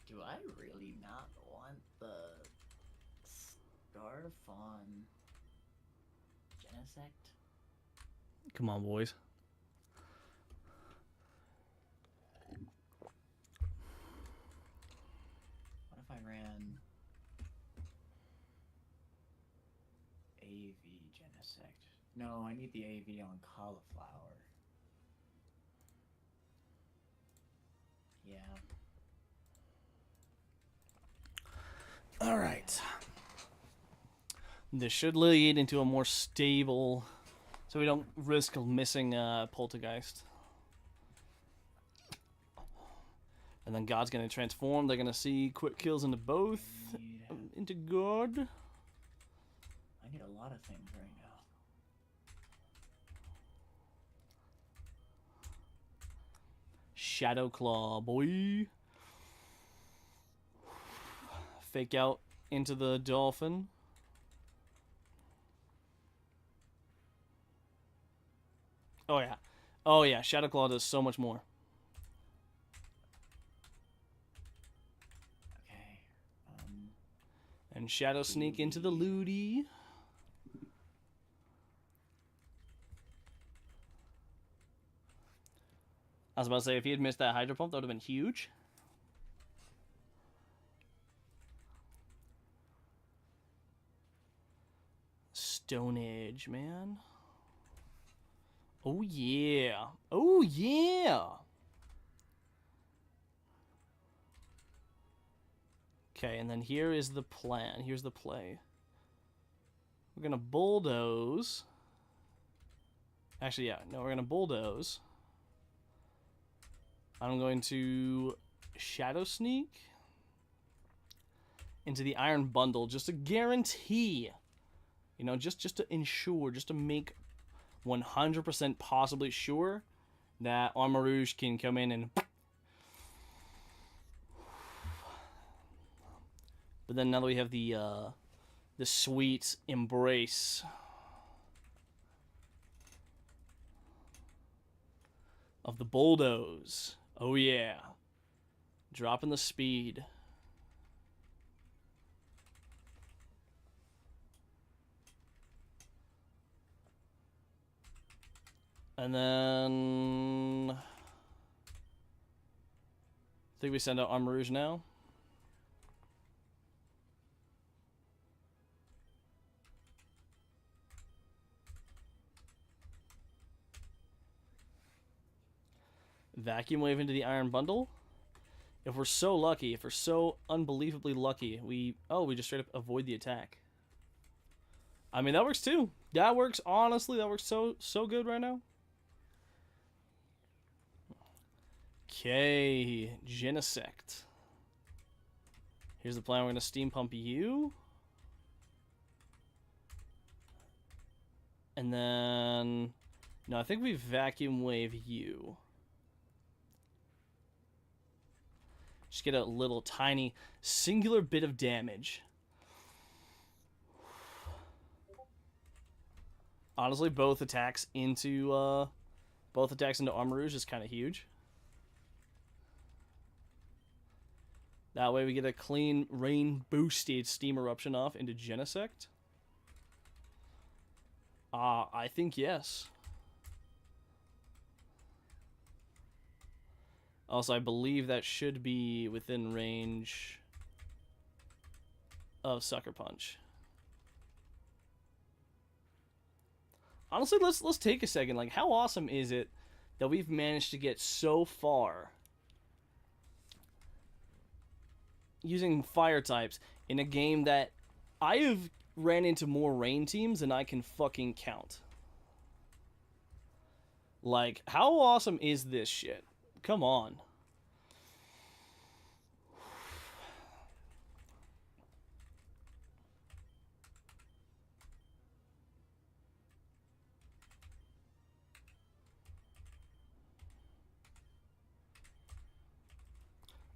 Do I really not want the Scarf on Genesect? Come on, boys. What if I ran AV Genesect? No, I need the AV on Cauliflower. Yeah. All right. This should lead into a more stable, so we don't risk missing Poltergeist. And then God's gonna transform. They're gonna see quick kills into both, into God. I need a lot of things right now. Shadow Claw, boy. Fake out into the Dolphin. Oh yeah. Oh yeah, Shadow Claw does so much more. Okay. And Shadow Sneak into the Looty. I was about to say, if he had missed that Hydro Pump, that would have been huge. Stone Age, man. Oh, yeah. Oh, yeah. Okay, and then here is the plan. Here's the play. We're going to bulldoze. Actually, yeah. No, we're going to bulldoze. I'm going to Shadow Sneak into the Iron Bundle just to guarantee, you know, just to ensure, just to make 100% possibly sure that Armor Rouge can come in and... But then now that we have the sweet embrace of the bulldoze. Oh yeah. Dropping the speed. And then I think we send out Armor Rouge now. Vacuum Wave into the Iron Bundle. If we're so lucky, if we're so unbelievably lucky, we just straight up avoid the attack. I mean, that works too. That works, honestly, that works so good right now. Okay, Genesect. Here's the plan. We're going to Steam Pump you. And then... No, I think we Vacuum Wave you. Just get a little tiny singular bit of damage. Honestly, both attacks into Armor Rouge is kind of huge. That way we get a clean rain boosted Steam Eruption off into Genesect. I think yes. Also, I believe that should be within range of Sucker Punch. Honestly, let's take a second. Like, how awesome is it that we've managed to get so far using fire types in a game that I have ran into more rain teams than I can fucking count. Like, how awesome is this shit? Come on.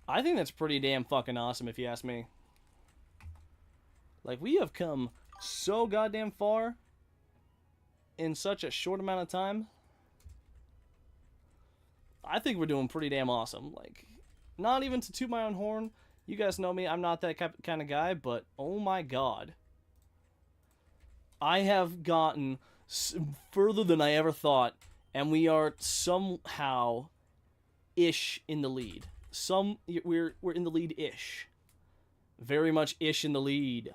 I think that's pretty damn fucking awesome if you ask me. Like, we have come so goddamn far in such a short amount of time. I think we're doing pretty damn awesome. Like, not even to toot my own horn. You guys know me, I'm not that kind of guy, but oh my god. I have gotten further than I ever thought, and we are somehow ish in the lead. We're in the lead ish. Very much ish in the lead.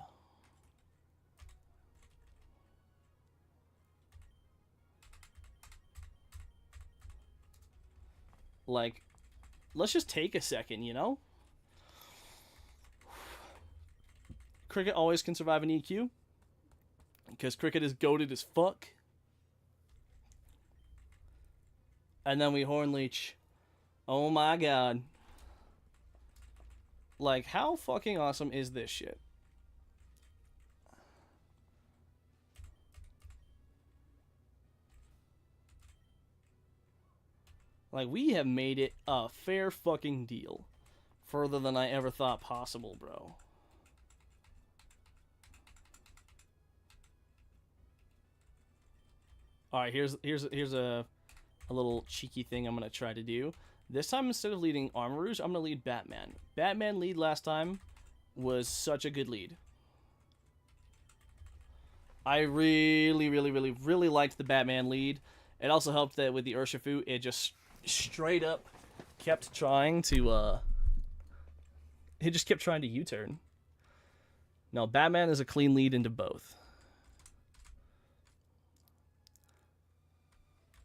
Like, let's just take a second, you know? Cricket always can survive an EQ. Because Cricket is goated as fuck. And then we Horn Leech. Oh my god. Like, how fucking awesome is this shit? Like, we have made it a fair fucking deal. Further than I ever thought possible, bro. Alright, here's a little cheeky thing I'm going to try to do. This time, instead of leading Armor Rouge, I'm going to lead Batman. Batman lead last time was such a good lead. I really liked the Batman lead. It also helped that with the Urshifu, it just straight up kept trying to, it just kept trying to U-turn. No, Batman is a clean lead into both.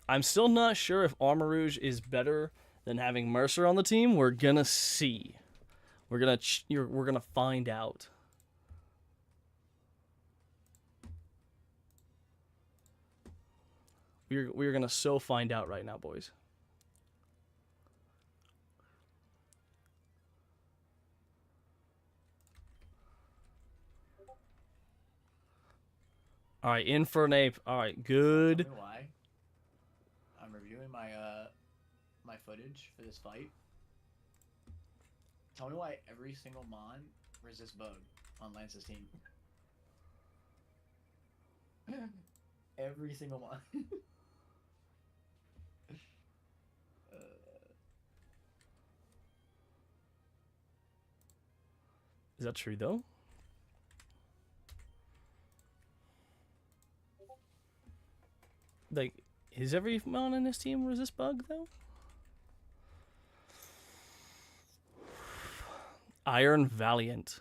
I'm still not sure if Armor Rouge is better than having Mercer on the team. We're gonna see. We're gonna find out. We're gonna so find out right now, boys. All right, Infernape. All right, good. Tell me why. I'm reviewing my my footage for this fight. Tell me why every single Mon resists bug on Lance's team. Every single Mon. Is that true though? Like, is every Mon in this team resist bug though? Iron Valiant.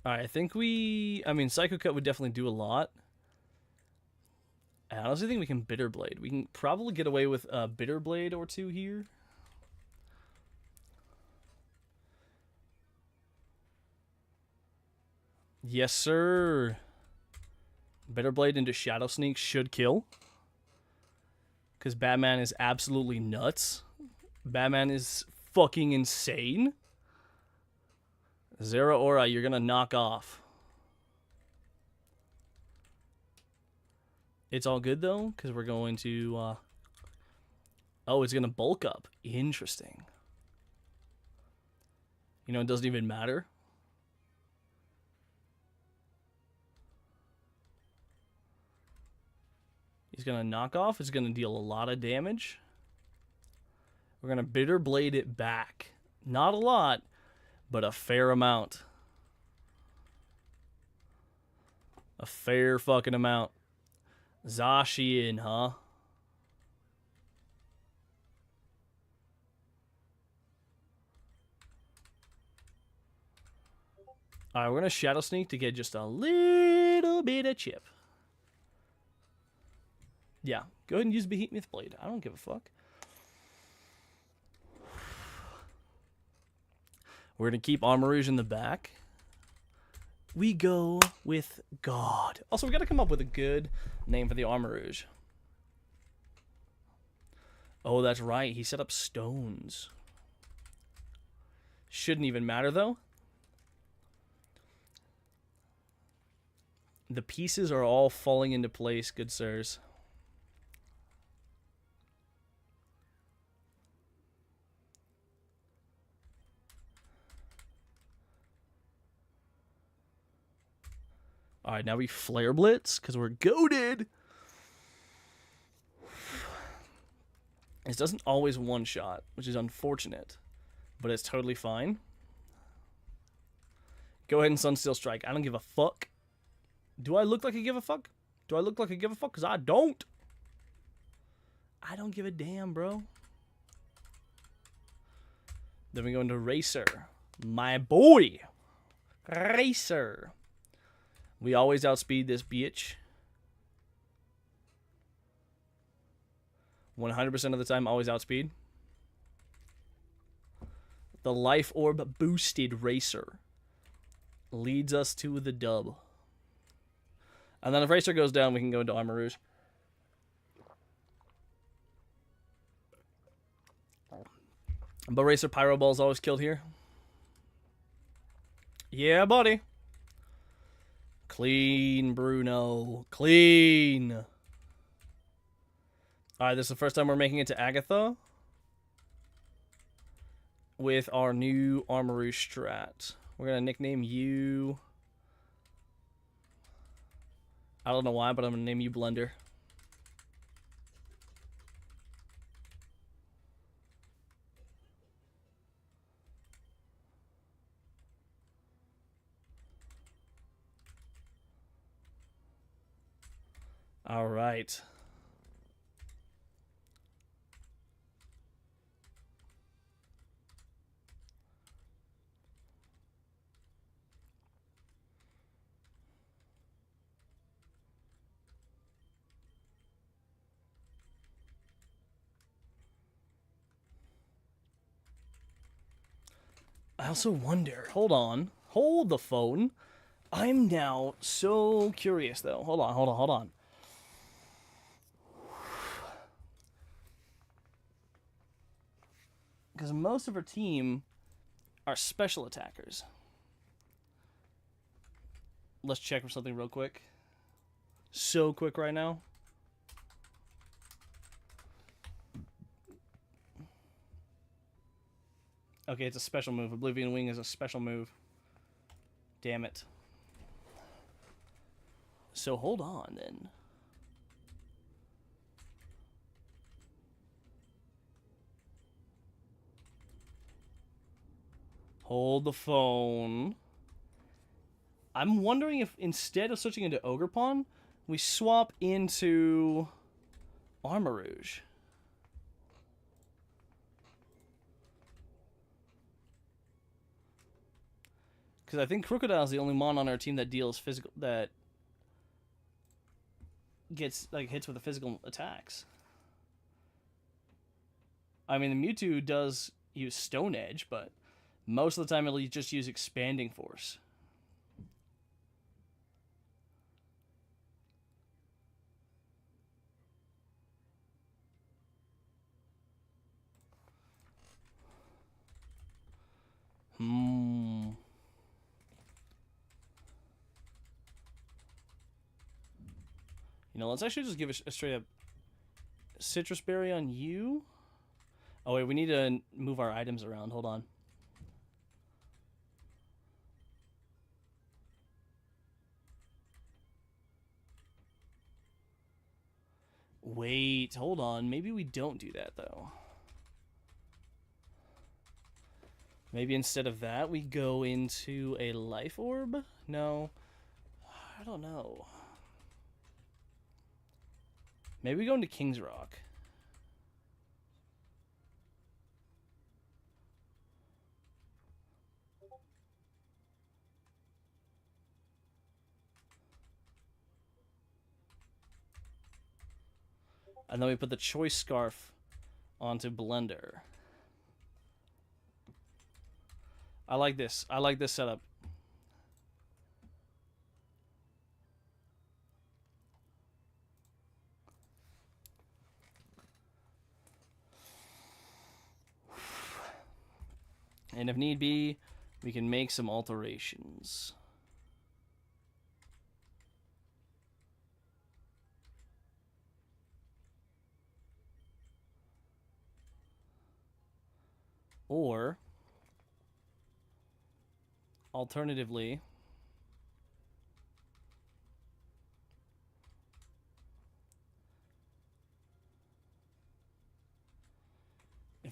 Alright, I think I mean, Psycho Cut would definitely do a lot. I honestly think we can Bitter Blade. We can probably get away with a Bitter Blade or two here. Yes, sir. Bitter Blade into Shadow Sneak should kill. Because Batman is absolutely nuts. Batman is fucking insane. Zero Aura, you're gonna knock off. It's all good though, because we're going to... Oh, it's gonna bulk up. Interesting. You know, it doesn't even matter. He's gonna knock off. It's gonna deal a lot of damage. We're gonna Bitter Blade it back. Not a lot, but a fair amount. A fair fucking amount. Zacian, huh? Alright, we're gonna Shadow Sneak to get just a little bit of chip. Yeah, go ahead and use Behemoth Blade. I don't give a fuck. We're going to keep Armor Rouge in the back. We go with God. Also, we got to come up with a good name for the Armor Rouge. Oh, that's right. He set up stones. Shouldn't even matter, though. The pieces are all falling into place, good sirs. All right, now we Flare Blitz because we're goated. This doesn't always one-shot, which is unfortunate, but it's totally fine. Go ahead and Sunsteel Strike. I don't give a fuck. Do I look like I give a fuck? Do I look like I give a fuck? Because I don't. I don't give a damn, bro. Then we go into Racer. My boy. Racer. We always outspeed this bitch. 100% of the time, always outspeed. The Life Orb boosted Racer leads us to the dub. And then if Racer goes down, we can go into Armor Rouge. But Racer Pyro Ball's always killed here. Yeah, buddy. Clean, Bruno. Clean. Alright, this is the first time we're making it to Agatha with our new Armor Rouge strat. We're going to nickname you... I don't know why, but I'm going to name you Blender. All right. I also wonder, hold on, hold the phone. I'm now so curious though. Hold on. Because most of our team are special attackers. Let's check for something real quick. So quick right now. Okay, it's a special move. Oblivion Wing is a special move. Damn it. So hold on then. Hold the phone. I'm wondering if instead of switching into Ogre Pawn, we swap into Armor Rouge. Because I think Crocodile is the only mon on our team that deals physical, that gets like hits with the physical attacks. I mean, the Mewtwo does use Stone Edge, but most of the time it'll just use Expanding Force. You know, let's actually just give a straight up Citrus Berry on you. Oh, wait, we need to move our items around. Hold on. Wait, hold on. Maybe we don't do that, though. Maybe instead of that, we go into a Life Orb? No. I don't know. Maybe we go into King's Rock. And then we put the Choice Scarf onto Blender. I like this. I like this setup. And if need be, we can make some alterations. Or, alternatively,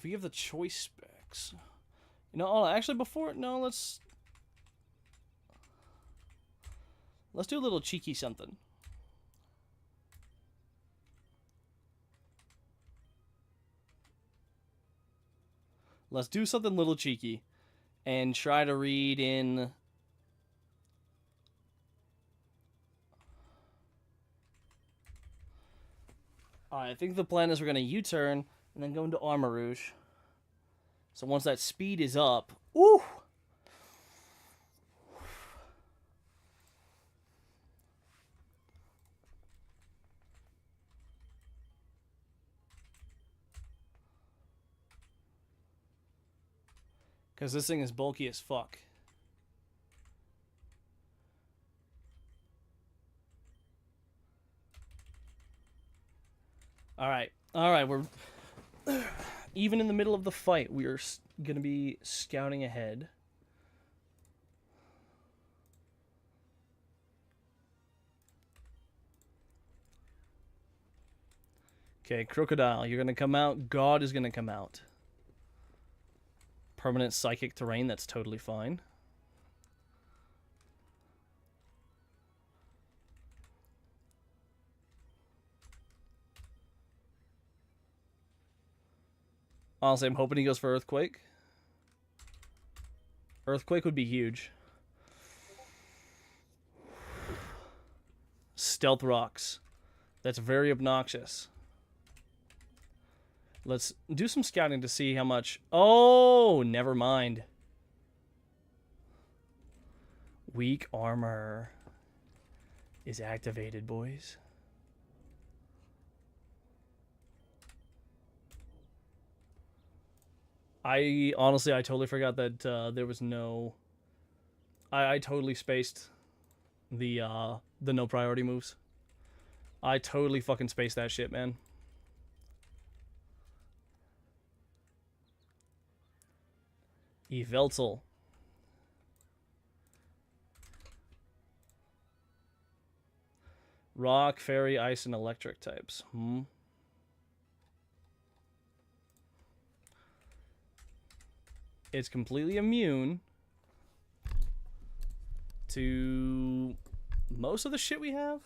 we have the choice specs. You know, oh, actually, let's do a little cheeky something. Let's do something a little cheeky and try to read in. Alright, I think the plan is we're going to U-turn and then go into Armor Rouge. So once that speed is up, woo! Because this thing is bulky as fuck. Alright, we're... Even in the middle of the fight, we are going to be scouting ahead. Okay, Crocodile, you're going to come out. God is going to come out. Permanent psychic terrain, that's totally fine. Honestly, I'm hoping he goes for Earthquake. Earthquake would be huge. Stealth Rocks. That's very obnoxious. Let's do some scouting to see how much... Oh, never mind. Weak armor is activated, boys. I totally forgot that there was no... I totally spaced the no priority moves. I totally fucking spaced that shit, man. Yveltal. Rock, fairy, ice, and electric types. It's completely immune to most of the shit we have.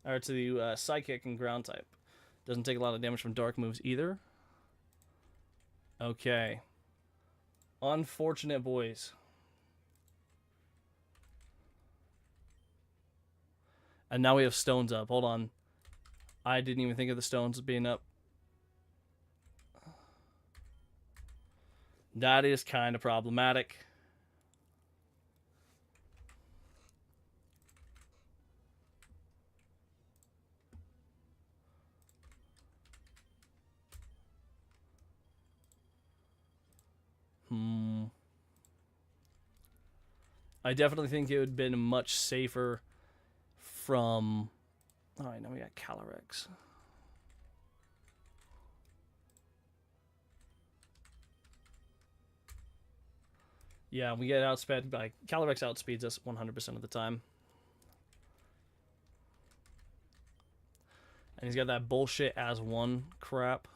Or to the psychic and ground type. Doesn't take a lot of damage from dark moves either. Okay. Unfortunate boys. And now we have stones up. Hold on. I didn't even think of the stones being up. That is kind of problematic. I definitely think it would have been much safer from... Alright, now we got Calyrex. Yeah, we get outsped by... Calyrex outspeeds us 100% of the time. And he's got that bullshit as one crap.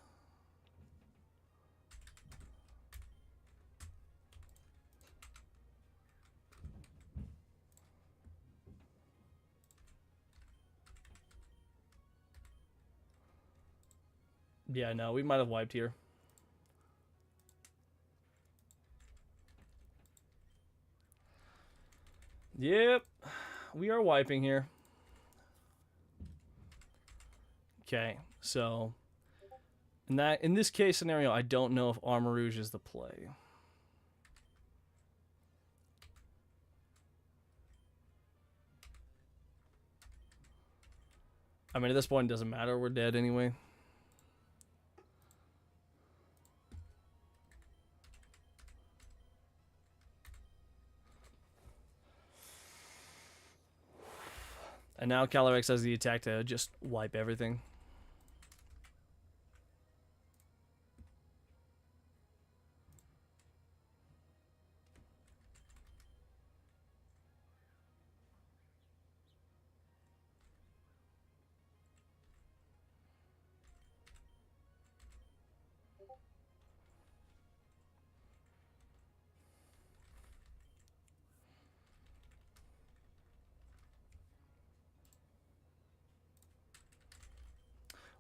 Yeah, no, we might have wiped here. Yep, we are wiping here. Okay, so in this case scenario, I don't know if Armor Rouge is the play. I mean, at this point, it doesn't matter. We're dead anyway. And now Calyrex has the attack to just wipe everything.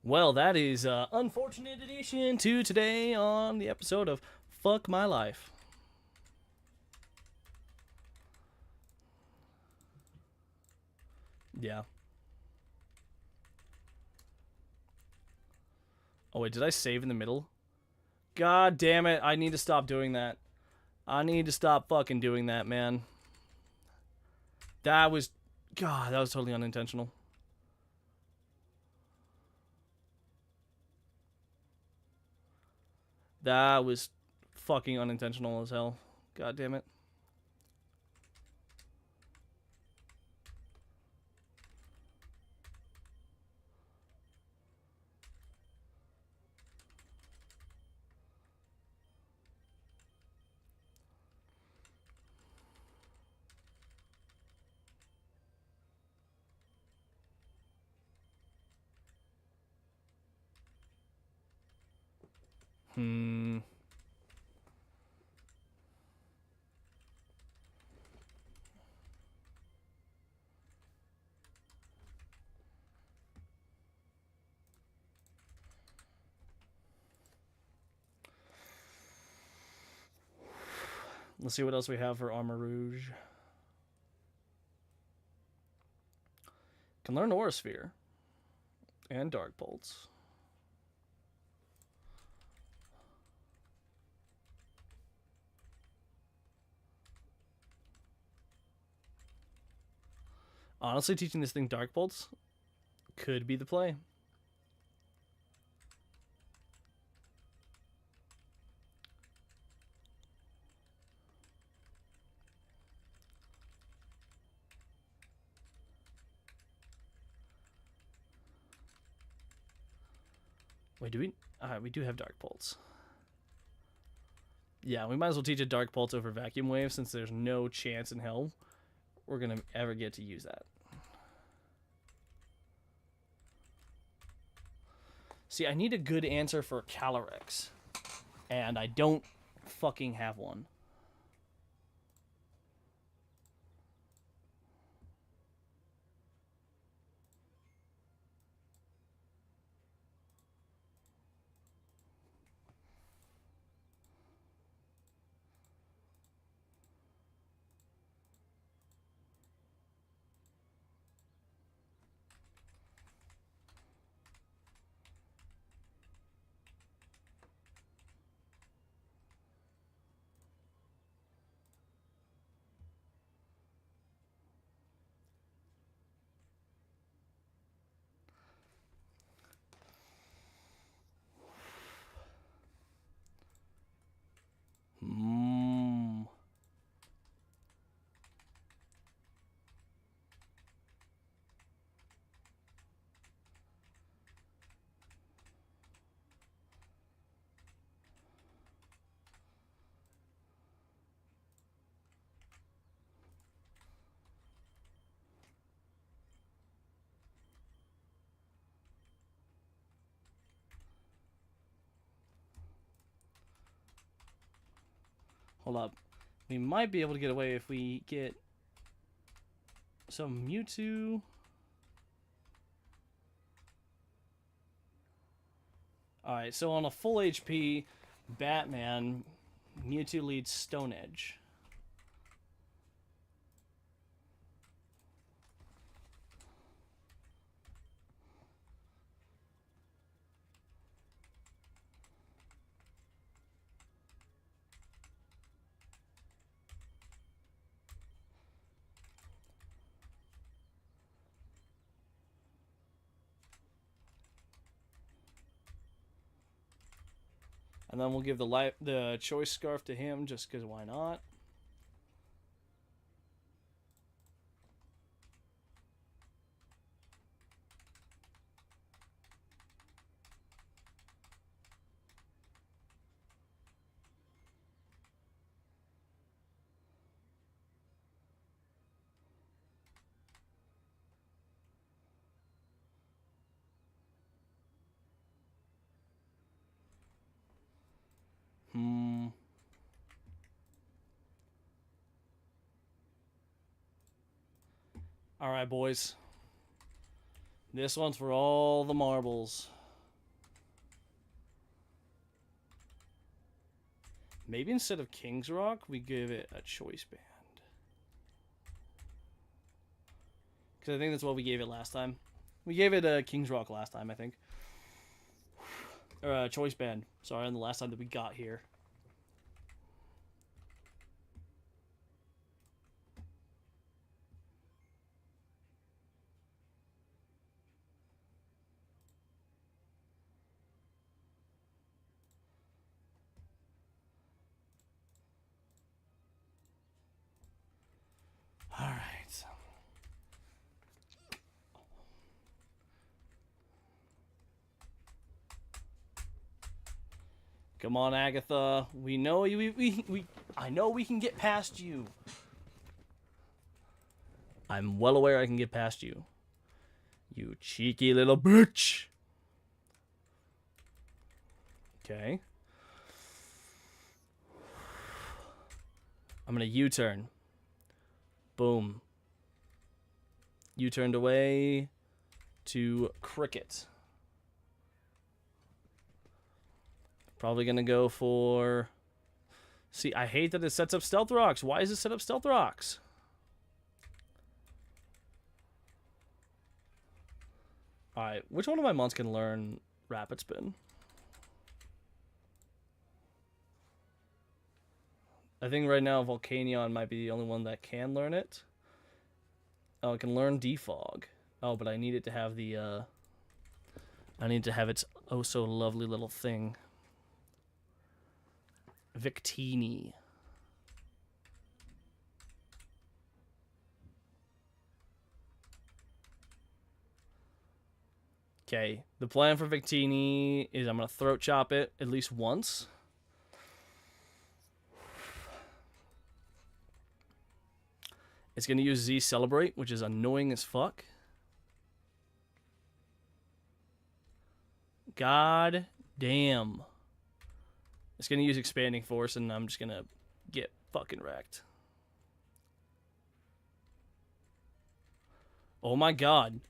Well, that is unfortunate addition to today on the episode of Fuck My Life. Yeah. Oh, wait, did I save in the middle? God damn it, I need to stop doing that. I need to stop fucking doing that, man. That was... God, that was totally unintentional. That was fucking unintentional as hell. God damn it. Hmm. Let's see what else we have for Armor Rouge. Can learn Aura Sphere. And Dark Bolts. Honestly, teaching this thing Dark Bolts could be the play. Wait, do we... we do have Dark Bolts. Yeah, we might as well teach a Dark Bolts over Vacuum Wave since there's no chance in hell we're going to ever get to use that. See, I need a good answer for Calyrex. And I don't fucking have one. Hmm. Hold up. We might be able to get away if we get some Mewtwo. Alright, so on a full HP Batman, Mewtwo leads Stone Edge. And then we'll give the Choice Scarf to him just because why not? Hmm. Alright, boys. This one's for all the marbles. Maybe instead of King's Rock, we give it a choice band. Because I think that's what we gave it last time. We gave it a King's Rock last time, I think. Or a choice band. Sorry, on the last time that we got here. All right. Come on, Agatha. We know I know we can get past you. I'm well aware I can get past you. You cheeky little bitch. Okay. I'm gonna U-turn. Boom. U-turned away to Cricket. Probably gonna go for... See, I hate that it sets up Stealth Rocks. Why does it set up Stealth Rocks? Alright, which one of my mons can learn Rapid Spin? I think right now Volcanion might be the only one that can learn it. Oh, it can learn Defog. Oh, but I need it to have the, I need to have its oh so lovely little thing. Victini. Okay, the plan for Victini is I'm going to throat chop it at least once. It's going to use Z Celebrate, which is annoying as fuck. God damn. It's going to use Expanding Force, and I'm just going to get fucking wrecked. Oh my god.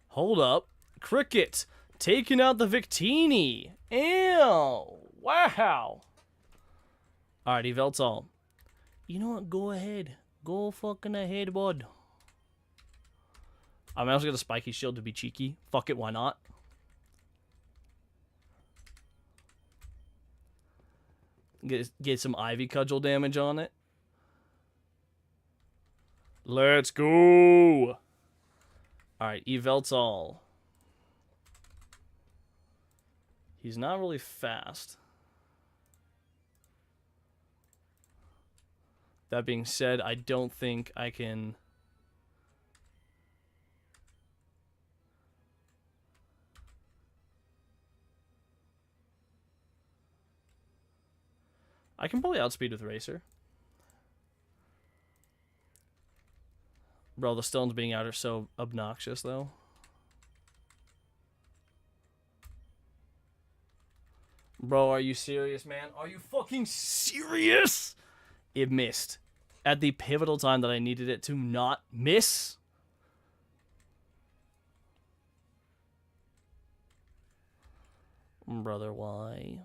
Hold up. Cricket taking out the Victini. Ew. Wow. Alright, Yveltal. You know what? Go ahead. Go fucking ahead, bud. I'm also gonna Spiky Shield to be cheeky. Fuck it, why not? Get some Ivy Cudgel damage on it. Let's go! Alright, Yveltal. He's not really fast. That being said, I don't think I can... I can probably outspeed with Racer. Bro, the stones being out are so obnoxious, though. Bro, are you serious, man? Are you fucking serious? It missed. At the pivotal time that I needed it to not miss. Brother, why?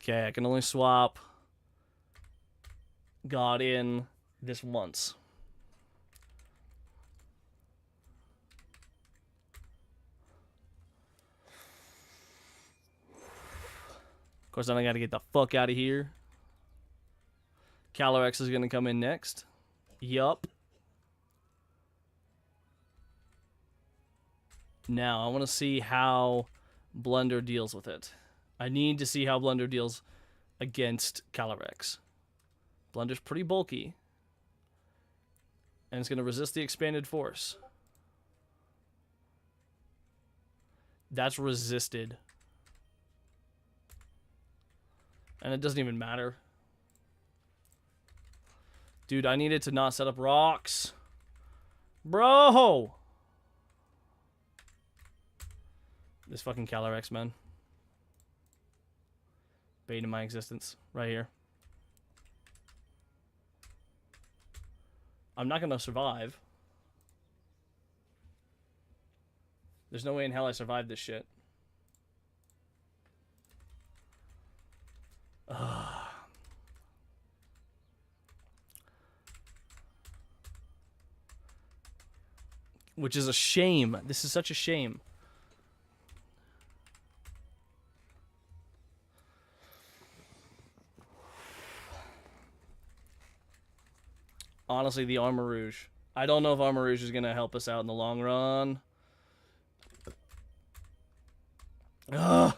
Okay, I can only swap God in this once. Of course, then I gotta get the fuck out of here. Calyrex is gonna come in next. Yup. Now, I want to see how Blunder deals with it. I need to see how Blunder deals against Calyrex. Blunder's pretty bulky. And it's going to resist the expanded force. That's resisted. And it doesn't even matter. Dude, I needed to not set up rocks. Bro! This fucking Calyrex, man. Bane in my existence. Right here. I'm not gonna survive. There's no way in hell I survived this shit. Ugh. which is a shame. This is such a shame. Honestly, the Armor Rouge. I don't know if Armor Rouge is going to help us out in the long run. Ugh.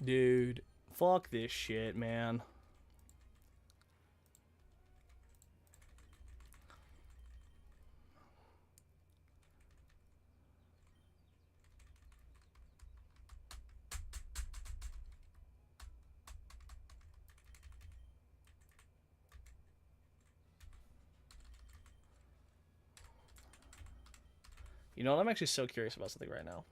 Dude, fuck this shit, man. You know what? I'm actually so curious about something right now.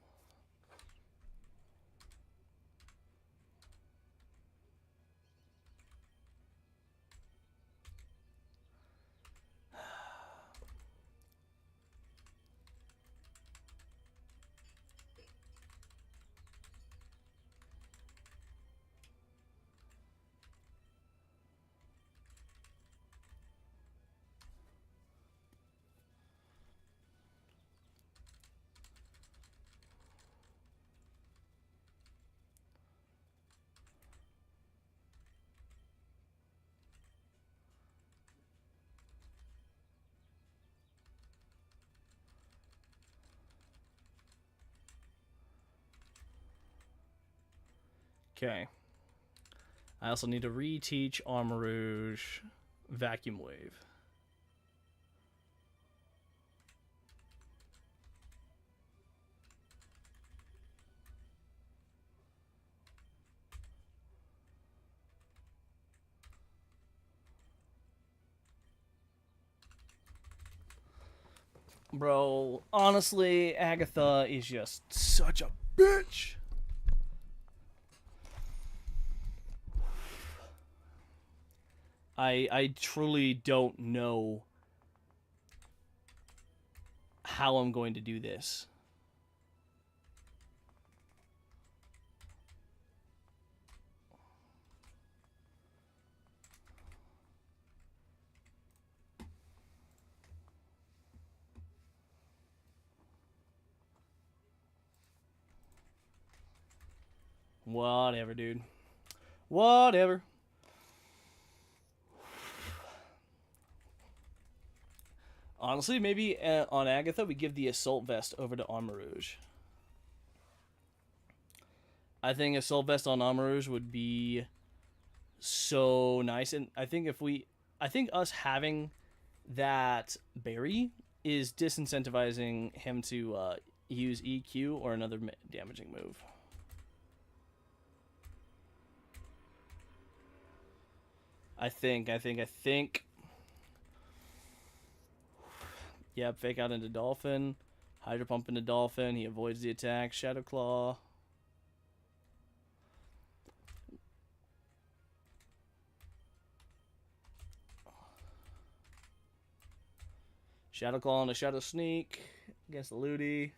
Okay. I also need to reteach Armor Rouge Vacuum Wave. Bro, honestly, Agatha is just such a bitch. I truly don't know how I'm going to do this. Whatever, dude. Whatever. Honestly, maybe on Agatha, we give the Assault Vest over to Armor Rouge. I think Assault Vest on Armor Rouge would be so nice. And I think I think us having that berry is disincentivizing him to use EQ or another damaging move. I think. Yep, fake out into Dolphin. Hydro Pump into Dolphin. He avoids the attack. Shadow Claw. Shadow Claw and a Shadow Sneak against the Ludi.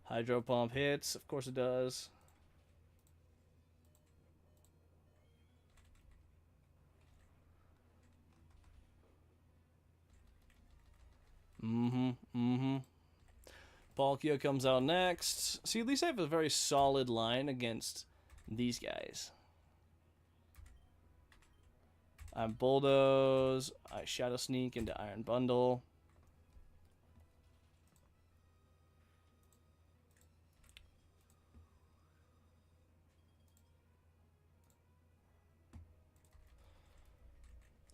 Hydro Pump hits. Of course it does. Palkia comes out next. See, at least I have a very solid line against these guys. I Bulldoze. I Shadow Sneak into Iron Bundle.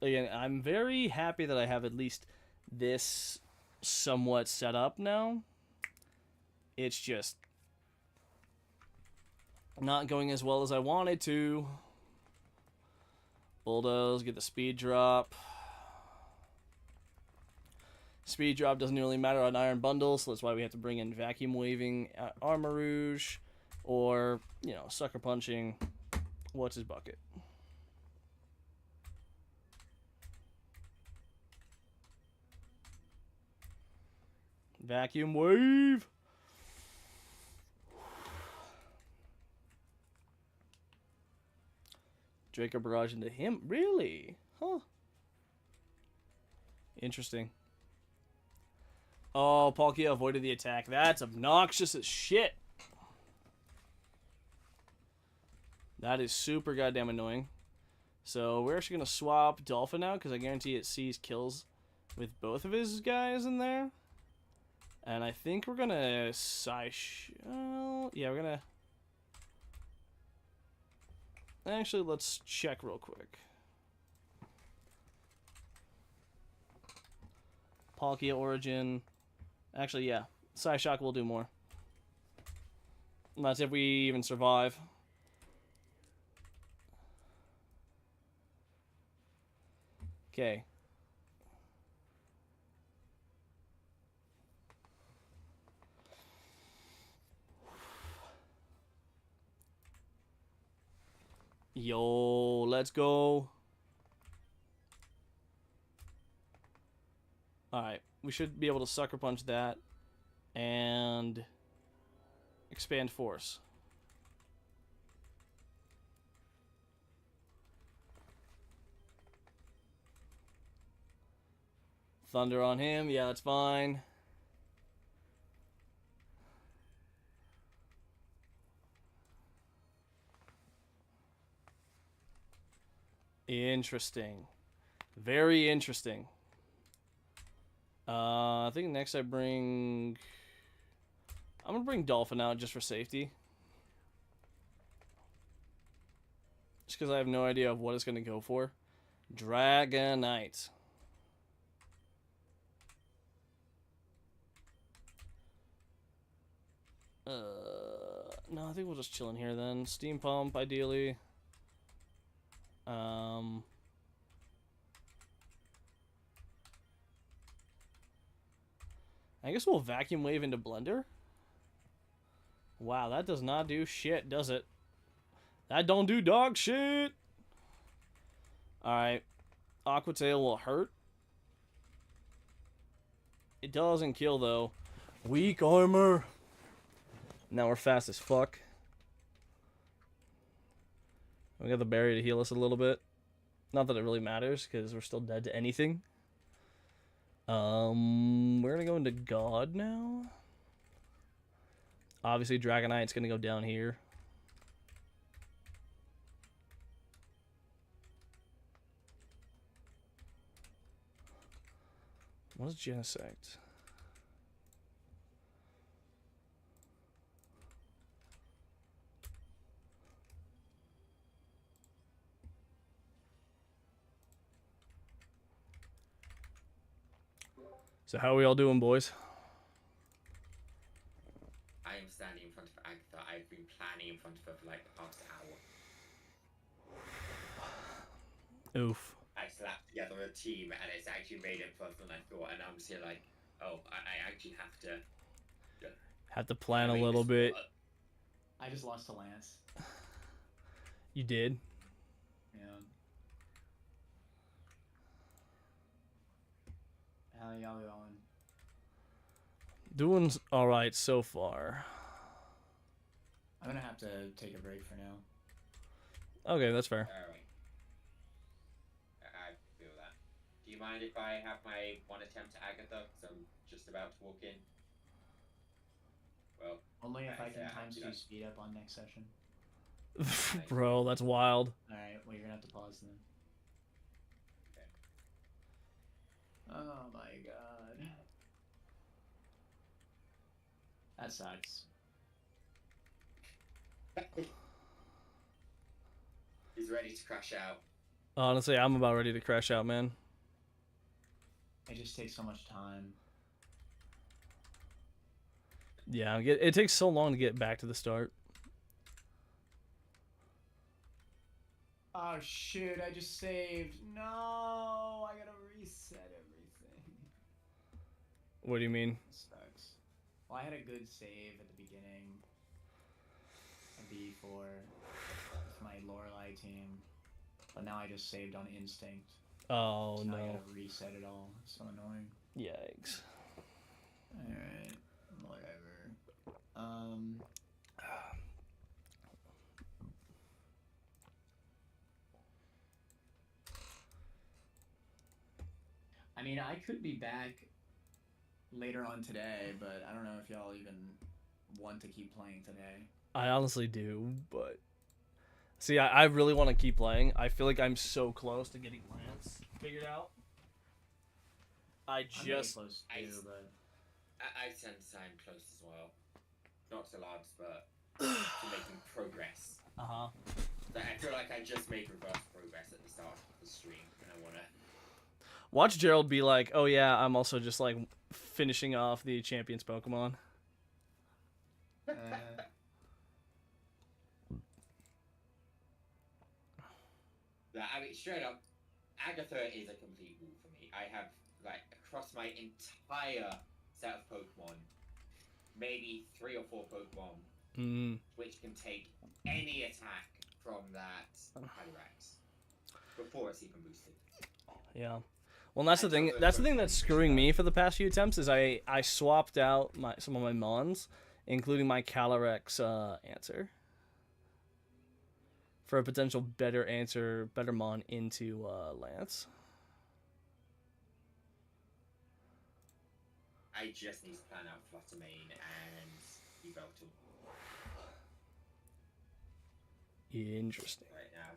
Again, I'm very happy that I have at least this somewhat set up now. It's just not going as well as I wanted to. Bulldoze, get the speed drop. Speed drop doesn't really matter on Iron Bundle, so that's why we have to bring in Vacuum Waving Armor Rouge, or, you know, Sucker Punching. What's his bucket? Vacuum Wave. Draco Barrage into him. Really? Huh. Interesting. Oh, Palkia avoided the attack. That's obnoxious as shit. That is super goddamn annoying. So we're actually going to swap Dolphin out because I guarantee it sees kills with both of his guys in there. And I think we're going to... yeah, we're going to... Actually, let's check real quick. Palkia Origin. Actually, yeah. Psyshock will do more. And that's if we even survive. Okay. Yo, let's go. Alright, we should be able to Sucker Punch that and expand force. Thunder on him, yeah, that's fine. Interesting. Very interesting. I think next I'm gonna bring Dolphin out just for safety. Just because I have no idea of what it's gonna go for. Dragonite. No, I think we'll just chill in here then. Steam Pump, ideally. I guess we'll Vacuum Wave into Blender. Wow, that does not do shit, does it? That don't do dog shit! Alright. Aqua Tail will hurt. It doesn't kill, though. Weak armor! Now we're fast as fuck. We got the berry to heal us a little bit. Not that it really matters, because we're still dead to anything. We're gonna go into God now. Obviously, Dragonite's gonna go down here. What is Genesect? So how are we all doing, boys? I am standing in front of Agatha. I've been planning in front of her for like the past hour. Oof. I slapped together a team and it's actually made it further than I thought, and I'm still like, oh, I actually Have to plan a make little this bit. work. I just lost to Lance. You did? Yeah. How y'all going? Doing alright so far. I'm gonna have to take a break for now. Okay, that's fair. Alright. I feel that. Do you mind if I have my one attempt at Agatha? Because I'm just about to walk in. Well, Only if I can yeah, times you 2 know. speed up on next session. Bro, that's wild. Alright, well, you're gonna have to pause then. Okay. Oh my god. That sucks. He's ready to crash out. Honestly, I'm about ready to crash out, man. It just takes so much time. Yeah, it takes so long to get back to the start. Oh shoot, I just saved. No, I gotta reset everything. What do you mean? It sucks. Well, I had a good save at the beginning. A B4 with my Lorelei team. But now I just saved on instinct. Oh, So no. now I gotta reset it all. It's so annoying. Yikes. Alright, whatever. mean, I could be back later on today, but I don't know if y'all even want to keep playing today. I honestly do, but see, I really want to keep playing. I feel like I'm so close to getting Lance figured out. I I'm really just close I- too, but I sense I'm close as well. Not to labs, but to making progress. uh-huh. Like, I feel like I just made reverse progress at the start of the stream, and I wanna. Watch Gerald be like, "Oh yeah, I'm also just like finishing off the champions Pokemon." I mean, straight up, Agatha is a complete woo for me. I have, like, across my entire set of Pokemon, maybe 3 or 4 Pokemon Mm. which can take any attack from that Calyrex before it's even boosted. Yeah. Well, and that's the I thing. totally That's the thing agree. that's screwing me for the past few attempts is I swapped out some of my Mons, including my Calyrex answer, for a potential better Mon into Lance. I just need to plan out Fluttermane and Yveltal Interesting. right now.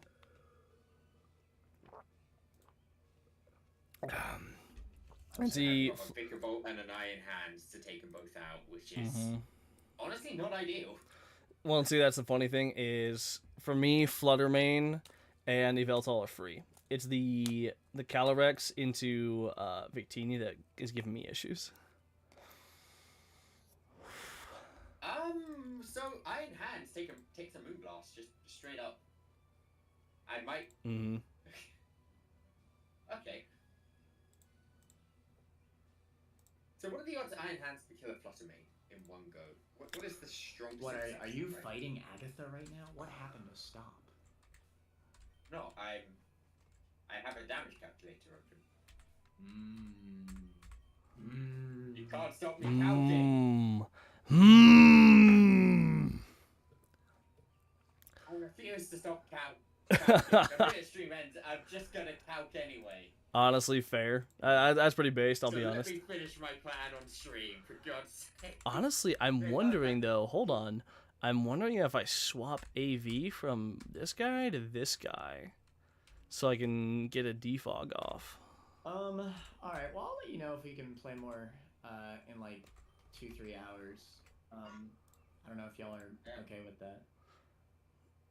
And see, I've got a Bigger Bolt and an Iron Hand to take them both out, which is Mhm. honestly not ideal. Well, and see, that's the funny thing is, for me, Fluttermane and Yveltal are free. It's the Calyrex into Victini that is giving me issues. So Iron Hands takes a Moonblast just straight up. I might. Mm-hmm. Okay. So what are the odds Iron Hands can kill a Fluttermane in one go? What is the strongest? what are you right? fighting Agatha right now? What happened to stop? No, I have a damage calculator open. You can't stop me counting. I refuse to stop counting. The minute stream ends, I'm just gonna count anyway. Honestly, fair. That's pretty based, I'll be Let honest. me finish my plan on stream, for God's sake. Honestly, I'm wondering though. Hold on. I'm wondering if I swap AV from this guy to this guy, so I can get a defog off. All right. Well, I'll let you know if we can play more in like 2-3 hours. I don't know if y'all are okay with that.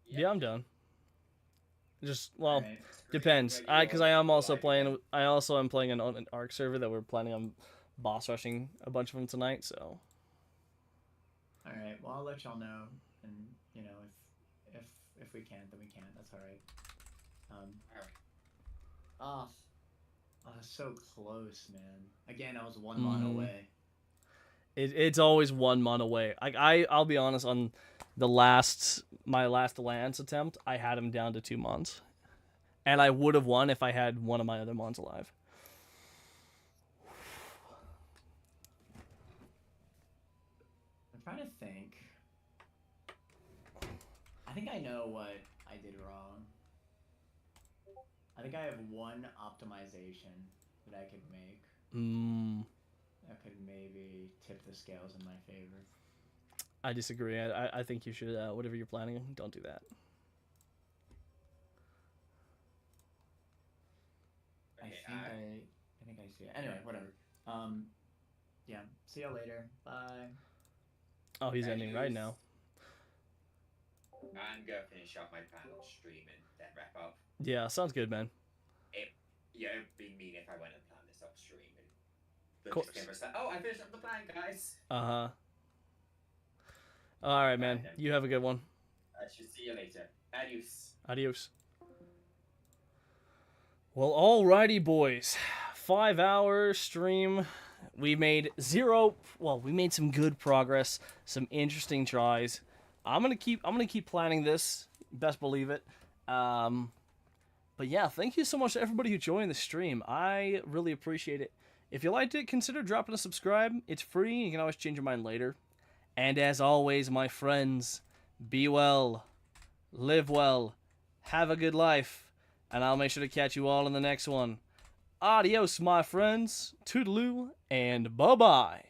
Yeah, I'm done. Just well, Alright. depends. Because I am also playing. I also am playing an Arc server that we're planning on boss rushing a bunch of them tonight. So. All right. Well, I'll let y'all know, and you know if we can't, then we can't. That's all right. Oh, so close, man. Again, I was one mon away. It's always 1 mon away. I'll be honest, on my last Lance attempt, I had him down to 2 mons. And I would have won if I had one of my other mons alive. I'm trying to think. I think I know what I did wrong. I think I have one optimization that I could make. That could maybe tip the scales in my favor. I disagree. I think you should, whatever you're planning, don't do that. I think I see it. Anyway, whatever. Yeah. See y'all later. Bye. Oh, he's ending right now. I'm gonna finish up my plan on stream and then wrap up. Yeah, sounds good, man. Yeah, it'd be mean if I went and planned this off stream and Course. just gave us like, oh, I finished up the plan, guys. Uh-huh. All right, man. then. You have a good one. I should see you later. Adios. Adios. Well, alrighty, boys. 5-hour stream. We made we made some good progress, some interesting tries. I'm gonna keep planning this. Best believe it. But yeah, thank you so much to everybody who joined the stream. I really appreciate it. If you liked it, consider dropping a subscribe. It's free. You can always change your mind later. And as always, my friends, be well, live well, have a good life, and I'll make sure to catch you all in the next one. Adios, my friends. Toodaloo and bye-bye.